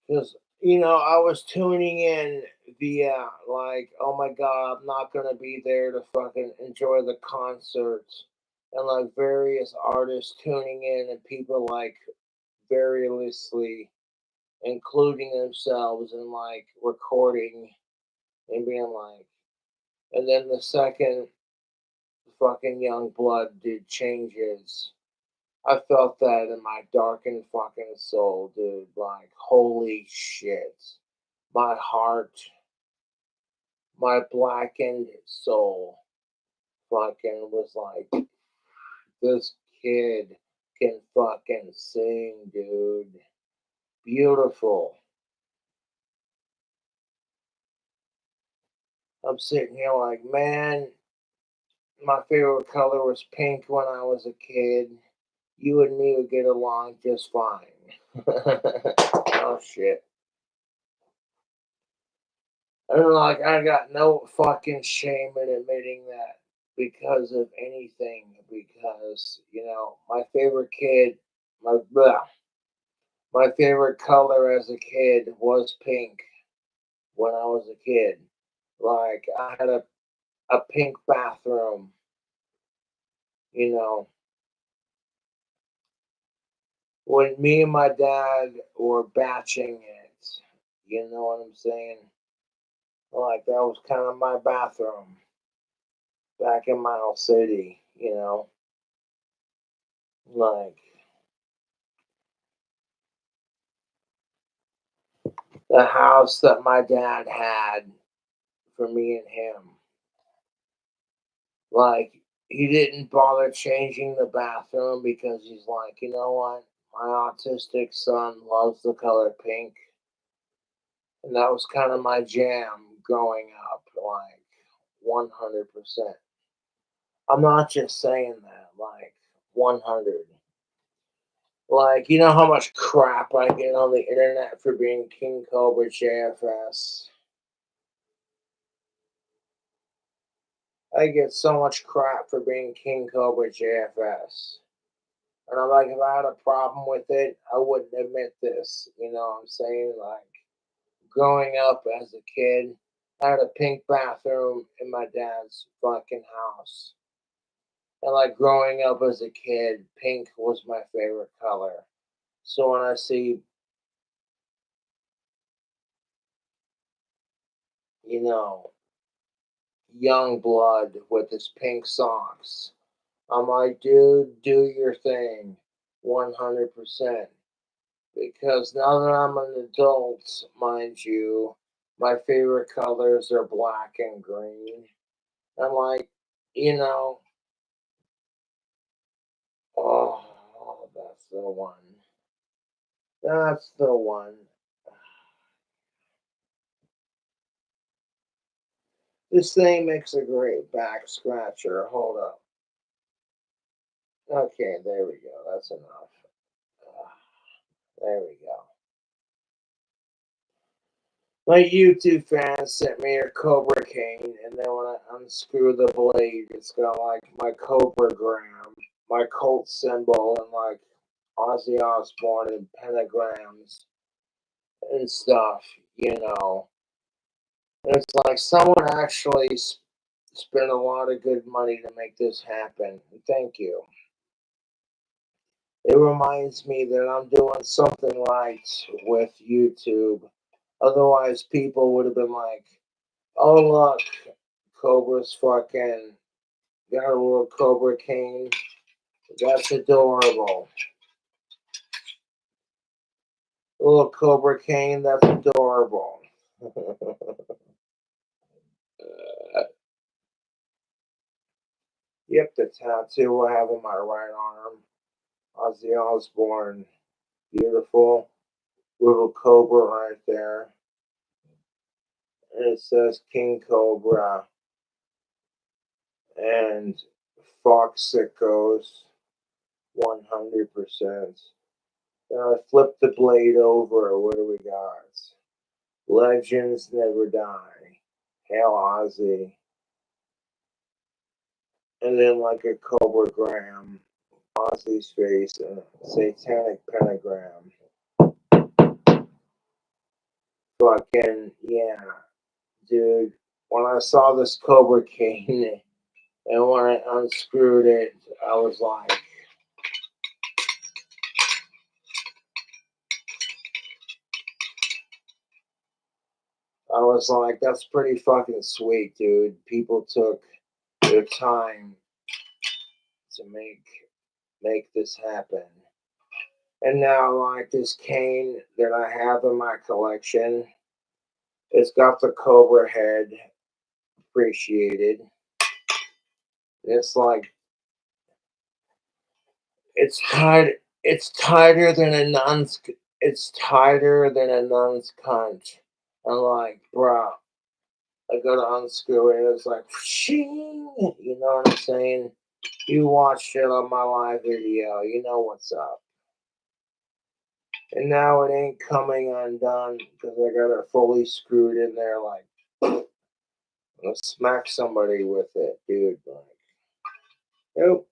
Because, I was tuning in via, like, oh my god, I'm not gonna be there to fucking enjoy the concerts. And, like, various artists tuning in and people, like, variously including themselves and, like, recording and being like, and then the second fucking Young Blood did changes, I felt that in my darkened fucking soul, dude. Like, holy shit. My heart, my blackened soul fucking was like, this kid can fucking sing, dude. Beautiful. I'm sitting here like, man, my favorite color was pink when I was a kid. You and me would get along just fine. Oh shit. And like, I got no fucking shame in admitting that because of anything. Because, my favorite kid, my favorite color as a kid was pink when I was a kid. Like, I had a pink bathroom, you know. When me and my dad were batching it, you know what I'm saying? Like, that was kind of my bathroom back in Miles City, Like, the house that my dad had for me and him. Like, he didn't bother changing the bathroom because he's like, you know what? My autistic son loves the color pink. And that was kind of my jam growing up, like 100%. I'm not just saying that, like 100. Like, you know how much crap I get on the internet for being King Cobra JFS? I get so much crap for being King Cobra JFS. And I'm like, if I had a problem with it, I wouldn't admit this. You know what I'm saying? Like, growing up as a kid, I had a pink bathroom in my dad's fucking house. And like growing up as a kid, pink was my favorite color. So when I see, you know, Young Blood with his pink socks, I'm like, dude, do your thing 100%. Because now that I'm an adult, mind you, my favorite colors are black and green. I'm like, you know, oh, that's the one. That's the one. This thing makes a great back scratcher. Hold up. Okay, there we go. That's enough. There we go. My YouTube fans sent me a Cobra cane, and then when I unscrew the blade, it's got like my CobraGram, my cult symbol, and like Ozzy Osbourne and pentagrams and stuff, you know. And it's like someone actually spent a lot of good money to make this happen. Thank you. It reminds me that I'm doing something right with YouTube. Otherwise, people would have been like, oh, look, Cobra's fucking got a little Cobra cane. That's adorable. A little Cobra cane, that's adorable. Yep, the tattoo I have on my right arm. Ozzy Osbourne. Beautiful. Little cobra right there. And it says King Cobra. And Fox Sickos. 100%. Now I flip the blade over. What do we got? Legends never die. Hail Ozzy. And then like a CobraGram. Ozzy's face and a satanic pentagram. Fucking, yeah. Dude, when I saw this Cobra cane and when I unscrewed it, I was like, that's pretty fucking sweet, dude. People took their time to make this happen. And now, like, this cane that I have in my collection, it's got the Cobra head appreciated. It's like, it's tied. It's tighter than a nun's. It's tighter than a nun's cunt. I'm like, bro, I go to unscrew it. It's like, shing. You know what I'm saying? You watched it on my live video. You know what's up. And now it ain't coming undone because I got it fully screwed in there. Like, I'm gonna smack somebody with it, dude. Like, nope.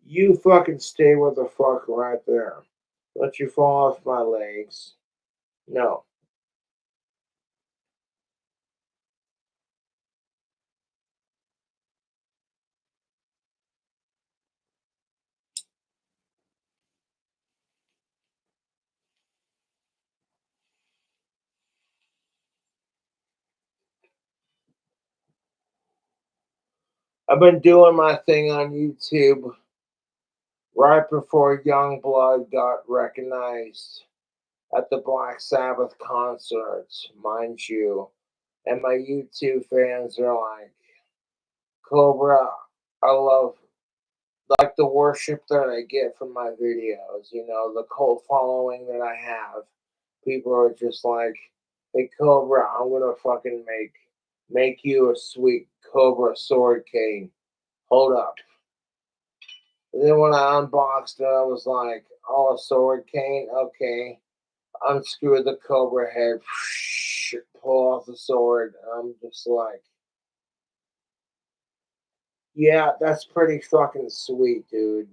You fucking stay with the fuck right there. Let you fall off my legs. No. I've been doing my thing on YouTube right before Youngblood got recognized at the Black Sabbath concerts, mind you. And my YouTube fans are like, Cobra, I love like the worship that I get from my videos, you know, the cult following that I have. People are just like, hey Cobra, I'm gonna fucking make you a sweet Cobra sword cane. Hold up. And then when I unboxed it, I was like, oh, a sword cane? Okay. Unscrew the Cobra head, pull off the sword. I'm just like, yeah, that's pretty fucking sweet, dude.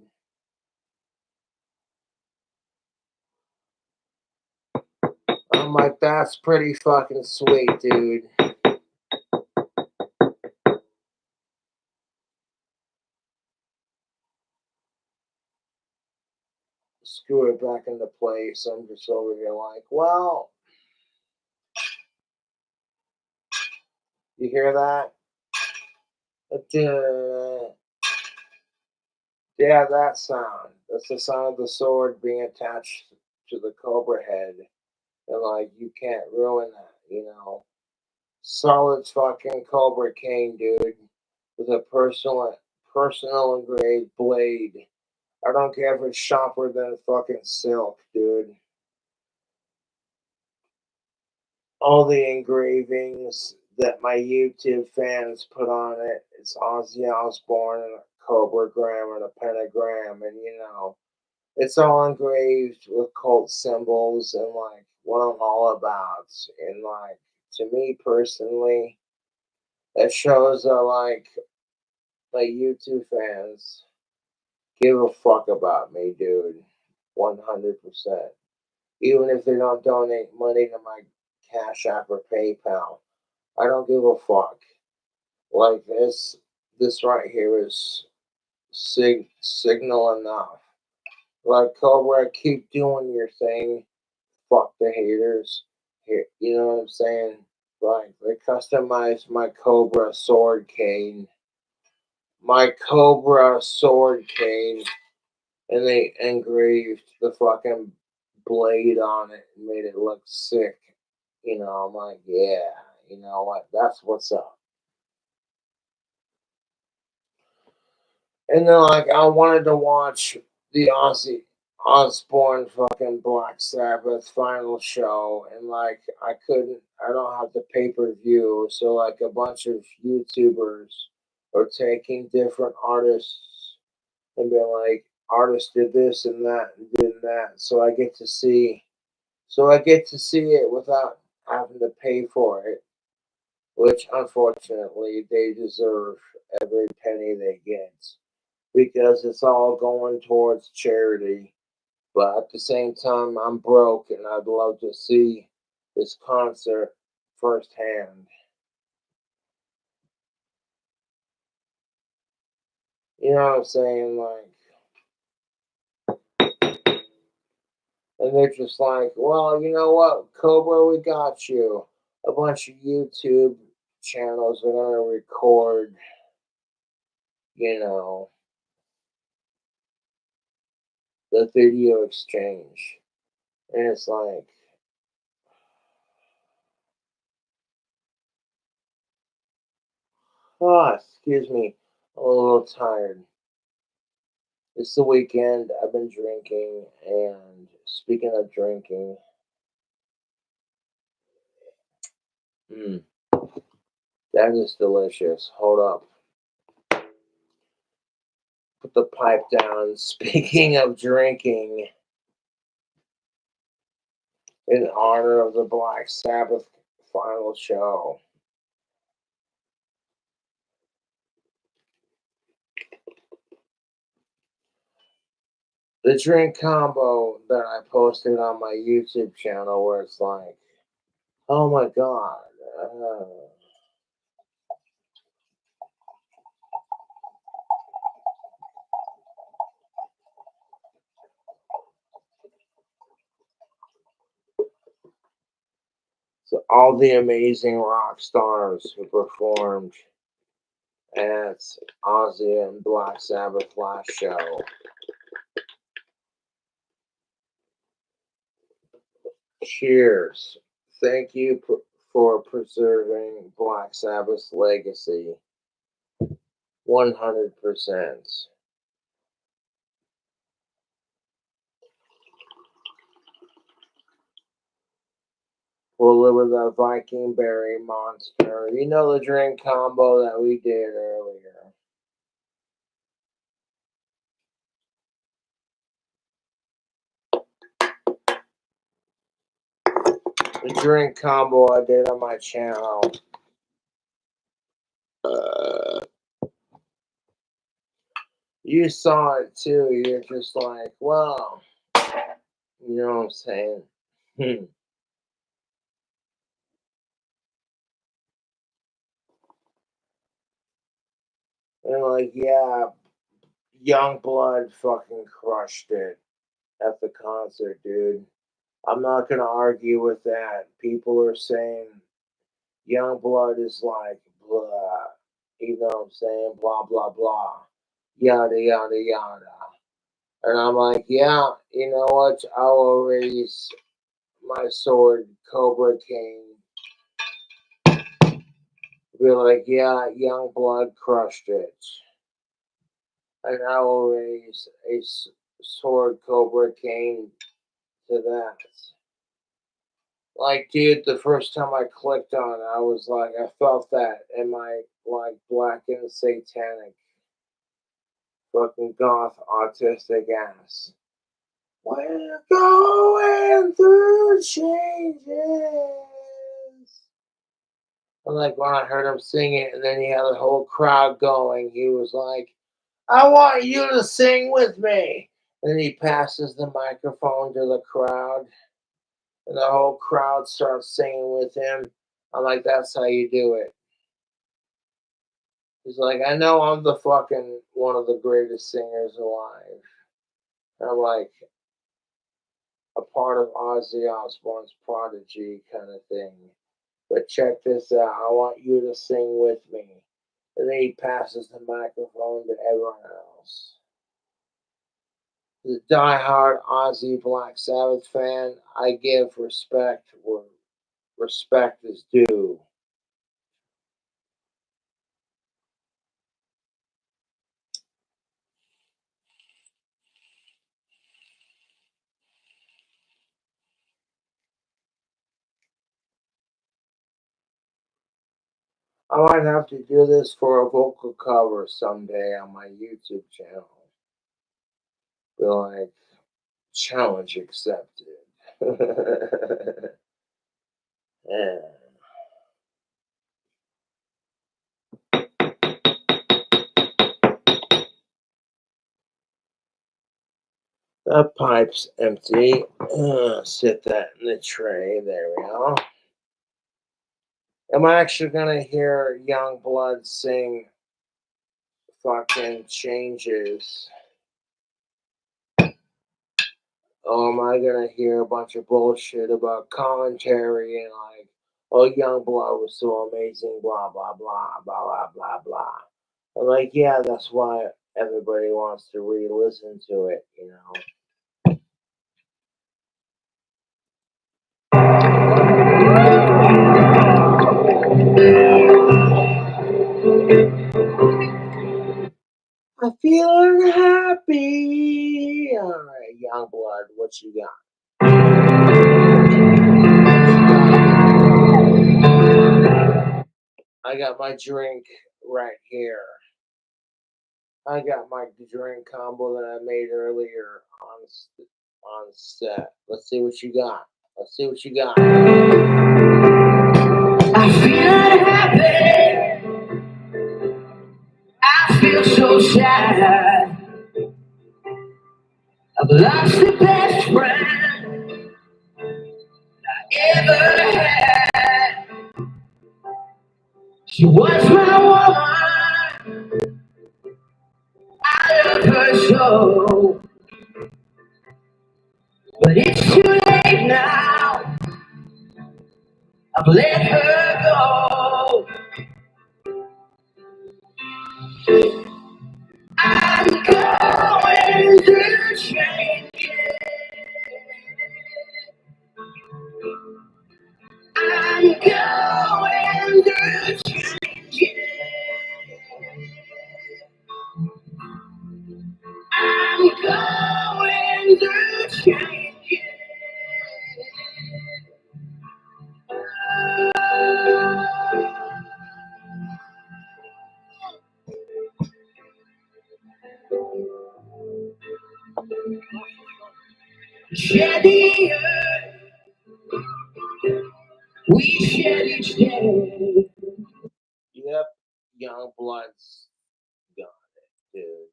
I'm like, that's pretty fucking sweet, dude. Screw it back into place. I'm just over here like, well, you hear that? Yeah, that sound. That's the sound of the sword being attached to the Cobra head. And like, you can't ruin that, you know. Solid fucking Cobra cane, dude, with a personal engraved blade. I don't care if it's sharper than fucking silk, dude. All the engravings that my YouTube fans put on it, it's Ozzy Osbourne and a CobraGram and a pentagram, and you know, it's all engraved with cult symbols and like what I'm all about. And like, to me personally, that shows that like my YouTube fans give a fuck about me, dude. 100%. Even if they don't donate money to my Cash App or PayPal, I don't give a fuck. Like this right here is signal enough. Like Cobra, keep doing your thing. Fuck the haters. Here, you know what I'm saying? Like they customized my Cobra sword cane. My Cobra sword cane, and they engraved the fucking blade on it and made it look sick. You know, I'm like, yeah, you know what? That's what's up. And then, like, I wanted to watch the Ozzy Osbourne fucking Black Sabbath final show, and like, I couldn't. I don't have the pay per view, so like, a bunch of YouTubers are taking different artists and being like, artist did this and that and did that, so I get to see. So I get to see it without having to pay for it, which unfortunately they deserve every penny they get because it's all going towards charity. But at the same time, I'm broke and I'd love to see this concert firsthand. You know what I'm saying? Like, and they're just like, well, you know what, Cobra, we got you. A bunch of YouTube channels are going to record, you know, the video exchange. And it's like, oh, excuse me, I'm a little tired. It's the weekend. I've been drinking, and speaking of drinking, mm, that is delicious. Hold up. Put the pipe down. Speaking of drinking, in honor of the Black Sabbath final show, the drink combo that I posted on my YouTube channel, where it's like, oh my god. So all the amazing rock stars who performed at Ozzy and Black Sabbath last show. Cheers. Thank you for preserving Black Sabbath's legacy. 100%. We'll live with a Viking berry monster. You know the drink combo that we did earlier. The drink combo I did on my channel. You saw it too. You're just like, wow. You know what I'm saying? And like, yeah, Youngblood fucking crushed it at the concert, dude. I'm not gonna argue with that. People are saying Youngblood is like blah, you know what I'm saying? Blah blah blah, yada yada yada. And I'm like, yeah, you know what? I will raise my sword, Cobra King. Be like, yeah, Youngblood crushed it. And I will raise a sword, Cobra King, to that. Like, dude, the first time I clicked on it, I was like, I felt that in my, like, black and satanic, fucking goth, autistic ass. We're going through changes. And like when I heard him sing it, and then he had the whole crowd going, he was like, I want you to sing with me. And then he passes the microphone to the crowd, and the whole crowd starts singing with him. I'm like, that's how you do it. He's like, I know I'm the fucking one of the greatest singers alive. And I'm like, a part of Ozzy Osbourne's prodigy kind of thing. But check this out. I want you to sing with me. And then he passes the microphone to everyone else. The diehard Ozzy Black Sabbath fan, I give respect where respect is due. I might have to do this for a vocal cover someday on my YouTube channel. Be like, challenge accepted. Yeah. That pipe's empty. Sit that in the tray. There we go. Am I actually gonna hear Youngblood sing fucking Changes? Or am I gonna hear a bunch of bullshit about commentary and like, oh, Youngblood was so amazing, blah blah blah blah blah blah blah. I'm like, yeah, that's why everybody wants to re-listen to it, you know. I'm feeling happy. All right, Youngblood, what you got? I got my drink right here. I got my drink combo that I made earlier on set. Let's see what you got. Let's see what you got. I feel happy. I feel so sad. I've lost the best friend I ever had. She was my woman. I love her so. But it's too late now. I've let her go. I'm going through changes. I'm going through changes. I'm going through changes. Shed the earth, we shed each day. Yep, Youngblood's got it, dude.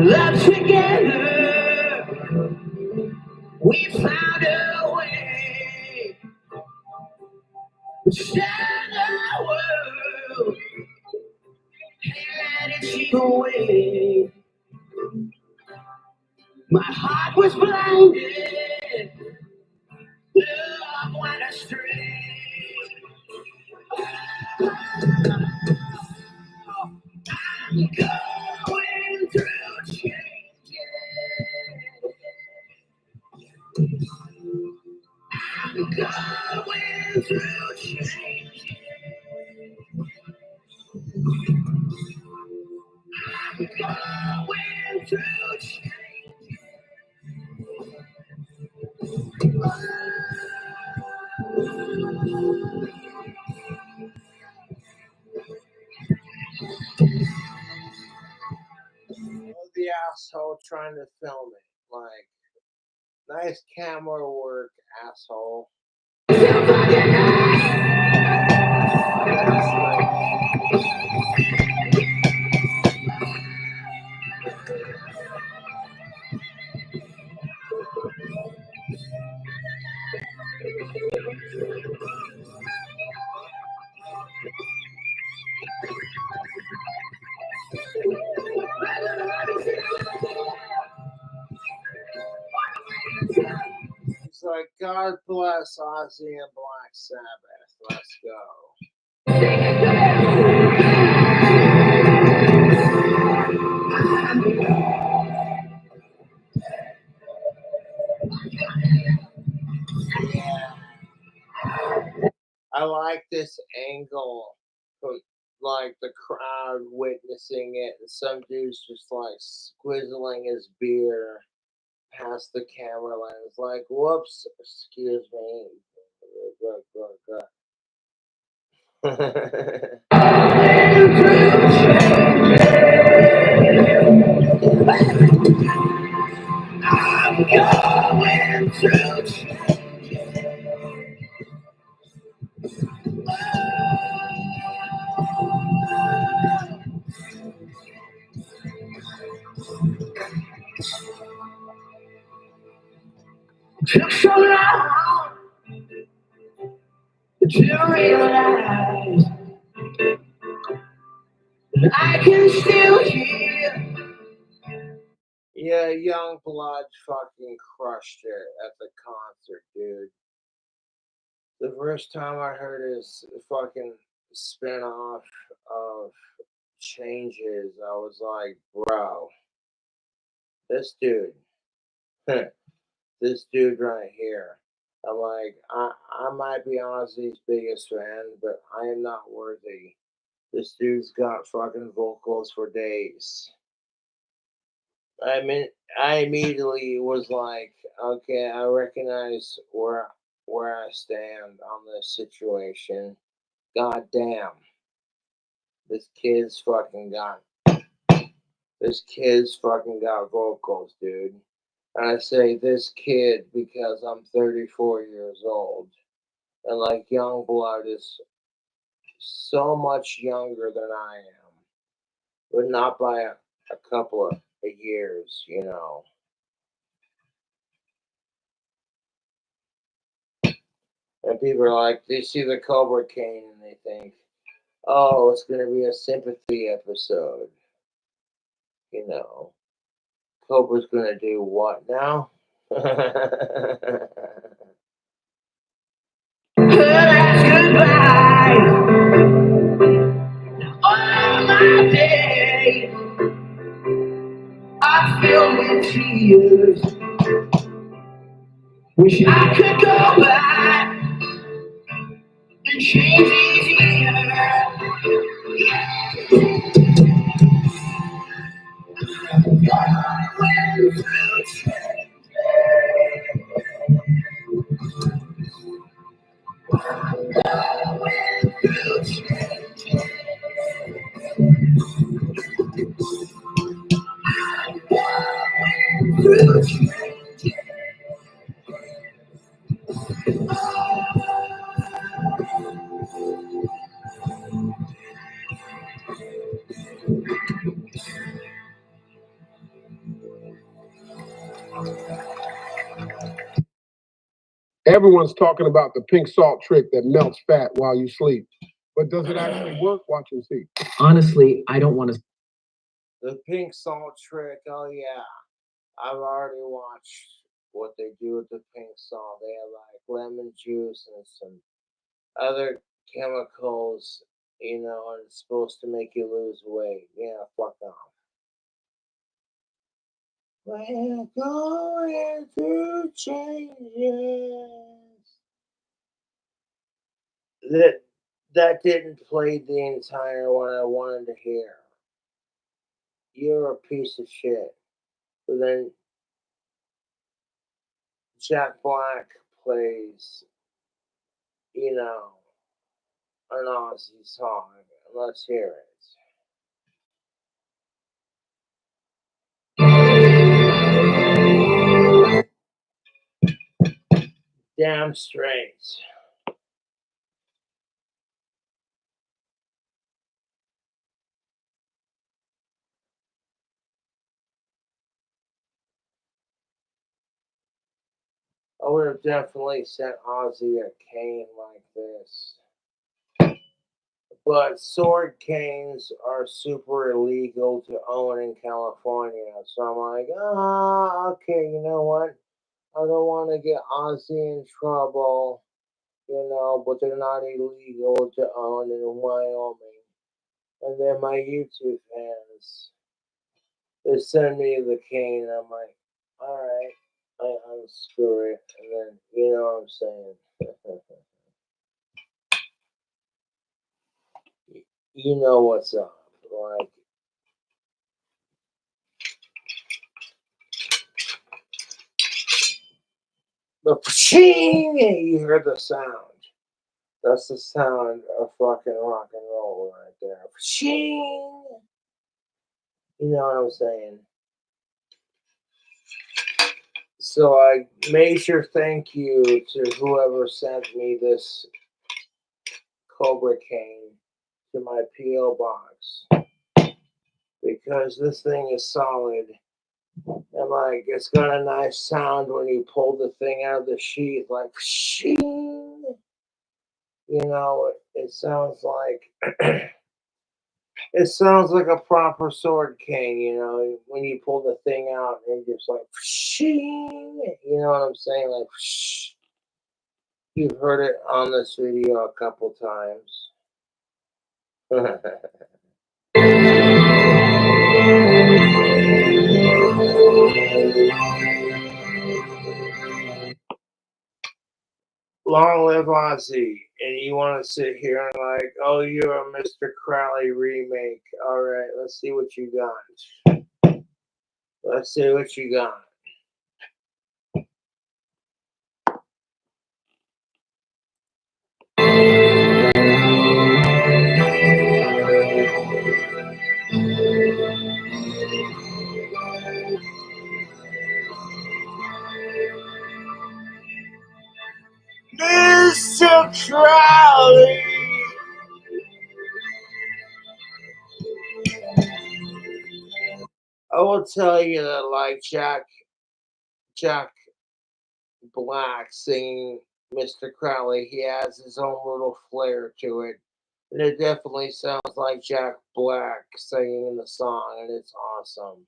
Love together, we found a way to stand our world, had its way. My heart was blinded, love went astray. I'm going through changes. I'm going through changes. I'm going through changes. The asshole trying to film it. Like, nice camera work, asshole. He's like, God bless Ozzy and Black Sabbath. Let's go. Yeah. I like this angle, like the crowd witnessing it, and some dude's just like squizzling his beer past the camera lens, like, whoops, excuse me. I'm going through. Took so long to realize that I can still hear. Yeah, Young Blood fucking crushed it at the concert, dude. The first time I heard his fucking spin-off of Changes, I was like, bro, this dude, this dude right here. I'm like, I might be Ozzy's biggest fan, but I am not worthy. This dude's got fucking vocals for days. I mean, I immediately was like, okay, I recognize where I stand on this situation. God damn, this kid's fucking got vocals, dude. And I say this kid because I'm 34 years old, and like Youngblood is so much younger than I am, but not by a couple of years, you know. And people are like, they see the Cobra Cane and they think, oh, it's going to be a sympathy episode. You know, Cobra's going to do what now? Goodbye. All my days I filled with tears. Wish I could go back and change these years. Everyone's talking about the pink salt trick that melts fat while you sleep. But does it actually work? Watch and see. Honestly, I don't want to. The pink salt trick, oh yeah. I've already watched what they do with the pink salt. They have like lemon juice and some other chemicals, you know, and it's supposed to make you lose weight. Yeah, fuck off. We're going through changes. That didn't play the entire one I wanted to hear. You're a piece of shit. But then Jack Black plays, you know, an Ozzy song. Let's hear it. Damn straight. I would have definitely sent Ozzy a cane like this. But sword canes are super illegal to own in California. So I'm like, okay, you know what? I don't want to get Ozzy in trouble, but they're not illegal to own in Wyoming. And then my YouTube fans, they send me the cane. I'm like, all right, I unscrew it. And then, you know what I'm saying? You know what's up. Like, the pshing, you heard the sound. That's the sound of fucking rock and roll right there. Pshing. You know what I'm saying? So I major thank you to whoever sent me this Cobra cane to my P.O. box. Because this thing is solid. And like, it's got a nice sound when you pull the thing out of the sheath, like, shing. It sounds like it sounds like a proper sword cane. When you pull the thing out and just like, shing. You know what I'm saying? Like, shh. You've heard it on this video a couple times. Long live Ozzy. And you want to sit here and like, oh, you're a Mr. Crowley remake. All right, let's see what you got. Let's see what you got. Mr. Crowley. I will tell you that, like Jack Black singing Mr. Crowley, he has his own little flair to it. And it definitely sounds like Jack Black singing in the song, and it's awesome.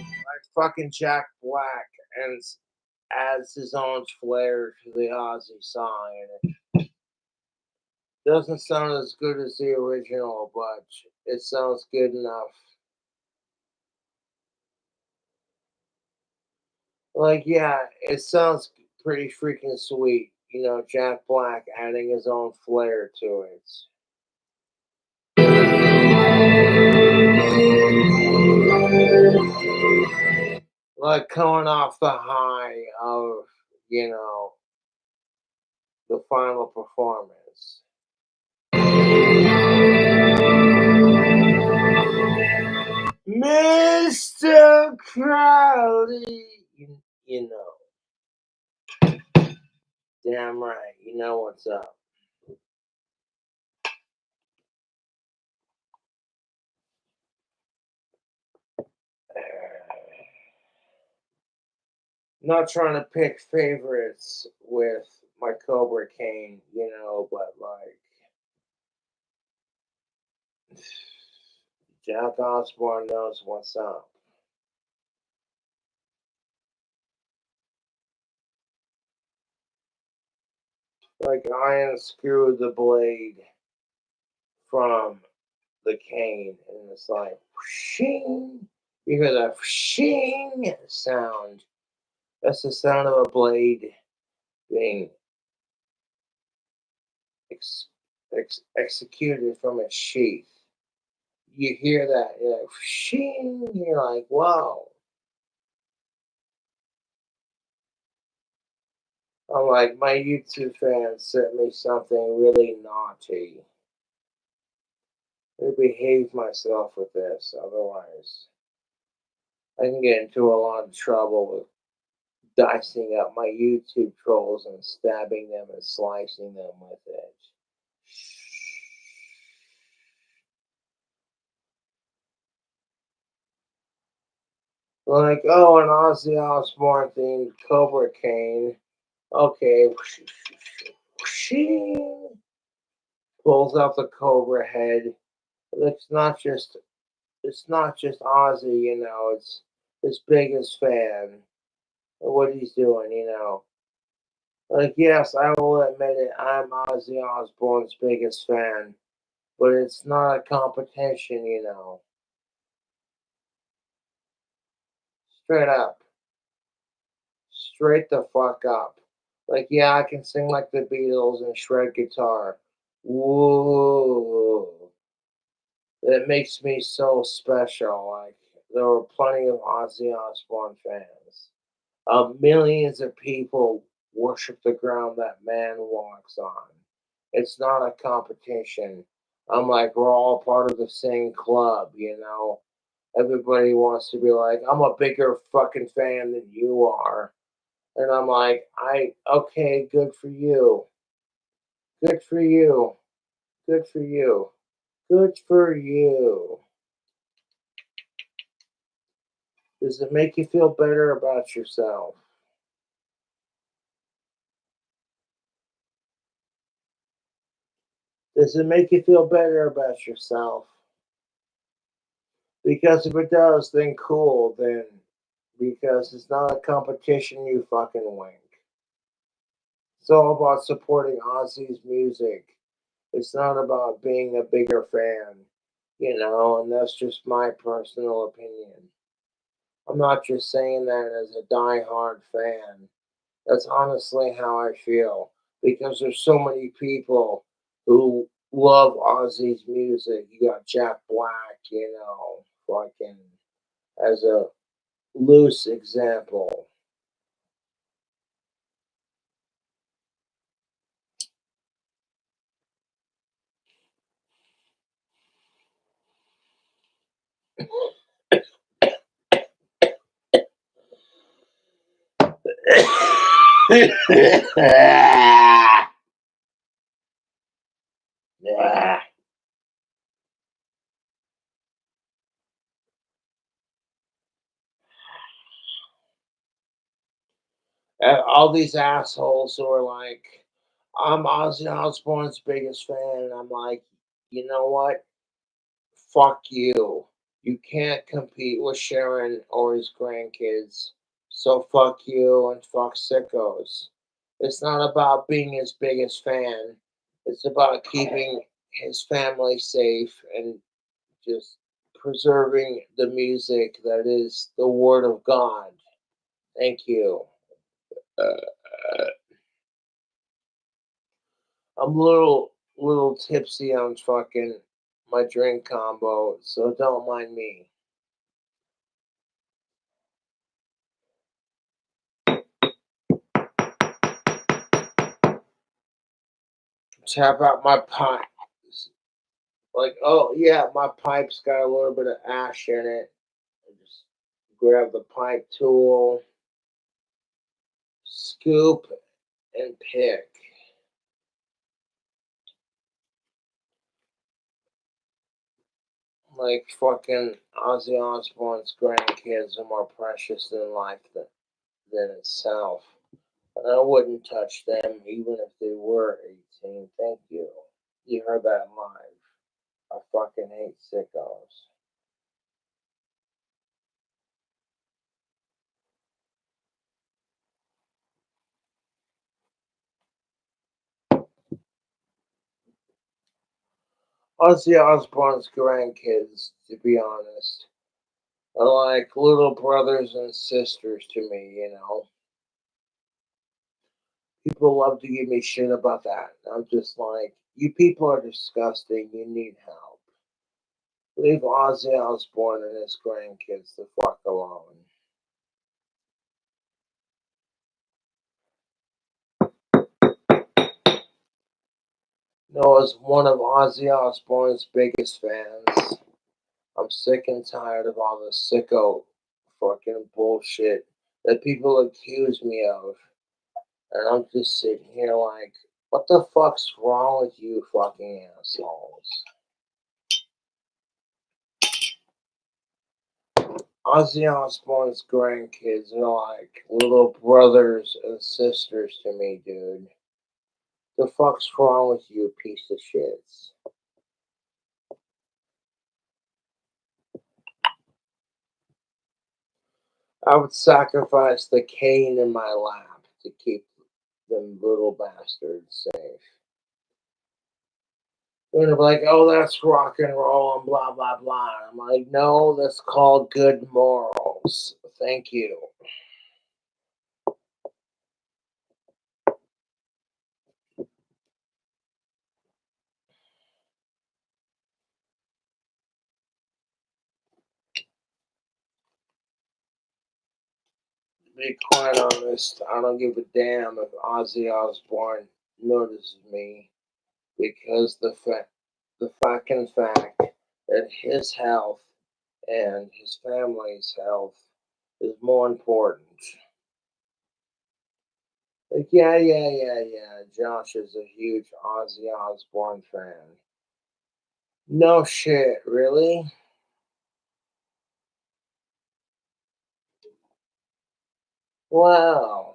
Like fucking Jack Black and adds his own flair to the Ozzy song, and it doesn't sound as good as the original, but it sounds good enough. Like, yeah, it sounds pretty freaking sweet. Jack Black adding his own flair to it. Like coming off the high of, the final performance. Mr. Crowley, you know. Damn right, you know what's up. Not trying to pick favorites with my Cobra cane, but like Jack Osborne knows what's up. Like I unscrew the blade from the cane, and it's like shing. You hear that shing sound. That's the sound of a blade being executed from its sheath. You hear that, you're like shing. You're like, whoa. I'm like, my YouTube fans sent me something really naughty. I behave myself with this, otherwise I can get into a lot of trouble with dicing up my YouTube trolls and stabbing them and slicing them with it. Like, oh, an Ozzy Osbourne themed Cobra cane. Okay. Pulls out the Cobra head. It's not just Ozzy, it's his biggest fan. What he's doing. Like, yes, I will admit it, I'm Ozzy Osbourne's biggest fan. But it's not a competition. Straight up. Straight the fuck up. Like, yeah, I can sing like the Beatles and shred guitar. Whoa. That makes me so special. Like, there were plenty of Ozzy Osbourne fans. Millions of people worship the ground that man walks on. It's not a competition. I'm like, we're all part of the same club. Everybody wants to be like, I'm a bigger fucking fan than you are. And I'm like, okay, good for you. Good for you. Good for you. Good for you. Does it make you feel better about yourself? Does it make you feel better about yourself? Because if it does, then cool, then. Because it's not a competition, you fucking wink. It's all about supporting Ozzy's music. It's not about being a bigger fan, and that's just my personal opinion. I'm not just saying that as a die-hard fan. That's honestly how I feel. Because there's so many people who love Ozzy's music. You got Jack Black, fucking as a loose example. Yeah. And all these assholes who are like, I'm Ozzy Osbourne's biggest fan. And I'm like, you know what? Fuck you. You can't compete with Sharon or his grandkids. So fuck you and fuck sickos. It's not about being his biggest fan. It's about keeping his family safe and just preserving the music that is the word of God. Thank you. I'm a little tipsy on fucking my drink combo, so don't mind me. Tap out my pipe. Like, oh yeah, my pipe's got a little bit of ash in it. I just grab the pipe tool, scoop, and pick. Like fucking Ozzy Osbourne's grandkids are more precious than life than itself. And I wouldn't touch them even if they were 18. Thank you. You heard that live. I fucking hate sickos. Ozzy Osbourne's grandkids, to be honest, are like little brothers and sisters to me. People love to give me shit about that. I'm just like, you people are disgusting. You need help. Leave Ozzy Osbourne and his grandkids the fuck alone. Noah's one of Ozzy Osbourne's biggest fans. I'm sick and tired of all the sicko fucking bullshit that people accuse me of. And I'm just sitting here like, what the fuck's wrong with you fucking assholes? Ozzy Osbourne's grandkids are like little brothers and sisters to me, dude. The fuck's wrong with you, piece of shits? I would sacrifice the cane in my lap to keep them little bastards safe. They're gonna be like, oh, that's rock and roll and blah, blah, blah. I'm like, no, that's called good morals. Thank you. To be quite honest, I don't give a damn if Ozzy Osbourne notices me because the fucking fact that his health and his family's health is more important. Like, yeah. Josh is a huge Ozzy Osbourne fan. No shit, really? Wow.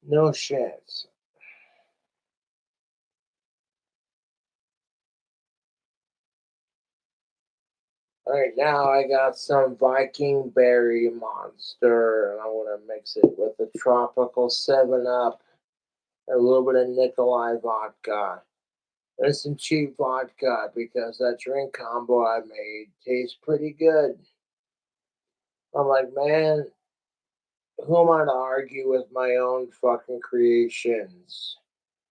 No shit. Alright, now I got some Viking Berry Monster, and I'm gonna mix it with a tropical 7-Up, a little bit of Nikolai vodka, and some cheap vodka because that drink combo I made tastes pretty good. I'm like, man, who am I to argue with my own fucking creations?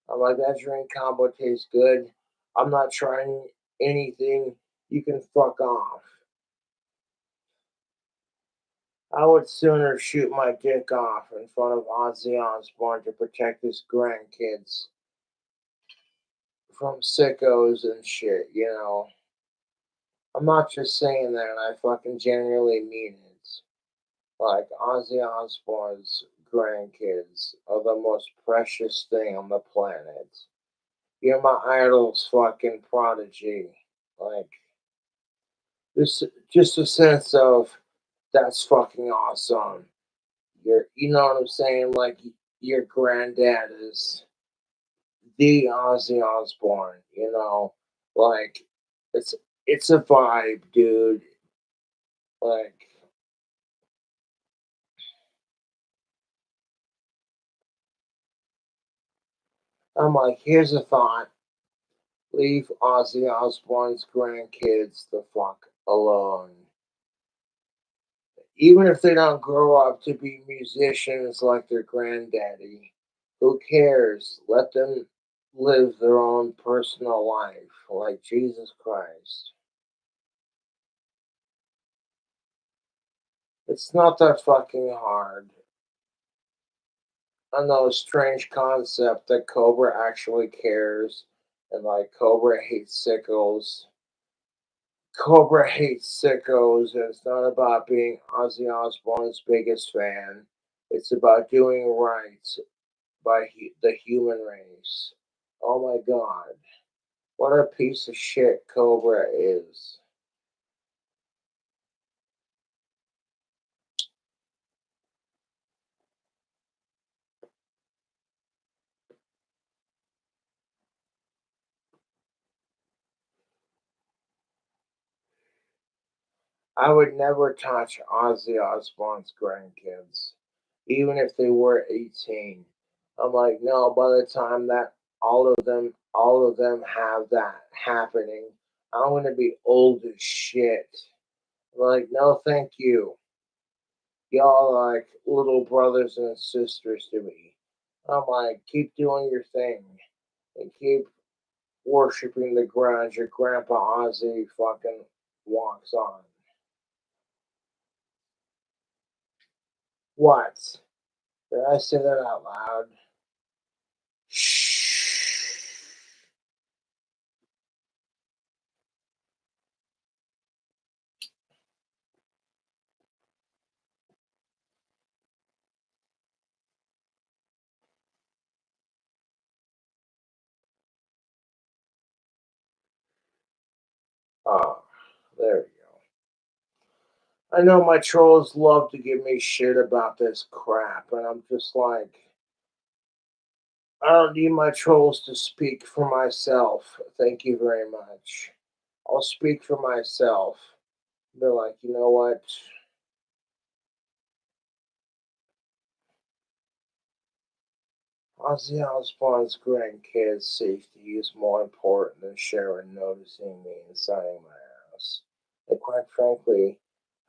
I'm like, that drink combo tastes good. I'm not trying anything. You can fuck off. I would sooner shoot my dick off in front of Ozzy Osbourne to protect his grandkids from sickos and shit, you know. I'm not just saying that, and I fucking genuinely mean it. Like, Ozzy Osbourne's grandkids are the most precious thing on the planet. You're my idol's fucking prodigy. Like, this, just a sense of, that's fucking awesome. You know what I'm saying? Like, your granddad is the Ozzy Osbourne, you know? Like, it's it's a vibe, dude. Like, I'm like, here's a thought. Leave Ozzy Osbourne's grandkids the fuck alone. Even if they don't grow up to be musicians like their granddaddy, who cares? Let them live their own personal life, like Jesus Christ. It's not that fucking hard. I know a strange concept that Cobra actually cares, and like Cobra hates sickos. Cobra hates sickos, and it's not about being Ozzy Osbourne's biggest fan. It's about doing right by the human race. Oh my god. What a piece of shit Cobra is. I would never touch Ozzy Osbourne's grandkids, even if they were 18. I'm like, no, by the time that all of them have that happening, I'm gonna be old as shit. I'm like, no, thank you. Y'all are like little brothers and sisters to me. I'm like, keep doing your thing and keep worshiping the ground your grandpa Ozzy fucking walks on. What? Did I say that out loud? Shh. Oh, there we go. I know my trolls love to give me shit about this crap, and I'm just like, I don't need my trolls to speak for myself. Thank you very much. I'll speak for myself. They're like, you know what? Ozzy Osbourne's grandkids' safety is more important than Sharon noticing me and signing my ass. And quite frankly,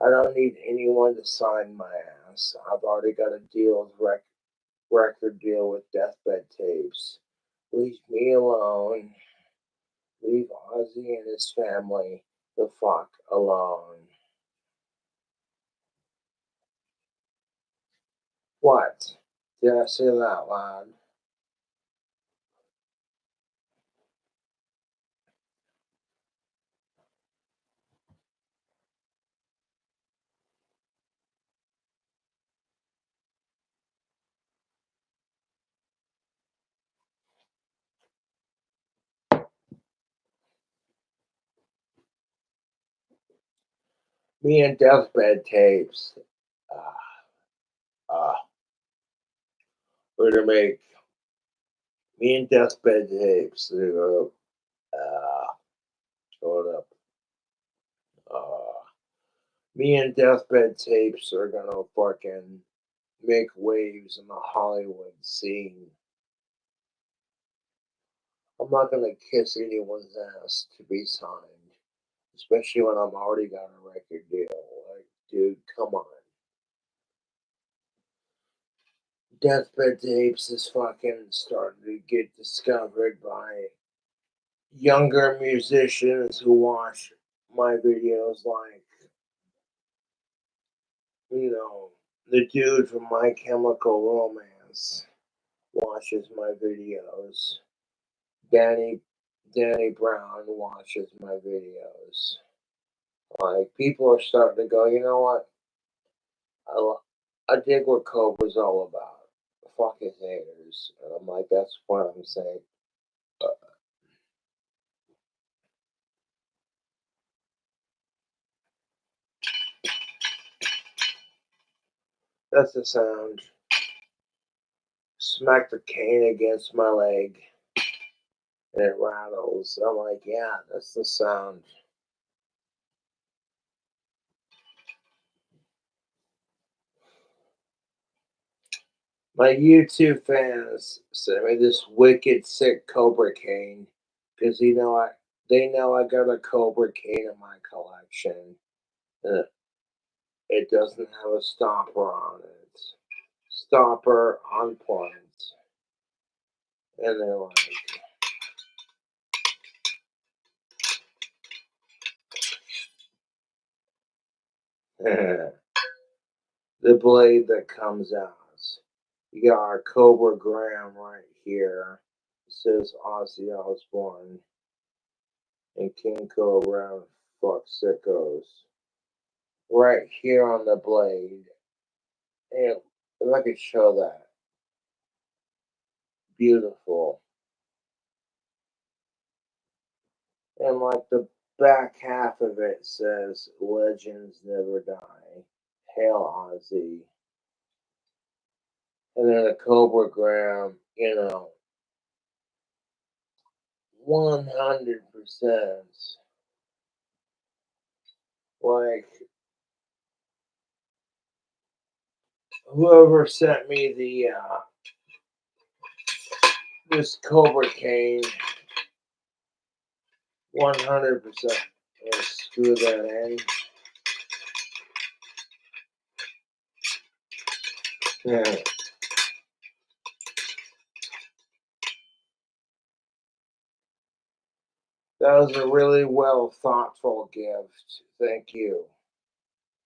I don't need anyone to sign my ass. I've already got a record deal with Deathbed Tapes. Leave me alone. Leave Ozzy and his family the fuck alone. What? Did I say that out loud? Me and Deathbed Tapes. Uh, we're gonna make me and Deathbed Tapes. Hold up. Uh, Me and Deathbed Tapes are gonna fucking make waves in the Hollywood scene. I'm not gonna kiss anyone's ass to be signed, especially when I'm already got a record deal. Like, dude, come on. Deathbed Tapes is fucking starting to get discovered by younger musicians who watch my videos, like, you know, the dude from My Chemical Romance watches my videos. Danny Brown watches my videos. Like, people are starting to go, you know what? I dig what Cobra's all about. Fuck his haters. And I'm like, that's what I'm saying. That's the sound. Smack the cane against my leg and it rattles. I'm like, yeah, that's the sound. My YouTube fans sent me this wicked sick Cobra cane because they know I got a Cobra cane in my collection. And it doesn't have a stopper on it. Stopper on point. And they're like, the blade that comes out. You got our Cobra Graham right here. It says Ozzy Osbourne and King Cobra fuck sickos. Right here on the blade. And if I could show that. Beautiful. And like the back half of it says Legends Never Die. Hail Ozzy. And then a Cobra Graham, 100%. Like, whoever sent me this Cobra cane, 100%. Let's screw that in. Yeah. That was a really well thoughtful gift. Thank you.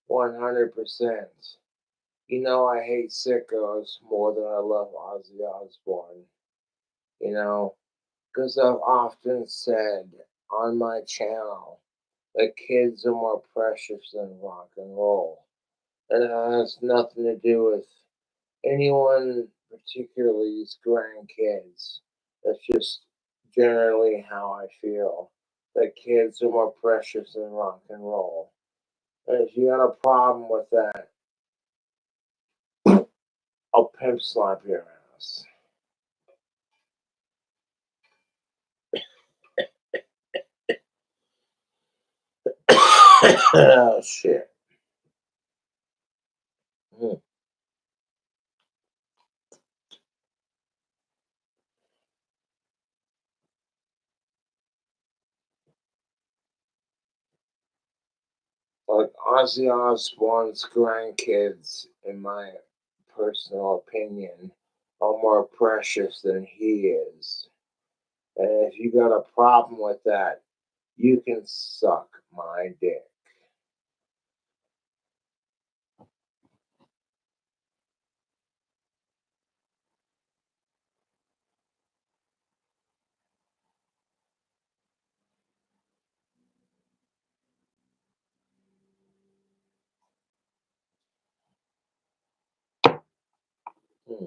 100%. You know, I hate sickos more than I love Ozzy Osbourne. You know, because I've often said on my channel that kids are more precious than rock and roll. And it has nothing to do with anyone, particularly these grandkids. That's just generally how I feel. That kids are more precious than rock and roll. And if you got a problem with that, I'll pimp slap your ass. Oh shit. Hmm. Like Ozzy Osbourne's grandkids, in my personal opinion, are more precious than he is. And if you got a problem with that, you can suck my dick. Hmm.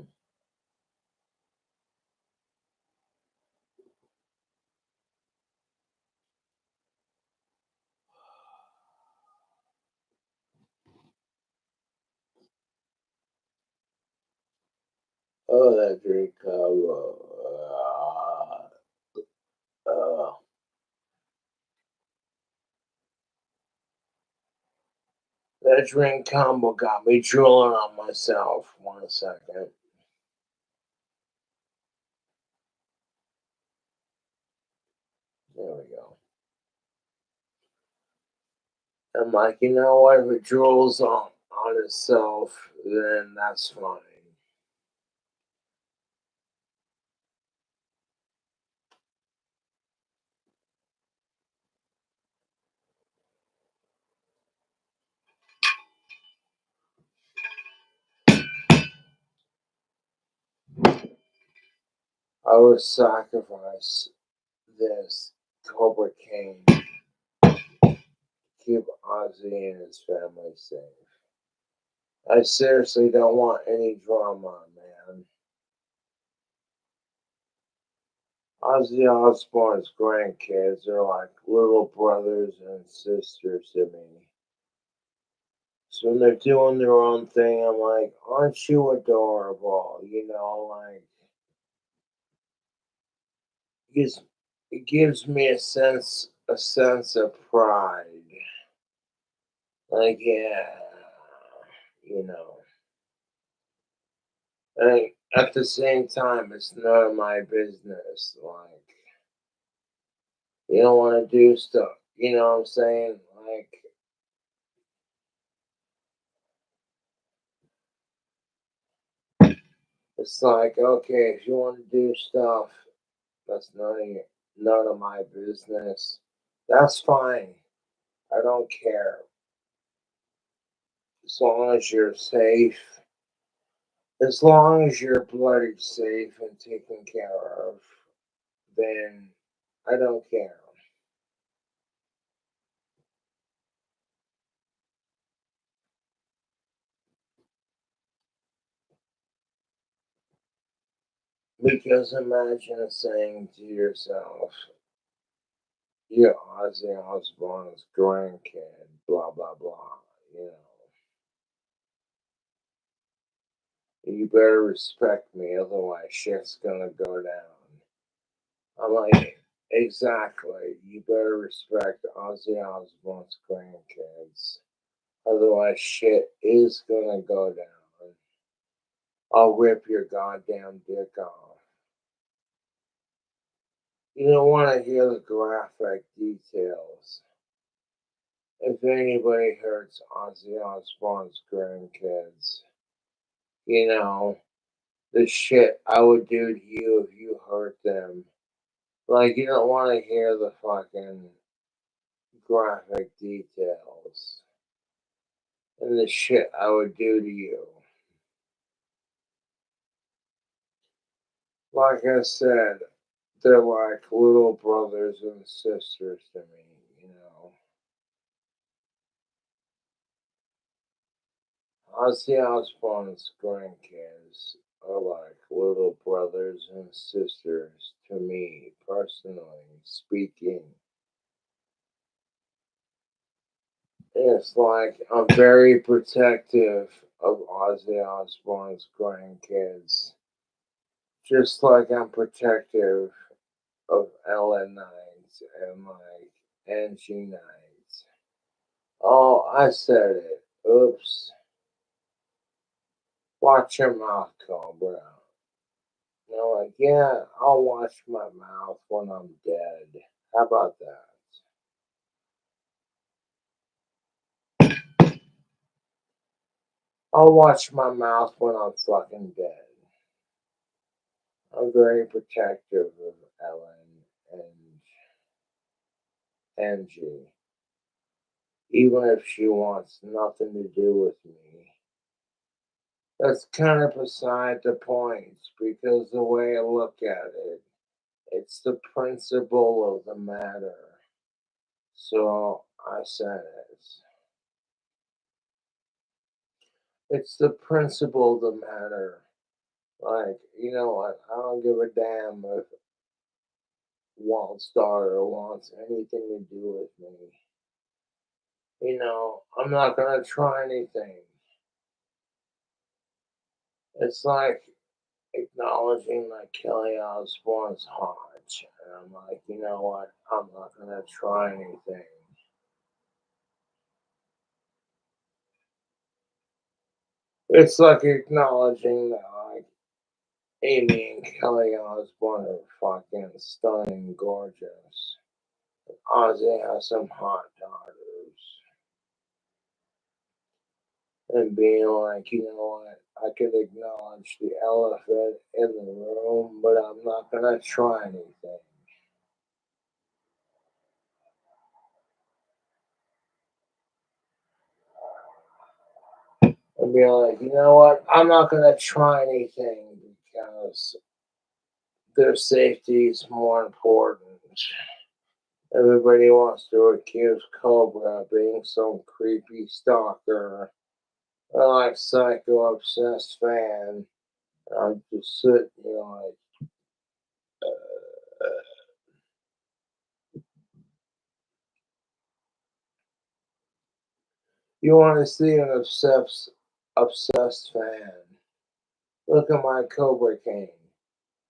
Oh, that drink combo. Uh, that drink combo got me drooling on myself. 1 second. There we go. I'm like, you know what? If it drools on itself, then that's fine. I would sacrifice this Cobra King to keep Ozzy and his family safe. I seriously don't want any drama, man. Ozzy Osbourne's grandkids are like little brothers and sisters to me. So when they're doing their own thing, I'm like, aren't you adorable? You know, like it gives me a sense of pride. Like, yeah, you know. And at the same time, it's none of my business. Like, you don't want to do stuff. You know what I'm saying? Like, it's like, okay, if you want to do stuff, that's none of my business. That's fine. I don't care. As long as you're safe. As long as you're bloody safe and taken care of, then I don't care. Because imagine saying to yourself, you're Ozzy Osbourne's grandkid, blah, blah, blah. You know, you better respect me, otherwise shit's gonna go down. I'm like, exactly. You better respect Ozzy Osbourne's grandkids, otherwise shit is gonna go down. I'll rip your goddamn dick off. You don't want to hear the graphic details. If anybody hurts Ozzy Osbourne's grandkids, you know, the shit I would do to you if you hurt them. Like, you don't want to hear the fucking graphic details and the shit I would do to you. Like I said, they're like little brothers and sisters to me, you know. Ozzy Osbourne's grandkids are like little brothers and sisters to me, personally speaking. It's like I'm very protective of Ozzy Osbourne's grandkids, just like I'm protective of Ellen Knight and like Angie Knight. Oh, I said it. Oops. Watch your mouth, Cobra. You know, like, yeah, I'll watch my mouth when I'm dead. How about that? I'll watch my mouth when I'm fucking dead. I'm very protective of Ellen and Angie, even if she wants nothing to do with me. That's kind of beside the point because the way I look at it, it's the principle of the matter. So I said it. It's the principle of the matter. Like, you know what? I don't give a damn if Walt's daughter wants anything to do with me. You know, I'm not gonna try anything. It's like acknowledging like Kelly Osbourne's hot. And I'm like, you know what? I'm not gonna try anything. It's like acknowledging that like Amy and Kelly Osbourne are fucking stunning, gorgeous. Ozzy has some hot daughters. And being like, you know what? I could acknowledge the elephant in the room, but I'm not gonna try anything. And be like, you know what? I'm not gonna try anything because their safety is more important. Everybody wants to accuse Cobra of being some creepy stalker or like psycho obsessed fan. I'm just sitting here like, you want to see an obsessed fan? Look at my Cobra cane.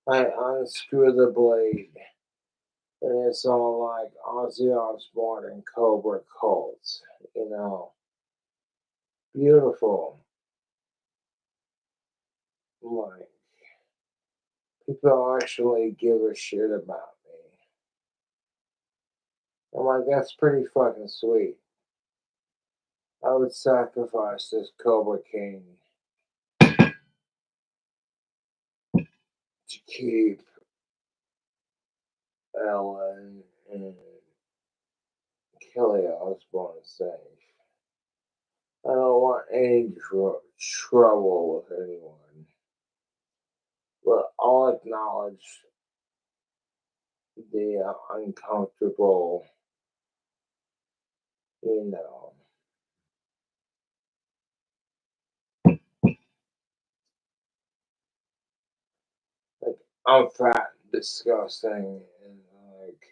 I unscrew the blade, and it's all like Ozzy Osbourne and Cobra Cult. You know, beautiful. Like, people actually give a shit about me. I'm like, that's pretty fucking sweet. I would sacrifice this Cobra cane to keep Ellen and Kelly Osbourne safe. I don't want any trouble with anyone, but I'll acknowledge the uncomfortable, you know. Like, I'm fat and disgusting, and like,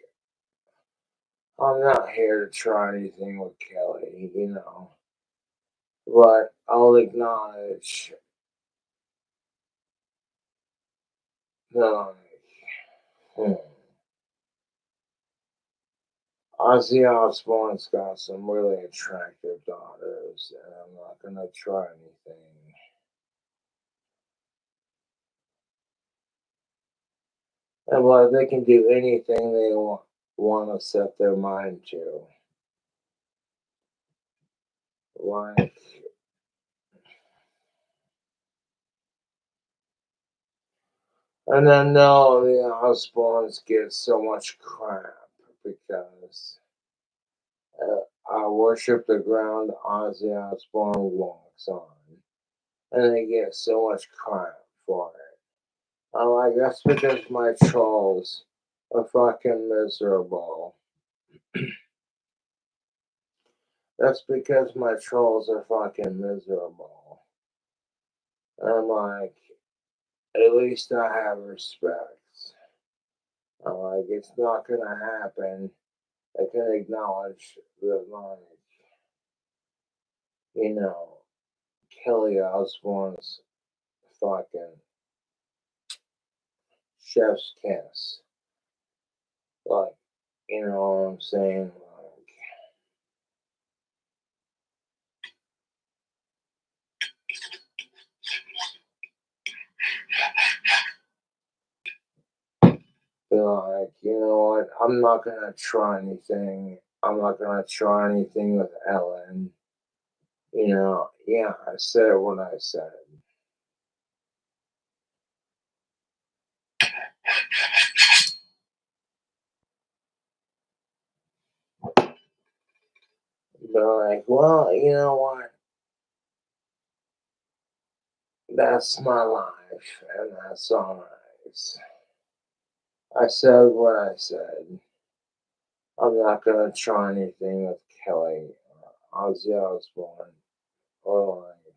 I'm not here to try anything with Kelly, you know. But I'll acknowledge that, like, Ozzy Osbourne's got some really attractive daughters, and I'm not gonna try anything. And like, they can do anything they want to set their mind to. Like, and then no, the Osbournes get so much crap because I worship the ground Ozzy Osbourne walks on, and they get so much crap for it. I'm like, that's because my trolls are fucking miserable. That's because my trolls are fucking miserable. I'm like, at least I have respect. I'm like, it's not gonna happen. I can acknowledge that, like, you know, Kelly Osbourne's fucking chef's kiss. Like, you know what I'm saying? Like, you know what? I'm not gonna try anything. I'm not gonna try anything with Ellen. You know, yeah, I said what I said. But like, well, you know what? That's my life, and that's all right. I said what I said. I'm not gonna try anything with Kelly or Ozzy Osbourne or like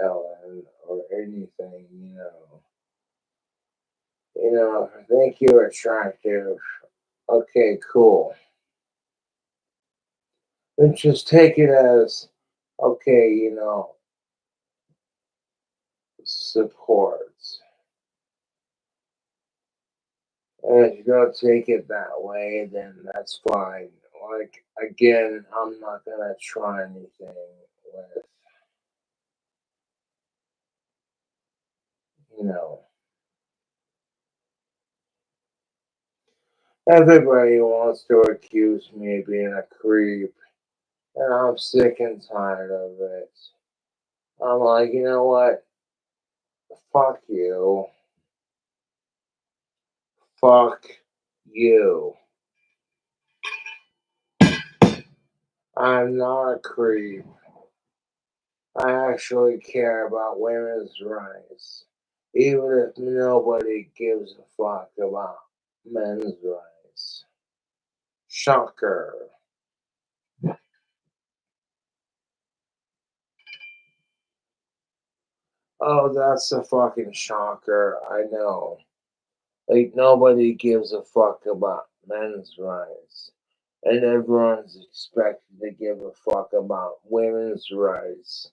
Ellen or anything, you know. You know, if I think you're attractive, okay, cool. Then just take it as, okay, you know, support. And if you're gonna take it that way, then that's fine. Like, again, I'm not gonna try anything with, you know, everybody wants to accuse me of being a creep, and I'm sick and tired of it. I'm like, you know what? Fuck you. Fuck you. I'm not a creep. I actually care about women's rights, even if nobody gives a fuck about men's rights. Shocker. Oh, that's a fucking shocker. I know. Like, nobody gives a fuck about men's rights. And everyone's expected to give a fuck about women's rights.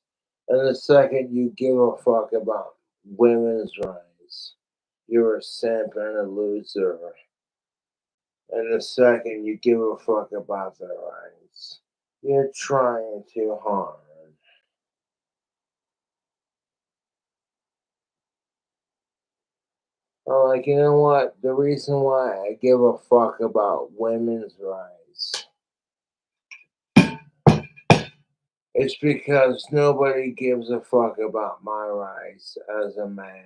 And the second you give a fuck about women's rights, you're a simp and a loser. And the second you give a fuck about their rights, you're trying too hard. I'm like, you know what? The reason why I give a fuck about women's rights is because nobody gives a fuck about my rights as a man.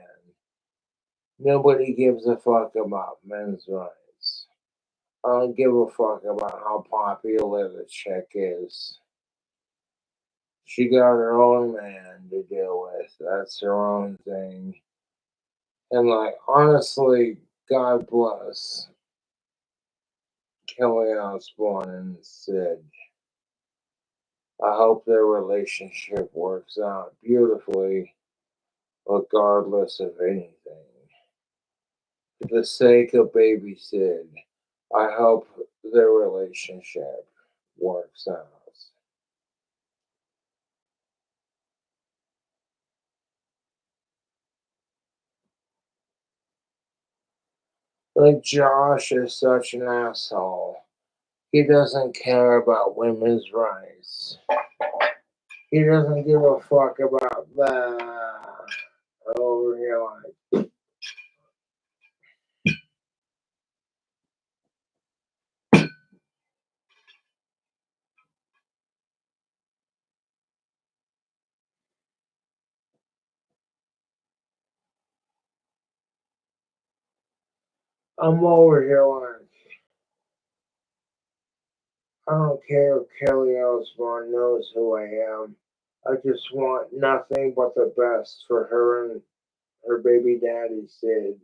Nobody gives a fuck about men's rights. I don't give a fuck about how popular the chick is. She got her own man to deal with. That's her own thing. And like, honestly, God bless Kelly Osbourne and Sid. I hope their relationship works out beautifully, regardless of anything. For the sake of baby Sid, I hope their relationship works out. Like, Josh is such an asshole. He doesn't care about women's rights. He doesn't give a fuck about that. Over here, like, I'm over here, like, I don't care if Kelly Osbourne knows who I am. I just want nothing but the best for her and her baby daddy said,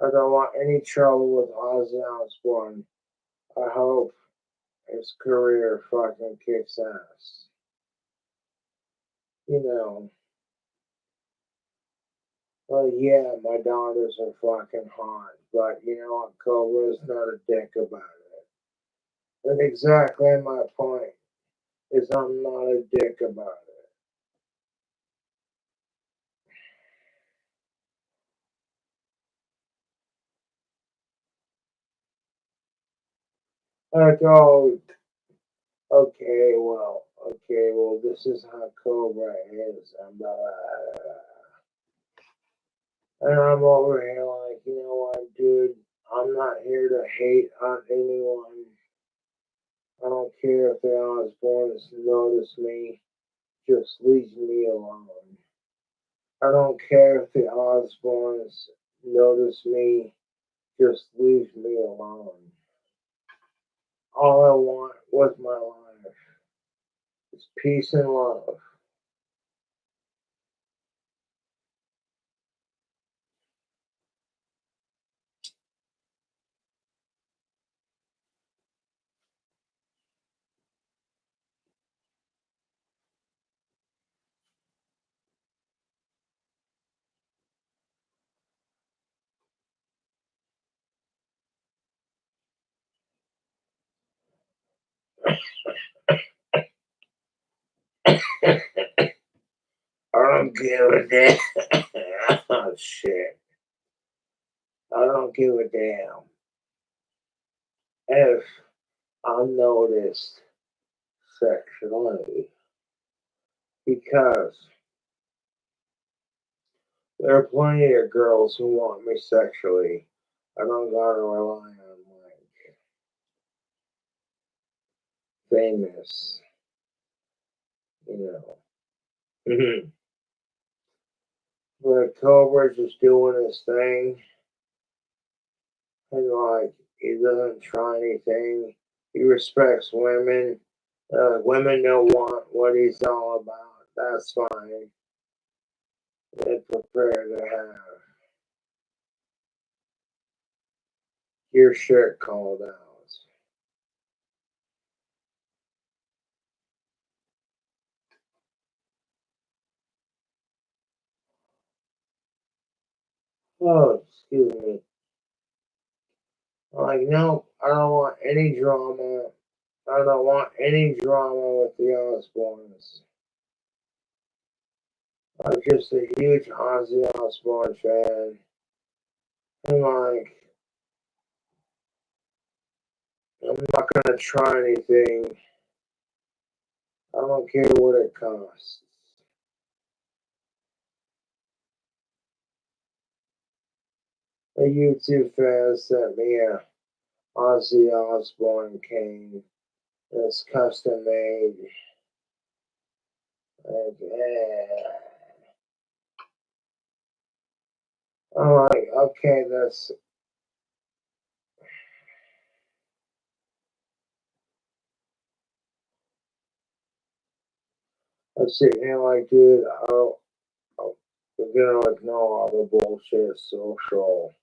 I don't want any trouble with Ozzy Osbourne. I hope his career fucking kicks ass. You know. Well, yeah, my daughters are fucking hot, but you know what? Cobra's not a dick about it. That's exactly my point, is I'm not a dick about it. Like, oh, okay, well, this is how Cobra is, and blah, blah, blah. And I'm over here like, you know what, dude, I'm not here to hate on anyone. I don't care if the Osbournes notice me, just leave me alone. I don't care if the Osbournes notice me, just leave me alone. All I want with my life is peace and love. I don't give a damn. Oh, shit. I don't give a damn if I'm noticed sexually, because there are plenty of girls who want me sexually. I don't gotta rely on like famous, you know. But Cobra's just doing his thing, and like he doesn't try anything. He respects women. Women don't want what he's all about. That's fine. They're prepared to have your shirt called out. Oh, excuse me. Like, nope, I don't want any drama. I don't want any drama with the Osbournes. I'm just a huge Ozzy Osbourne fan. And like, I'm not gonna try anything. I don't care what it costs. A YouTube fan sent me a Ozzy Osbourne cane. It's custom made. Like, I'm like, okay, that's. I'm sitting here like, dude, we're gonna ignore all the bullshit social.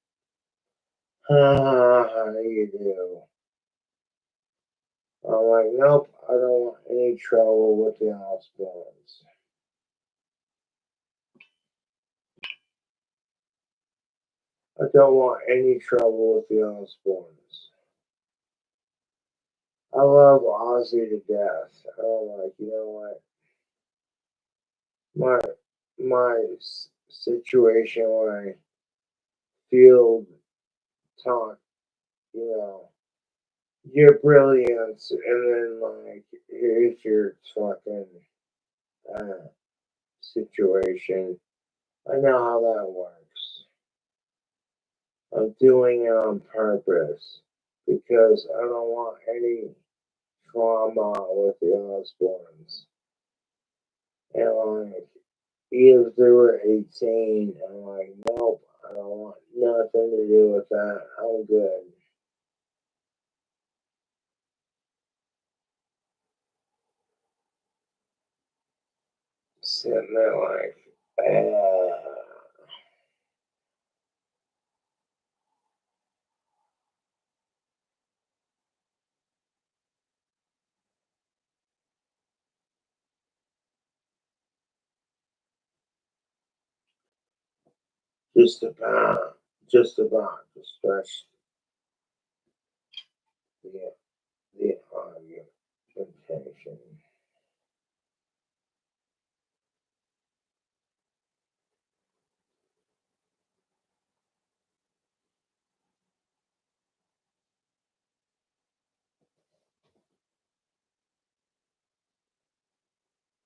You do. I'm like, nope, I don't want any trouble with the Osbournes. I don't want any trouble with the Osbournes. I love Ozzy to death. I'm like, you know what? My situation where I feel taught, you know, you're brilliant, and then like here's your fucking situation. I know how that works. I'm doing it on purpose because I don't want any drama with the Osbournes. And like, even if they were 18, I'm like, nope, I don't want nothing to do with that. I'm good. Sitting there like, ah. Just about to stretch the argumentation.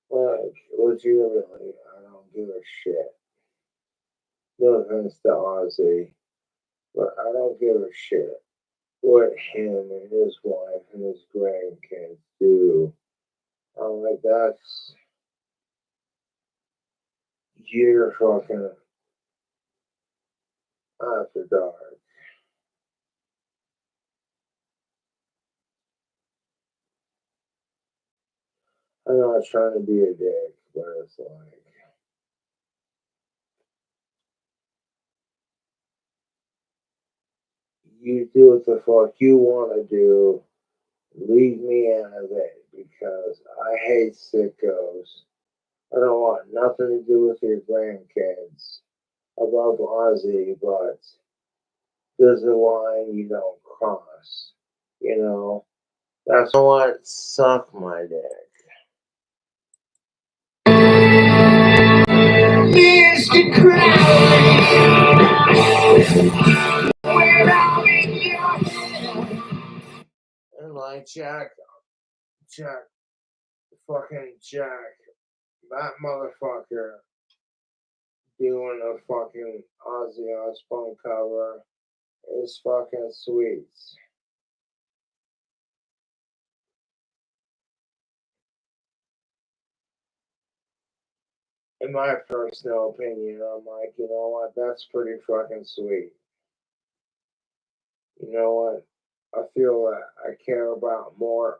Like, legitimately, I don't give a shit. No offense to Ozzy, but I don't give a shit what him and his wife and his grandkids do. I'm like, that's your fucking after dark. I'm not trying to be a dick, but it's like, you do what the fuck you want to do. Leave me out of it because I hate sickos. I don't want nothing to do with your grandkids. I love Ozzy, but there's a line you don't cross. You know? That's what suck my dick. Mr. Crowley, where are you? And like Jack, fucking Jack, that motherfucker doing a fucking Ozzy Osbourne cover is fucking sweet. In my personal opinion, I'm like, you know what, that's pretty fucking sweet. You know what? I feel that I care about more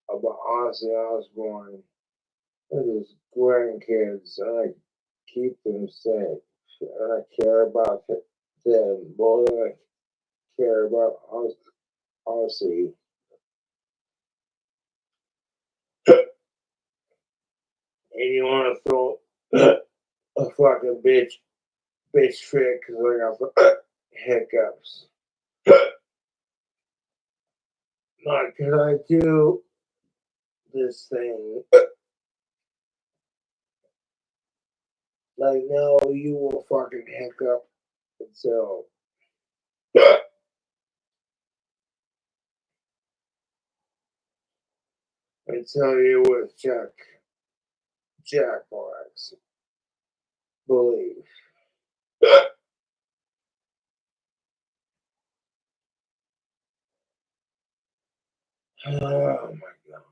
about Ozzy Osbourne and his grandkids, and I keep them safe. And I care about them more than I care about Ozzy. And you want to throw a fucking bitch fit because I got hiccups. Not because I do this thing. Like, no, you will fucking hiccup until you with Jack Black's belief. Oh my god.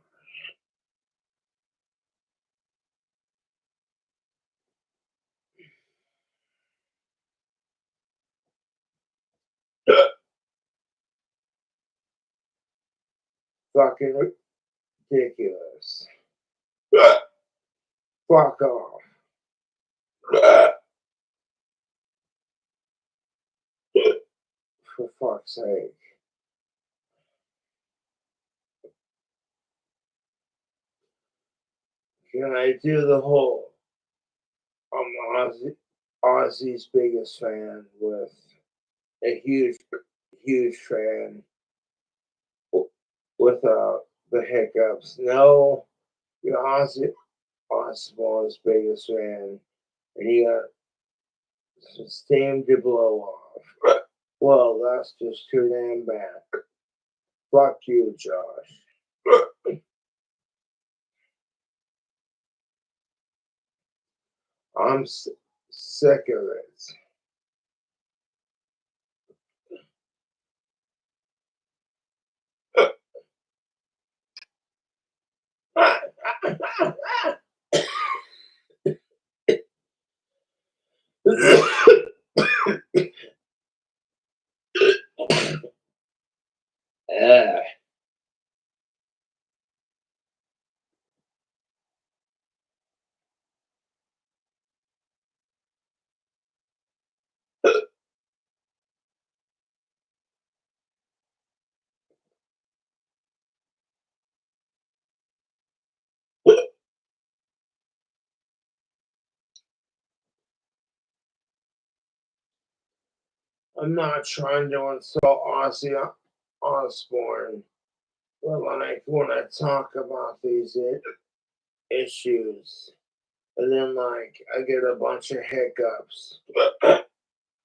Fucking ridiculous. Fuck off. For fuck's sake. Can I do the whole I'm Ozzy's biggest fan with a huge fan without the hiccups? No, you're Osbourne's biggest fan, and you got some steam to blow off. Well, that's just too damn bad. Fuck you, Josh. I'm sick of it. I'm not trying to insult Ozzy Osbourne, but like when I talk about these issues, and then like I get a bunch of hiccups.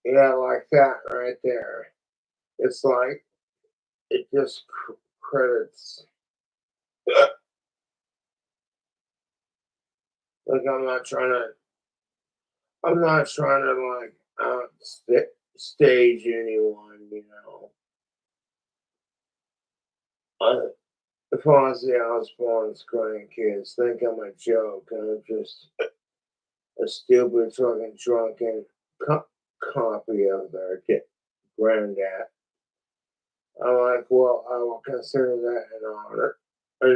Yeah, like that right there. It's like it just credits. Like I'm not trying to like stage anyone, you know. If Ozzy Osbourne's grandkids think I'm a joke and I'm just a stupid fucking drunken copy of their granddad, I'm like, well, I will consider that an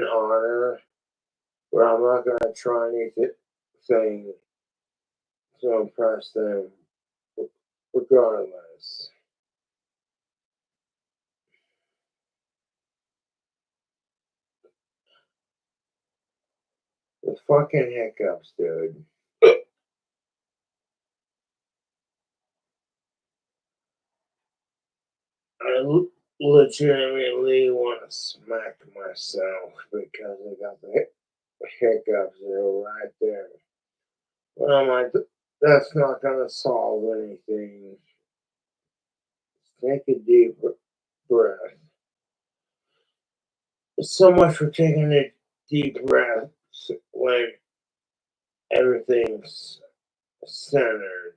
honor, but I'm not gonna try anything to impress them, regardless. The fucking hiccups, dude. I legitimately want to smack myself because I got the hiccups that are right there. But I'm like, that's not gonna solve anything. Take a deep breath. So much for taking a deep breath when everything's centered.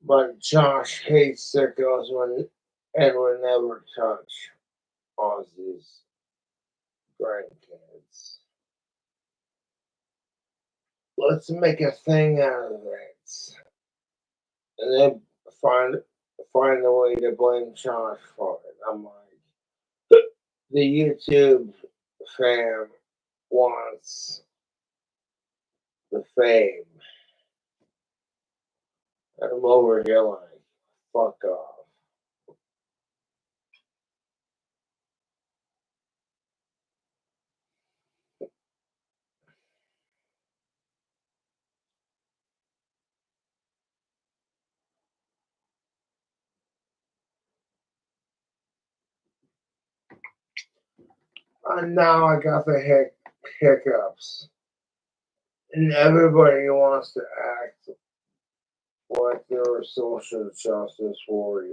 But Josh hates sickos and would never touch Ozzy's grandkids. Let's make a thing out of it. And then find a way to blame Josh for it. I'm like, the YouTube fam wants the fame. And I'm over here like, fuck off. And now I got the hiccups. And everybody wants to act like they're a social justice warrior.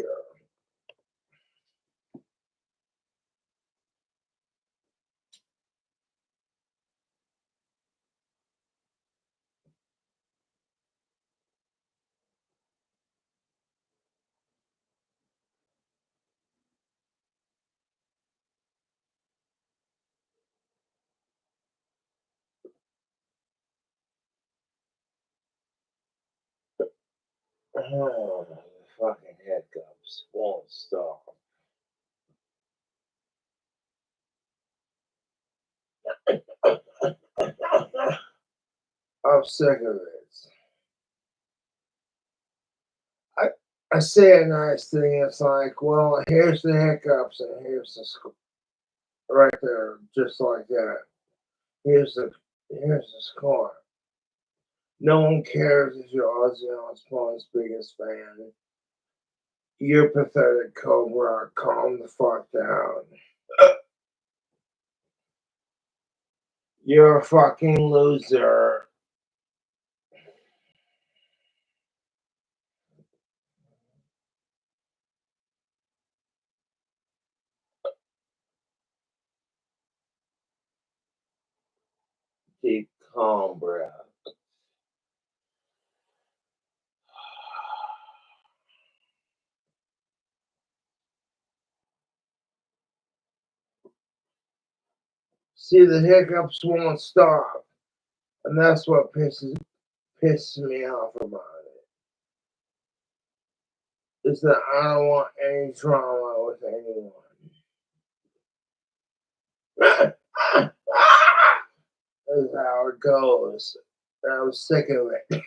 Oh, the fucking hiccups won't stop. I'm sick of it. I say a nice thing, it's like, well, here's the hiccups and here's the right there, just like that. Here's the score. No one cares if you're Ozzy Osbourne's biggest fan. You're pathetic, Cobra. Calm the fuck down. You're a fucking loser. Keep calm, bro. See, the hiccups won't stop. And that's what pisses me off about it. Is that I don't want any drama with anyone. That's how it goes. And I'm sick of it.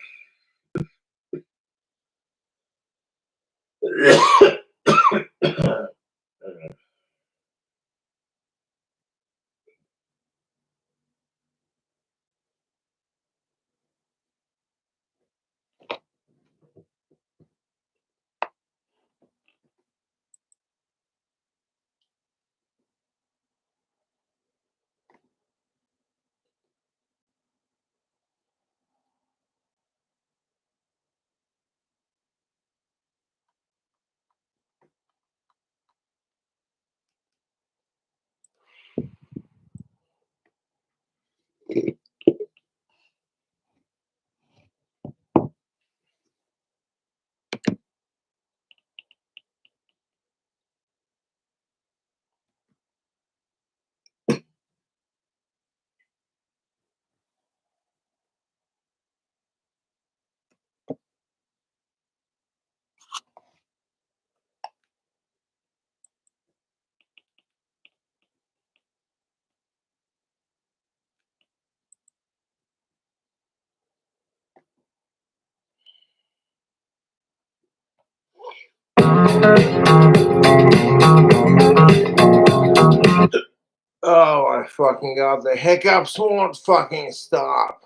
fucking god, the hiccups won't fucking stop.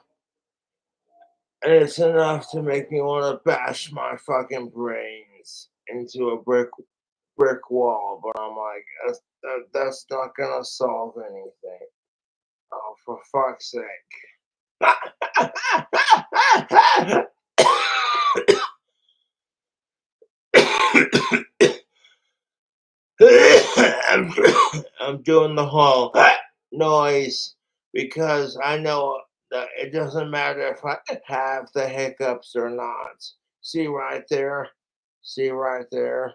And it's enough to make me want to bash my fucking brains into a brick wall. But I'm like, that's not gonna solve anything. Oh, for fuck's sake. I'm doing the whole noise because I know that it doesn't matter if I have the hiccups or not. See right there? See right there?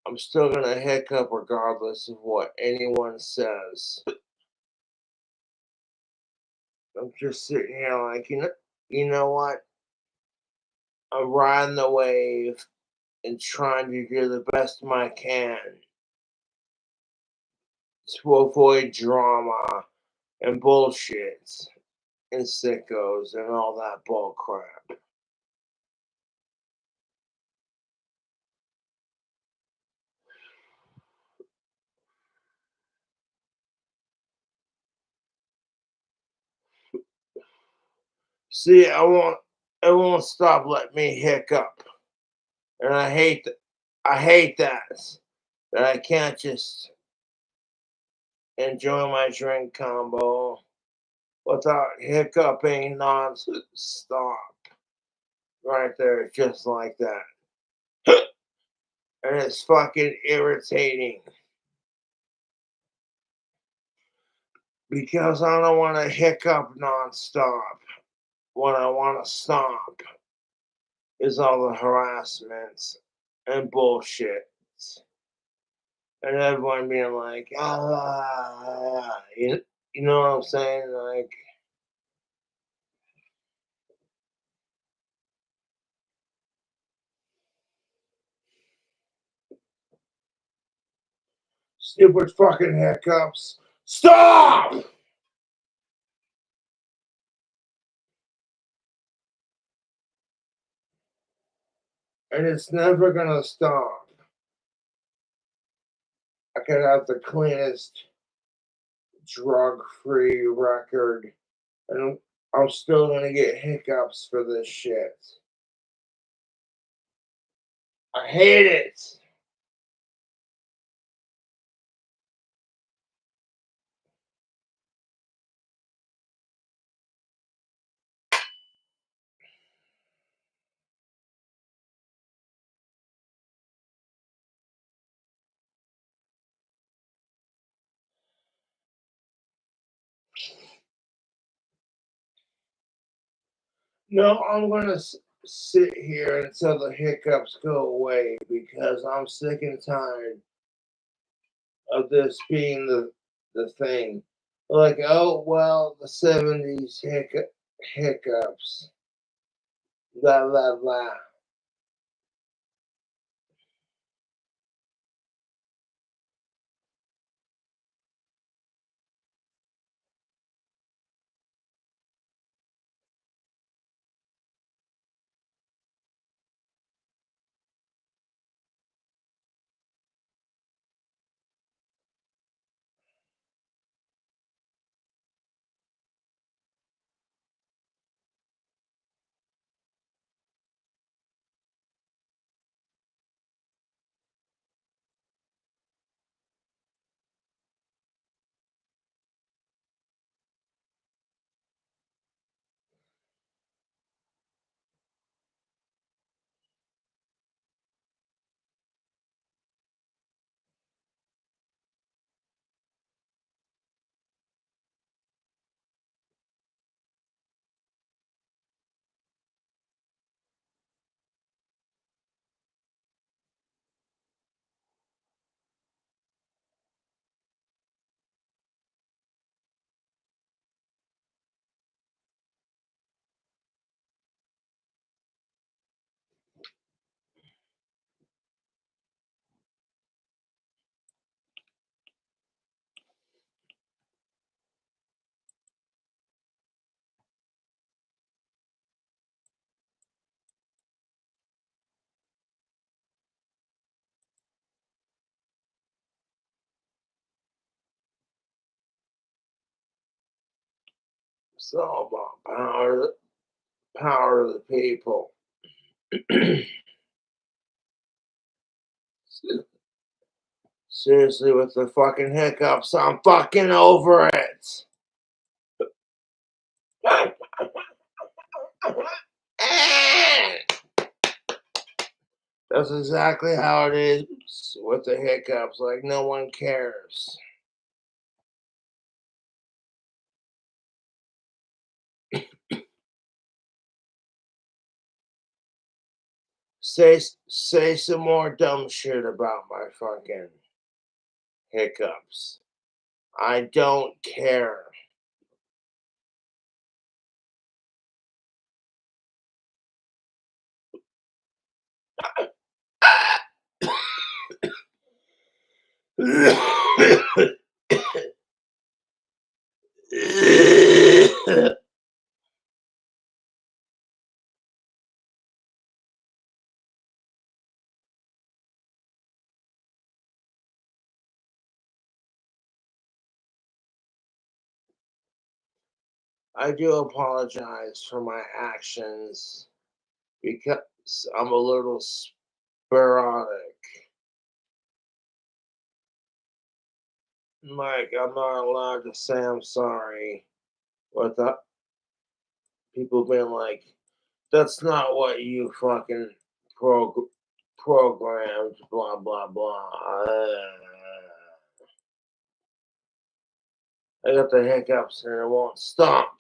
I'm still gonna hiccup regardless of what anyone says. I'm just sitting here like, you know what? I'm riding the wave and trying to do the best I can to avoid drama and bullshit and sickos and all that bull crap. See, it won't stop letting me hiccup. And I hate that I can't just enjoy my drink combo without hiccuping non-stop. Right there, just like that. And it's fucking irritating. Because I don't want to hiccup non-stop. What I want to stop is all the harassment and bullshit. And everyone being like, you know what I'm saying? Like, stupid fucking hiccups. Stop! And it's never gonna stop. I could have the cleanest drug-free record, and I'm still gonna get hiccups for this shit. I hate it. No, I'm gonna sit here until the hiccups go away because I'm sick and tired of this being the thing. Like, oh well, the '70s hiccups, blah blah blah. It's all about power of the people. Seriously, with the fucking hiccups, I'm fucking over it. That's exactly how it is with the hiccups. Like, no one cares. Say some more dumb shit about my fucking hiccups. I don't care. I do apologize for my actions because I'm a little sporadic. Like, I'm not allowed to say I'm sorry without people being like, that's not what you fucking programmed, blah, blah, blah. I got the hiccups and it won't stop.